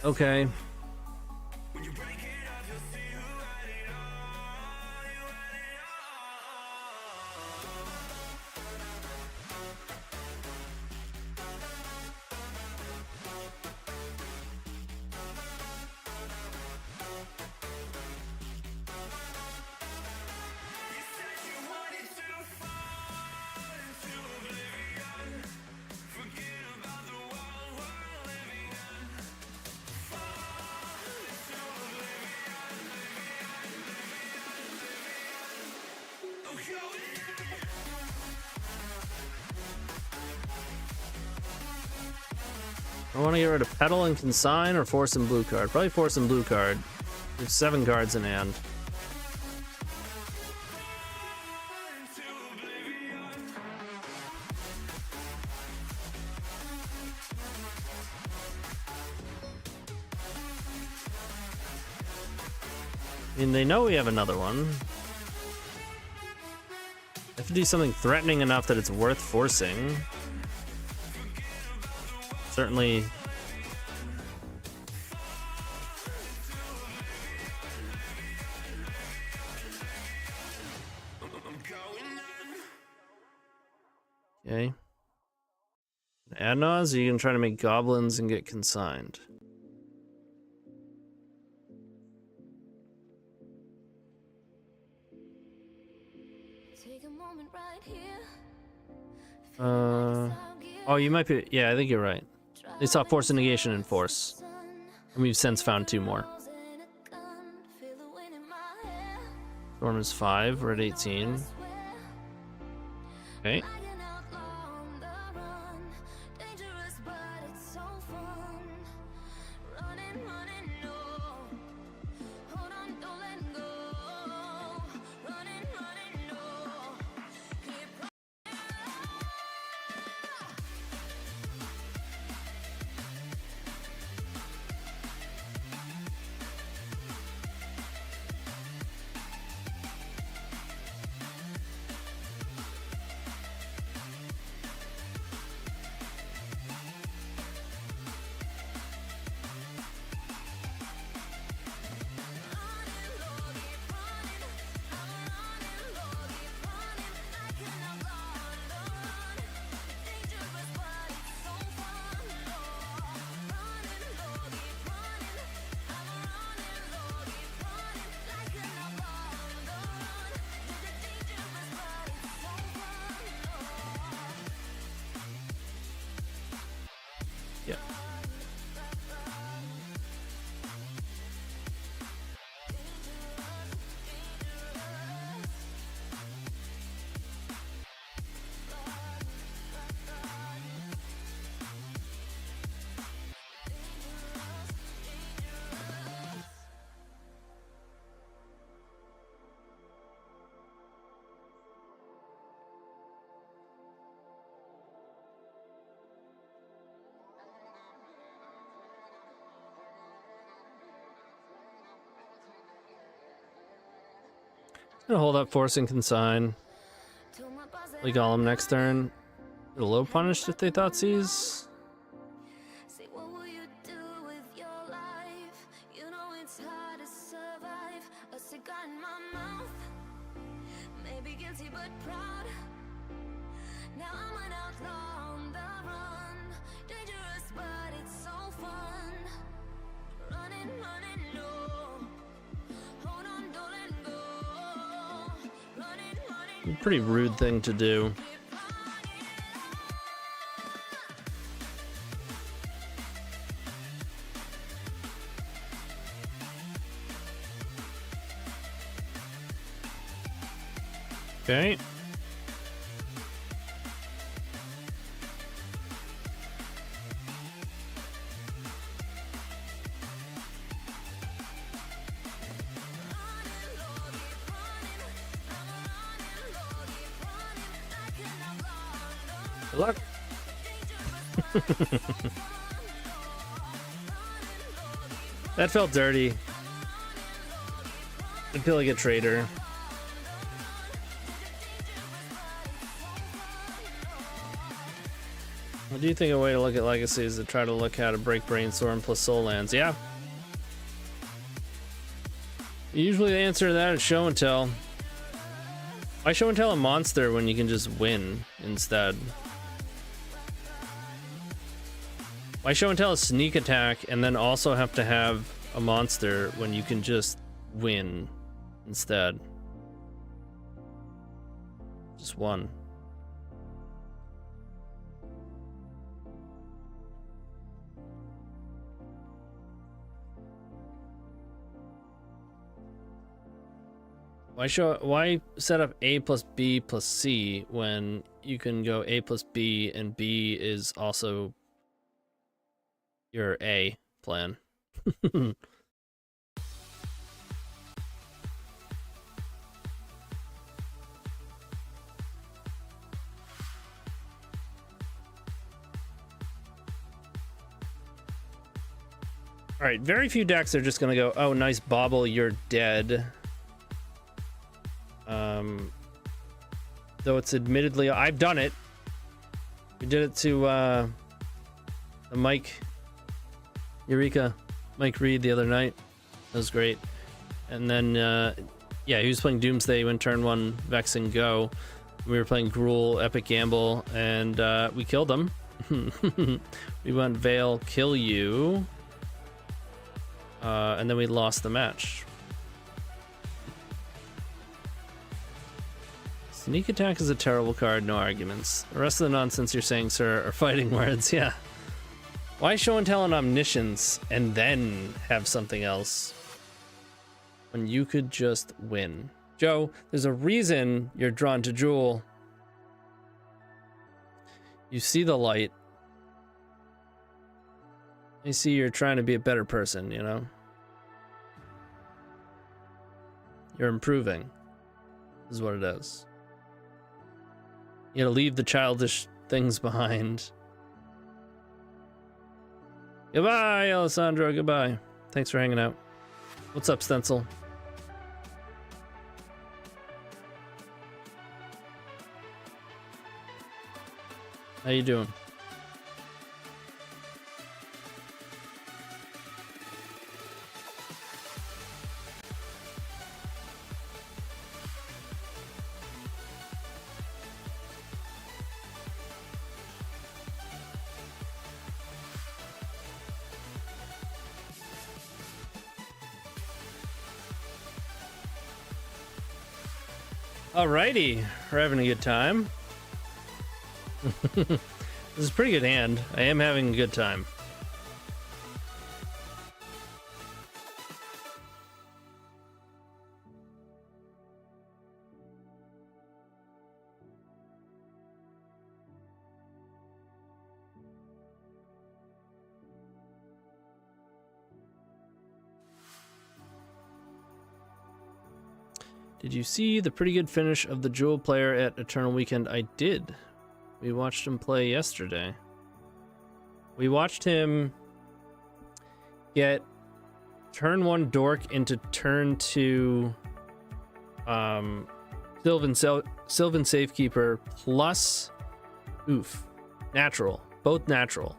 Okay. I want to get rid of Petal and Consign or Force and Blue card. Probably Force and Blue card. There's 7 cards in hand. I mean, they know we have another one. I have to do something threatening enough that it's worth forcing. Certainly. Okay. Adnaz, or you can try to make goblins and get consigned. Oh, you might be. Yeah, I think you're right. They saw Force and Negation and Force. And we've since found 2 more. Storm is 5. We're at 18. Okay. Yeah. Gonna hold up force and consign. Legal them next turn. Get a low punished if they thought seize. Say, what will you do with your life? You know it's hard to survive. A cigar in my mouth. Maybe guilty but proud. Now I'm an outlaw on the run. Dangerous but it's so fun. Running, running low. Hold on, don't let go. Running, running. Pretty rude thing to do. Okay. Good luck. That felt dirty. I feel like a traitor. I do think a way to look at Legacy is to try to look how to break Brainstorm plus Soul Lands. Yeah. Usually the answer to that is show and tell. Why show and tell a monster when you can just win instead? Why show and tell a sneak attack and then also have to have a monster when you can just win instead? Just one. Why set up A plus B plus C when you can go A plus B and B is also your A plan? Alright, very few decks are just gonna go, oh nice bobble, you're dead. Though it's admittedly, I've done it. We did it to the Mike Reed the other night. That was great. And then yeah, he was playing Doomsday when turn 1 Vex and Go. We were playing Gruul Epic Gamble and we killed him. We went Veil kill you. And then we lost the match. Sneak attack is a terrible card, no arguments. The rest of the nonsense you're saying, sir, are fighting words, yeah. Why show and tell an omniscience and then have something else when you could just win? Joe, there's a reason you're drawn to Jewel. You see the light. I see you're trying to be a better person, you know? You're improving, is what it is. You gotta leave the childish things behind. Goodbye, Alessandro, goodbye. Thanks for hanging out. What's up, Stencil? How you doing? Alrighty, we're having a good time. This is a pretty good hand. I am having a good time. Did you see the pretty good finish of the Jewel player at Eternal Weekend? I did. We watched him play yesterday. We watched him get turn 1 Dork into turn 2 Sylvan Safekeeper plus Oof. Natural. Both natural.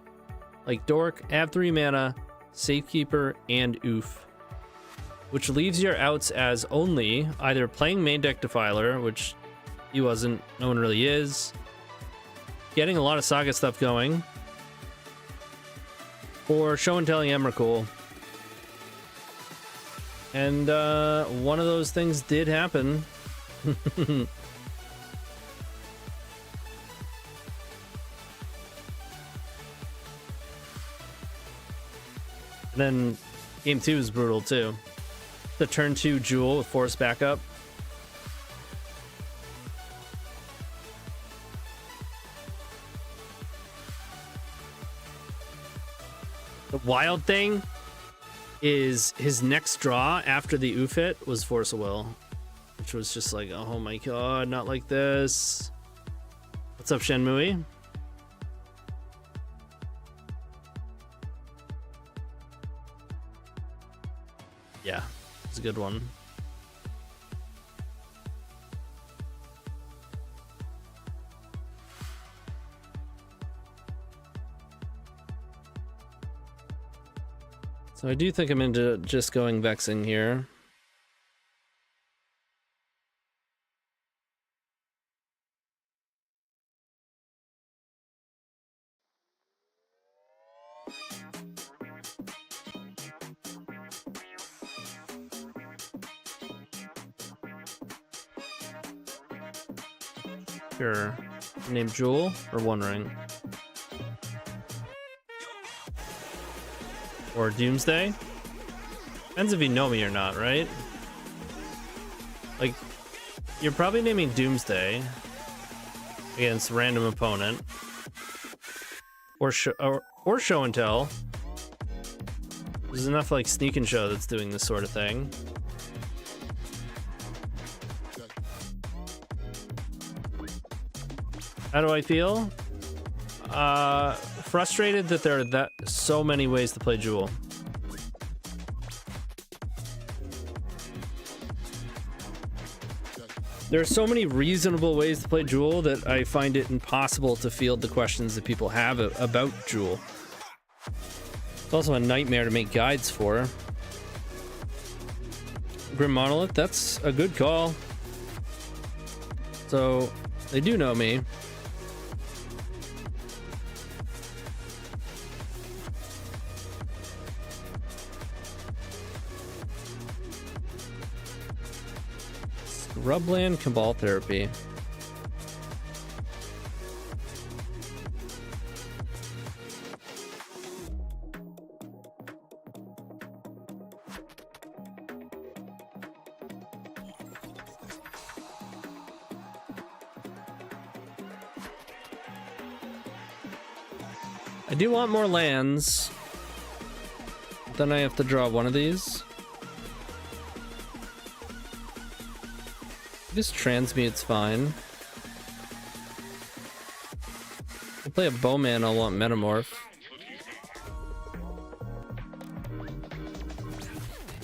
Like Dork, have 3 mana, Safekeeper, and Oof. Which leaves your outs as only either playing main deck Defiler, which he wasn't, no one really is, getting a lot of Saga stuff going, or Show and Telling Emrakul. And one of those things did happen. And then game 2 is brutal too. The turn 2 Jewel with force backup. The wild thing is his next draw after the Oof hit was Force of Will, which was just like, oh my god, not like this. What's up, Shenmue? Yeah, it's a good one. So I do think I'm into just going Vexing here. Sure. Name Jewel or One Ring? Or Doomsday? Depends if you know me or not, right? Like, you're probably naming Doomsday against random opponent. Or Show and Tell. There's enough like Sneak and Show that's doing this sort of thing. How do I feel? Frustrated that there are so many ways to play Jewel. There are so many reasonable ways to play Jewel that I find it impossible to field the questions that people have about Jewel. It's also a nightmare to make guides for. Grim Monolith, that's a good call. So, they do know me. Scrubland Cabal Therapy. I do want more lands. Then I have to draw one of these. Just transmute's fine. If I play a Bowman, I'll want Metamorph.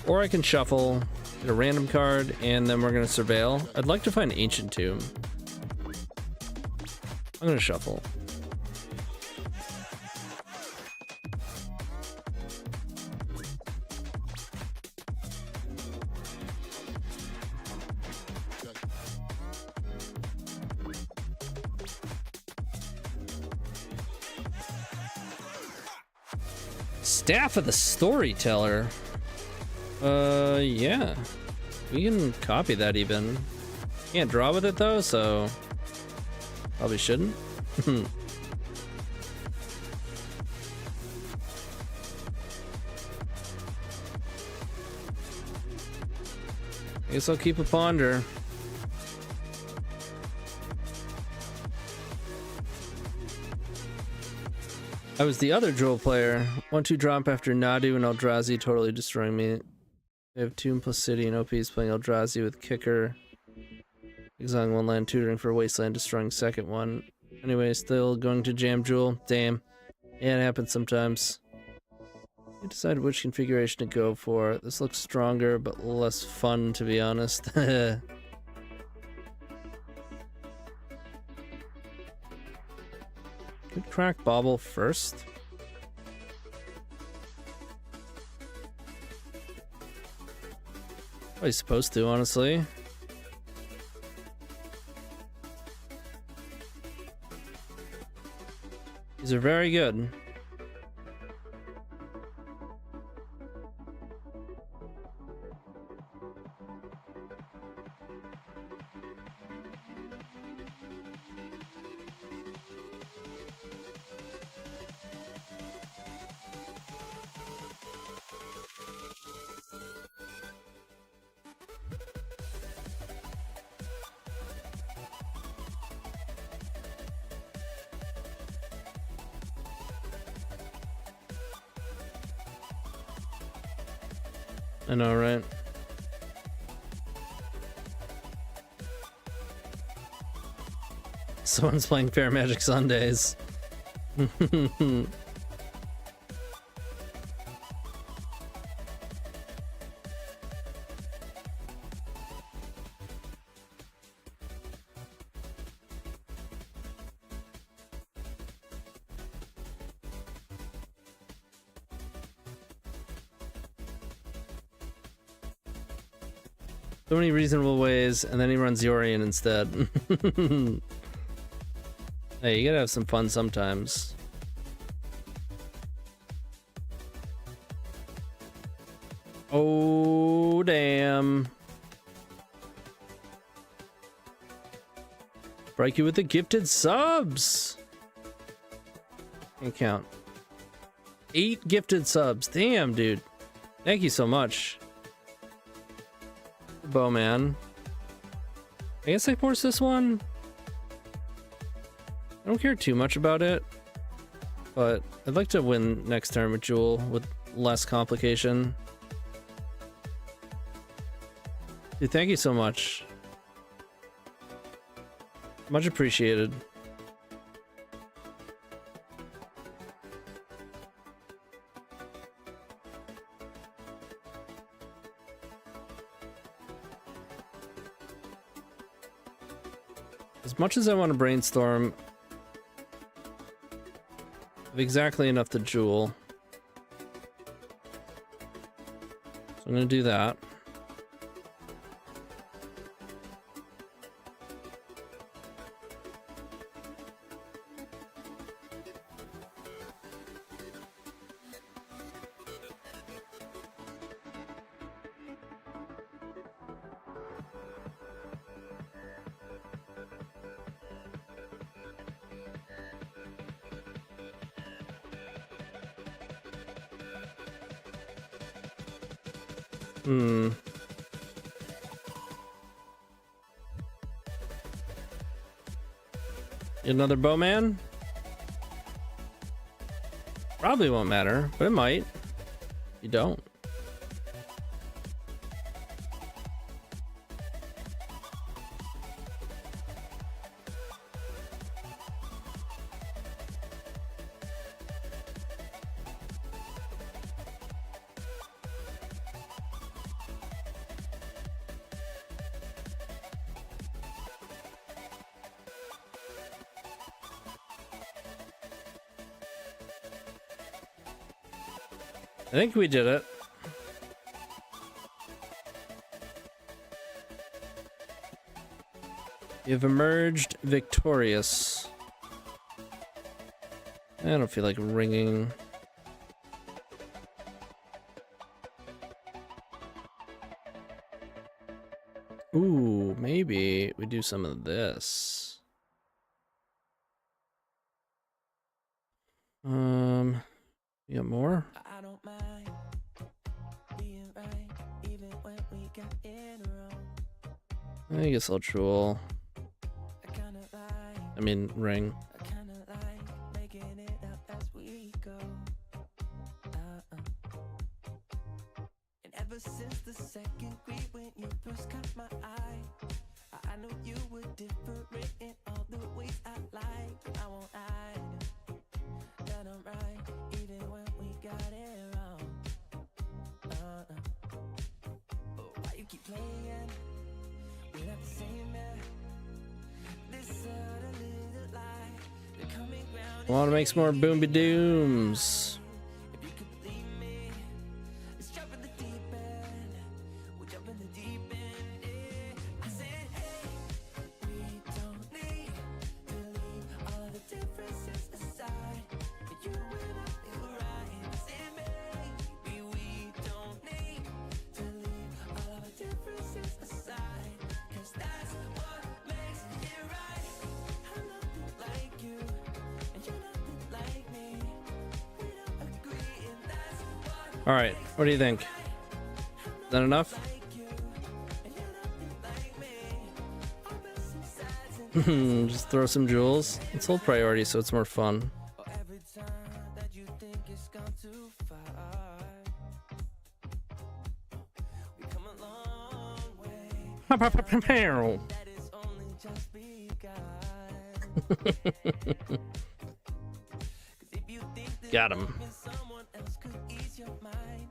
Or I can shuffle, get a random card, and then we're gonna surveil. I'd like to find Ancient Tomb. I'm gonna shuffle. Staff of the Storyteller. Yeah. We can copy that even. Can't draw with it though, so probably shouldn't. I guess I'll keep a Ponder. I was the other Jewel player. 1-2 drop after Nadu and Eldrazi totally destroying me. I have Tomb plus City and OP is playing Eldrazi with Kicker. Exiling one land, tutoring for a wasteland, destroying second one. Anyway, still going to jam Jewel. Damn. Yeah, it happens sometimes. You decide which configuration to go for. This looks stronger, but less fun, to be honest. Could crack Bobble first. Probably supposed to, honestly. These are very good. I know, right? Someone's playing Fair Magic Sundays. So many reasonable ways, and then he runs Yorion instead. Hey, you gotta have some fun sometimes. Oh, damn. Break you with the gifted subs. Can't count. 8 gifted subs. Damn, dude. Thank you so much. Bowman. I guess I force this one. I don't care too much about it, but I'd like to win next turn with Jewel with less complication. Dude, thank you so much. Much appreciated. As much as I want to brainstorm, I have exactly enough to Jewel. So I'm going to do that. Another Bowman? Probably won't matter, but it might. You don't. I think we did it. You've emerged victorious. I don't feel like ringing. Ooh, maybe we do some of this. You got more? I don't mind being right, even when we got it wrong. I guess I'll Jewel. I kinda like, I mean, ring. I kinda like making it up as we go. And ever since the second grade when you first caught my eye, I knew you would you keep playing. We're not the same, man. This sort of little lie, they're coming round. I want to make some more Boomby Dooms. If you could believe me, let's jump in the deep end. We'll jump in the deep end, yeah. I said, hey, we don't need to leave all the differences aside. You and I feel right. I said, maybe we don't need to leave all the differences aside. 'Cause that's what makes it right. I'm nothing like you, and you're nothing like me. We don't agree, and that's what All right, what do you think? Is that enough? like you, and you're nothing like me. Opposite sides and Just throw some jewels. Let's hold priority so it's more fun. every time that you think it's gone too far, we come a long way. That is only just begun. 'Cause if you think that Got him. loving someone else could ease your mind,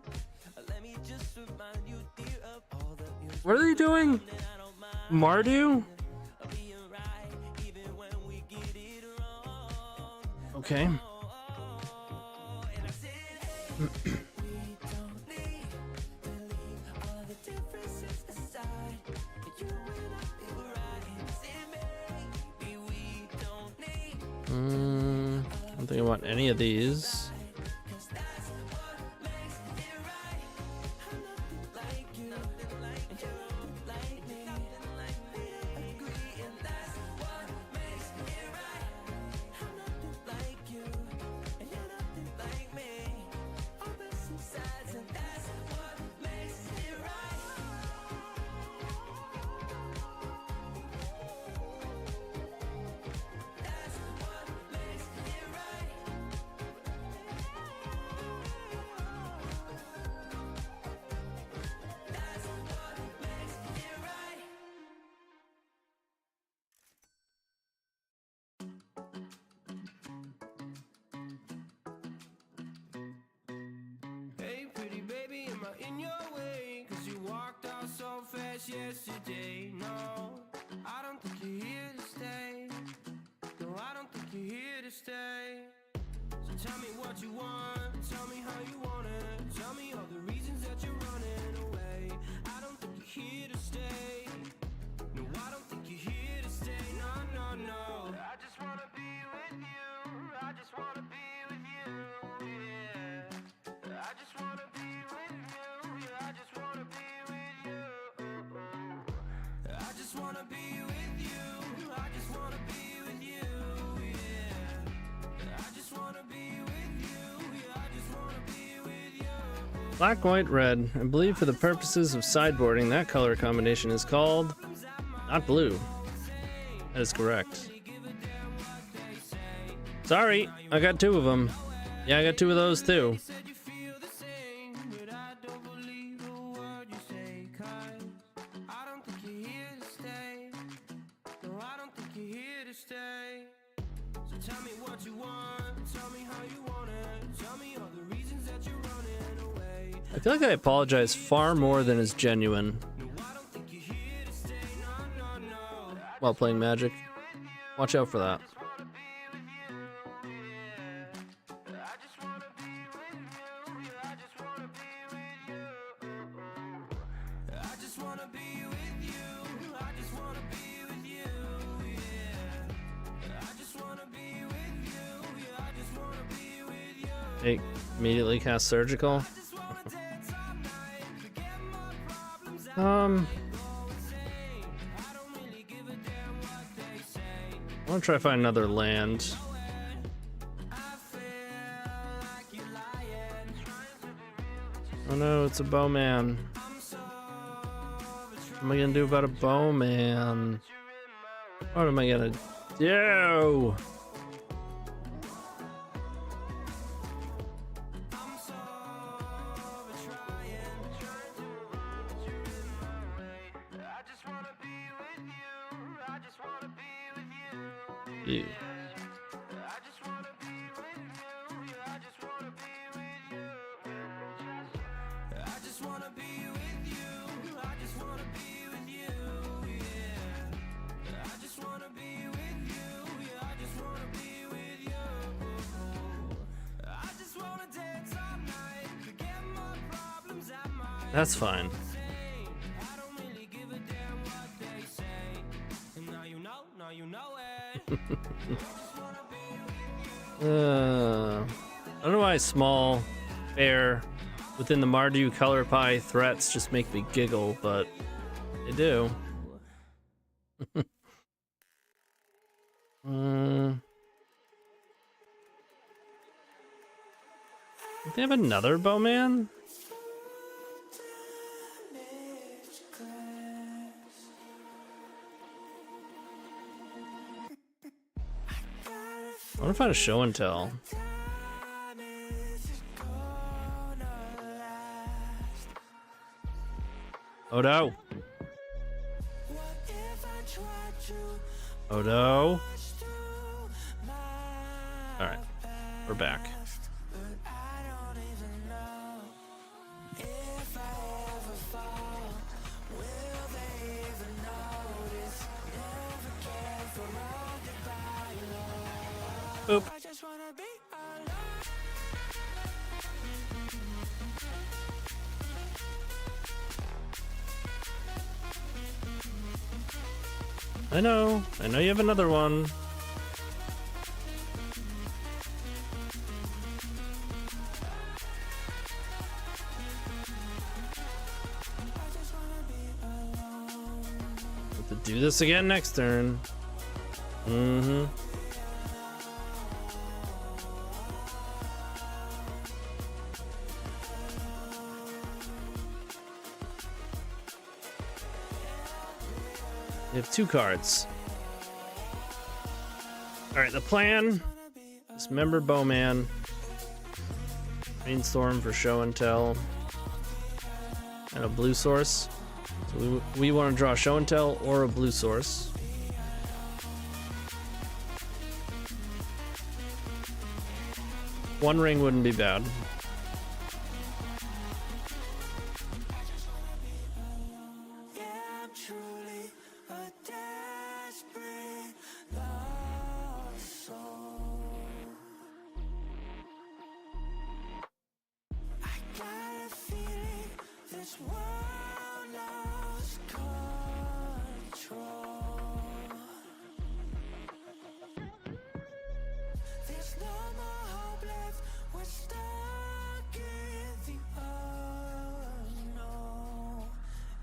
let me just remind you, dear, of all the years What are they doing? Mardu? being right, even when we get it wrong. Okay. And I said, hey, we don't need to leave all the differences aside. You and I feel right. I said, maybe we don't need, I don't think I want any of these. 'cause that's what makes it right. I'm nothing like you, and you're nothing like me. We don't agree, and that's what makes it right. I'm nothing like you, and you're nothing like me. Opposite sides, and that's what makes it right. That's what makes it right. That's what makes it right. Hey, pretty baby, am I in your way? 'Cause you walked out so fast yesterday. No, I don't think you're here to stay. No, I don't think you're here to stay. So tell me what you want, tell me how you want it. Tell me all the reasons that you're running away. I don't think you're here to stay. No, I don't think you're here to stay. No, no, no. I just wanna be with you. I just wanna be with you. Yeah. I just wanna be with you. Yeah, I just wanna be with you. I just wanna be with you. I just wanna be with you. Yeah. I just wanna be with you. Yeah, I just wanna be with you. Black, white, red. I believe for the purposes of sideboarding, that color combination is called not blue. That is correct. Sorry, I got two of them. Yeah, I got two of those too. Said you feel the same, but I don't believe a word you say. 'Cause I don't think you're here to stay. No, I don't think you're here to stay. So tell me what you want, tell me how you want it. Tell me all the reasons that you're running away. I feel like I apologize far more than is genuine No, I don't think you're here to stay. No, no, no. while playing Magic. Watch out for that. I just wanna be with you. Yeah, I just wanna be with you. I just wanna be with you. I just wanna be with you. Yeah. I just wanna be with you. Yeah, I just wanna be with you. Hey, immediately cast Surgical. Just wanna dance all night, forget my problems. I I don't really give a damn what they say. want to try to find another land. I feel like you're lying. Oh no, it's a bowman. What am I gonna do about a bowman? What am I gonna do? You. I just wanna be with you. I just wanna be with you, yeah. I just wanna be with you, yeah. I just wanna be with you. I just wanna dance all night, forget my problems, I might. That's fine. I don't really give a damn what they say. And now you know it. I don't know why small, fair, within the Mardu color pie threats just make me giggle, but they do. Do they have another bowman? I want to find a show and tell. Oh no. Oh no. Alright. We're back. Boop. I know you have another one. Have to do this again next turn. Mm-hmm. We have 2 cards. Alright, the plan. Dismember Bowman. Brainstorm for show and tell. And a blue source. So we want to draw show and tell or a blue source. One ring wouldn't be bad.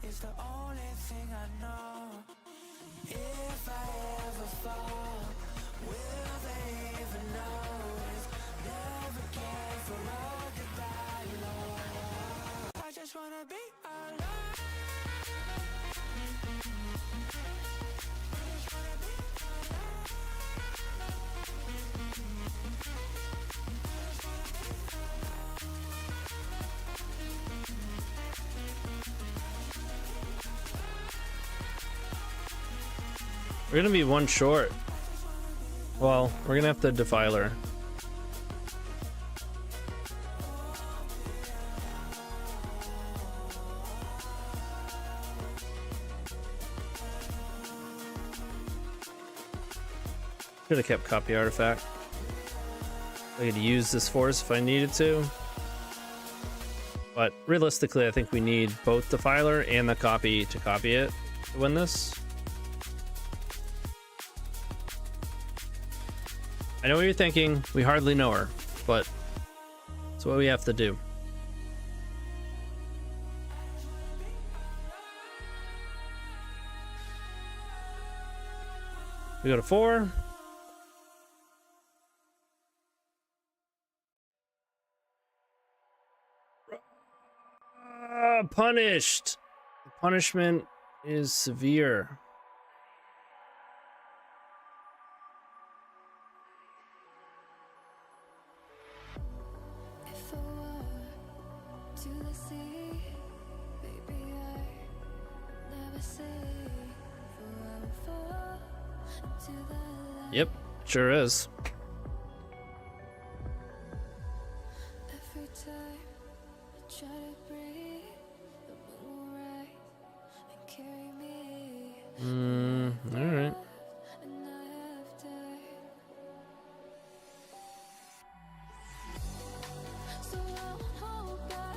It's the only thing I know. If I ever fall, will they even notice? Never care for all goodbye, Lord. I just wanna be alone. We're gonna be 1 short. Well, we're gonna have to Defiler. Could have kept copy artifact. I could use this force if I needed to. But realistically, I think we need both Defiler and the copy to copy it to win this. I know what you're thinking. We hardly know her, but it's what we have to do. We go to 4. Punished. The punishment is severe. If I were to the sea, baby, I never say, for I will fall into the light. Yep, sure is. Every time I try to breathe, the moon will rise All right. and I have dared. So I won't hold back,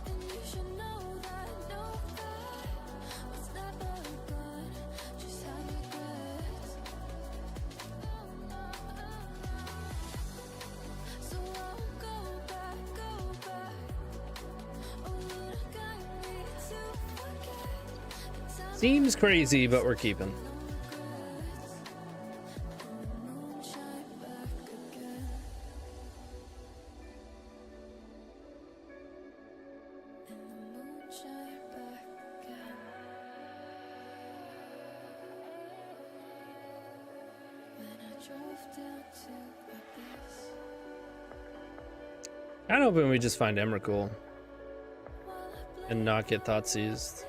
and you should know that what's never gone just had regrets. So I won't go back. Oh, would I guide me to forget? Seems crazy, but we're keeping. Moonshine back again. And the moonshine back again. When I drove down to Abyss, Kind of hoping we just find Emrakul while I played and not get thought seized.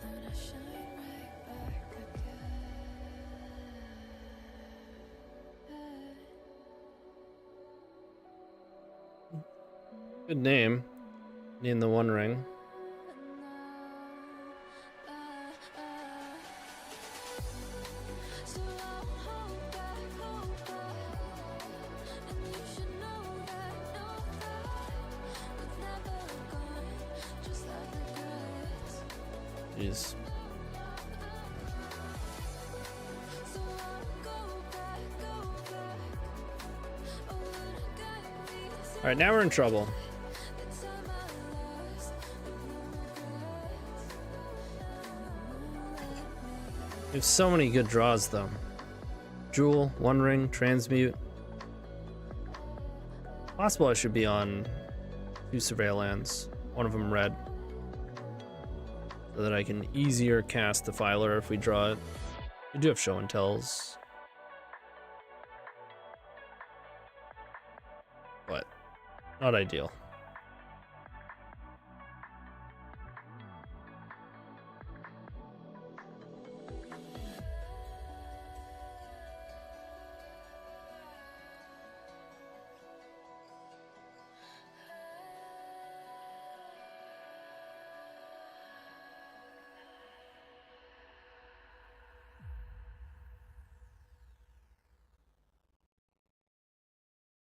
then I shine right back again. Good name. Need the One Ring. So I won't hold back, and you should know that what's never gone just had regrets. Jeez. So I won't go back. Oh, would I guide me to All right, now we're in trouble. the time I lost with no regrets. We have so many good draws, though. Jewel, One Ring, Transmute. Possible I should be on 2 Surveil lands, one of them red, so that I can easier cast Defiler if we draw it. We do have Show and Tells, but not ideal.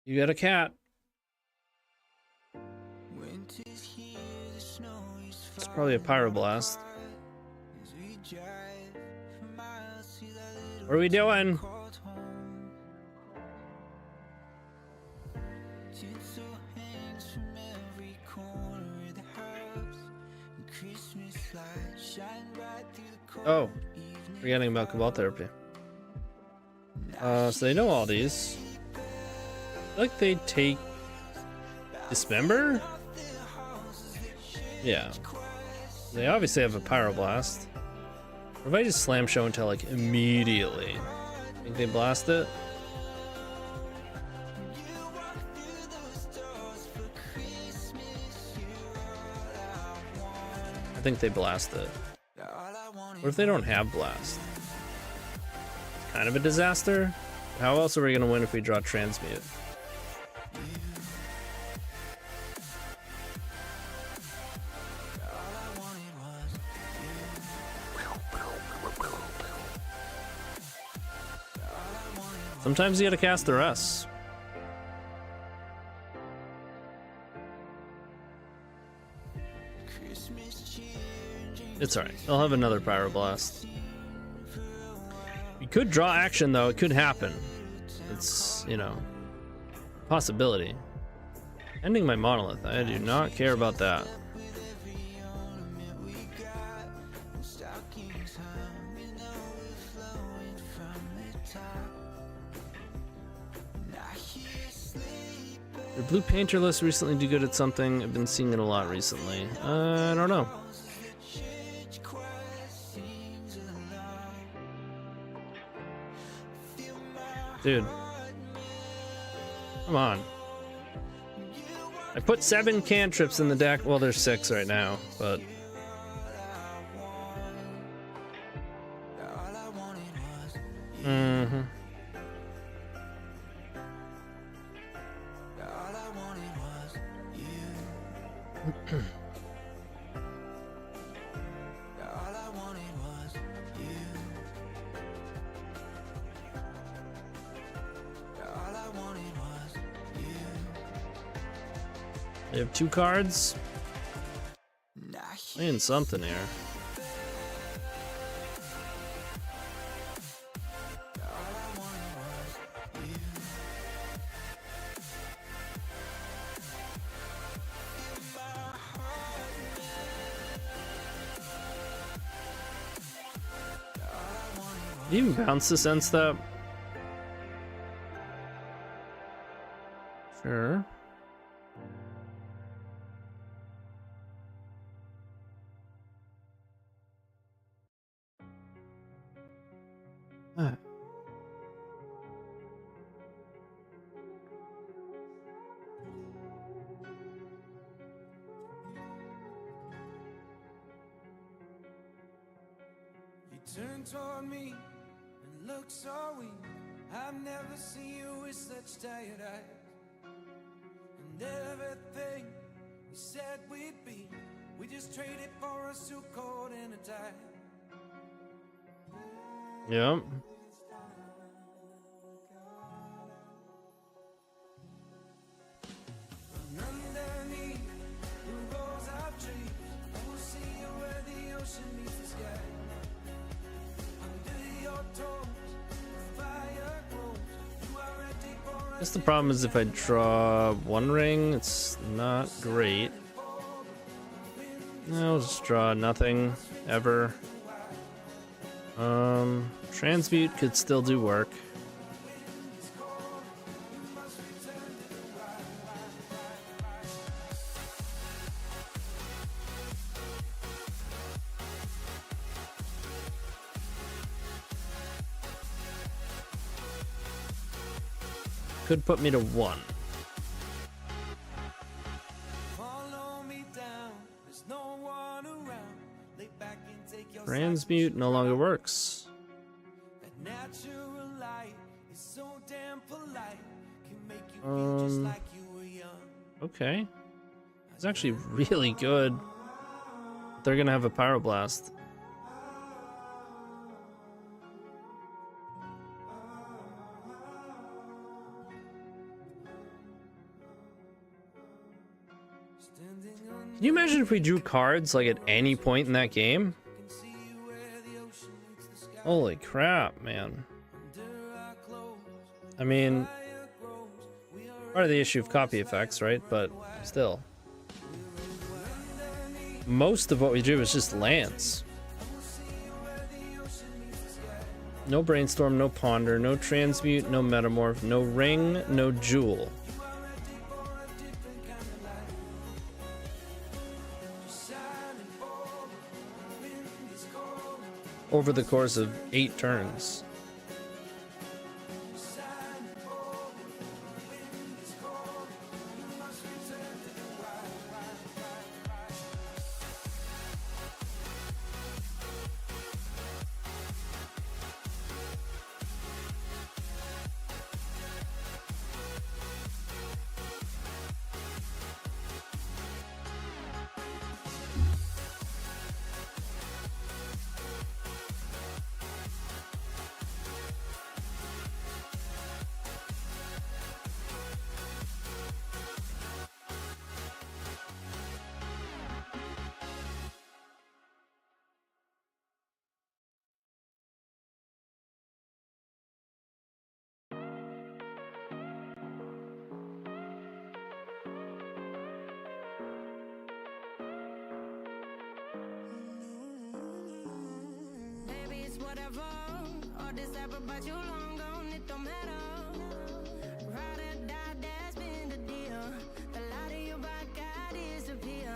You got a cat. Winter's here, the snow is It's probably a Pyroblast. as we drive for miles to that little What are we doing? called home. Tinsel hangs from every corner of the house, and Christmas lights shine bright through the cold Oh, evening. forgetting about Cabal Therapy. So they know all these. I feel like they take Dismember? Yeah. They obviously have a Pyroblast. What if I just slam Show and Tell like immediately? Think they blast it? I think they blast it. What if they don't have blast? It's kind of a disaster. How else are we gonna win if we draw Transmute? Sometimes you gotta cast the rest. It's alright. They'll have another Pyroblast. We could draw action though, it could happen. It's, you know, possibility. Ending my Monolith. I do not care about that. Did Blue Painterless recently do good at something? I've been seeing it a lot recently. I don't know. Dude. Come on. I put 7 cantrips in the deck. Well, there's 6 right now, but... Mm-hmm. They have 2 cards. Playing something here. Did you even bounce this end step? Sure. Ah. You turn toward me and look so weak. I've never seen you with such tired eyes. And everything we said we'd be, we just traded for a suit coat and a tie. Yep. Underneath the rows of trees, I will see you where the ocean meets the sky. Under your toes, the fire grows. You are ready for I guess the problem is if I draw 1 ring, it's not great. I'll just draw nothing ever. Transmute could still do work. Could put me to 1. follow me down. There's no one around. Lay back and take your Transmute no longer works. That natural light is so damn polite. Can make you feel just like you were young. Okay. It's actually really good. They're gonna have a Pyroblast. Standing on Can you imagine if we drew cards like at any point in that game? can see where the ocean meets the sky. Holy crap, man. Under our clothes, I mean, fire grows. We are part of the issue of copy effects, right? But still. Most of what we drew is just lands. No Brainstorm, no Ponder, no Transmute, no Metamorph, no Ring, no Jewel. Over the course of 8 turns. Baby, it's whatever. All this ever but you long gone, it don't matter. Ride or die, that's been the deal. The light of your back, I disappear.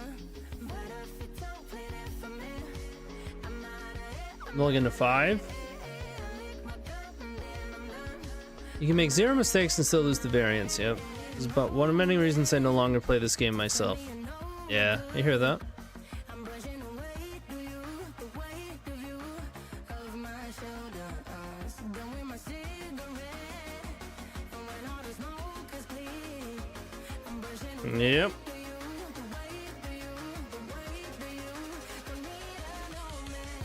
But if you don't play that for me, I'm out of it. Mulligan to 5. Lick my cup and then I'm done. You can make 0 mistakes and still lose the variance, yep. This is about one of many reasons I no longer play this game myself. Yeah, I hear that. I'm brushing away through you, the weight of you, of my shoulders. Done with my cigarette, and when all the smoke is clear, I'm brushing away Yep. through you, the weight of you, the weight of you. Don't need another man.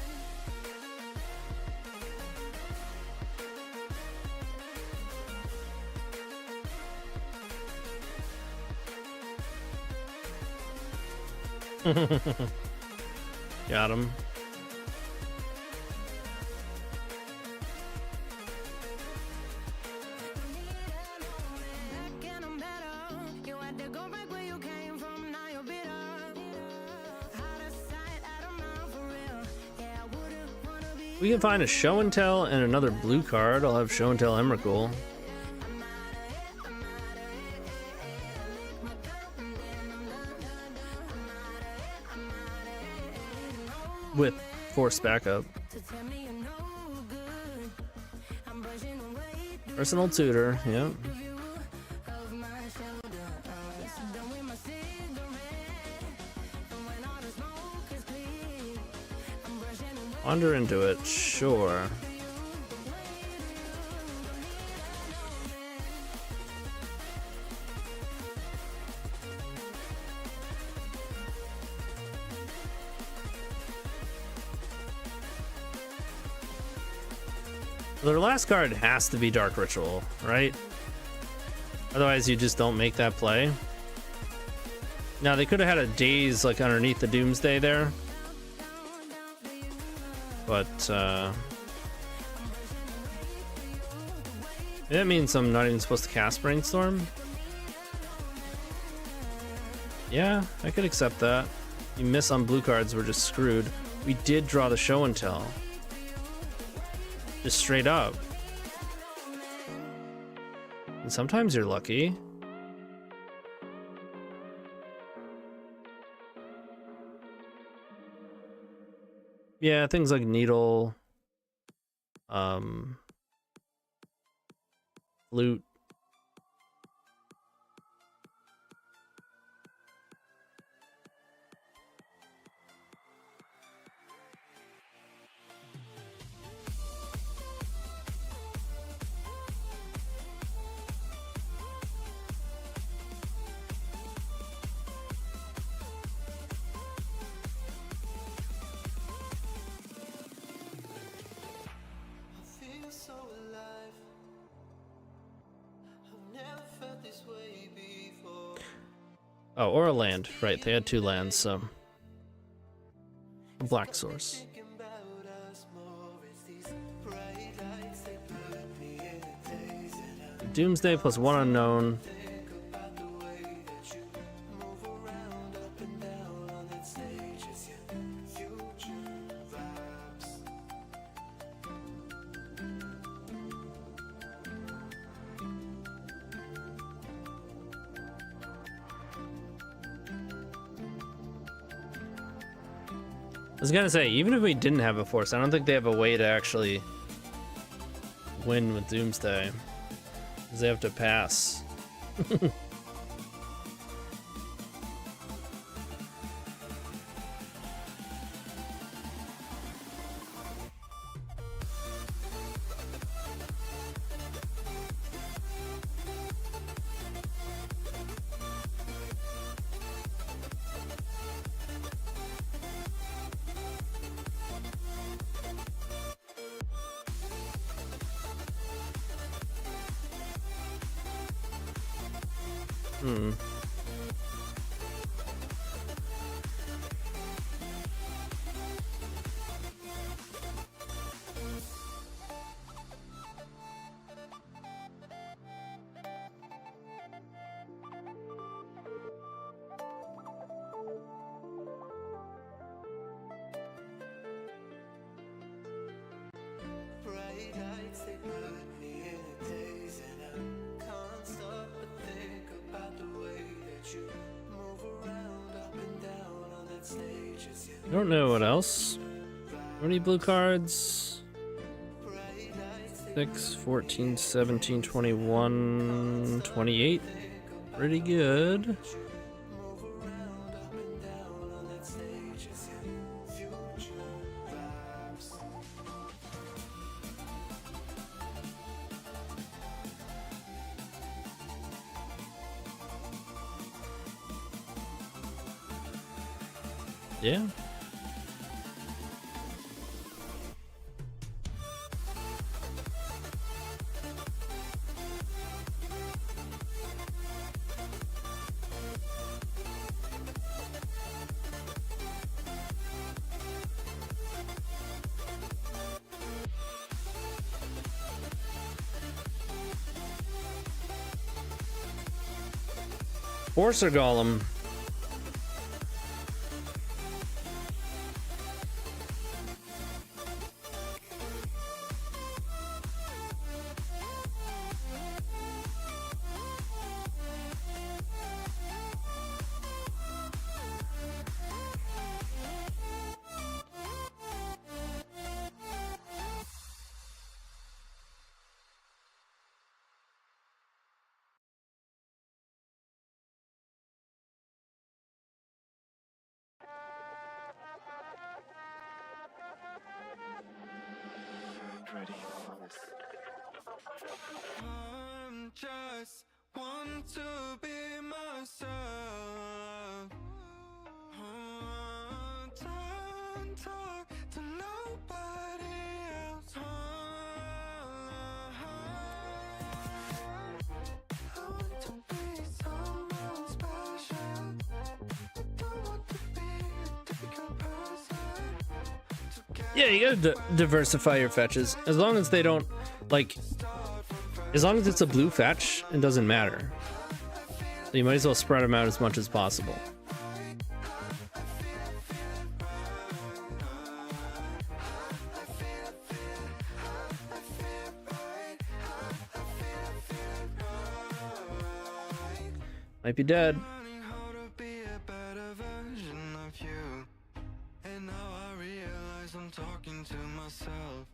Got him. We can find a show and tell and another blue card. I'll have show and tell Emrakul. With force backup. Personal tutor, yep. Wander into it, sure. Their last card has to be Dark Ritual, right? Otherwise you just don't make that play. Now they could have had a Daze like underneath the Doomsday there. But that means I'm not even supposed to cast Brainstorm. Yeah, I could accept that. You miss on blue cards, we're just screwed. We did draw the show and tell. Just straight up. And sometimes you're lucky. Yeah, things like Needle, Flute. Oh, or a land. Right, they had two lands, so. A black source. Doomsday plus one unknown. I was gonna say, even if we didn't have a force, I don't think they have a way to actually win with Doomsday. Because they have to pass. I don't know what else. How many blue cards? 6, 14, 17, 21, 28. Pretty good. Yeah. Forcer Golem. I'm just want to be myself. Don't talk to nobody else. I want to be someone special. I don't want to be a typical person. Yeah, you gotta diversify your fetches. As long as they don't, like, as long as it's a blue fetch, it doesn't matter. So you might as well spread them out as much as possible. Might be dead. Learning how to be a better version of you. And now I realize I'm talking to myself.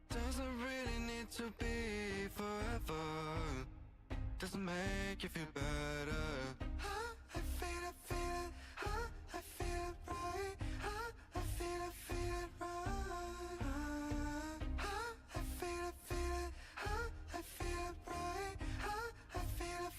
Doesn't really need to be forever. Doesn't make you feel better. I feel it, I feel it right. I feel it right. I feel it, I feel it right. I feel it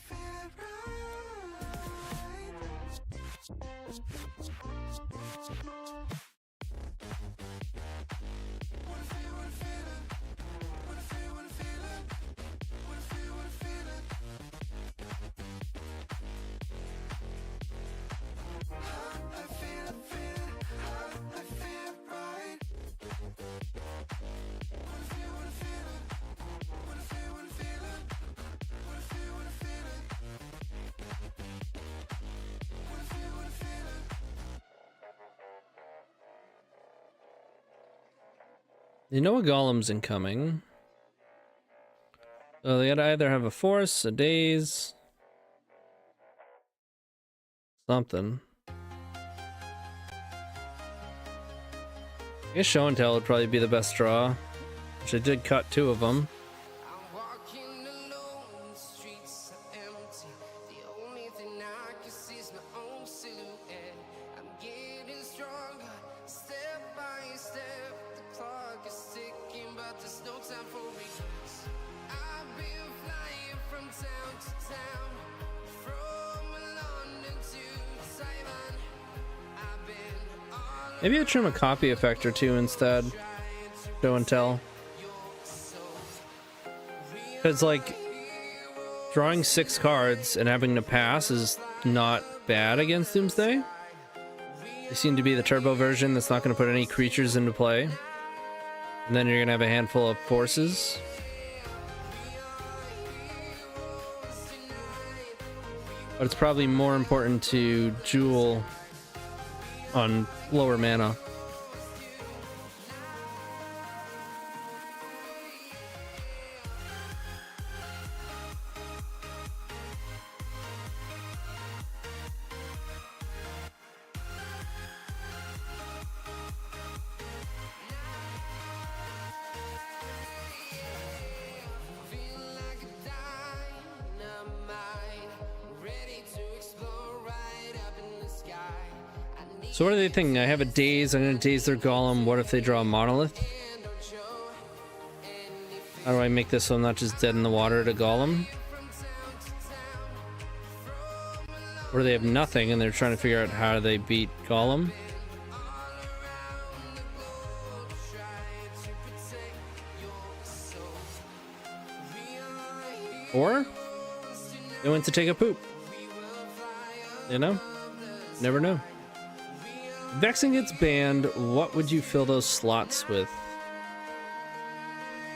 You know a golem's incoming. So they gotta either have a force, a daze, something. I guess show and tell would probably be the best draw, which I did cut 2 of them. I'm walking alone, the streets are empty. The only thing I can see is my own silhouette. I'm getting stronger, step by step. The clock is ticking, but there's no time for regrets. I've been flying from town to town, from London to Taiwan. I've been all Maybe I trim a copy effect or 2 instead. Show and tell. Because, like, drawing 6 cards and having to pass is not bad against Doomsday. They seem to be the turbo version that's not going to put any creatures into play. And then you're going to have a handful of forces. But it's probably more important to jewel on lower mana. So what are they thinking? I have a daze, I'm gonna daze their golem. What if they draw a monolith? How do I make this so I'm not just dead in the water to golem? Or they have nothing and they're trying to figure out how they beat golem? Or they went to take a poop. You know? Never know. Vexing gets banned. What would you fill those slots with?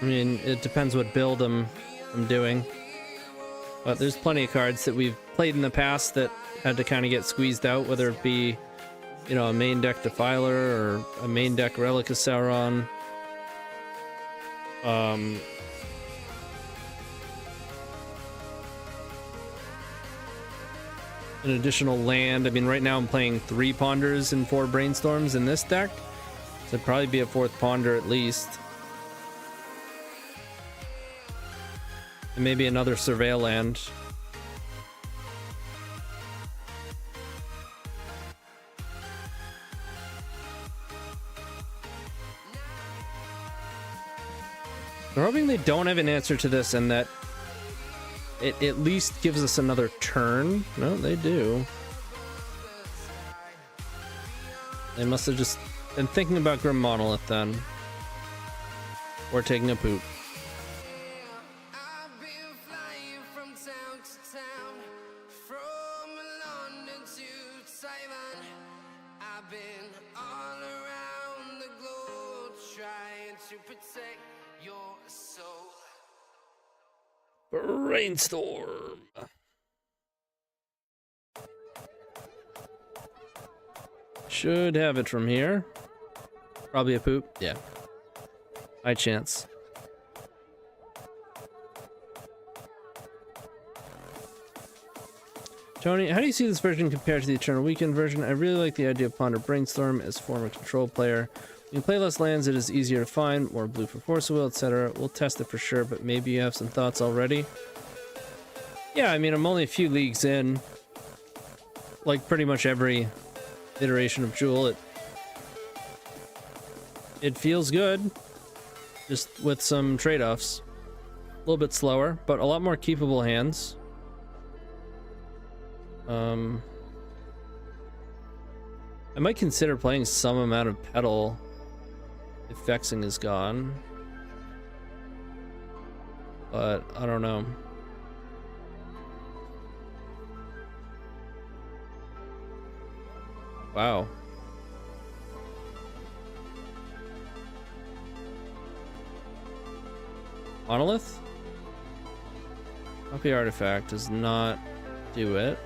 I mean, it depends what build I'm doing. But there's plenty of cards that we've played in the past that had to kind of get squeezed out, whether it be, you know, a main deck Defiler or a main deck Relic of Sauron. An additional land. I mean, right now I'm playing 3 Ponders and 4 Brainstorms in this deck. So it'd probably be a 4th Ponder at least. And maybe another Surveil land. I'm hoping they don't have an answer to this and that it at least gives us another turn. No, they do. They must have just been thinking about Grim Monolith then. Or taking a poop. I've been flying from town to town, from London to Taiwan. I've been all around the globe trying to protect your soul. Brainstorm. Should have it from here. Probably a poop. Yeah. High chance. Tony, how do you see this version compared to the Eternal Weekend version? I really like the idea of Ponder Brainstorm as former control player. When you play less lands, it is easier to find, more blue for Force of Will, etc. We'll test it for sure, but maybe you have some thoughts already. Yeah, I mean, I'm only a few leagues in. Like pretty much every iteration of Jewel, it feels good, just with some trade-offs. A little bit slower, but a lot more keepable hands. I might consider playing some amount of Petal if Vexing is gone, but I don't know. Wow. Monolith? Copy artifact does not do it.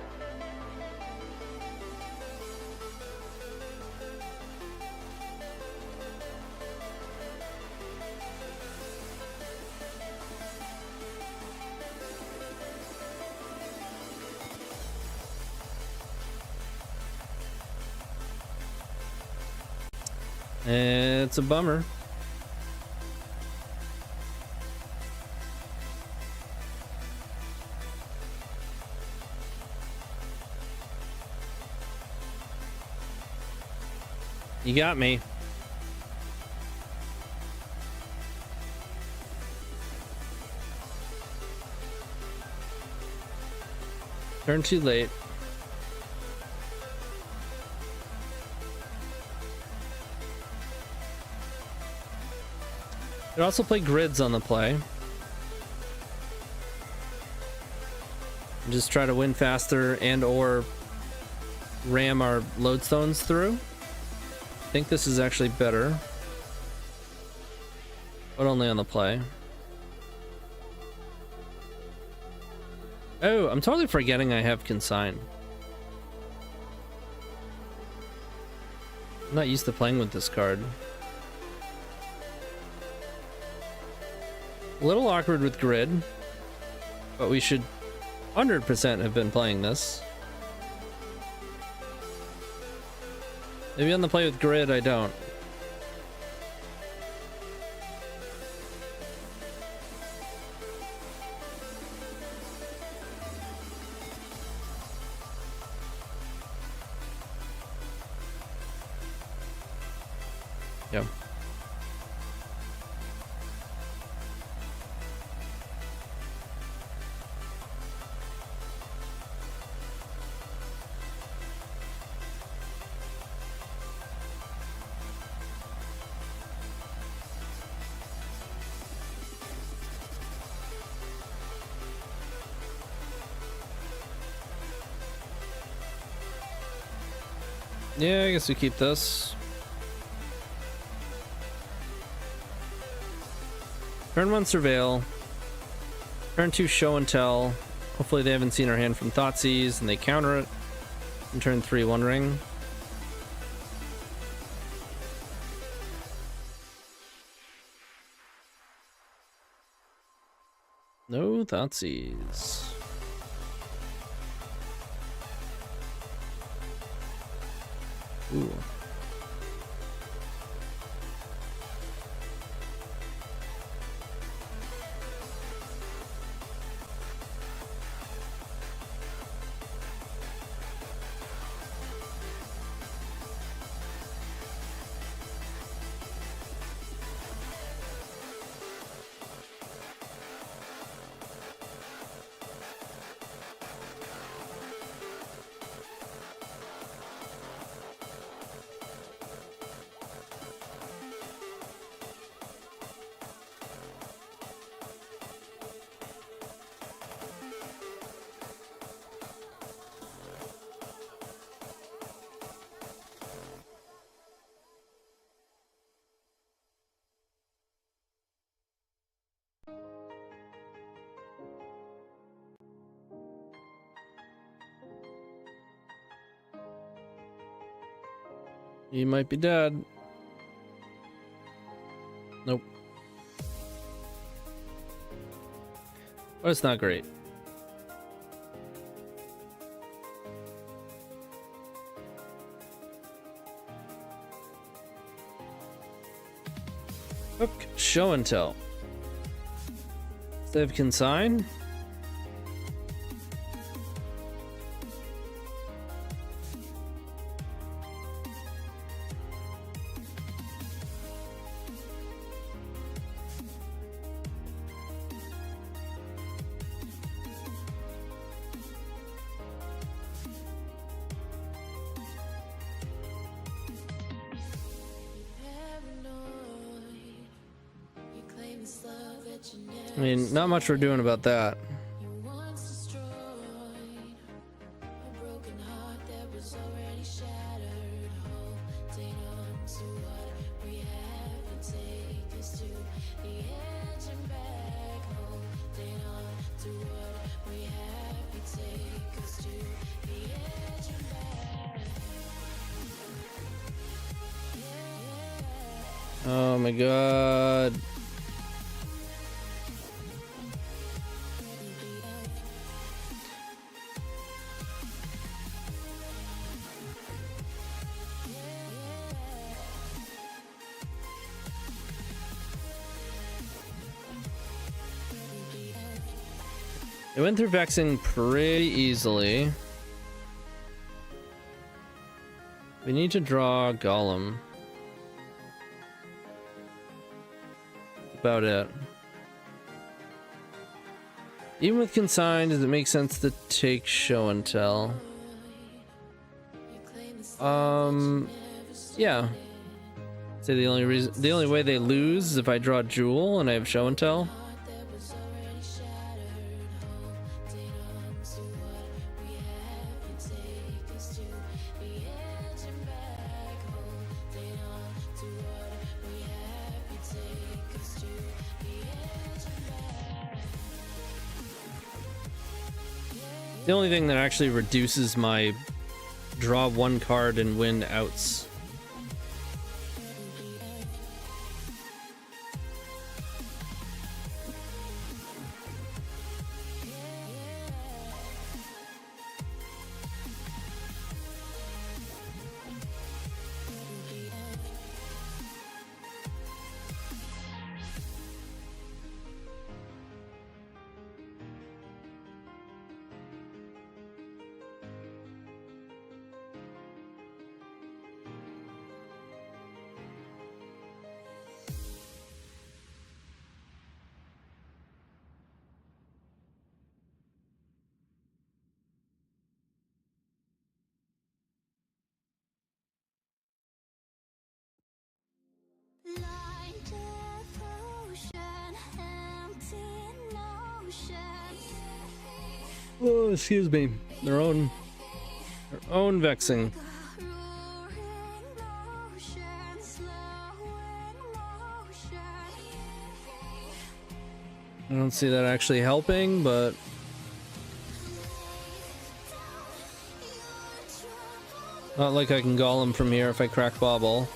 It's a bummer. You got me. Turn too late. Could also play grids on the play. And just try to win faster and or ram our lodestones through. I think this is actually better. But only on the play. Oh, I'm totally forgetting I have Consign. I'm not used to playing with this card. A little awkward with grid, but we should 100% have been playing this. Maybe on the play with grid, I don't. Yeah. Yeah, I guess we keep this. Turn 1 Surveil. Turn 2 Show and Tell. Hopefully they haven't seen our hand from Thoughtseize and they counter it in turn 3 One Ring. No Thoughtseize. Ooh. He might be dead. Nope. But it's not great. Hook, show and tell. Save consign. I mean, not much we're doing about that. Oh my god. It went through Vexing pretty easily. We need to draw Golem. About it. Even with Consign, does it make sense to take Show and Tell? Yeah. Say the only way they lose is if I draw Jewel and I have Show and Tell. The only thing that actually reduces my draw one card and win outs. Like devotion, empty notion. Oh, excuse me. Their own Vexing. Roaring motion, slow in motion. I don't see that actually helping, but Not like I can golem from here if I crack bobble.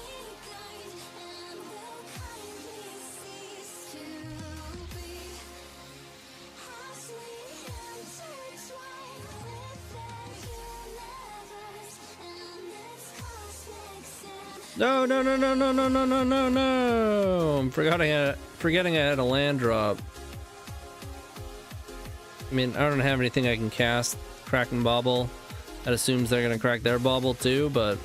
No, no, no, no, no, no, no, no, no, no! I'm forgetting I had a land drop. I mean, I don't have anything I can cast. Crack and bobble. That assumes they're gonna crack their bobble too, but...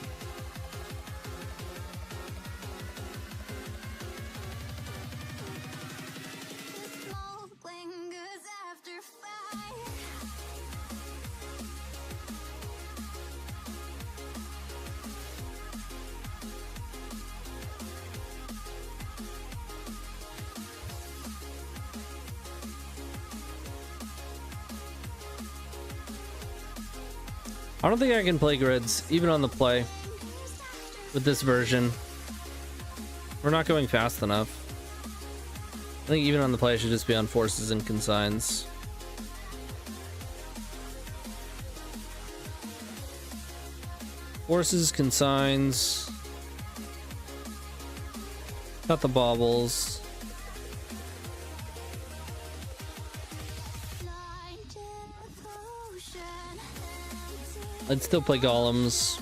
I don't think I can play grids, even on the play, with this version. We're not going fast enough. I think even on the play I should just be on forces and consigns. Forces, consigns. Cut the baubles. I'd still play golems.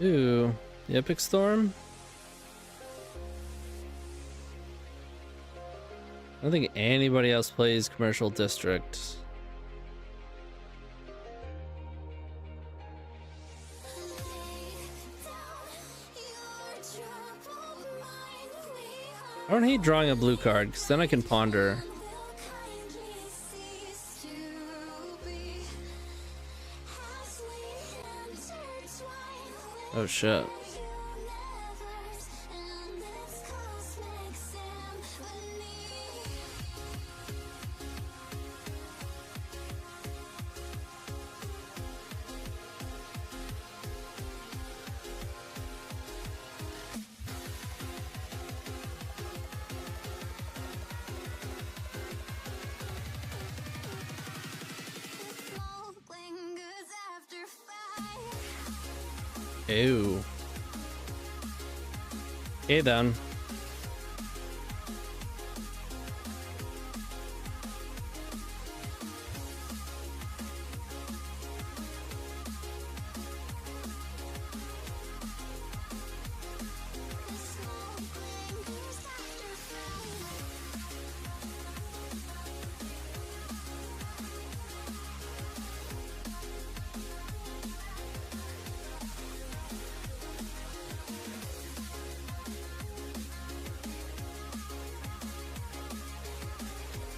Ooh, the Epic Storm? I don't think anybody else plays Commercial District. I don't hate drawing a blue card, because then I can ponder. Oh shit. Ew. Okay then.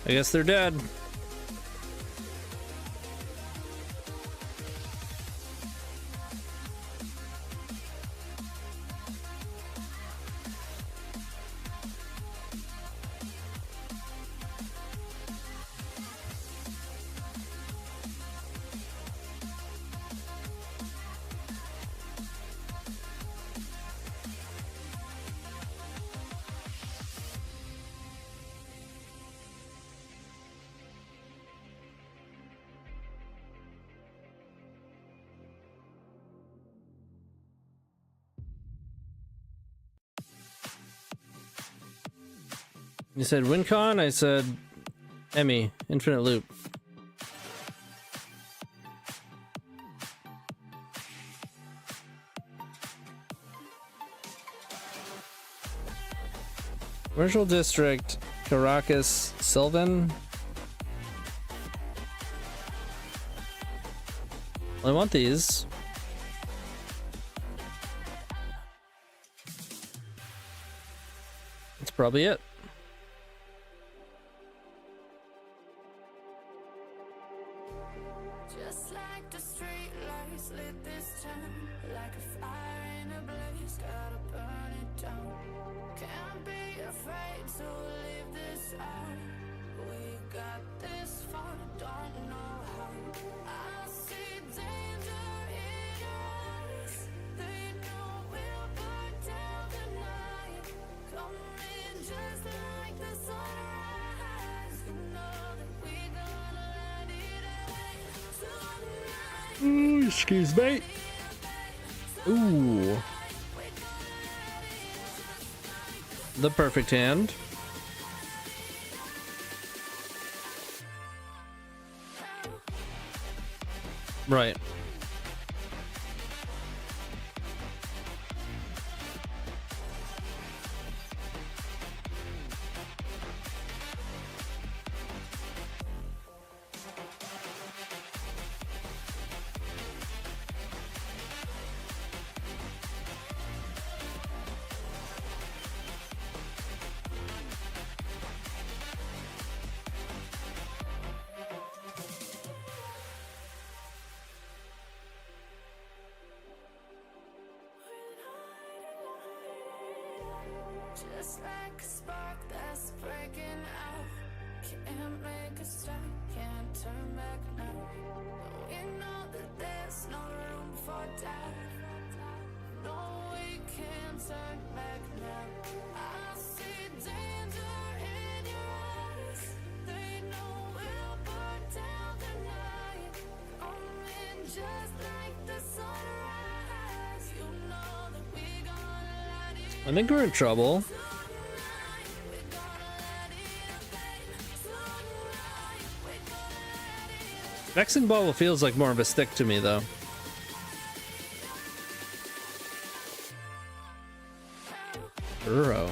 I guess they're dead. You said WinCon, I said Emmy, Infinite Loop. Commercial District, Caracas, Sylvan. Well, I want these. probably it. Just like the street lights lit this town, like a fire in a blaze, gotta burn it down. Can't be afraid to leave this out. We got this far, don't know how. I see danger in your eyes. They know we'll burn down the night. Coming just like the sunrise. You know that we gonna let it out tonight. Ooh, excuse me. Ooh. The perfect hand. Right. Just like a spark that's breaking out. Can't make a stop, can't turn back now. We know that there's no room for doubt. No, we can't turn back now. I see danger in your eyes. They know we'll burn down the night. Coming just like the sunrise. You know that we gonna light it. I think we're in trouble. Vexing Bubble feels like more of a stick to me, though. Burrow.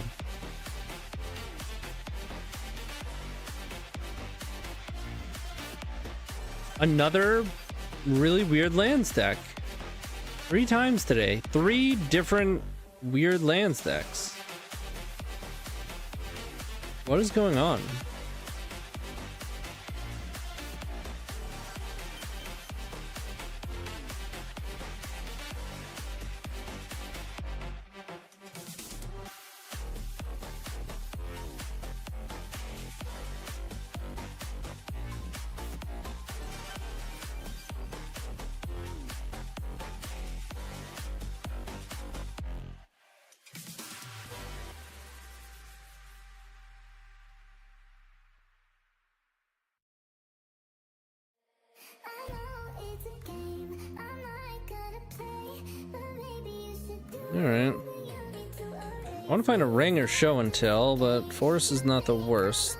Another really weird land stack. 3 times today. 3 different weird land stacks. What is going on? Alright. I want to find a ring or show and tell, but force is not the worst.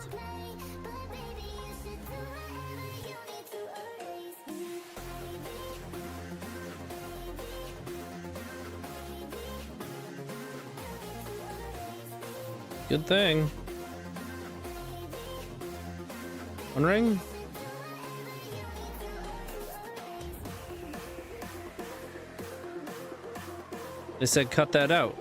Good thing. One ring? They said cut that out.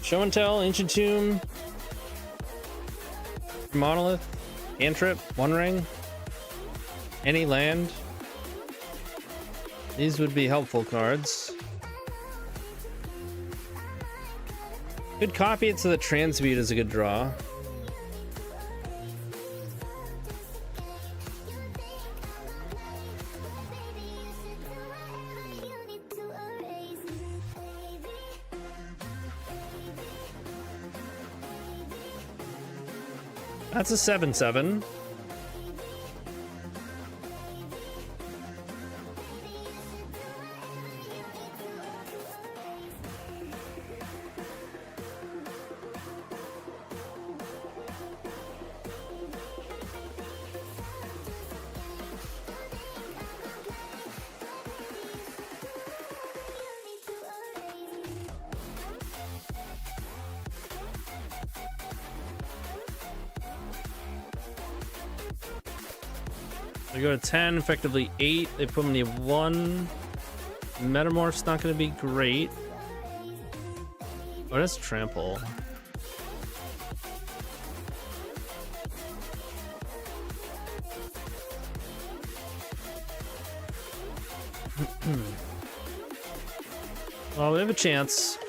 Show and tell, ancient tomb, monolith, cantrip, one ring, any land. These would be helpful cards. Could copy it so that transmute is a good draw. That's a 7/7. I go to 10, effectively 8. They put me 1. Metamorph's not going to be great. Oh, that's trample. Well, we have a chance.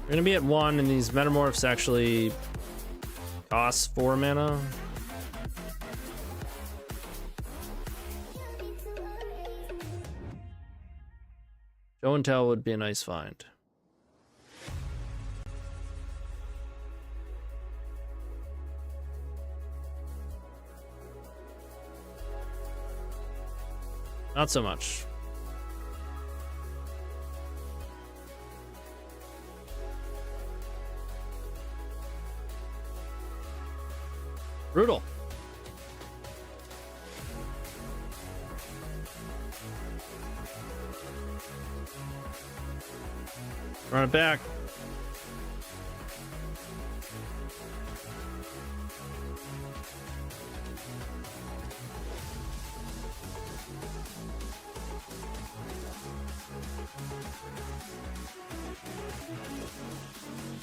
We're gonna be at 1, and these metamorphs actually cost 4 mana. Show and tell would be a nice find. Not so much. Brutal. Run it back.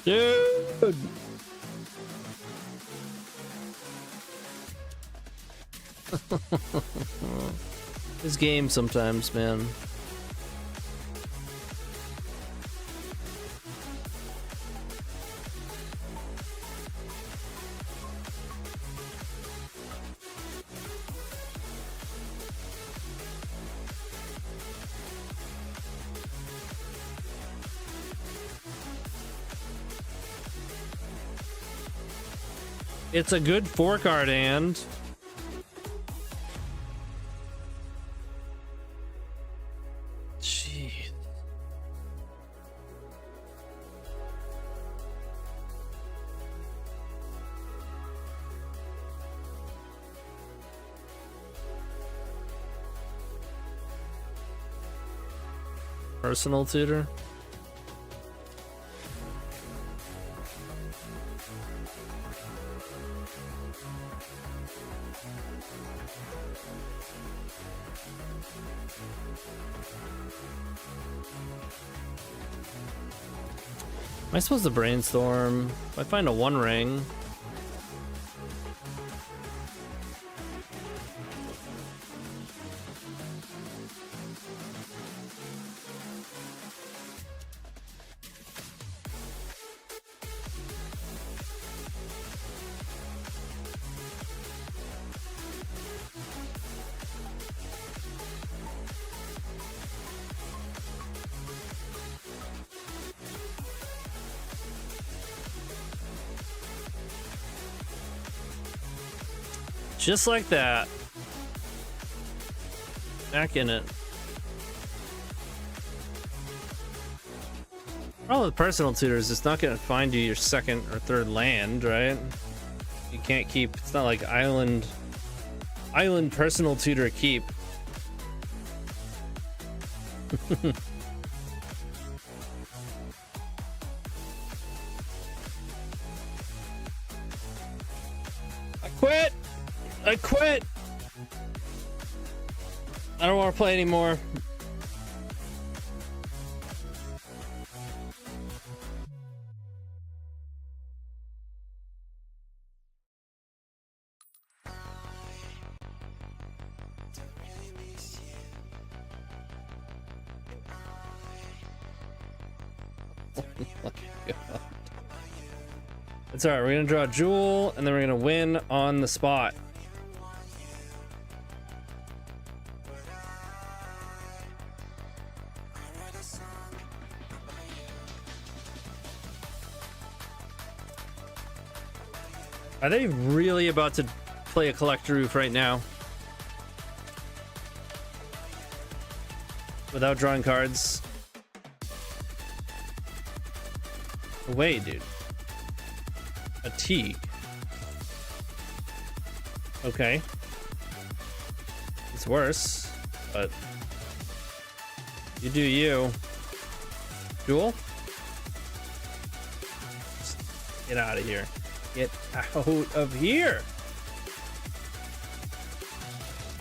Dude. This game sometimes, man. It's a good 4-card hand. Jeez. Personal tutor. Am I supposed to brainstorm? If I find a 1 ring. Just like that. Back in it. Problem with personal tutors, it's not gonna find you your 2nd or 3rd land, right? You can't keep, it's not like island personal tutor keep. I quit. I don't want to play anymore. Oh my God. It's alright, we're gonna draw a jewel and then we're gonna win on the spot. Are they really about to play a collector roof right now? Without drawing cards? Away, dude. A T. Okay. It's worse, but you do you. Duel? Get out of here. Get out of here.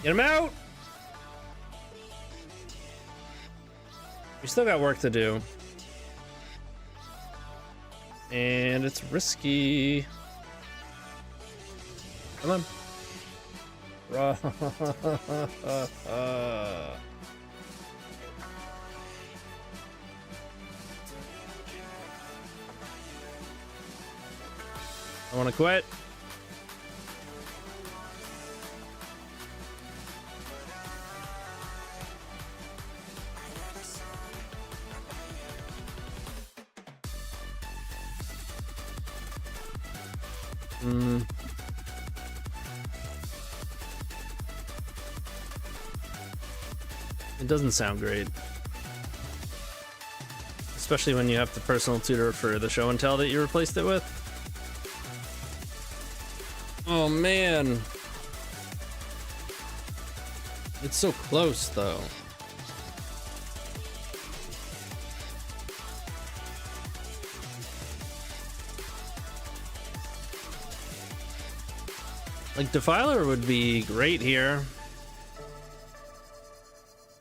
Get him out. We still got work to do. And it's risky. Come on. I want to quit. It doesn't sound great. Especially when you have the personal tutor for the show and tell that you replaced it with. Oh man. It's so close though. Like Defiler would be great here.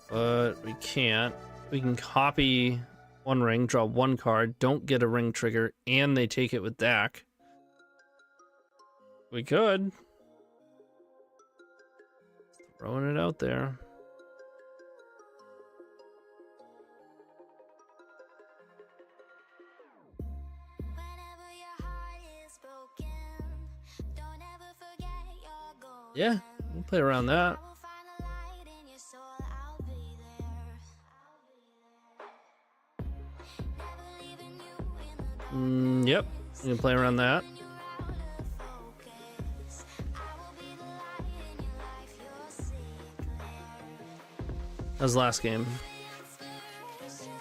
But we can't. We can copy one ring, draw one card, don't get a ring trigger, and they take it with Dak. We could. Throwing it out there. Whenever your heart is broken, don't ever forget your goal. Yeah, we'll play around that. I will find a light in your soul, I'll be there. Never leaving you in the dark. Yep, we can play around that. When you're out of focus, I will be the light in your life, you'll see clear. That was last game. Inspiration,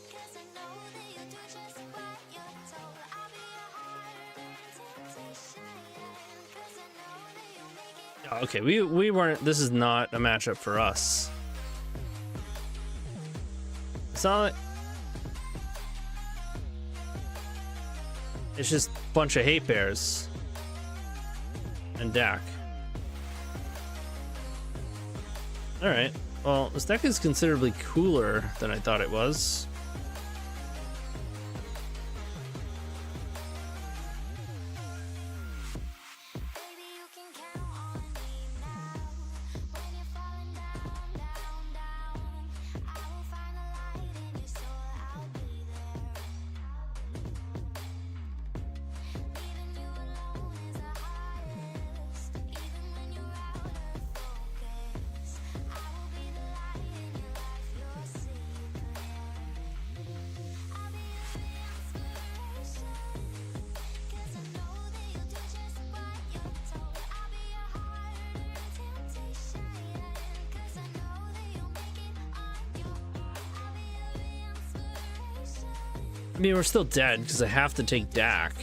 'cause I know that you'll do just what you're told. I'll be your heart and temptation, 'cause I know that you'll make it. Okay, we weren't. This is not a matchup for us. It's not. Like, it's just a bunch of hate bears and Dak. All right. Well, this deck is considerably cooler than I thought it was. Baby, you can count on me now. When you're falling down, down, down, I will find a light in your soul, I'll be there. Leaving you alone is the hardest, even when you're out of focus. I will be the light in your life, you'll see clear. I'll be your inspiration, 'cause I know that you'll do just what you're told. I'll be your heart and temptation, 'cause I know that you'll make it on your own. I'll be your inspiration. I mean, we're still dead because I have to take Dak.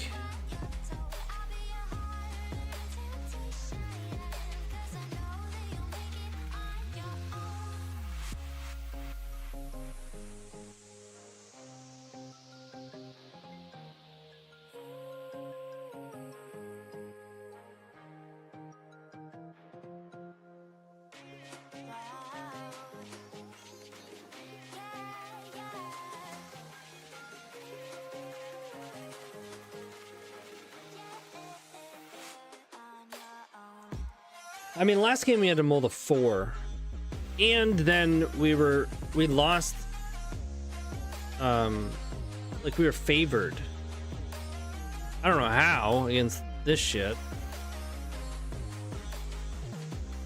I mean, last game we had to mull the 4, and then we lost. Like we were favored. I don't know how against this shit,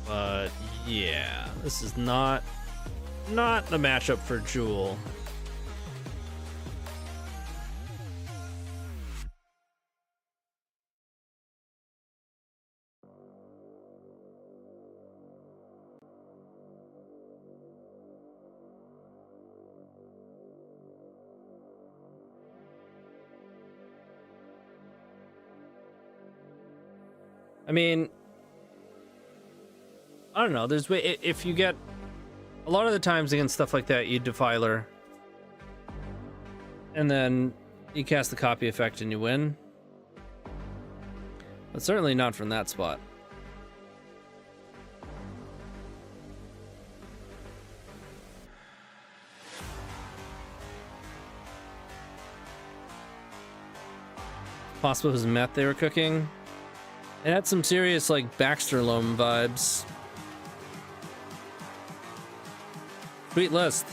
but yeah, this is not the matchup for Jewel. I mean, I don't know. There's way if you get a lot of the times against stuff like that, you Defiler, and then You cast the copy effect and you win. But certainly not from that spot. Possible it was meth they were cooking. It had some serious, like, Baxter Loam vibes. Sweet list.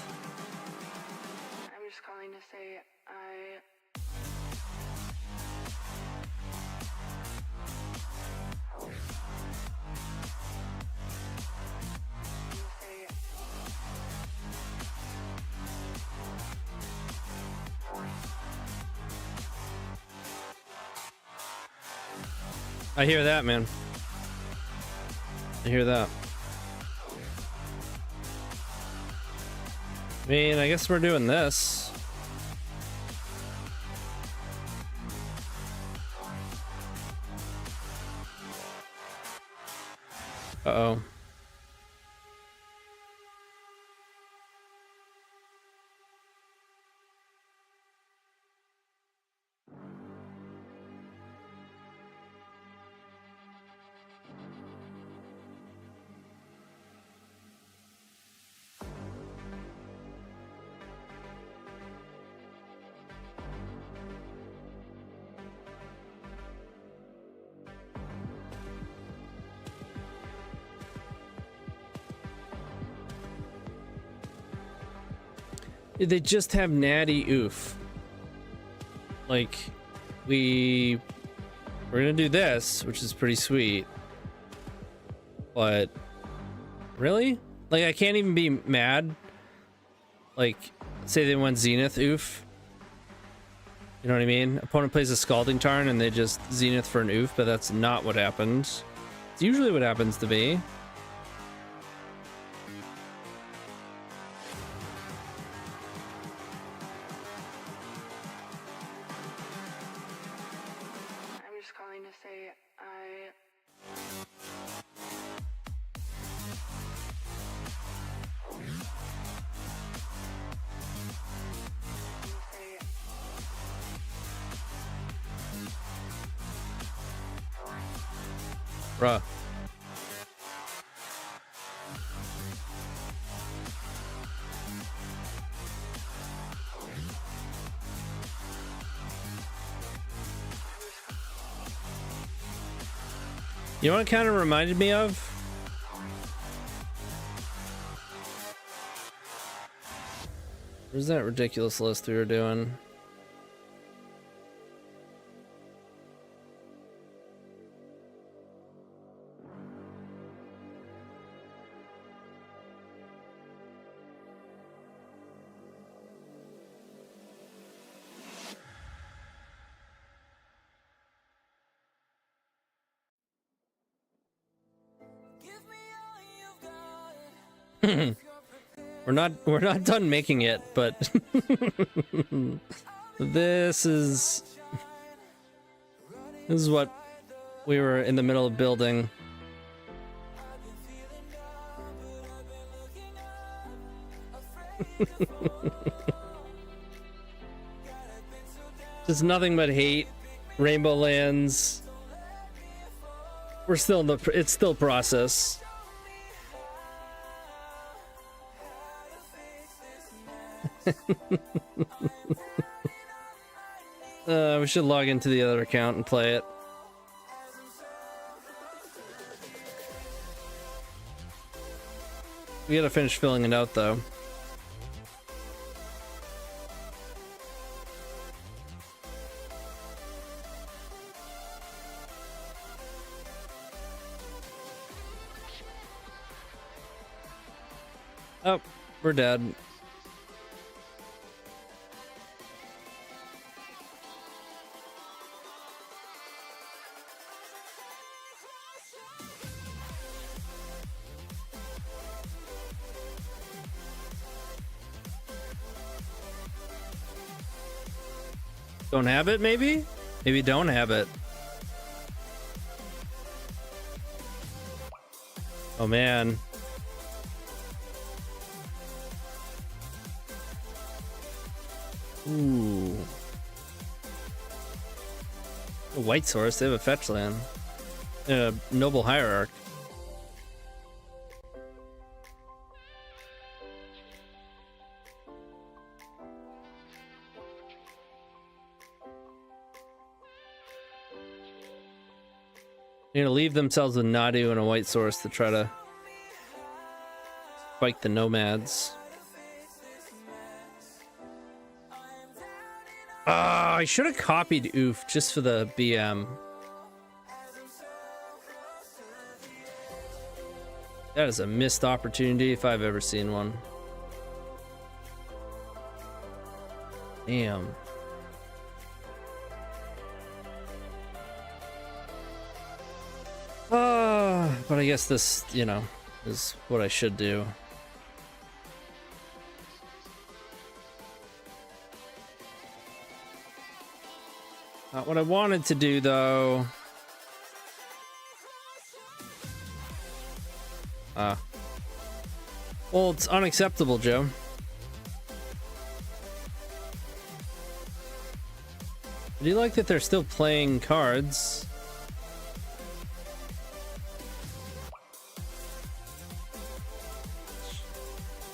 I'm just calling to say I I hear that, man. I hear that. I mean, I guess we're doing this. Uh-oh. They just have natty oof. Like, we're gonna do this, which is pretty sweet. But really? Like, I can't even be mad. Like, say they went Zenith oof. You know what I mean? Opponent plays a Scalding Tarn and they just Zenith for an oof, but that's not what happens. It's usually what happens to me. I'm just calling to say I Bruh. You know what it kind of reminded me of? Where's that ridiculous list we were doing? We're not done making it, but this is what we were in the middle of building. Just nothing but hate, Rainbow Lands. We're still in it's still process. We should log into the other account and play it. We gotta finish filling it out though. Oh, we're dead. Don't have it, maybe? Maybe don't have it. Oh, man. Ooh. The White Source, they have a fetch land. A Noble Hierarch. They're gonna leave themselves with Nadu and a White Source to try to spike the Nomads. I should have copied Oof just for the BM. That is a missed opportunity if I've ever seen one. Damn. But I guess this, you know, is what I should do. Not what I wanted to do, though. Well, it's unacceptable, Joe. I do like that they're still playing cards.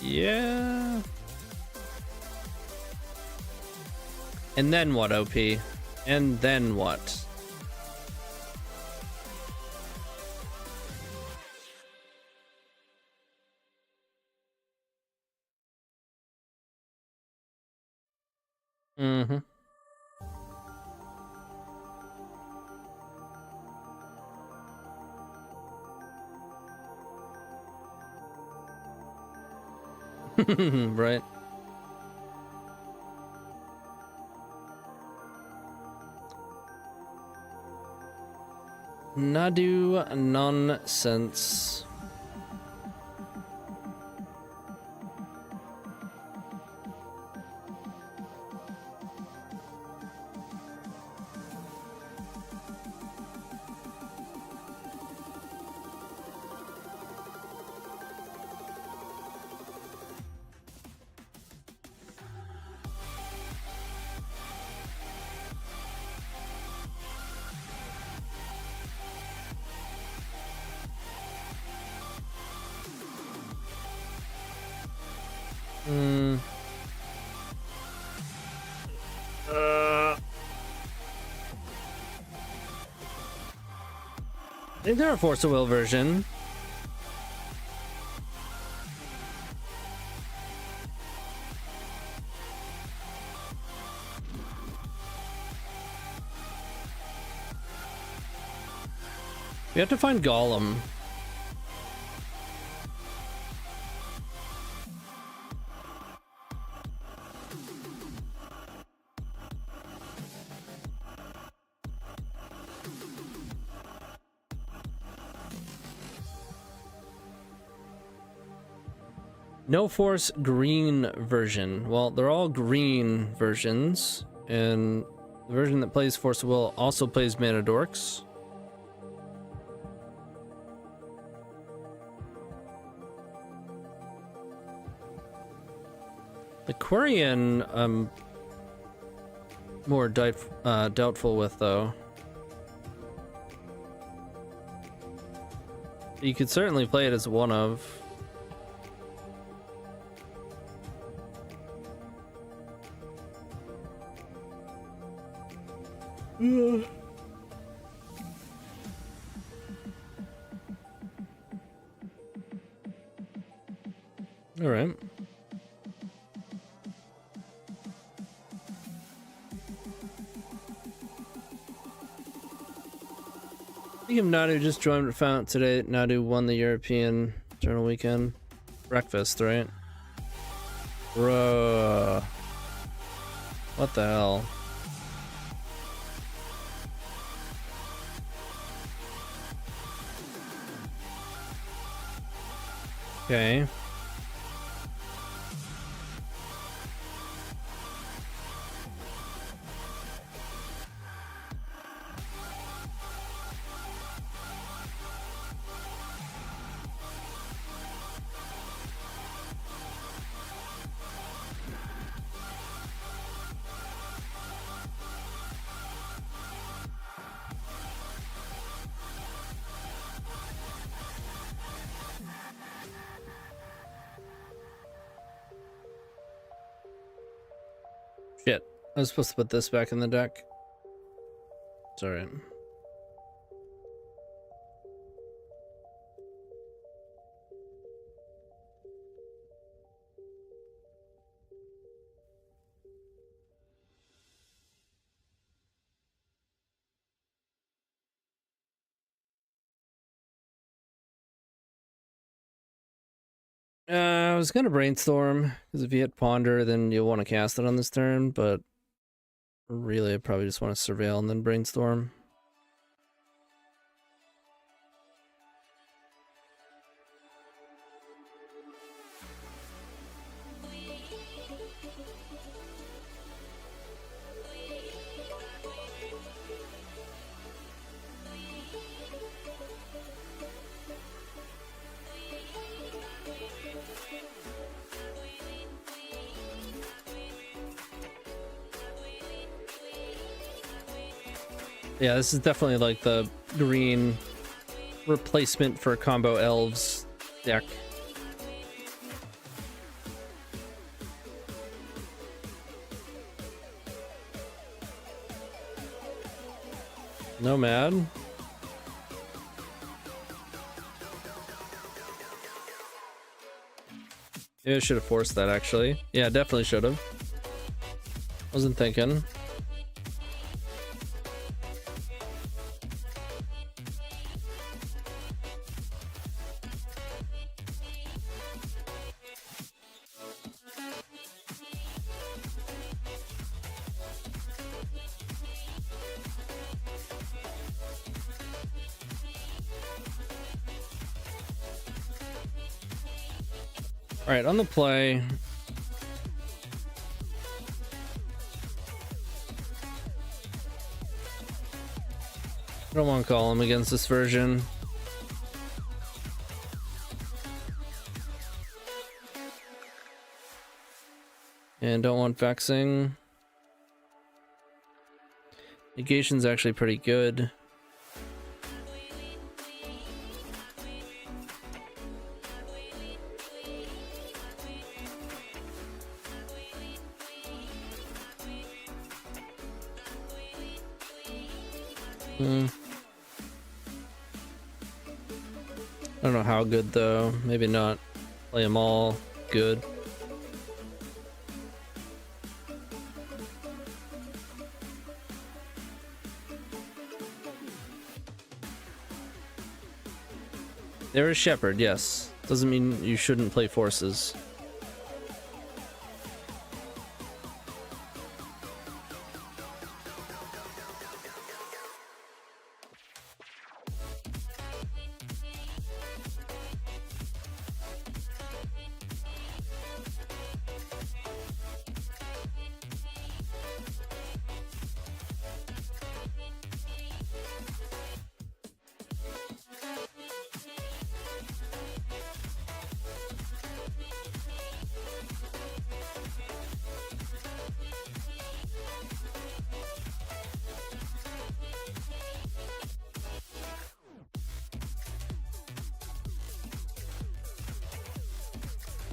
Yeah. And then what, OP? And then what? Mm-hmm. Right. Nadu nonsense. Is there a Force of Will version? We have to find Gollum. No Force green version. Well, they're all green versions, and the version that plays Force of Will also plays Mana Dorks. The Quarian, I'm more doubtful with, though. You could certainly play it as one of. All right. Speaking of Nadu, just joined Fount today. Nadu won the European Journal Weekend breakfast, right? Bruh. What the hell? Okay. I was supposed to put this back in the deck. It's alright. I was gonna brainstorm, because if you hit ponder, then you'll want to cast it on this turn, but really I probably just want to surveil and then brainstorm. Yeah, this is definitely like the green replacement for combo elves deck. Nomad. Maybe I should have forced that actually. Yeah, definitely should have. Wasn't thinking. All right, on the play. I don't want to call him against this version. And don't want vexing. Negation's actually pretty good. I don't know how good though. Maybe not. Play them all good. They're a shepherd, yes. Doesn't mean you shouldn't play forces.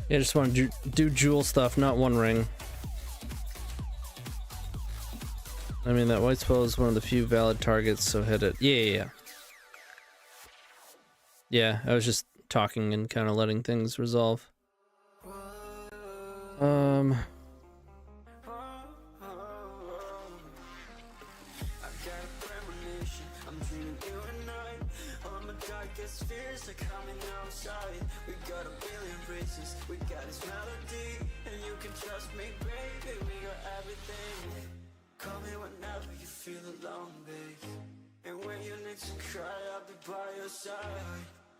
Yeah, I just want to do jewel stuff, not one ring. I mean, that white spell is one of the few valid targets, so hit it. Yeah. Yeah, I was just talking and kind of letting things resolve.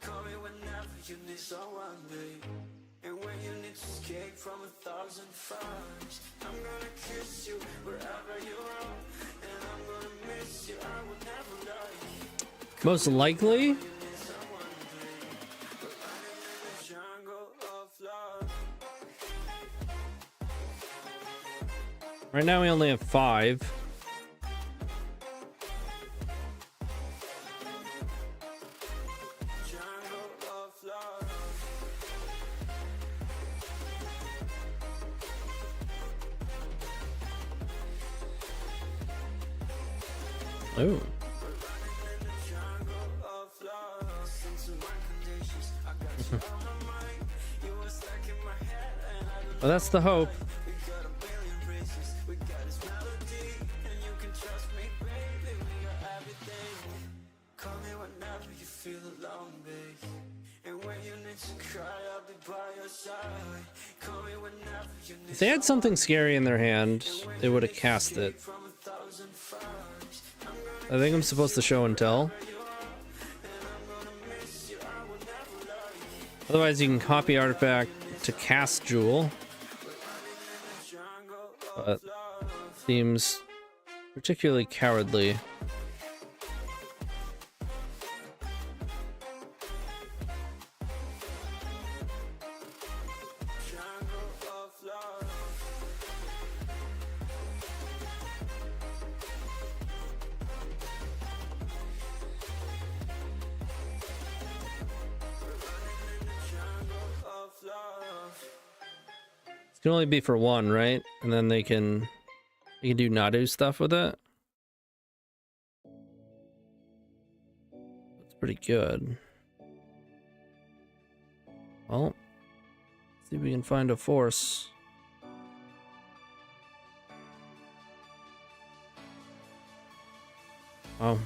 Call me whenever you need someone, babe. And when you need to escape from 1,000 fires, I'm gonna kiss you wherever you are, and I'm gonna miss you. I will never lie. Most likely. Right now we only have 5. Ooh. Well, that's the hope. Call me whenever you feel alone, babe. And when you need to cry, I'll be by your side. Call me whenever you need If they had something scary in their hand, they would have cast it. from 1,000 fires. I think I'm supposed to show and tell. Otherwise, you can copy artifact to cast Jewel. But seems particularly cowardly. It can only be for one, right? And then they can do Nadu stuff with it. That's pretty good. Well, let's see if we can find a force. Oh.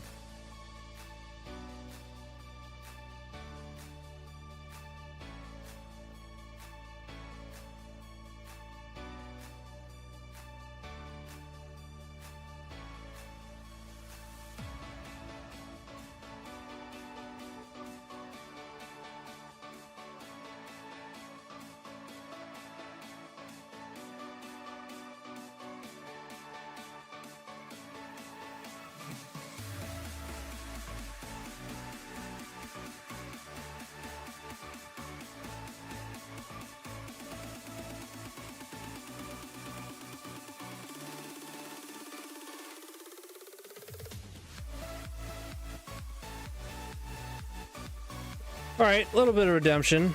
Alright, a little bit of redemption.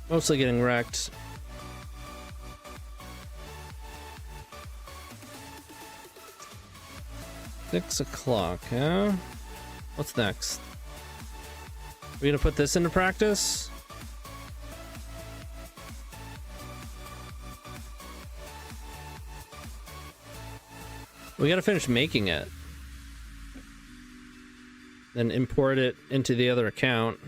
Mostly getting wrecked. $6 huh? What's next? We gonna put this into practice? We gotta finish making it. Then import it into the other account.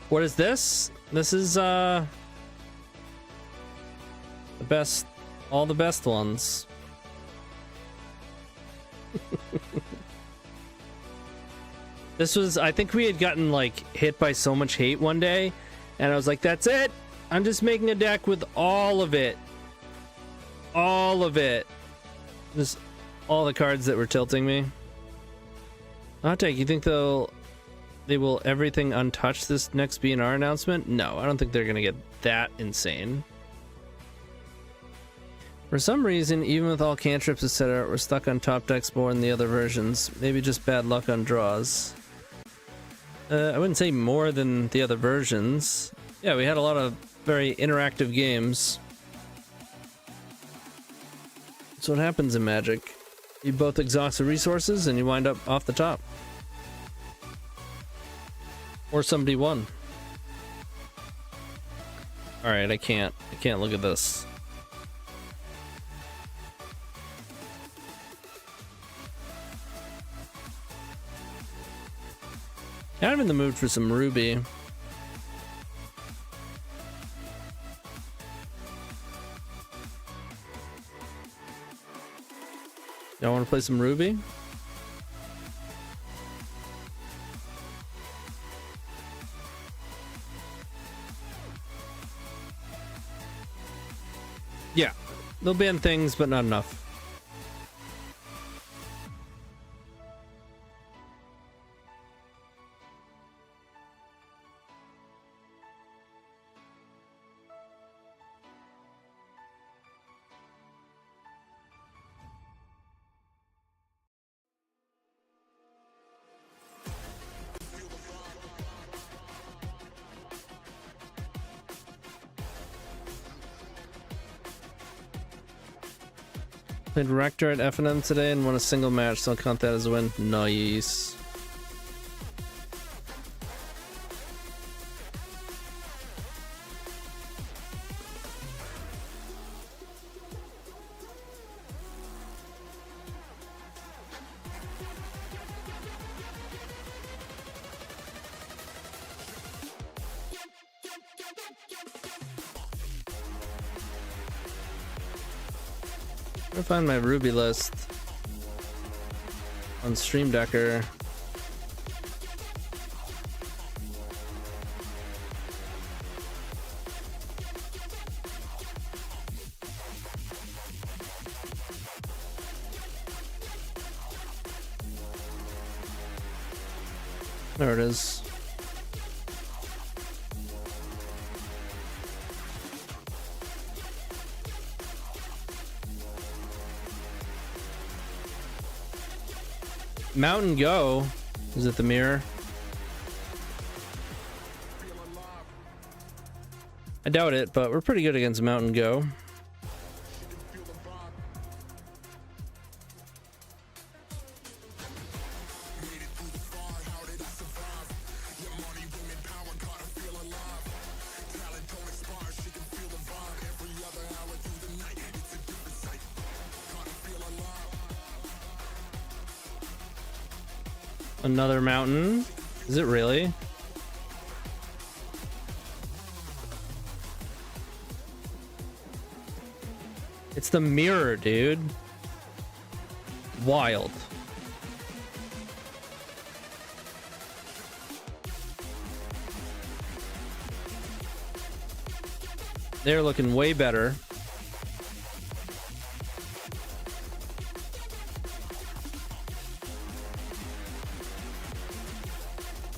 What is this? This is the best, all the best ones. This was, I think we had gotten like hit by so much hate one day, and I was like, that's it. I'm just making a deck with all of it. All of it. Just all the cards that were tilting me. Hot take, you think they will everything untouched this next BNR announcement? No, I don't think they're gonna get that insane. For some reason, even with all cantrips etc., we're stuck on top decks more than the other versions. Maybe just bad luck on draws. I wouldn't say more than the other versions. Yeah, we had a lot of very interactive games. That's what happens in Magic. You both exhaust the resources and you wind up off the top. Or somebody won. Alright, I can't look at this. Kind of in the mood for some Ruby. Y'all want to play some Ruby? Yeah, they'll ban things, but not enough. Played Rector at FNM today and won a single match, so I'll count that as a win. Nice. I'm gonna find my Ruby list on Stream Decker. There it is. Mountain Go. Is it the mirror? I doubt it, but we're pretty good against Mountain Go. Another mountain? Is it really? It's the mirror, dude. Wild. They're looking way better.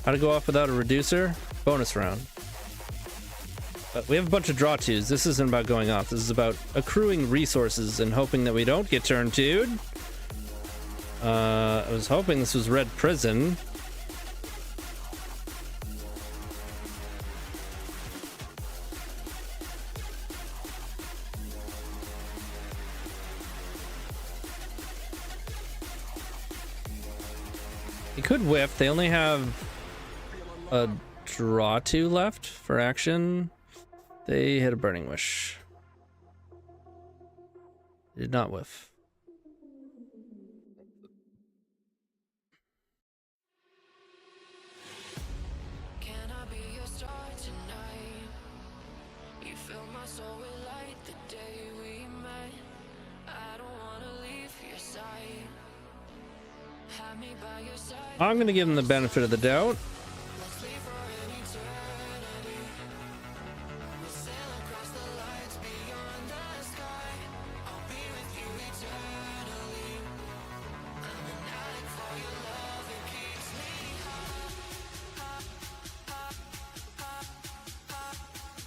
How to go off without a reducer? Bonus round. But we have a bunch of draw twos. This isn't about going off. This is about accruing resources and hoping that we don't get turn two'd. I was hoping this was Red Prison. He could whiff. They only have a draw two left for action. They hit a Burning Wish. They did not whiff. Can I be your star tonight? You fill my soul with light the day we met. I don't wanna leave your side. Have me by your side. I'm going to give him the benefit of the doubt. Let's leave for an eternity. We'll sail across the lights beyond the sky. I'll be with you eternally. I'm an addict for your love, it keeps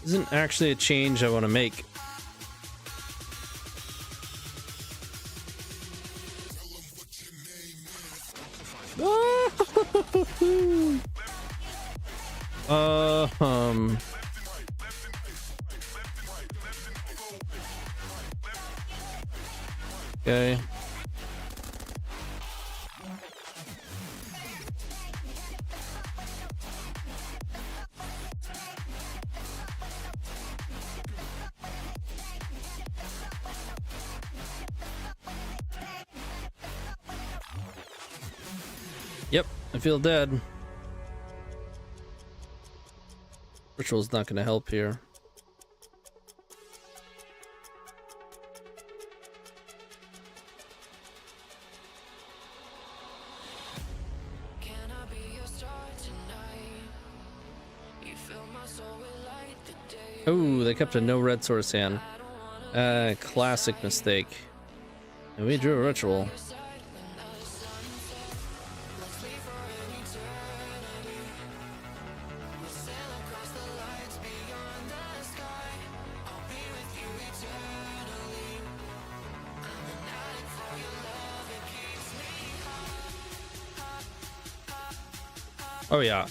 me Isn't actually a change I want to make. Okay. Yep, I feel dead. Ritual's not going to help here. Can I be your star tonight? You fill my soul with light the day. Oh, they kept a no red source hand. Classic mistake. And we drew a ritual. Oh yeah.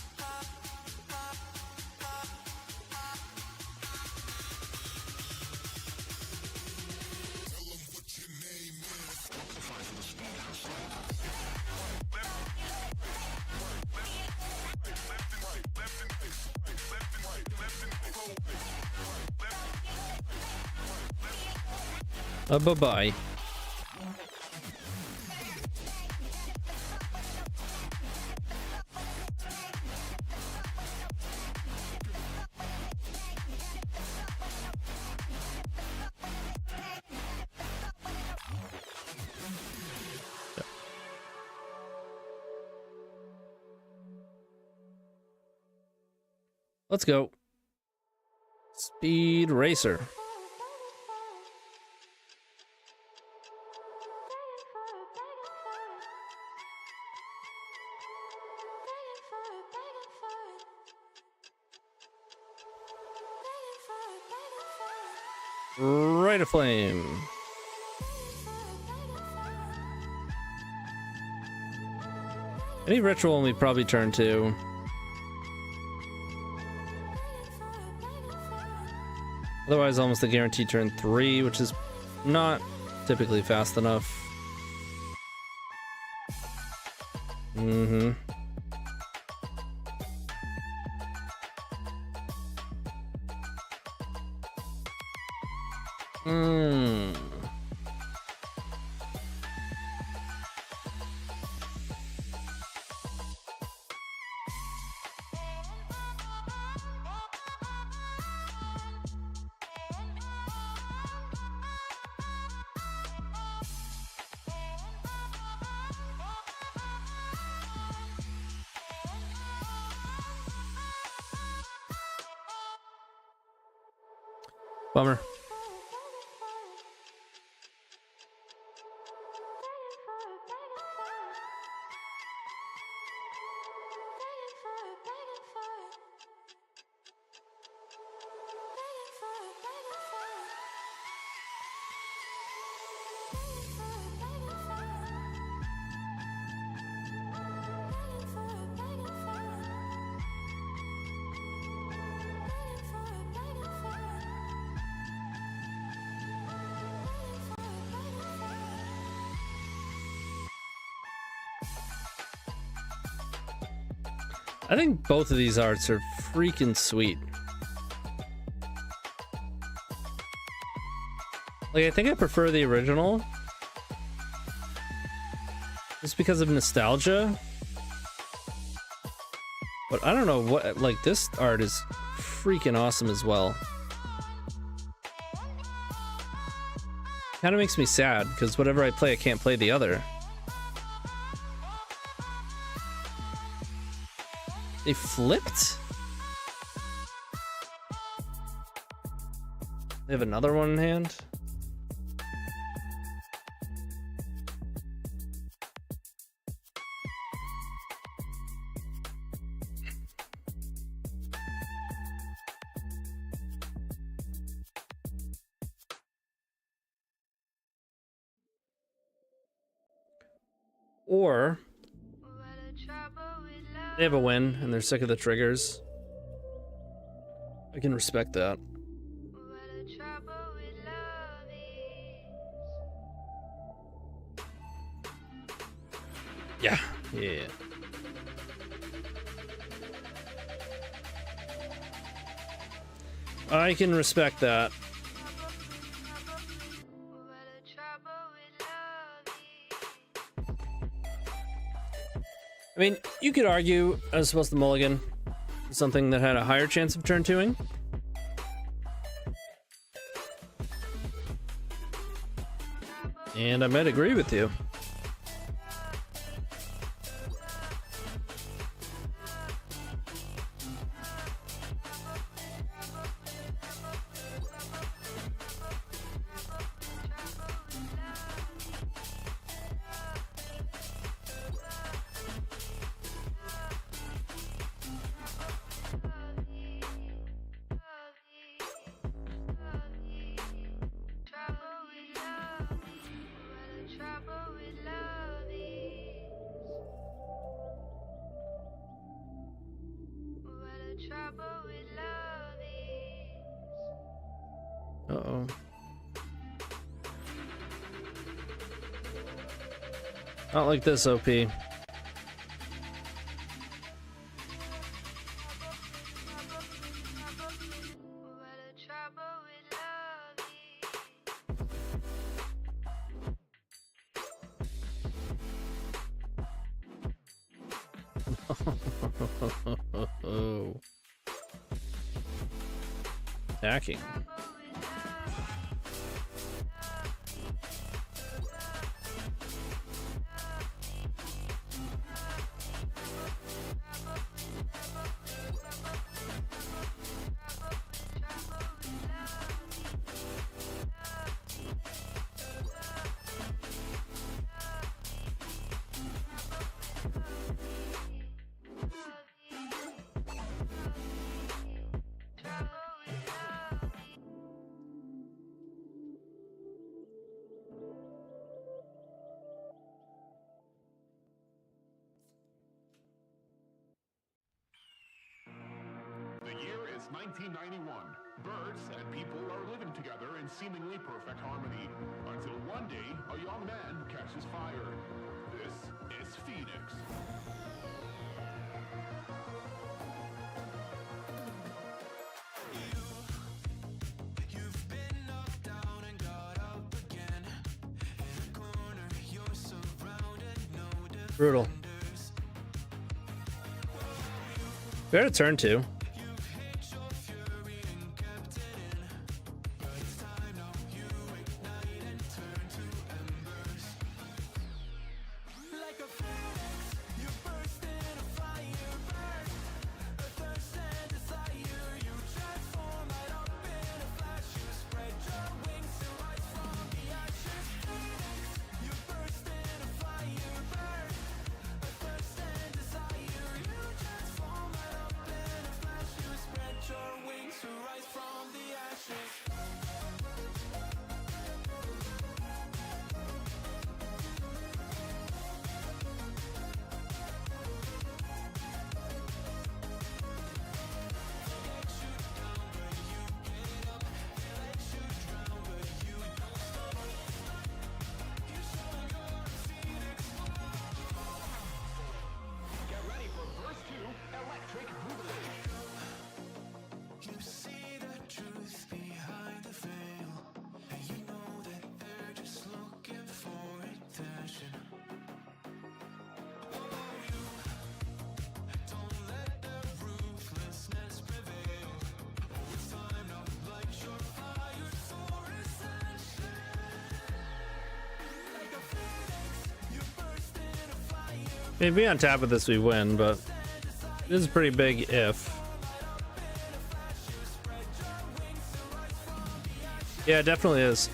Bye-bye. Let's go. Speed Racer. Right of Flame. Any ritual we probably turn to. Otherwise, almost a guaranteed turn 3, which is not typically fast enough. Mm-hmm. Bummer. I think both of these arts are freaking sweet. Like, I think I prefer the original just because of nostalgia. But I don't know what, like, this art is freaking awesome as well. Kind of makes me sad because whatever I play, I can't play the other. They flipped? They have another one in hand? Or they have a win and they're sick of the triggers. I can respect that. Yeah, yeah. I can respect that. I mean, you could argue as opposed to Mulligan, something that had a higher chance of turn 2ing. And I might agree with you. Uh-oh. Not like this, OP. Attacking. The year is 1991. Birds and people are living together in seemingly perfect harmony. Until one day, a young man catches fire. This is Phoenix. You've been knocked down and got up again. In a corner, you're surrounded, no defenders. Brutal. We had a turn two. You've hit your fury and kept it in. But it's time now, you ignite and turn to embers. Like a phoenix, you burst in a fire burn. A thirst and desire, you transform right up in a flash. You spread your wings to rise from the ashes. Phoenix, you burst in a fire burn. A thirst and desire, you transform right up in a flash. You spread your wings to rise from the ashes. Get ready for verse 2, Electric Boogaloo. You see the truth behind the veil, and you know that they're just looking for attention. Oh, you don't let their ruthlessness prevail. Oh, it's time now, light your fire for ascension. Like a phoenix, you burst in a fire. Maybe on top of this we win, but this is a pretty big if. Yeah, it definitely is.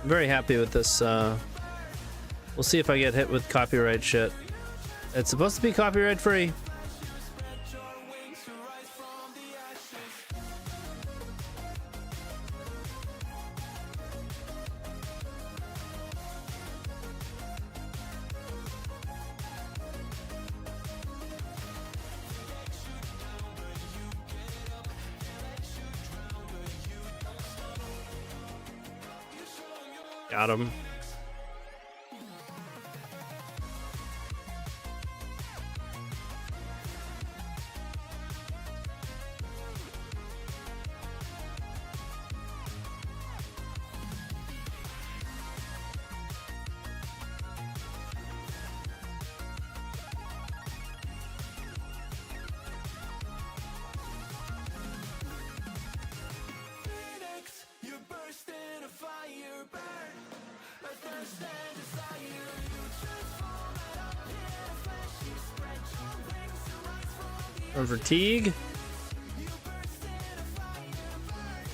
I'm very happy with this. We'll see if I get hit with copyright shit. It's supposed to be copyright free. Got him. Phoenix, you burst in a fire burn. A thirst and desire, you transform right up in a flash. You spread your wings to rise from the Run for Teague. You burst in a fire burn.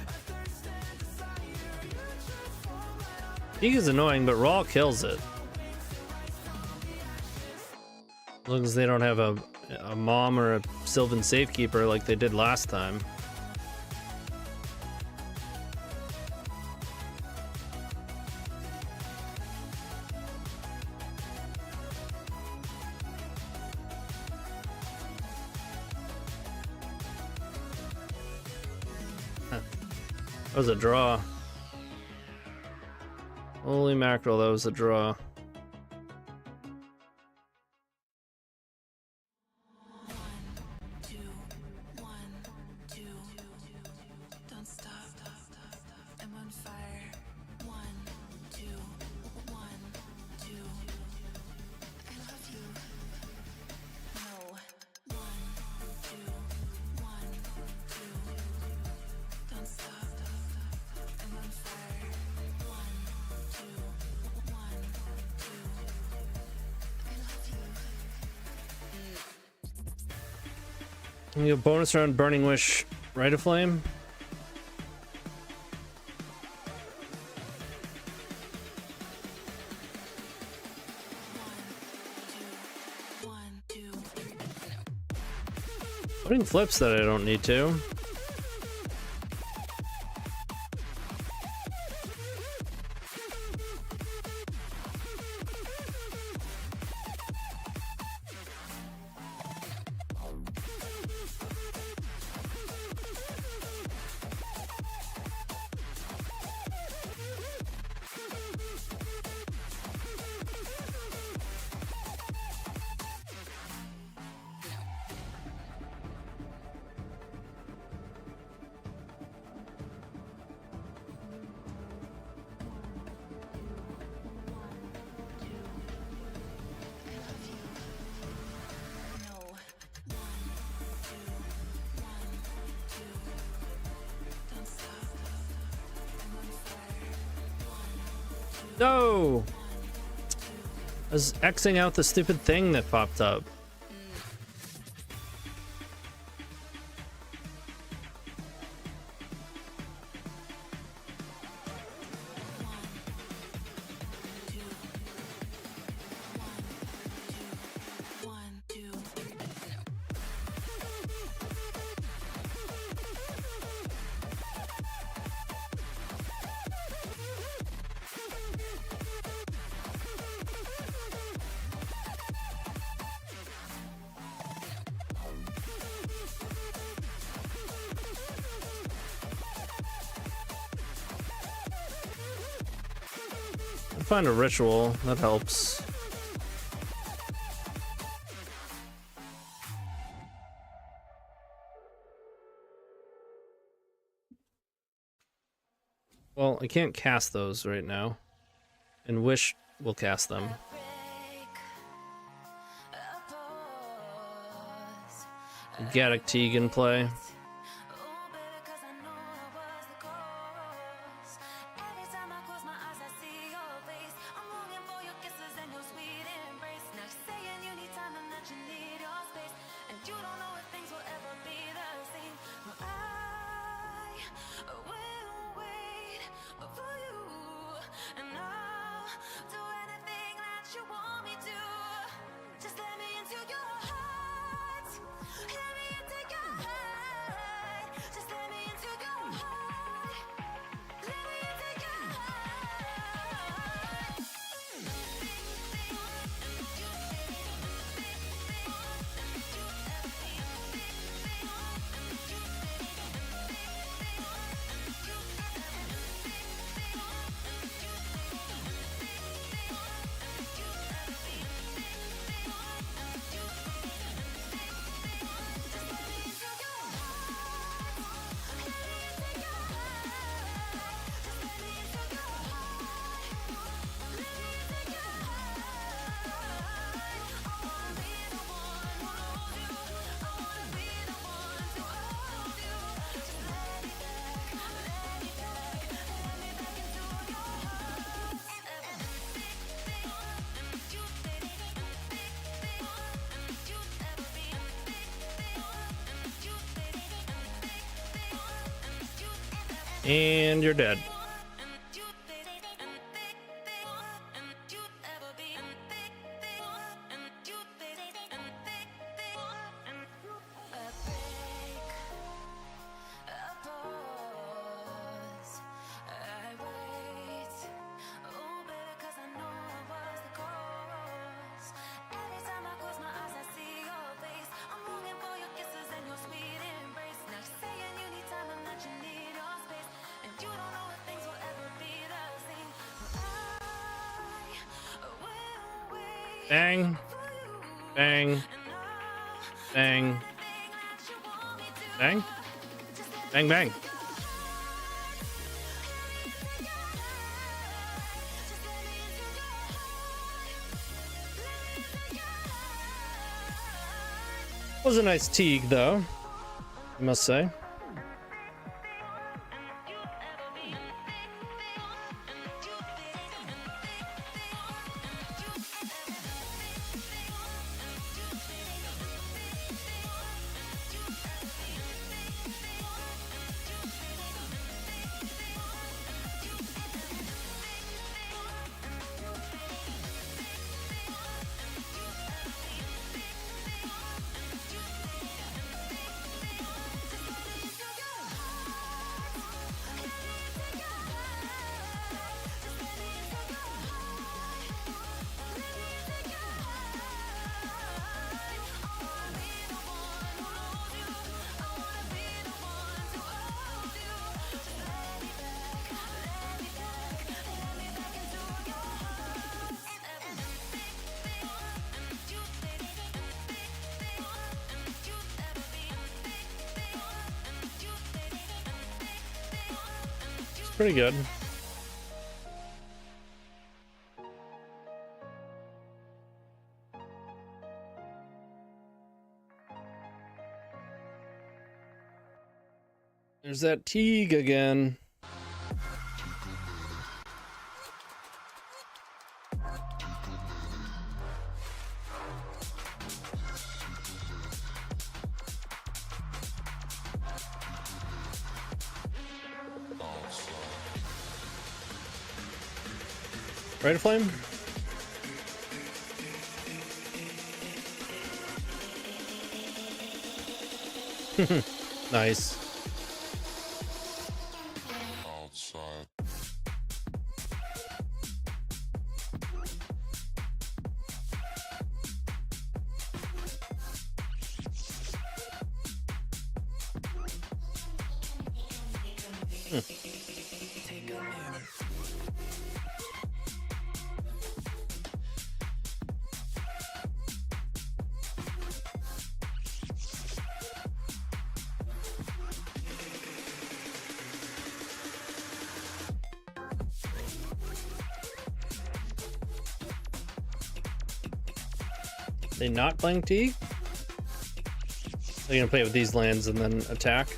A thirst and desire, you transform right up. Teague is annoying, but Raw kills it. As long as they don't have a mom or a Sylvan Safekeeper like they did last time. That was a draw. Holy mackerel, that was a draw. Don't stop. I'm on fire. 1, 2, 1, 2. I love you. No. You have bonus round Burning Wish, Rite of Flame. Putting flips that I don't need to. No! I was Xing out the stupid thing that popped up. Find a ritual that helps. Well, I can't cast those right now, and Wish will cast them. Gaddock Teague in play. And you're dead. Bang, bang, bang, bang, bang, bang. Was a nice Teague, though, I must say. Pretty good. There's that Teague again. Right of flame? Nice. Outside. They not playing Teague? They're gonna play with these lands and then attack.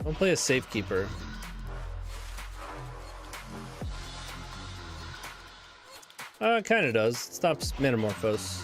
Don't play a safekeeper. It kinda does. It stops Metamorphose.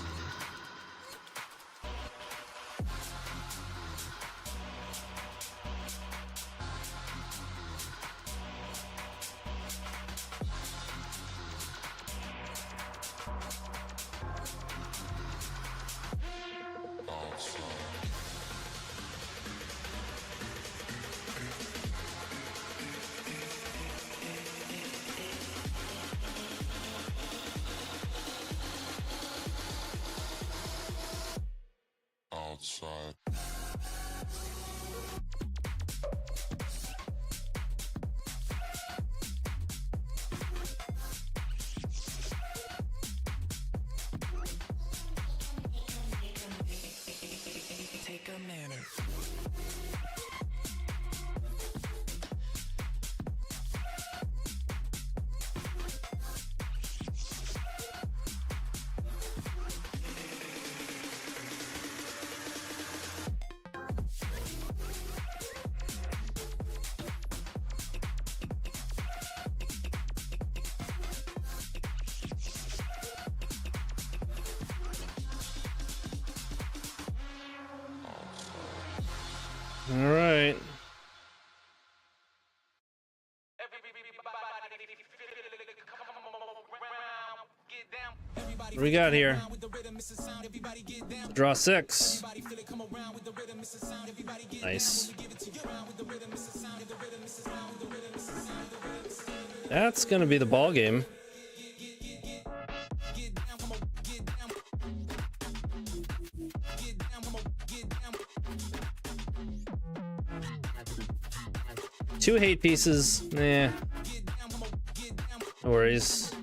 Outside. Take a minute. All right. What do we got here? Draw 6. Nice. That's gonna be the ball game. Two hate pieces. Nah. No worries.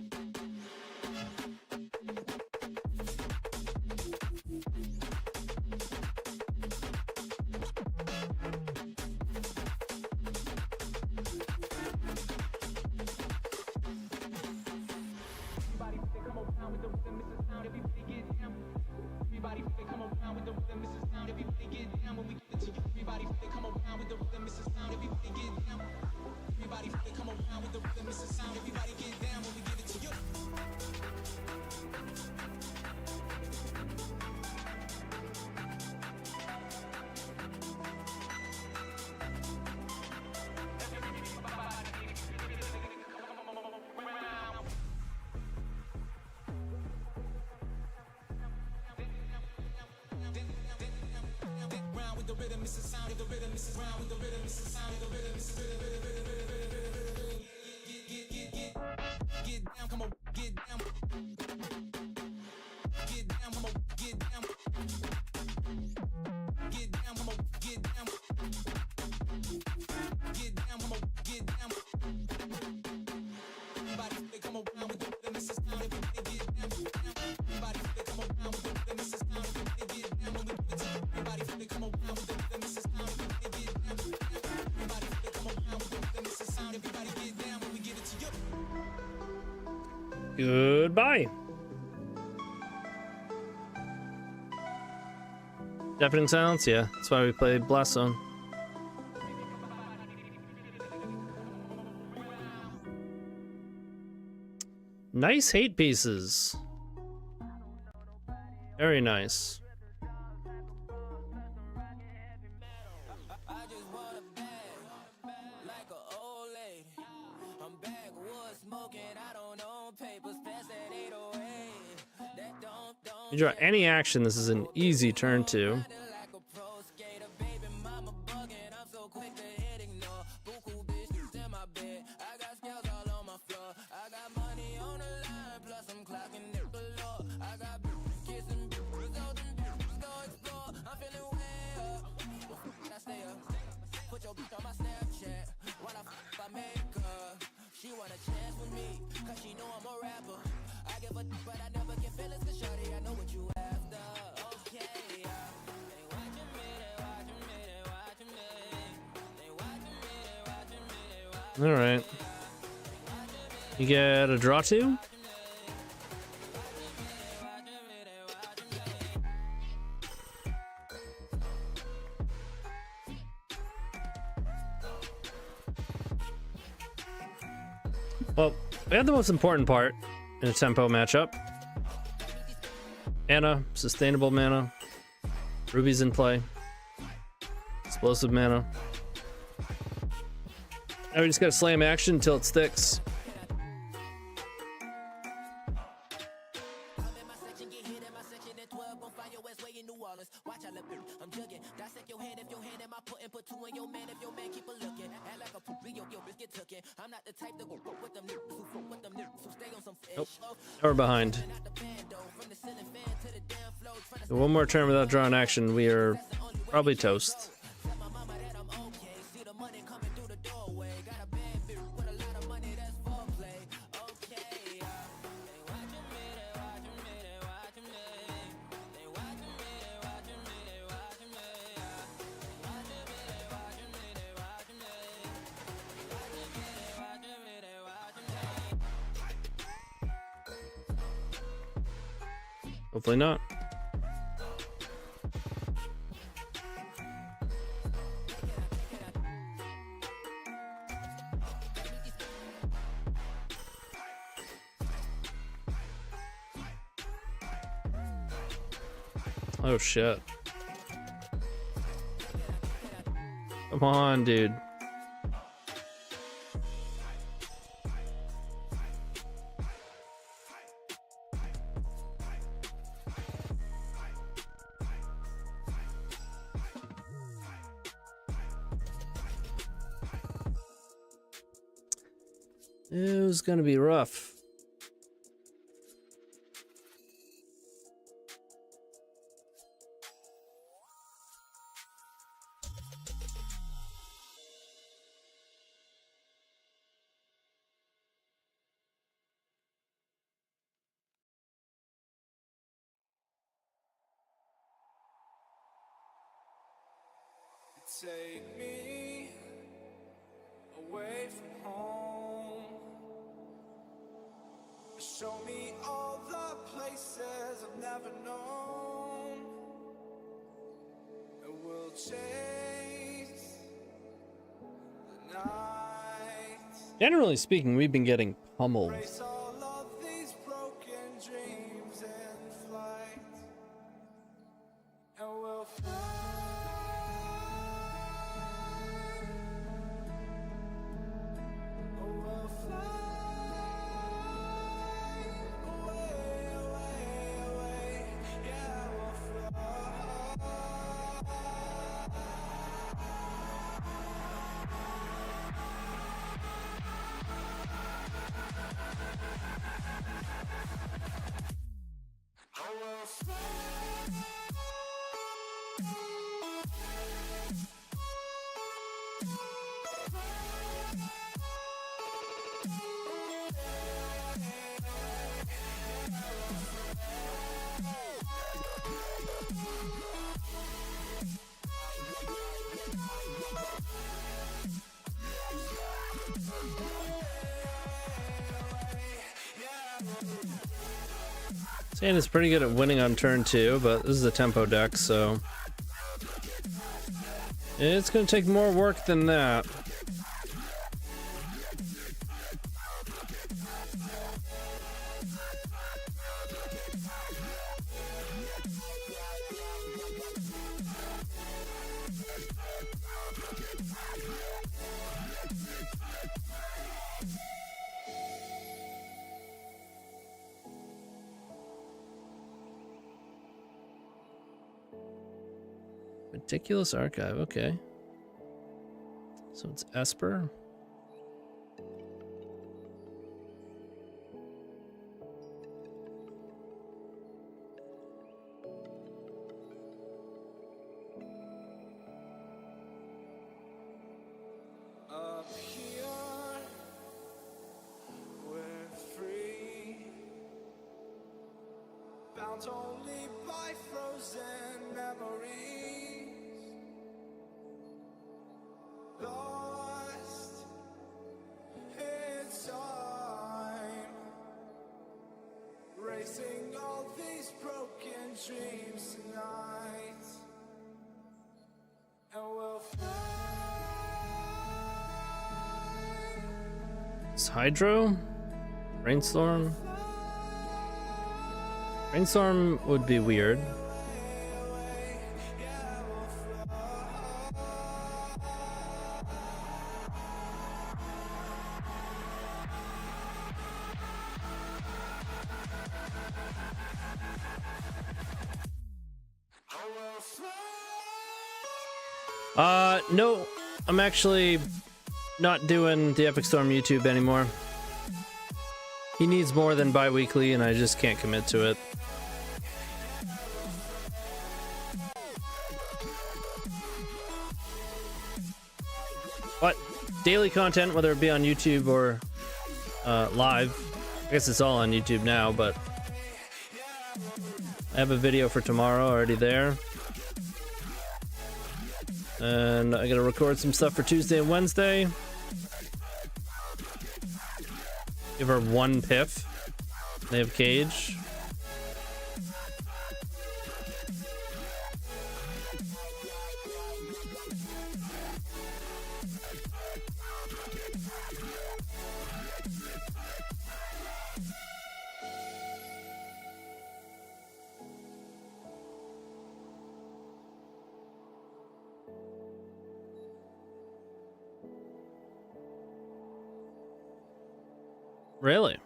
Goodbye. Deafening silence? Yeah, that's why we play Blast Zone. Nice hate pieces. Very nice. I just want a bag, like a old lady. I'm backwoods smoking, I don't own papers, pass that 808. That don't You draw any action, this is an easy turn two. like a pro skater, baby mama bugging, I'm so quick to hit ignore. Buku bitches in my bed, I got scales all on my floor. I got money on the line, plus I'm clocking it below. I got kissing results and go explore. I'm feeling way up, I stay up. Put your bitch on my Snapchat while I make her. She want a chance with me, cause she know I'm a rapper. I give a but I never get feelings, cause shorty, I know what you after. Okay, they watching me, they watching me, they watching me. They watching me, they watching me, they watching me. Alright. You get a draw two? Well, we have the most important part in a tempo matchup. Mana, sustainable mana. Ruby's in play. Explosive mana. Now we just gotta slam action until it sticks. Nope. Now we're behind. One more turn without drawing action, we are probably toast. Hopefully not. Oh shit. Come on, dude. It was gonna be rough. Take me away from home. Show me all the places I've never known. And we'll chase the night. Generally speaking, we've been getting pummeled. Erase all of these broken dreams in flight. And we'll fly. Sand is pretty good at winning on turn 2, but this is a tempo deck, so it's going to take more work than that. Meticulous Archive, okay. So it's Esper. Up here, we're free, bound only by frozen memories, lost in time, racing all these broken dreams tonight, and we'll fly. It's Hydro? Brainstorm? Brainstorm would be weird. No, I'm actually not doing the Epic Storm YouTube anymore. He needs more than bi-weekly and I just can't commit to it. But daily content, whether it be on YouTube or live, I guess it's all on YouTube now, but I have a video for tomorrow already there. And I gotta record some stuff for Tuesday and Wednesday. Give her 1 piff. They have Cage. Really?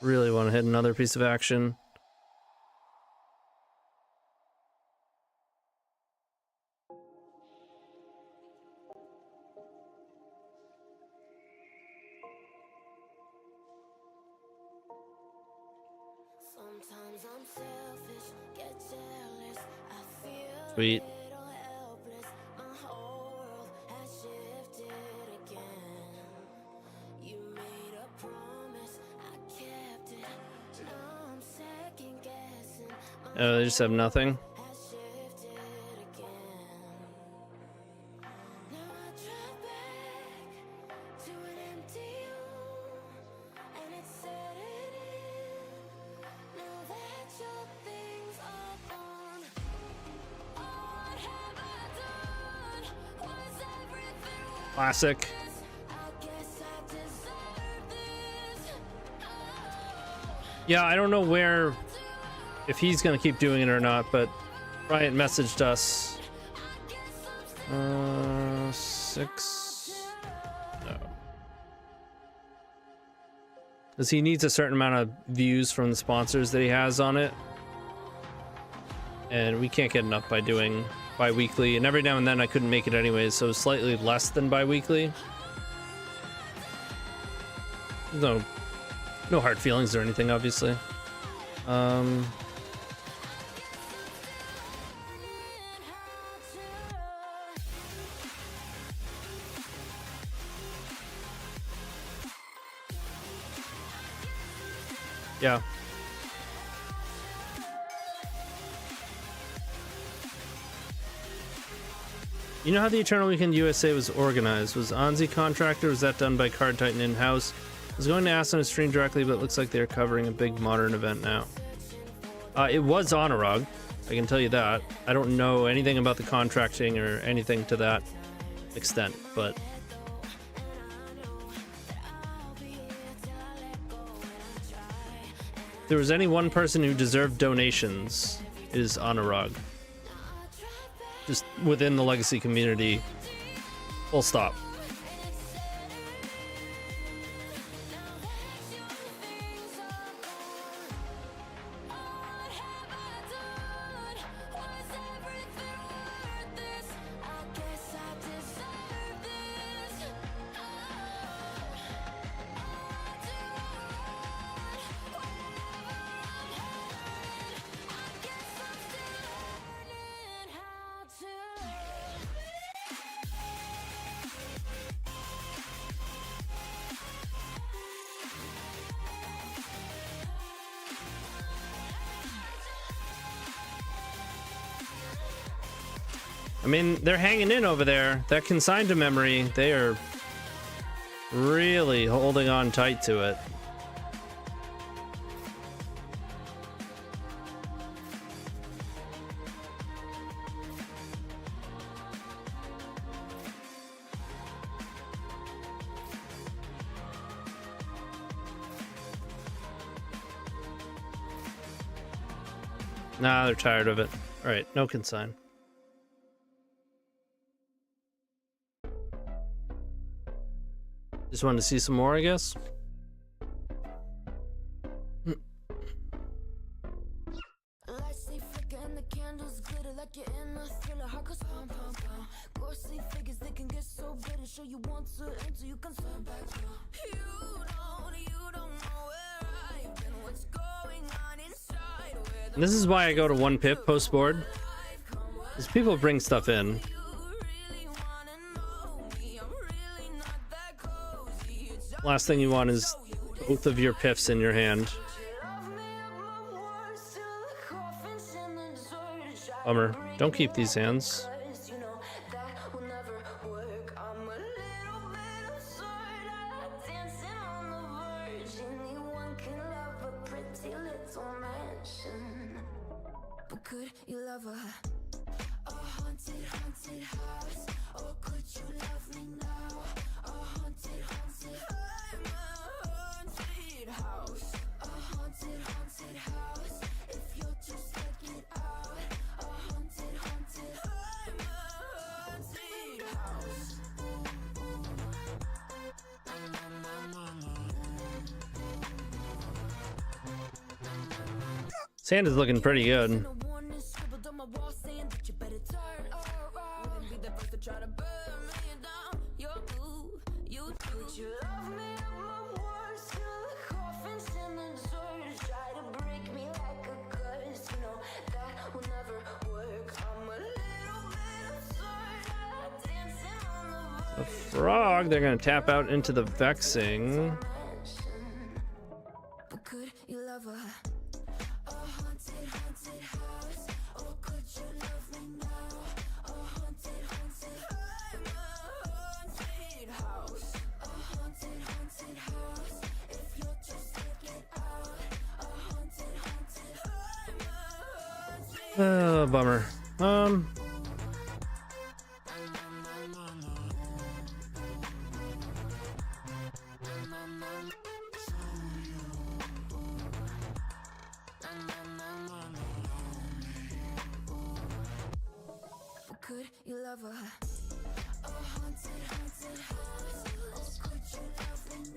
Really want to hit another piece of action. Sometimes I'm selfish, get jealous. I feel Sweet. a little helpless. My whole world has shifted again. You made a promise, I kept it. Now I'm second guessing. My Oh, they just have nothing. has shifted again. Now I drive back to an empty room, and it's setting in. Now that your things are gone, what have I done? Was everything worth Classic. this? I guess I deserve this. Oh, Yeah, I don't know where, if he's gonna keep doing it or not, but Bryant messaged us. 6. No. Because he needs a certain amount of views from the sponsors that he has on it. And we can't get enough by doing bi-weekly. And every now and then I couldn't make it anyways, so slightly less than bi-weekly. No hard feelings or anything, obviously. Yeah. You know how the Eternal Weekend USA was organized? Was Anzi contractor? Was that done by Card Titan in-house? I was going to ask on a stream directly, but it looks like they're covering a big modern event now. It was Honorog, I can tell you that. I don't know anything about the contracting or anything to that extent, but if there was any one person who deserved donations, it is Honorog. Just within the Legacy community, full stop. I mean, they're hanging in over there. That consigned to memory, they are really holding on tight to it. Nah, they're tired of it. All right, no consign. Just wanted to see some more, I guess. And this is why I go to 1pip post board, because people bring stuff in. Last thing you want is both of your piffs in your hand. Bummer. Don't keep these hands. Sand is looking pretty good. The frog, they're gonna tap out into the vexing. Bummer.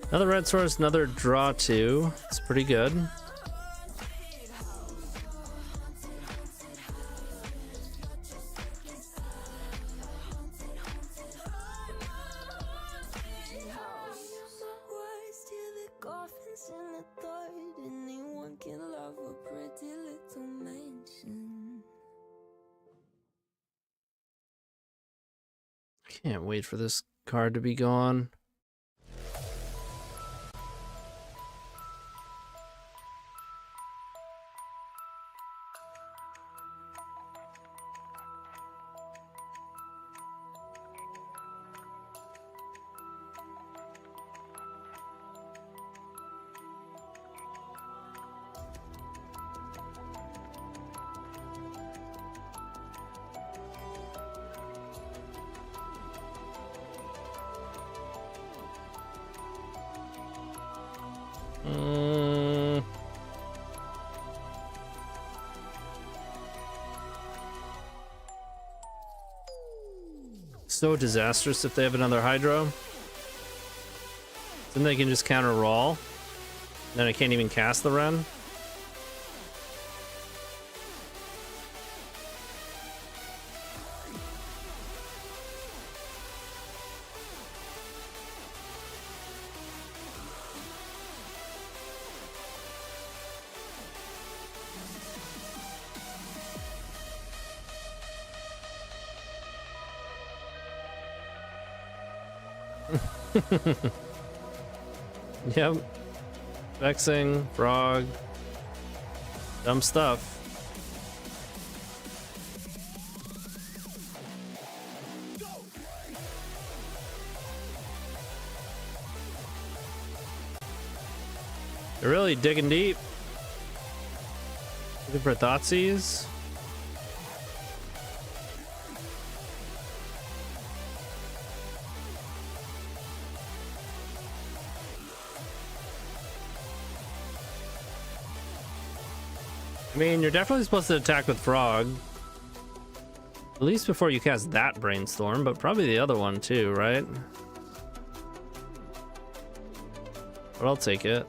Another red source, another draw two. It's pretty good. Can't wait for this card to be gone. Mm. So disastrous if they have another Hydro. Then they can just counter Raw. Then I can't even cast the Ren. Yep. Vexing, frog. Dumb stuff. They're really digging deep. Looking for Thoughtseize. I mean, you're definitely supposed to attack with Frog. At least before you cast that Brainstorm, but probably the other one too, right? But I'll take it.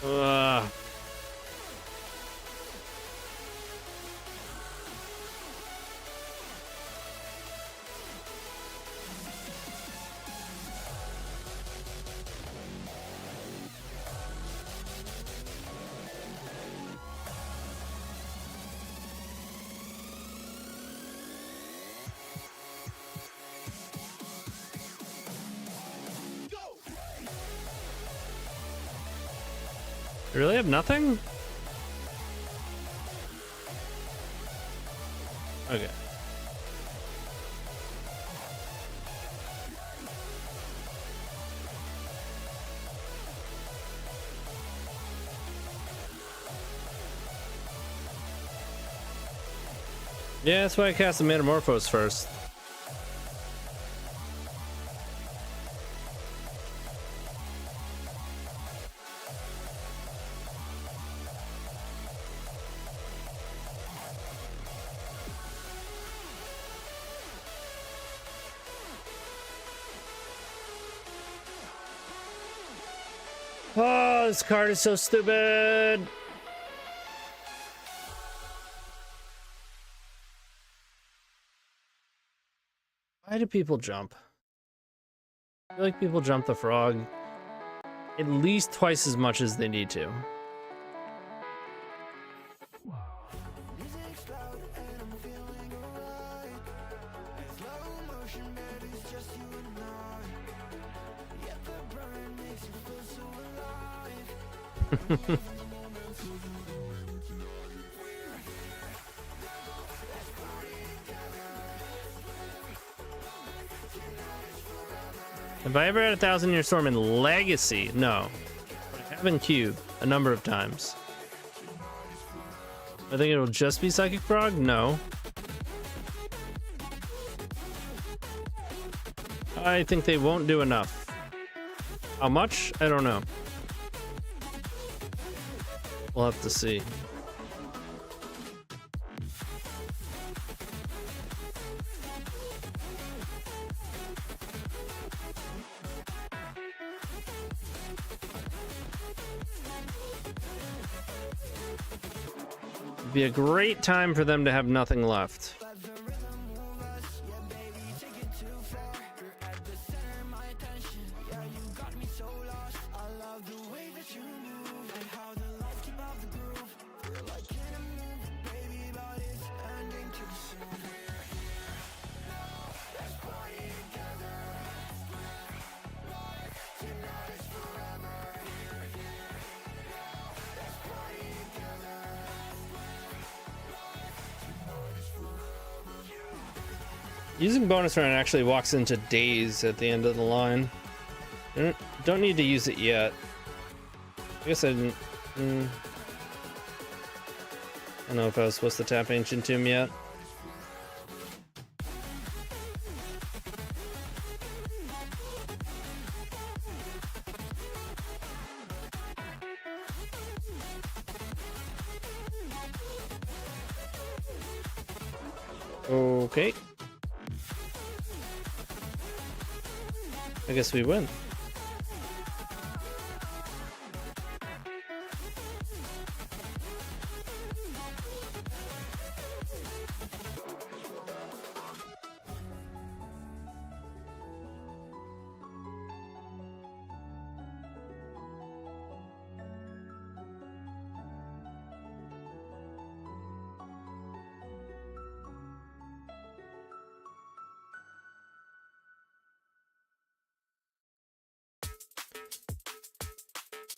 Ugh. You really have nothing? Okay. Yeah, that's why I cast the Metamorphose first. Oh, this card is so stupid. Why do people jump? I feel like people jump the frog at least twice as much as they need to. Have I ever had a 1,000-year storm in Legacy? No. I have in Cube a number of times. I think it'll just be Psychic Frog? No. I think they won't do enough. How much? I don't know. We'll have to see. Be a great time for them to have nothing left. Using bonus round actually walks into daze at the end of the line. Don't need to use it yet. I guess I didn't. I don't know if I was supposed to tap Ancient Tomb yet. Okay. I guess we win.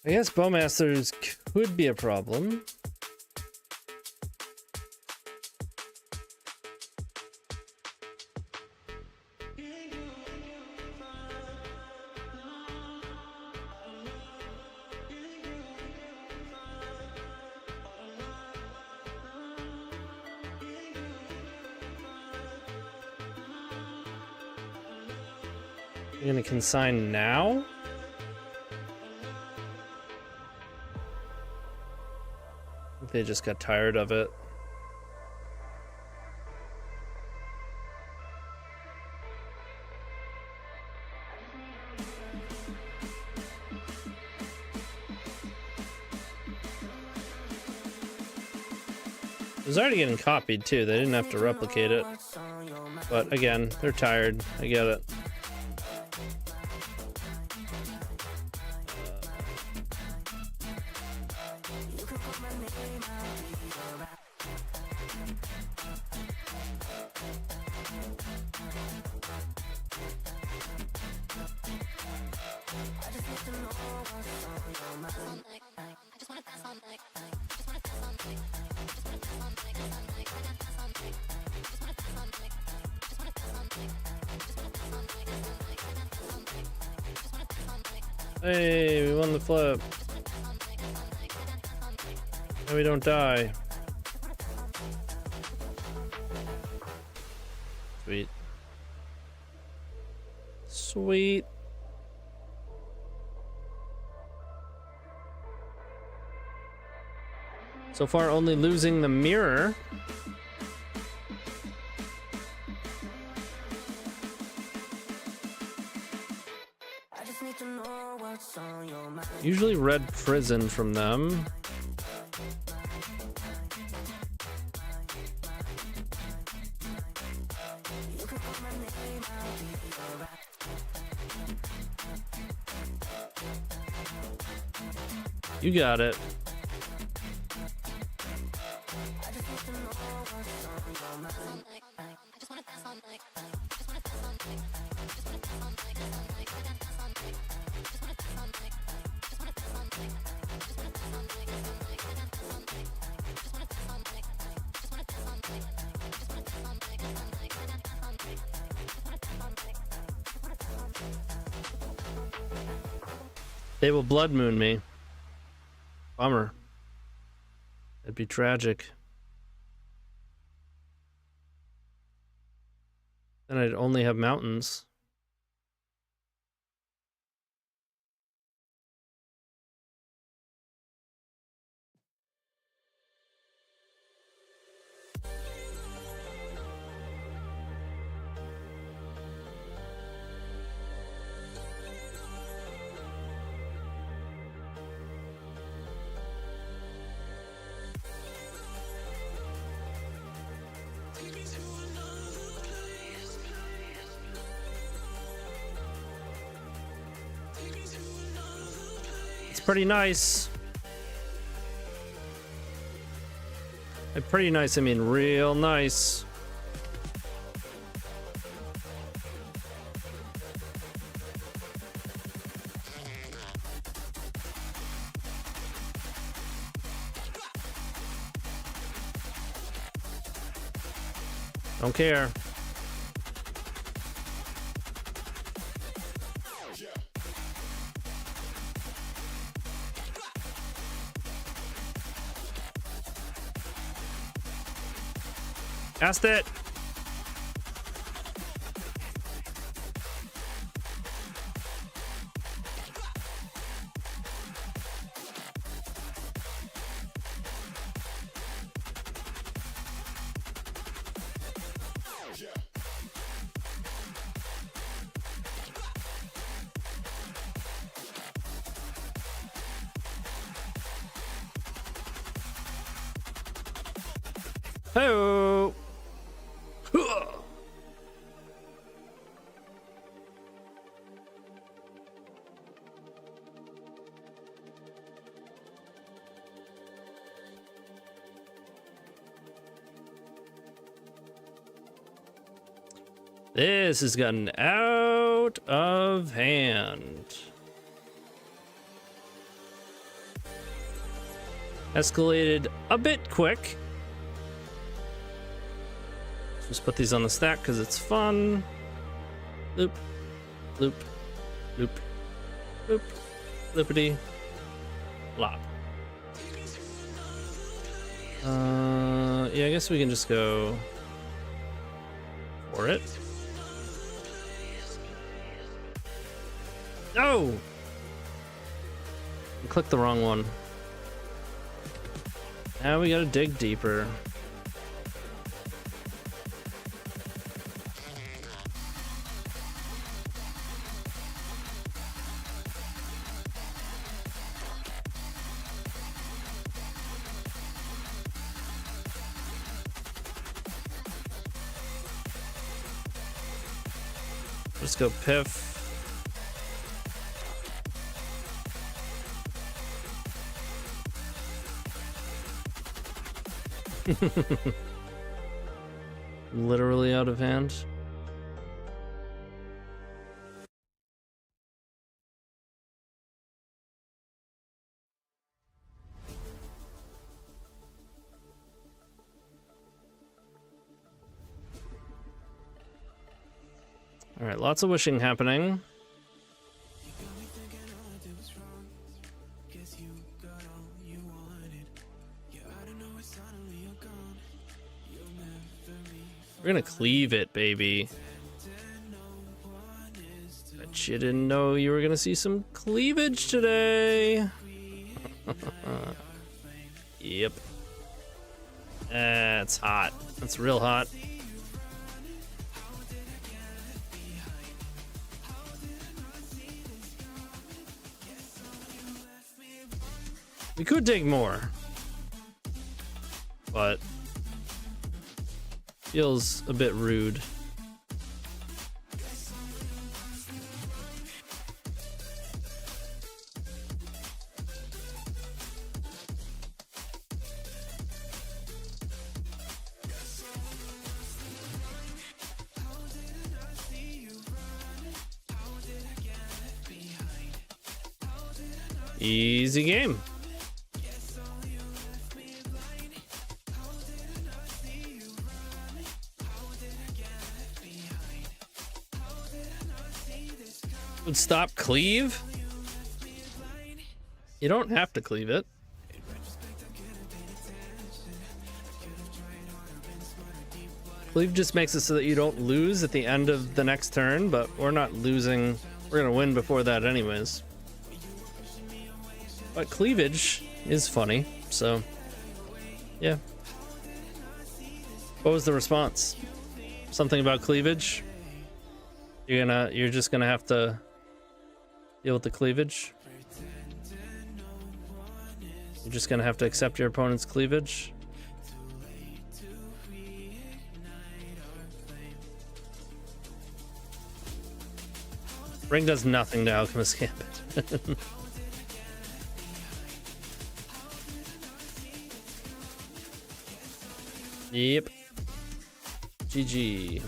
I guess Bowmasters could be a problem. You're gonna consign now? They just got tired of it. It was already getting copied too. They didn't have to replicate it. But again, they're tired. I get it. Hey, we won the flip. And we don't die. Sweet. Sweet. So far, only losing the mirror. Usually red prison from them. You got it. They will blood moon me. Bummer. That'd be tragic. Then I'd only have mountains. Pretty nice. By pretty nice, I mean real nice. Don't care. Cast it. Hello. This has gotten out of hand. Escalated a bit quick. Just put these on the stack because it's fun. Loop, loop, loop, loop, loopity, lop. Yeah, I guess we can just go for it. No! I clicked the wrong one. Now we gotta dig deeper. Let's go piff. Literally out of hand. All right, lots of wishing happening. We're gonna cleave it, baby. Bet you didn't know you were gonna see some cleavage today. Yep. It's hot. It's real hot. We could dig more, but feels a bit rude. Easy game. Would stop cleave? You don't have to cleave it. Cleave just makes it so that you don't lose at the end of the next turn, but we're not losing. We're gonna win before that anyways. But cleavage is funny, so yeah. What was the response? Something about cleavage? You're just gonna have to deal with the cleavage. You're just gonna have to accept your opponent's cleavage. Ring does nothing to Alchemist Gambit. Yep. GG.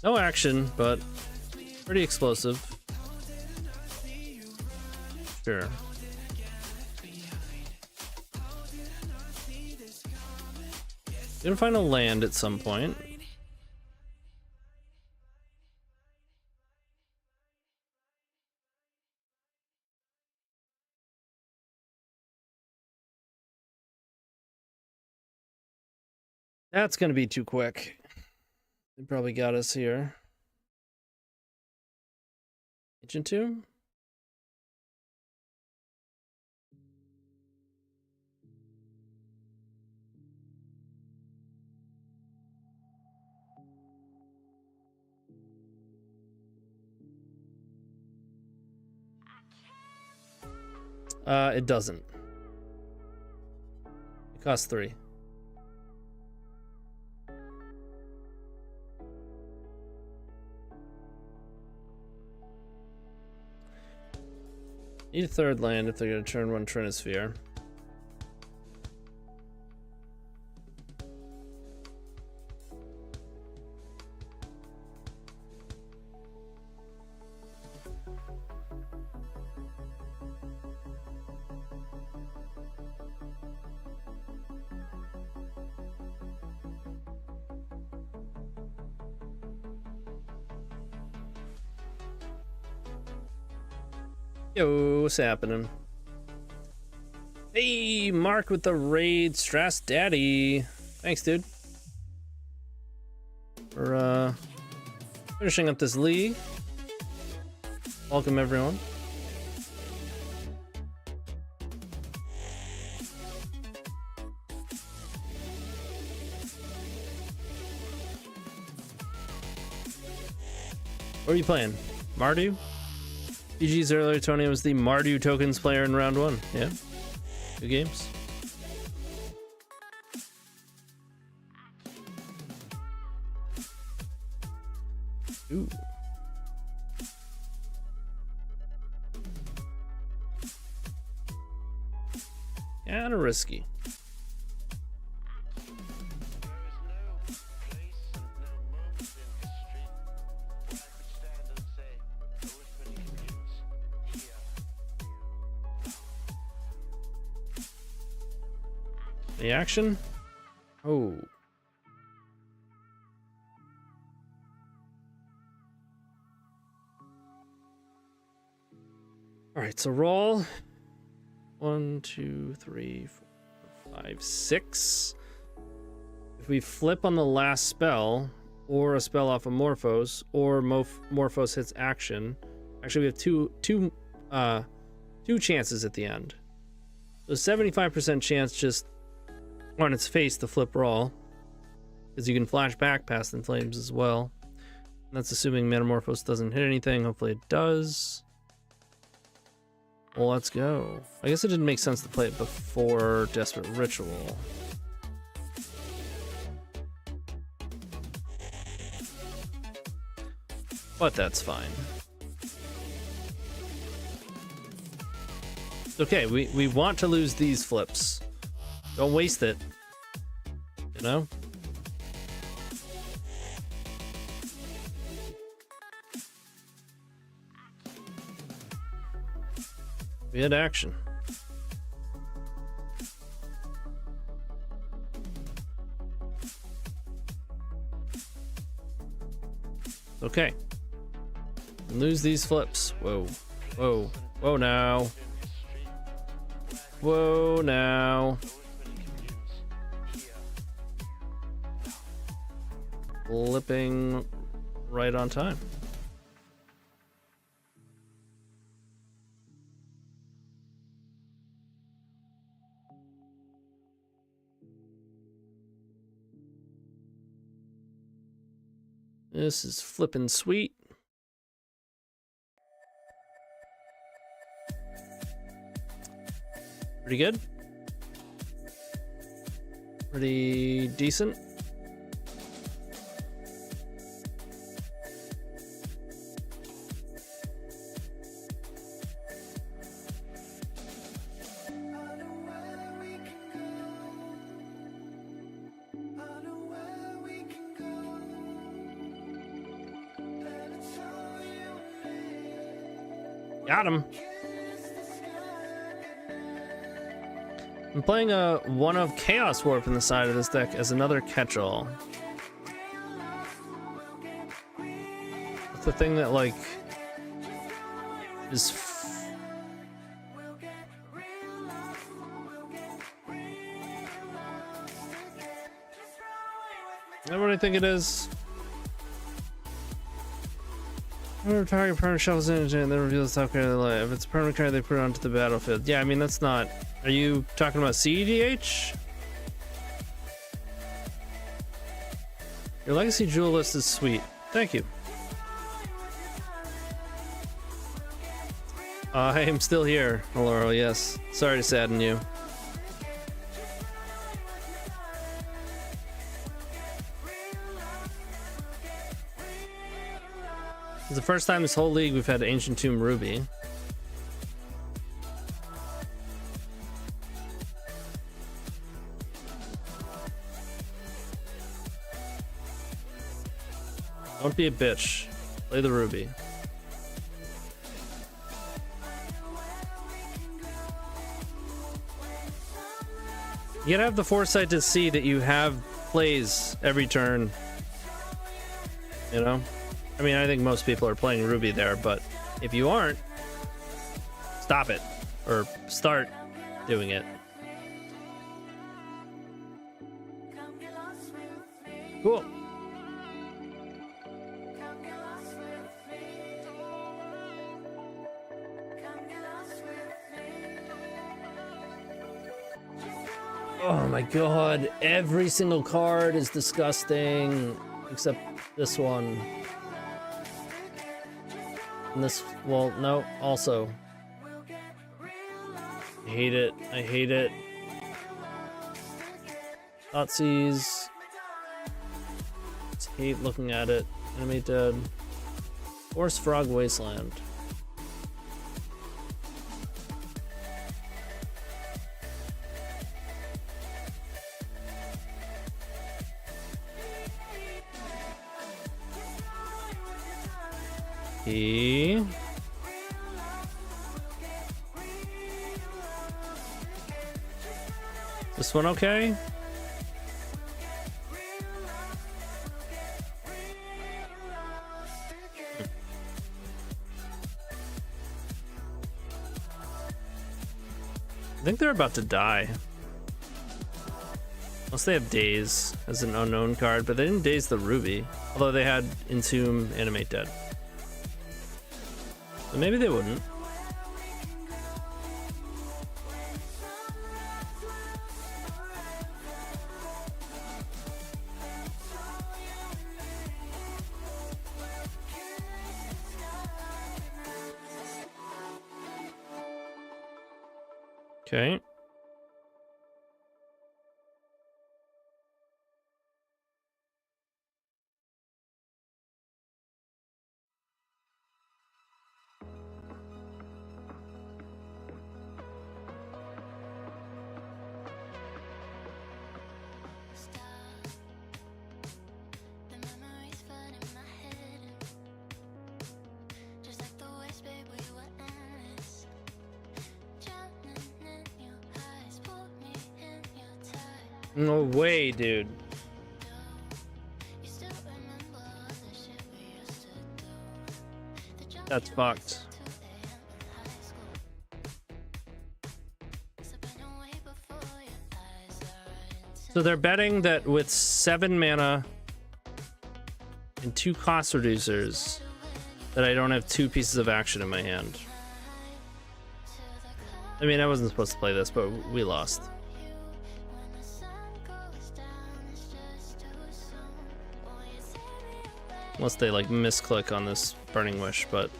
No action, but pretty explosive. Sure. Gonna find a land at some point. That's gonna be too quick. They probably got us here. Agent 2? It doesn't. It costs 3. Need a third land if they're going to turn 1 Trinosphere. Yo, what's happening? Hey, Mark with the raid, Stress Daddy. Thanks, dude. We're finishing up this league. Welcome, everyone. What are you playing? Mardu? GG's earlier, Tony was the Mardu tokens player in round 1. Yeah. 2 games. Ooh. Kinda risky. The action? Oh. Alright, so roll. 1, 2, 3, 4, 5, 6. If we flip on the last spell, or a spell off of Morphos, or Morphos hits action. Actually, we have two chances at the end. So 75% chance just on its face to flip roll, because you can flash back past In Flames as well. And that's assuming Metamorphose doesn't hit anything. Hopefully it does. Well, let's go. I guess it didn't make sense to play it before Desperate Ritual. But that's fine. It's okay, we want to lose these flips. Don't waste it. You know? We had action. Okay. Lose these flips. Whoa. Whoa. Whoa now. Whoa now. Flipping right on time. This is flipping sweet. Pretty good. Pretty decent. Got him. I'm playing a one of Chaos Warp in the side of this deck as another catch-all. It's the thing that like is what do you think it is? Whenever target permanent shuffles in and then reveals the top card of the life. If it's a permanent card, they put it onto the battlefield. Yeah, I mean that's not. Are you talking about CEDH? Your Legacy Jewel list is sweet. Thank you. I am still here, Laurel. Yes. Sorry to sadden you. It's the first time this whole league we've had Ancient Tomb Ruby. Don't be a bitch. Play the Ruby. You gotta have the foresight to see that you have plays every turn. You know? I mean, I think most people are playing Ruby there, but if you aren't, stop it. Or start doing it. Cool. Oh my god, every single card is disgusting, except this one. And this, well, no, also. I hate it, I hate it. Thoughtseize. Just hate looking at it. Enemy dead. Force Frog Wasteland. This one okay? I think they're about to die. Unless they have Daze as an unknown card, but they didn't Daze the Ruby. Although they had Entomb, Animate Dead. So maybe they wouldn't. Okay. The memories flood in my head. Just like the waves, babe, we were endless. Drowning in your eyes, pull me in your tide. No way, dude. You still remember all the shit we used to do. The jump That's you fucked. to 2 a.m. in high school. Slipping away before your eyes are So they're betting that with 7 mana and 2 cost reducers that I don't have 2 pieces of action in my hand. I mean, I wasn't supposed to play this, but we lost. when the sun goes down, it's just too soon. Boy, you take me away. Unless they like misclick on this Burning Wish, but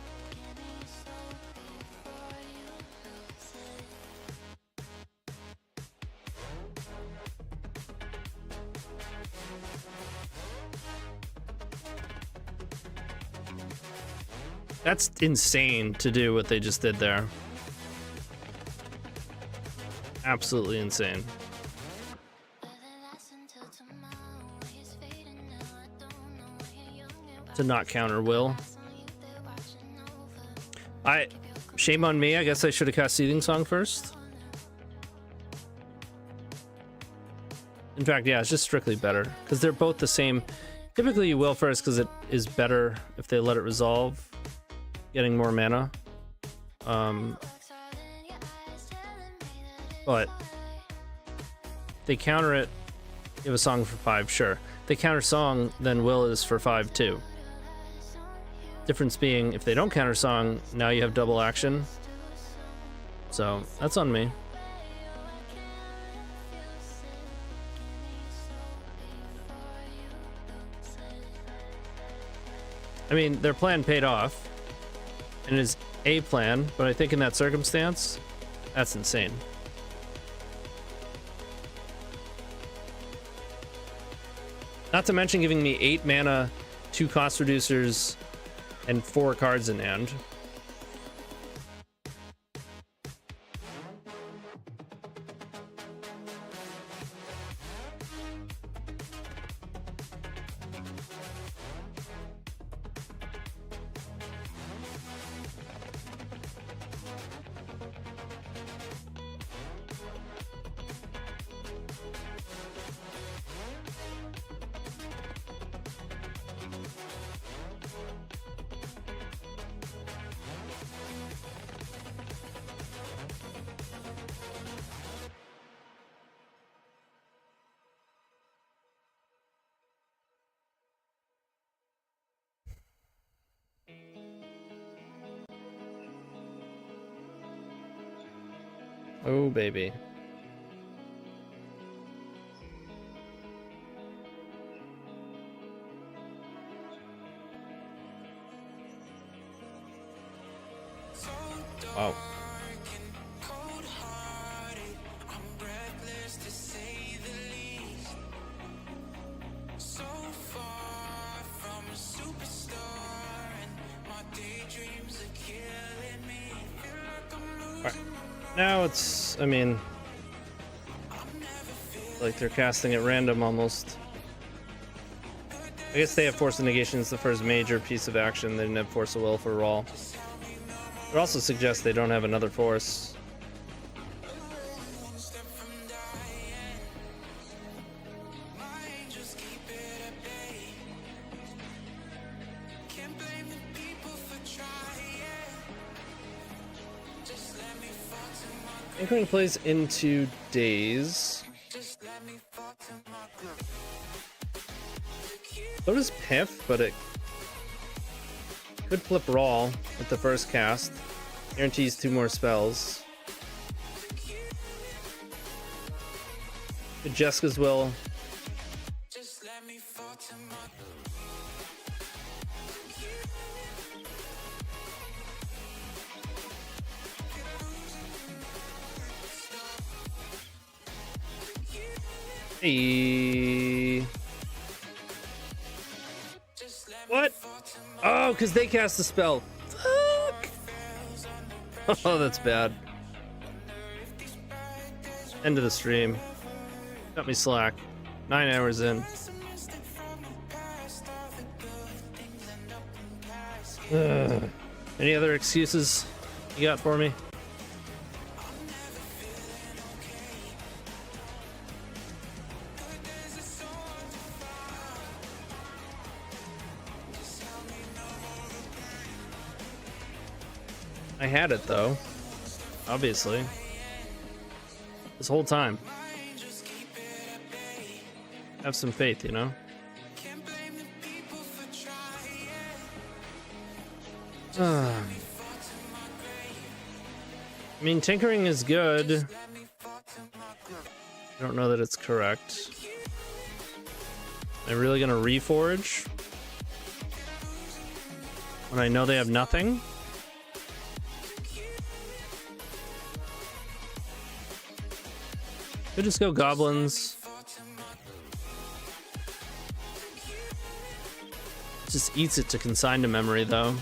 that's insane to do what they just did there. Absolutely insane. To not counter Will. Shame on me. I guess I should have cast Seething Song first. In fact, yeah, it's just strictly better because they're both the same. Typically, you will first because it is better if they let it resolve, getting more mana. But they counter it. You have a song for 5, sure. They counter song, then will is for 5 too. Difference being, if they don't counter song, now you have double action. So that's on me. I mean, their plan paid off, and it is a plan, but I think in that circumstance, that's insane. Not to mention giving me 8 mana, 2 cost reducers, and 4 cards in hand. Oh, baby. Wow. Now it's, I mean, like they're casting at random almost. I guess they have Force of Negation as the first major piece of action. They didn't have Force of Will for Raw. It also suggests they don't have another Force. Anchoring plays into Daze. So does Piff, but it could flip Raw at the first cast. Guarantees 2 more spells. Good Jessica's Will. Hey. What? Oh, because they cast the spell. Fuck. Oh, that's bad. End of the stream. Cut me slack. 9 hours in. Any other excuses you got for me? I had it though, obviously, this whole time. Have some faith, you know? I mean, tinkering is good. I don't know that it's correct. Am I really gonna reforge when I know they have nothing? Could just go goblins. Just eats it to consign to memory, though.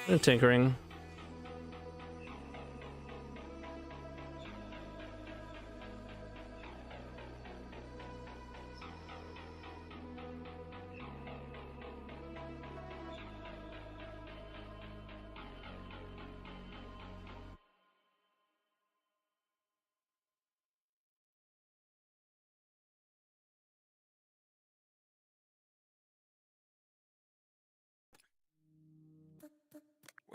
And tinkering.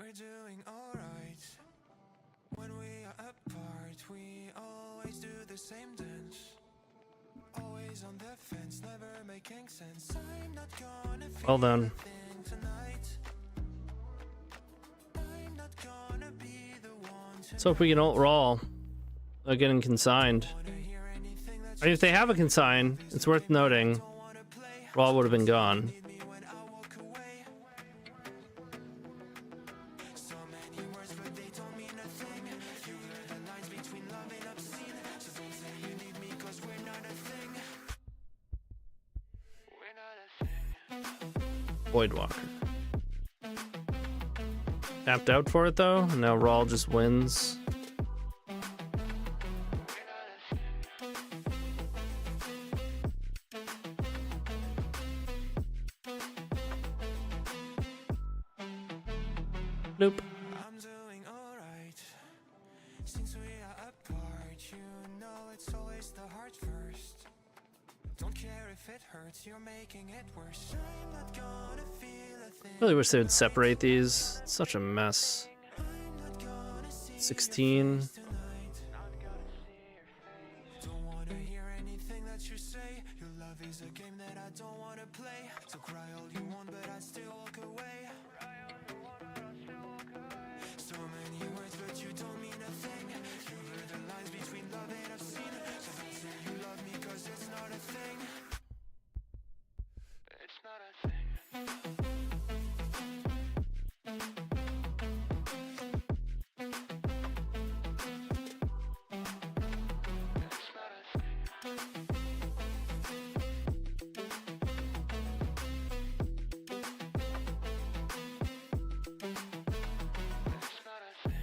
we're doing alright. When we are apart, we always do the same dance. Always on the fence, never making sense. I'm not gonna feel Well done. a thing tonight. I'm not gonna be the one to Let's hope we can ult Raw getting consigned. hear anything that I mean, if they have a consign, it's worth noting Raw would have been gone. need me when I walk away. So many words, but they don't mean a thing. You blur the lines between love and obscene. So don't say you need me, cause we're not a thing. We're not a thing. Voidwalker. Tapped out for it though, and now Raw just wins. Nope. I'm doing alright. Since we are apart, you know it's always the heart first. Don't care if it hurts, you're making it worse. I'm not gonna feel a thing. Really wish they would separate these. It's such a mess. 16. Don't wanna hear anything that you say. Your love is a game that I don't wanna play. So cry all you want, but I still walk away. So many words, but you don't mean a thing. You blur the lines between love and obscene. So don't say you love me, cause it's not a thing. It's not a thing. It's not a thing. It's not a thing. It's not a thing.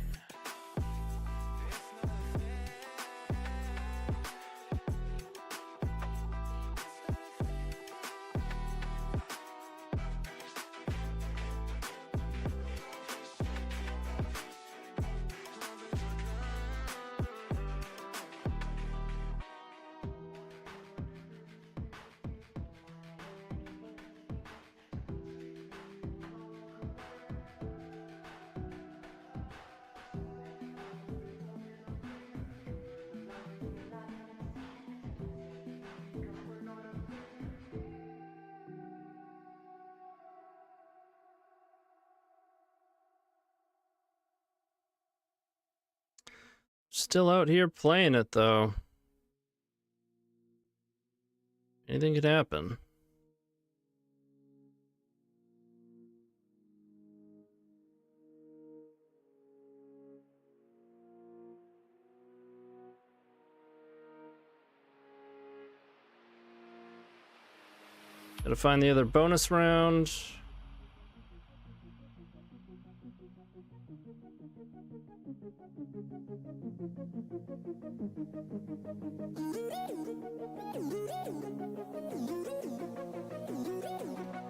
Still out here playing it though. Anything could happen. Gotta find the other bonus round.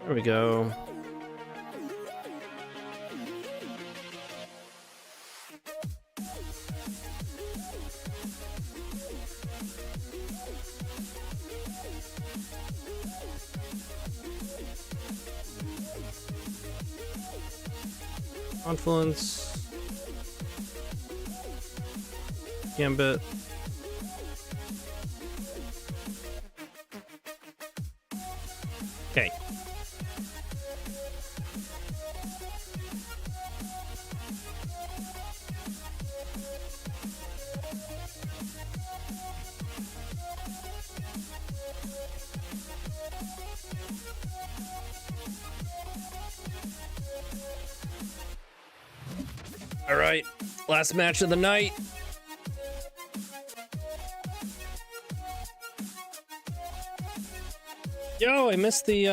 There we go. Confluence. Gambit. Okay. All right, last match of the night. Yo, I missed the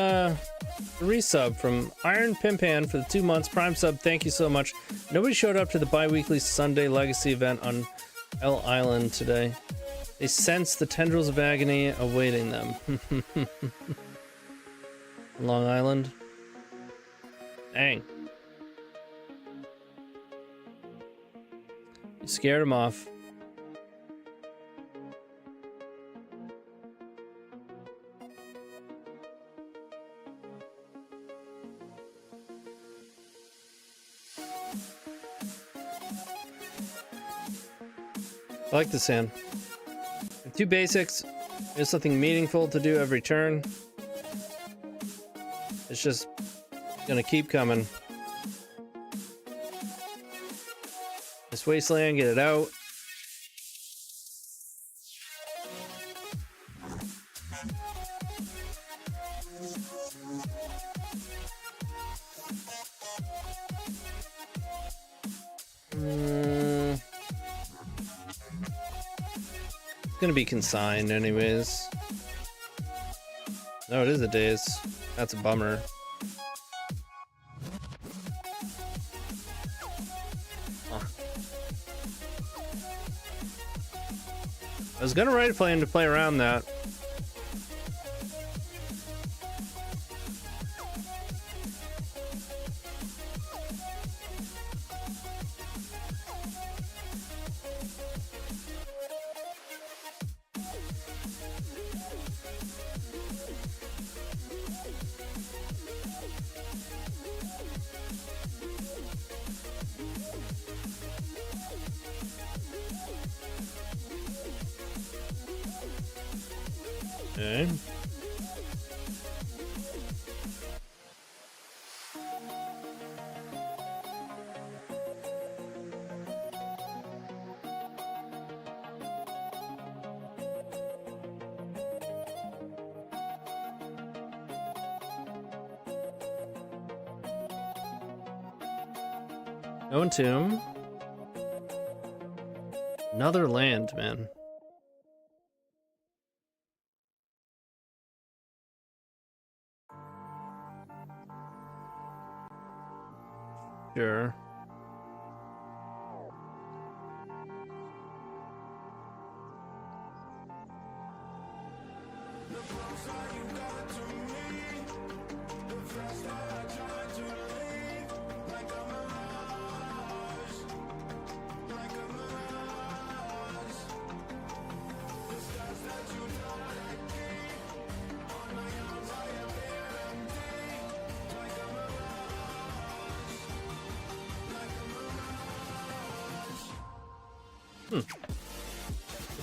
resub from Iron Pimpan for the 2 months. Prime sub, thank you so much. Nobody showed up to the bi-weekly Sunday Legacy event on L Island today. They sense the tendrils of agony awaiting them. Long Island. Dang. You scared him off. I like this hand. 2 basics. There's something meaningful to do every turn. It's just gonna keep coming. This wasteland, get it out. It's gonna be consigned anyways. No, it is a daze. That's a bummer. I was gonna right play him to play around that. Okay. No entomb. Another land, man. Sure.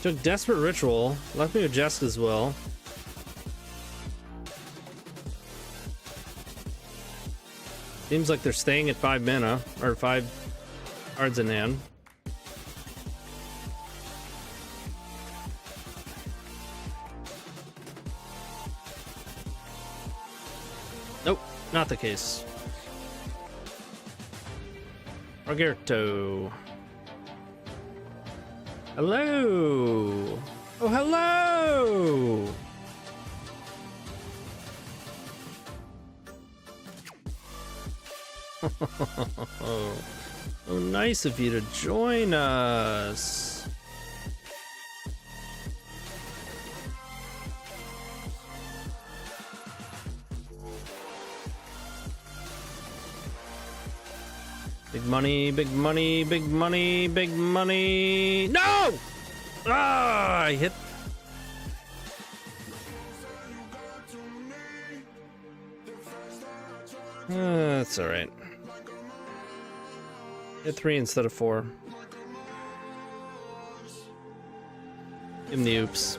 Took Desperate Ritual, left me with Jesk as well. Seems like they're staying at 5 mana, or 5 cards in hand. Nope, not the case. Rogerto. Hello! Oh, hello! Oh, nice of you to join us. Big money, big money, big money, big money. No! Ah, I hit. That's all right. Hit 3 instead of 4. Give him the oops.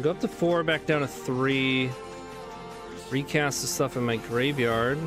Go up to 4, back down to 3. Recast the stuff in my graveyard.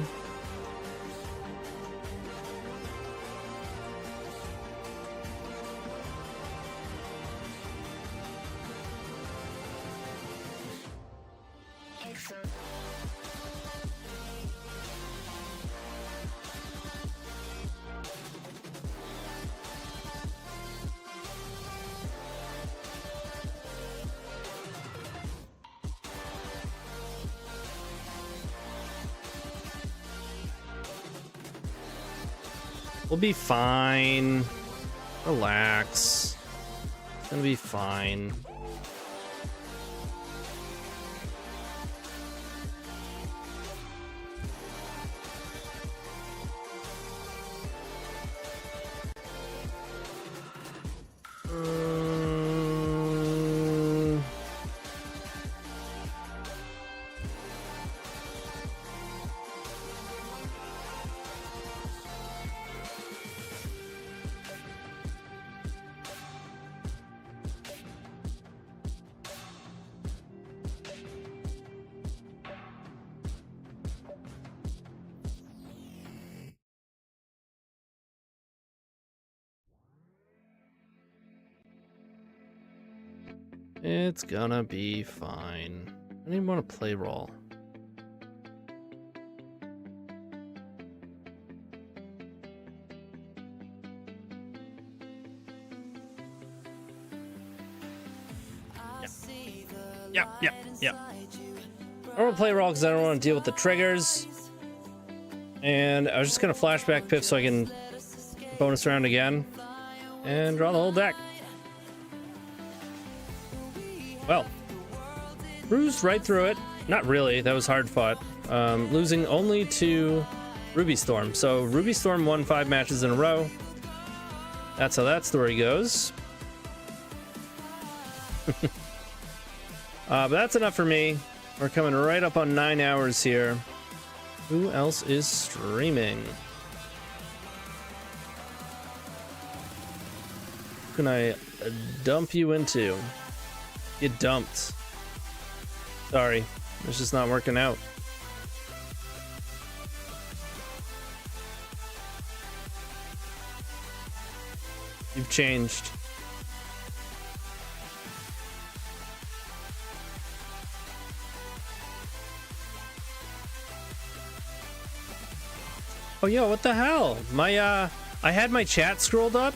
We'll be fine. Relax. It's gonna be fine. It's gonna be fine. I don't even want to play roll. Yep. I don't want to play roll because I don't want to deal with the triggers. And I was just gonna flashback Piff so I can bonus round again and draw the whole deck. Well, Brews right through it. Not really, that was hard fought. Losing only to Ruby Storm. So Ruby Storm won 5 matches in a row. That's how that story goes. But that's enough for me. We're coming right up on 9 hours here. Who else is streaming? Who can I dump you into? Get dumped. Sorry, it's just not working out. You've changed. Oh, yo, what the hell? I had my chat scrolled up,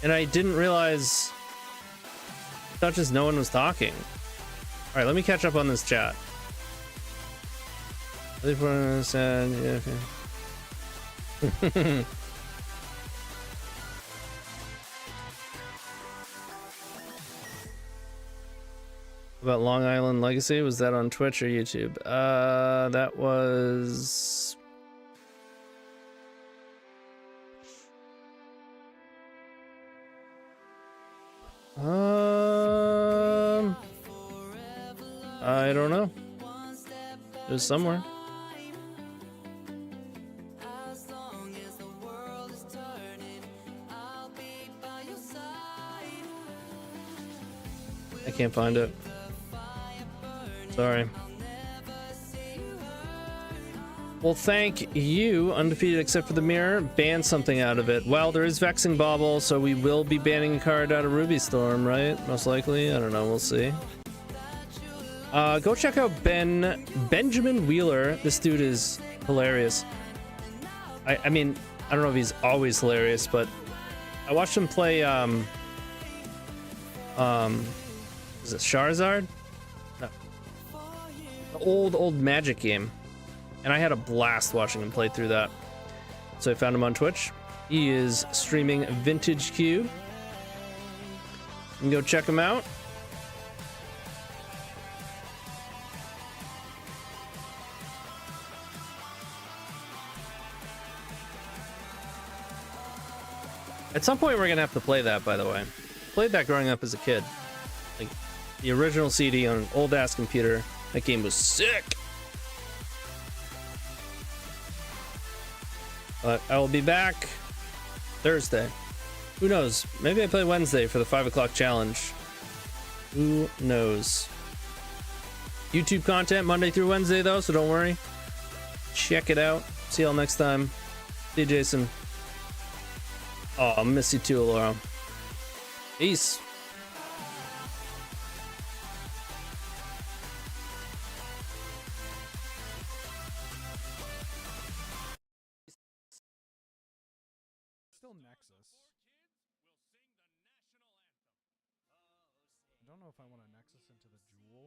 and I didn't realize. I thought just no one was talking. All right, let me catch up on this chat. Yeah, okay. About Long Island Legacy, was that on Twitch or YouTube? That was. I don't know. It was somewhere. I can't find it. Sorry. Well, thank you, Undefeated Except for the Mirror. Ban something out of it. Well, there is Vexing Bauble, so we will be banning a card out of Ruby Storm, right? Most likely. I don't know. We'll see. Go check out Benjamin Wheeler. This dude is hilarious. I mean, I don't know if he's always hilarious, but I watched him play, is it Charizard? No. The old Magic game. And I had a blast watching him play through that. So I found him on Twitch. He is streaming Vintage Cube. You can go check him out. At some point, we're gonna have to play that, by the way. Played that growing up as a kid. Like, the original CD on an old-ass computer. That game was sick! But I will be back Thursday. Who knows? Maybe I play Wednesday for the 5 o'clock challenge. Who knows? YouTube content Monday through Wednesday, though, so don't worry. Check it out. See y'all next time. See you, Jason. Oh, I miss you too, Laura. Peace. Still Nexus. I don't know if I want to Nexus into the Jewel.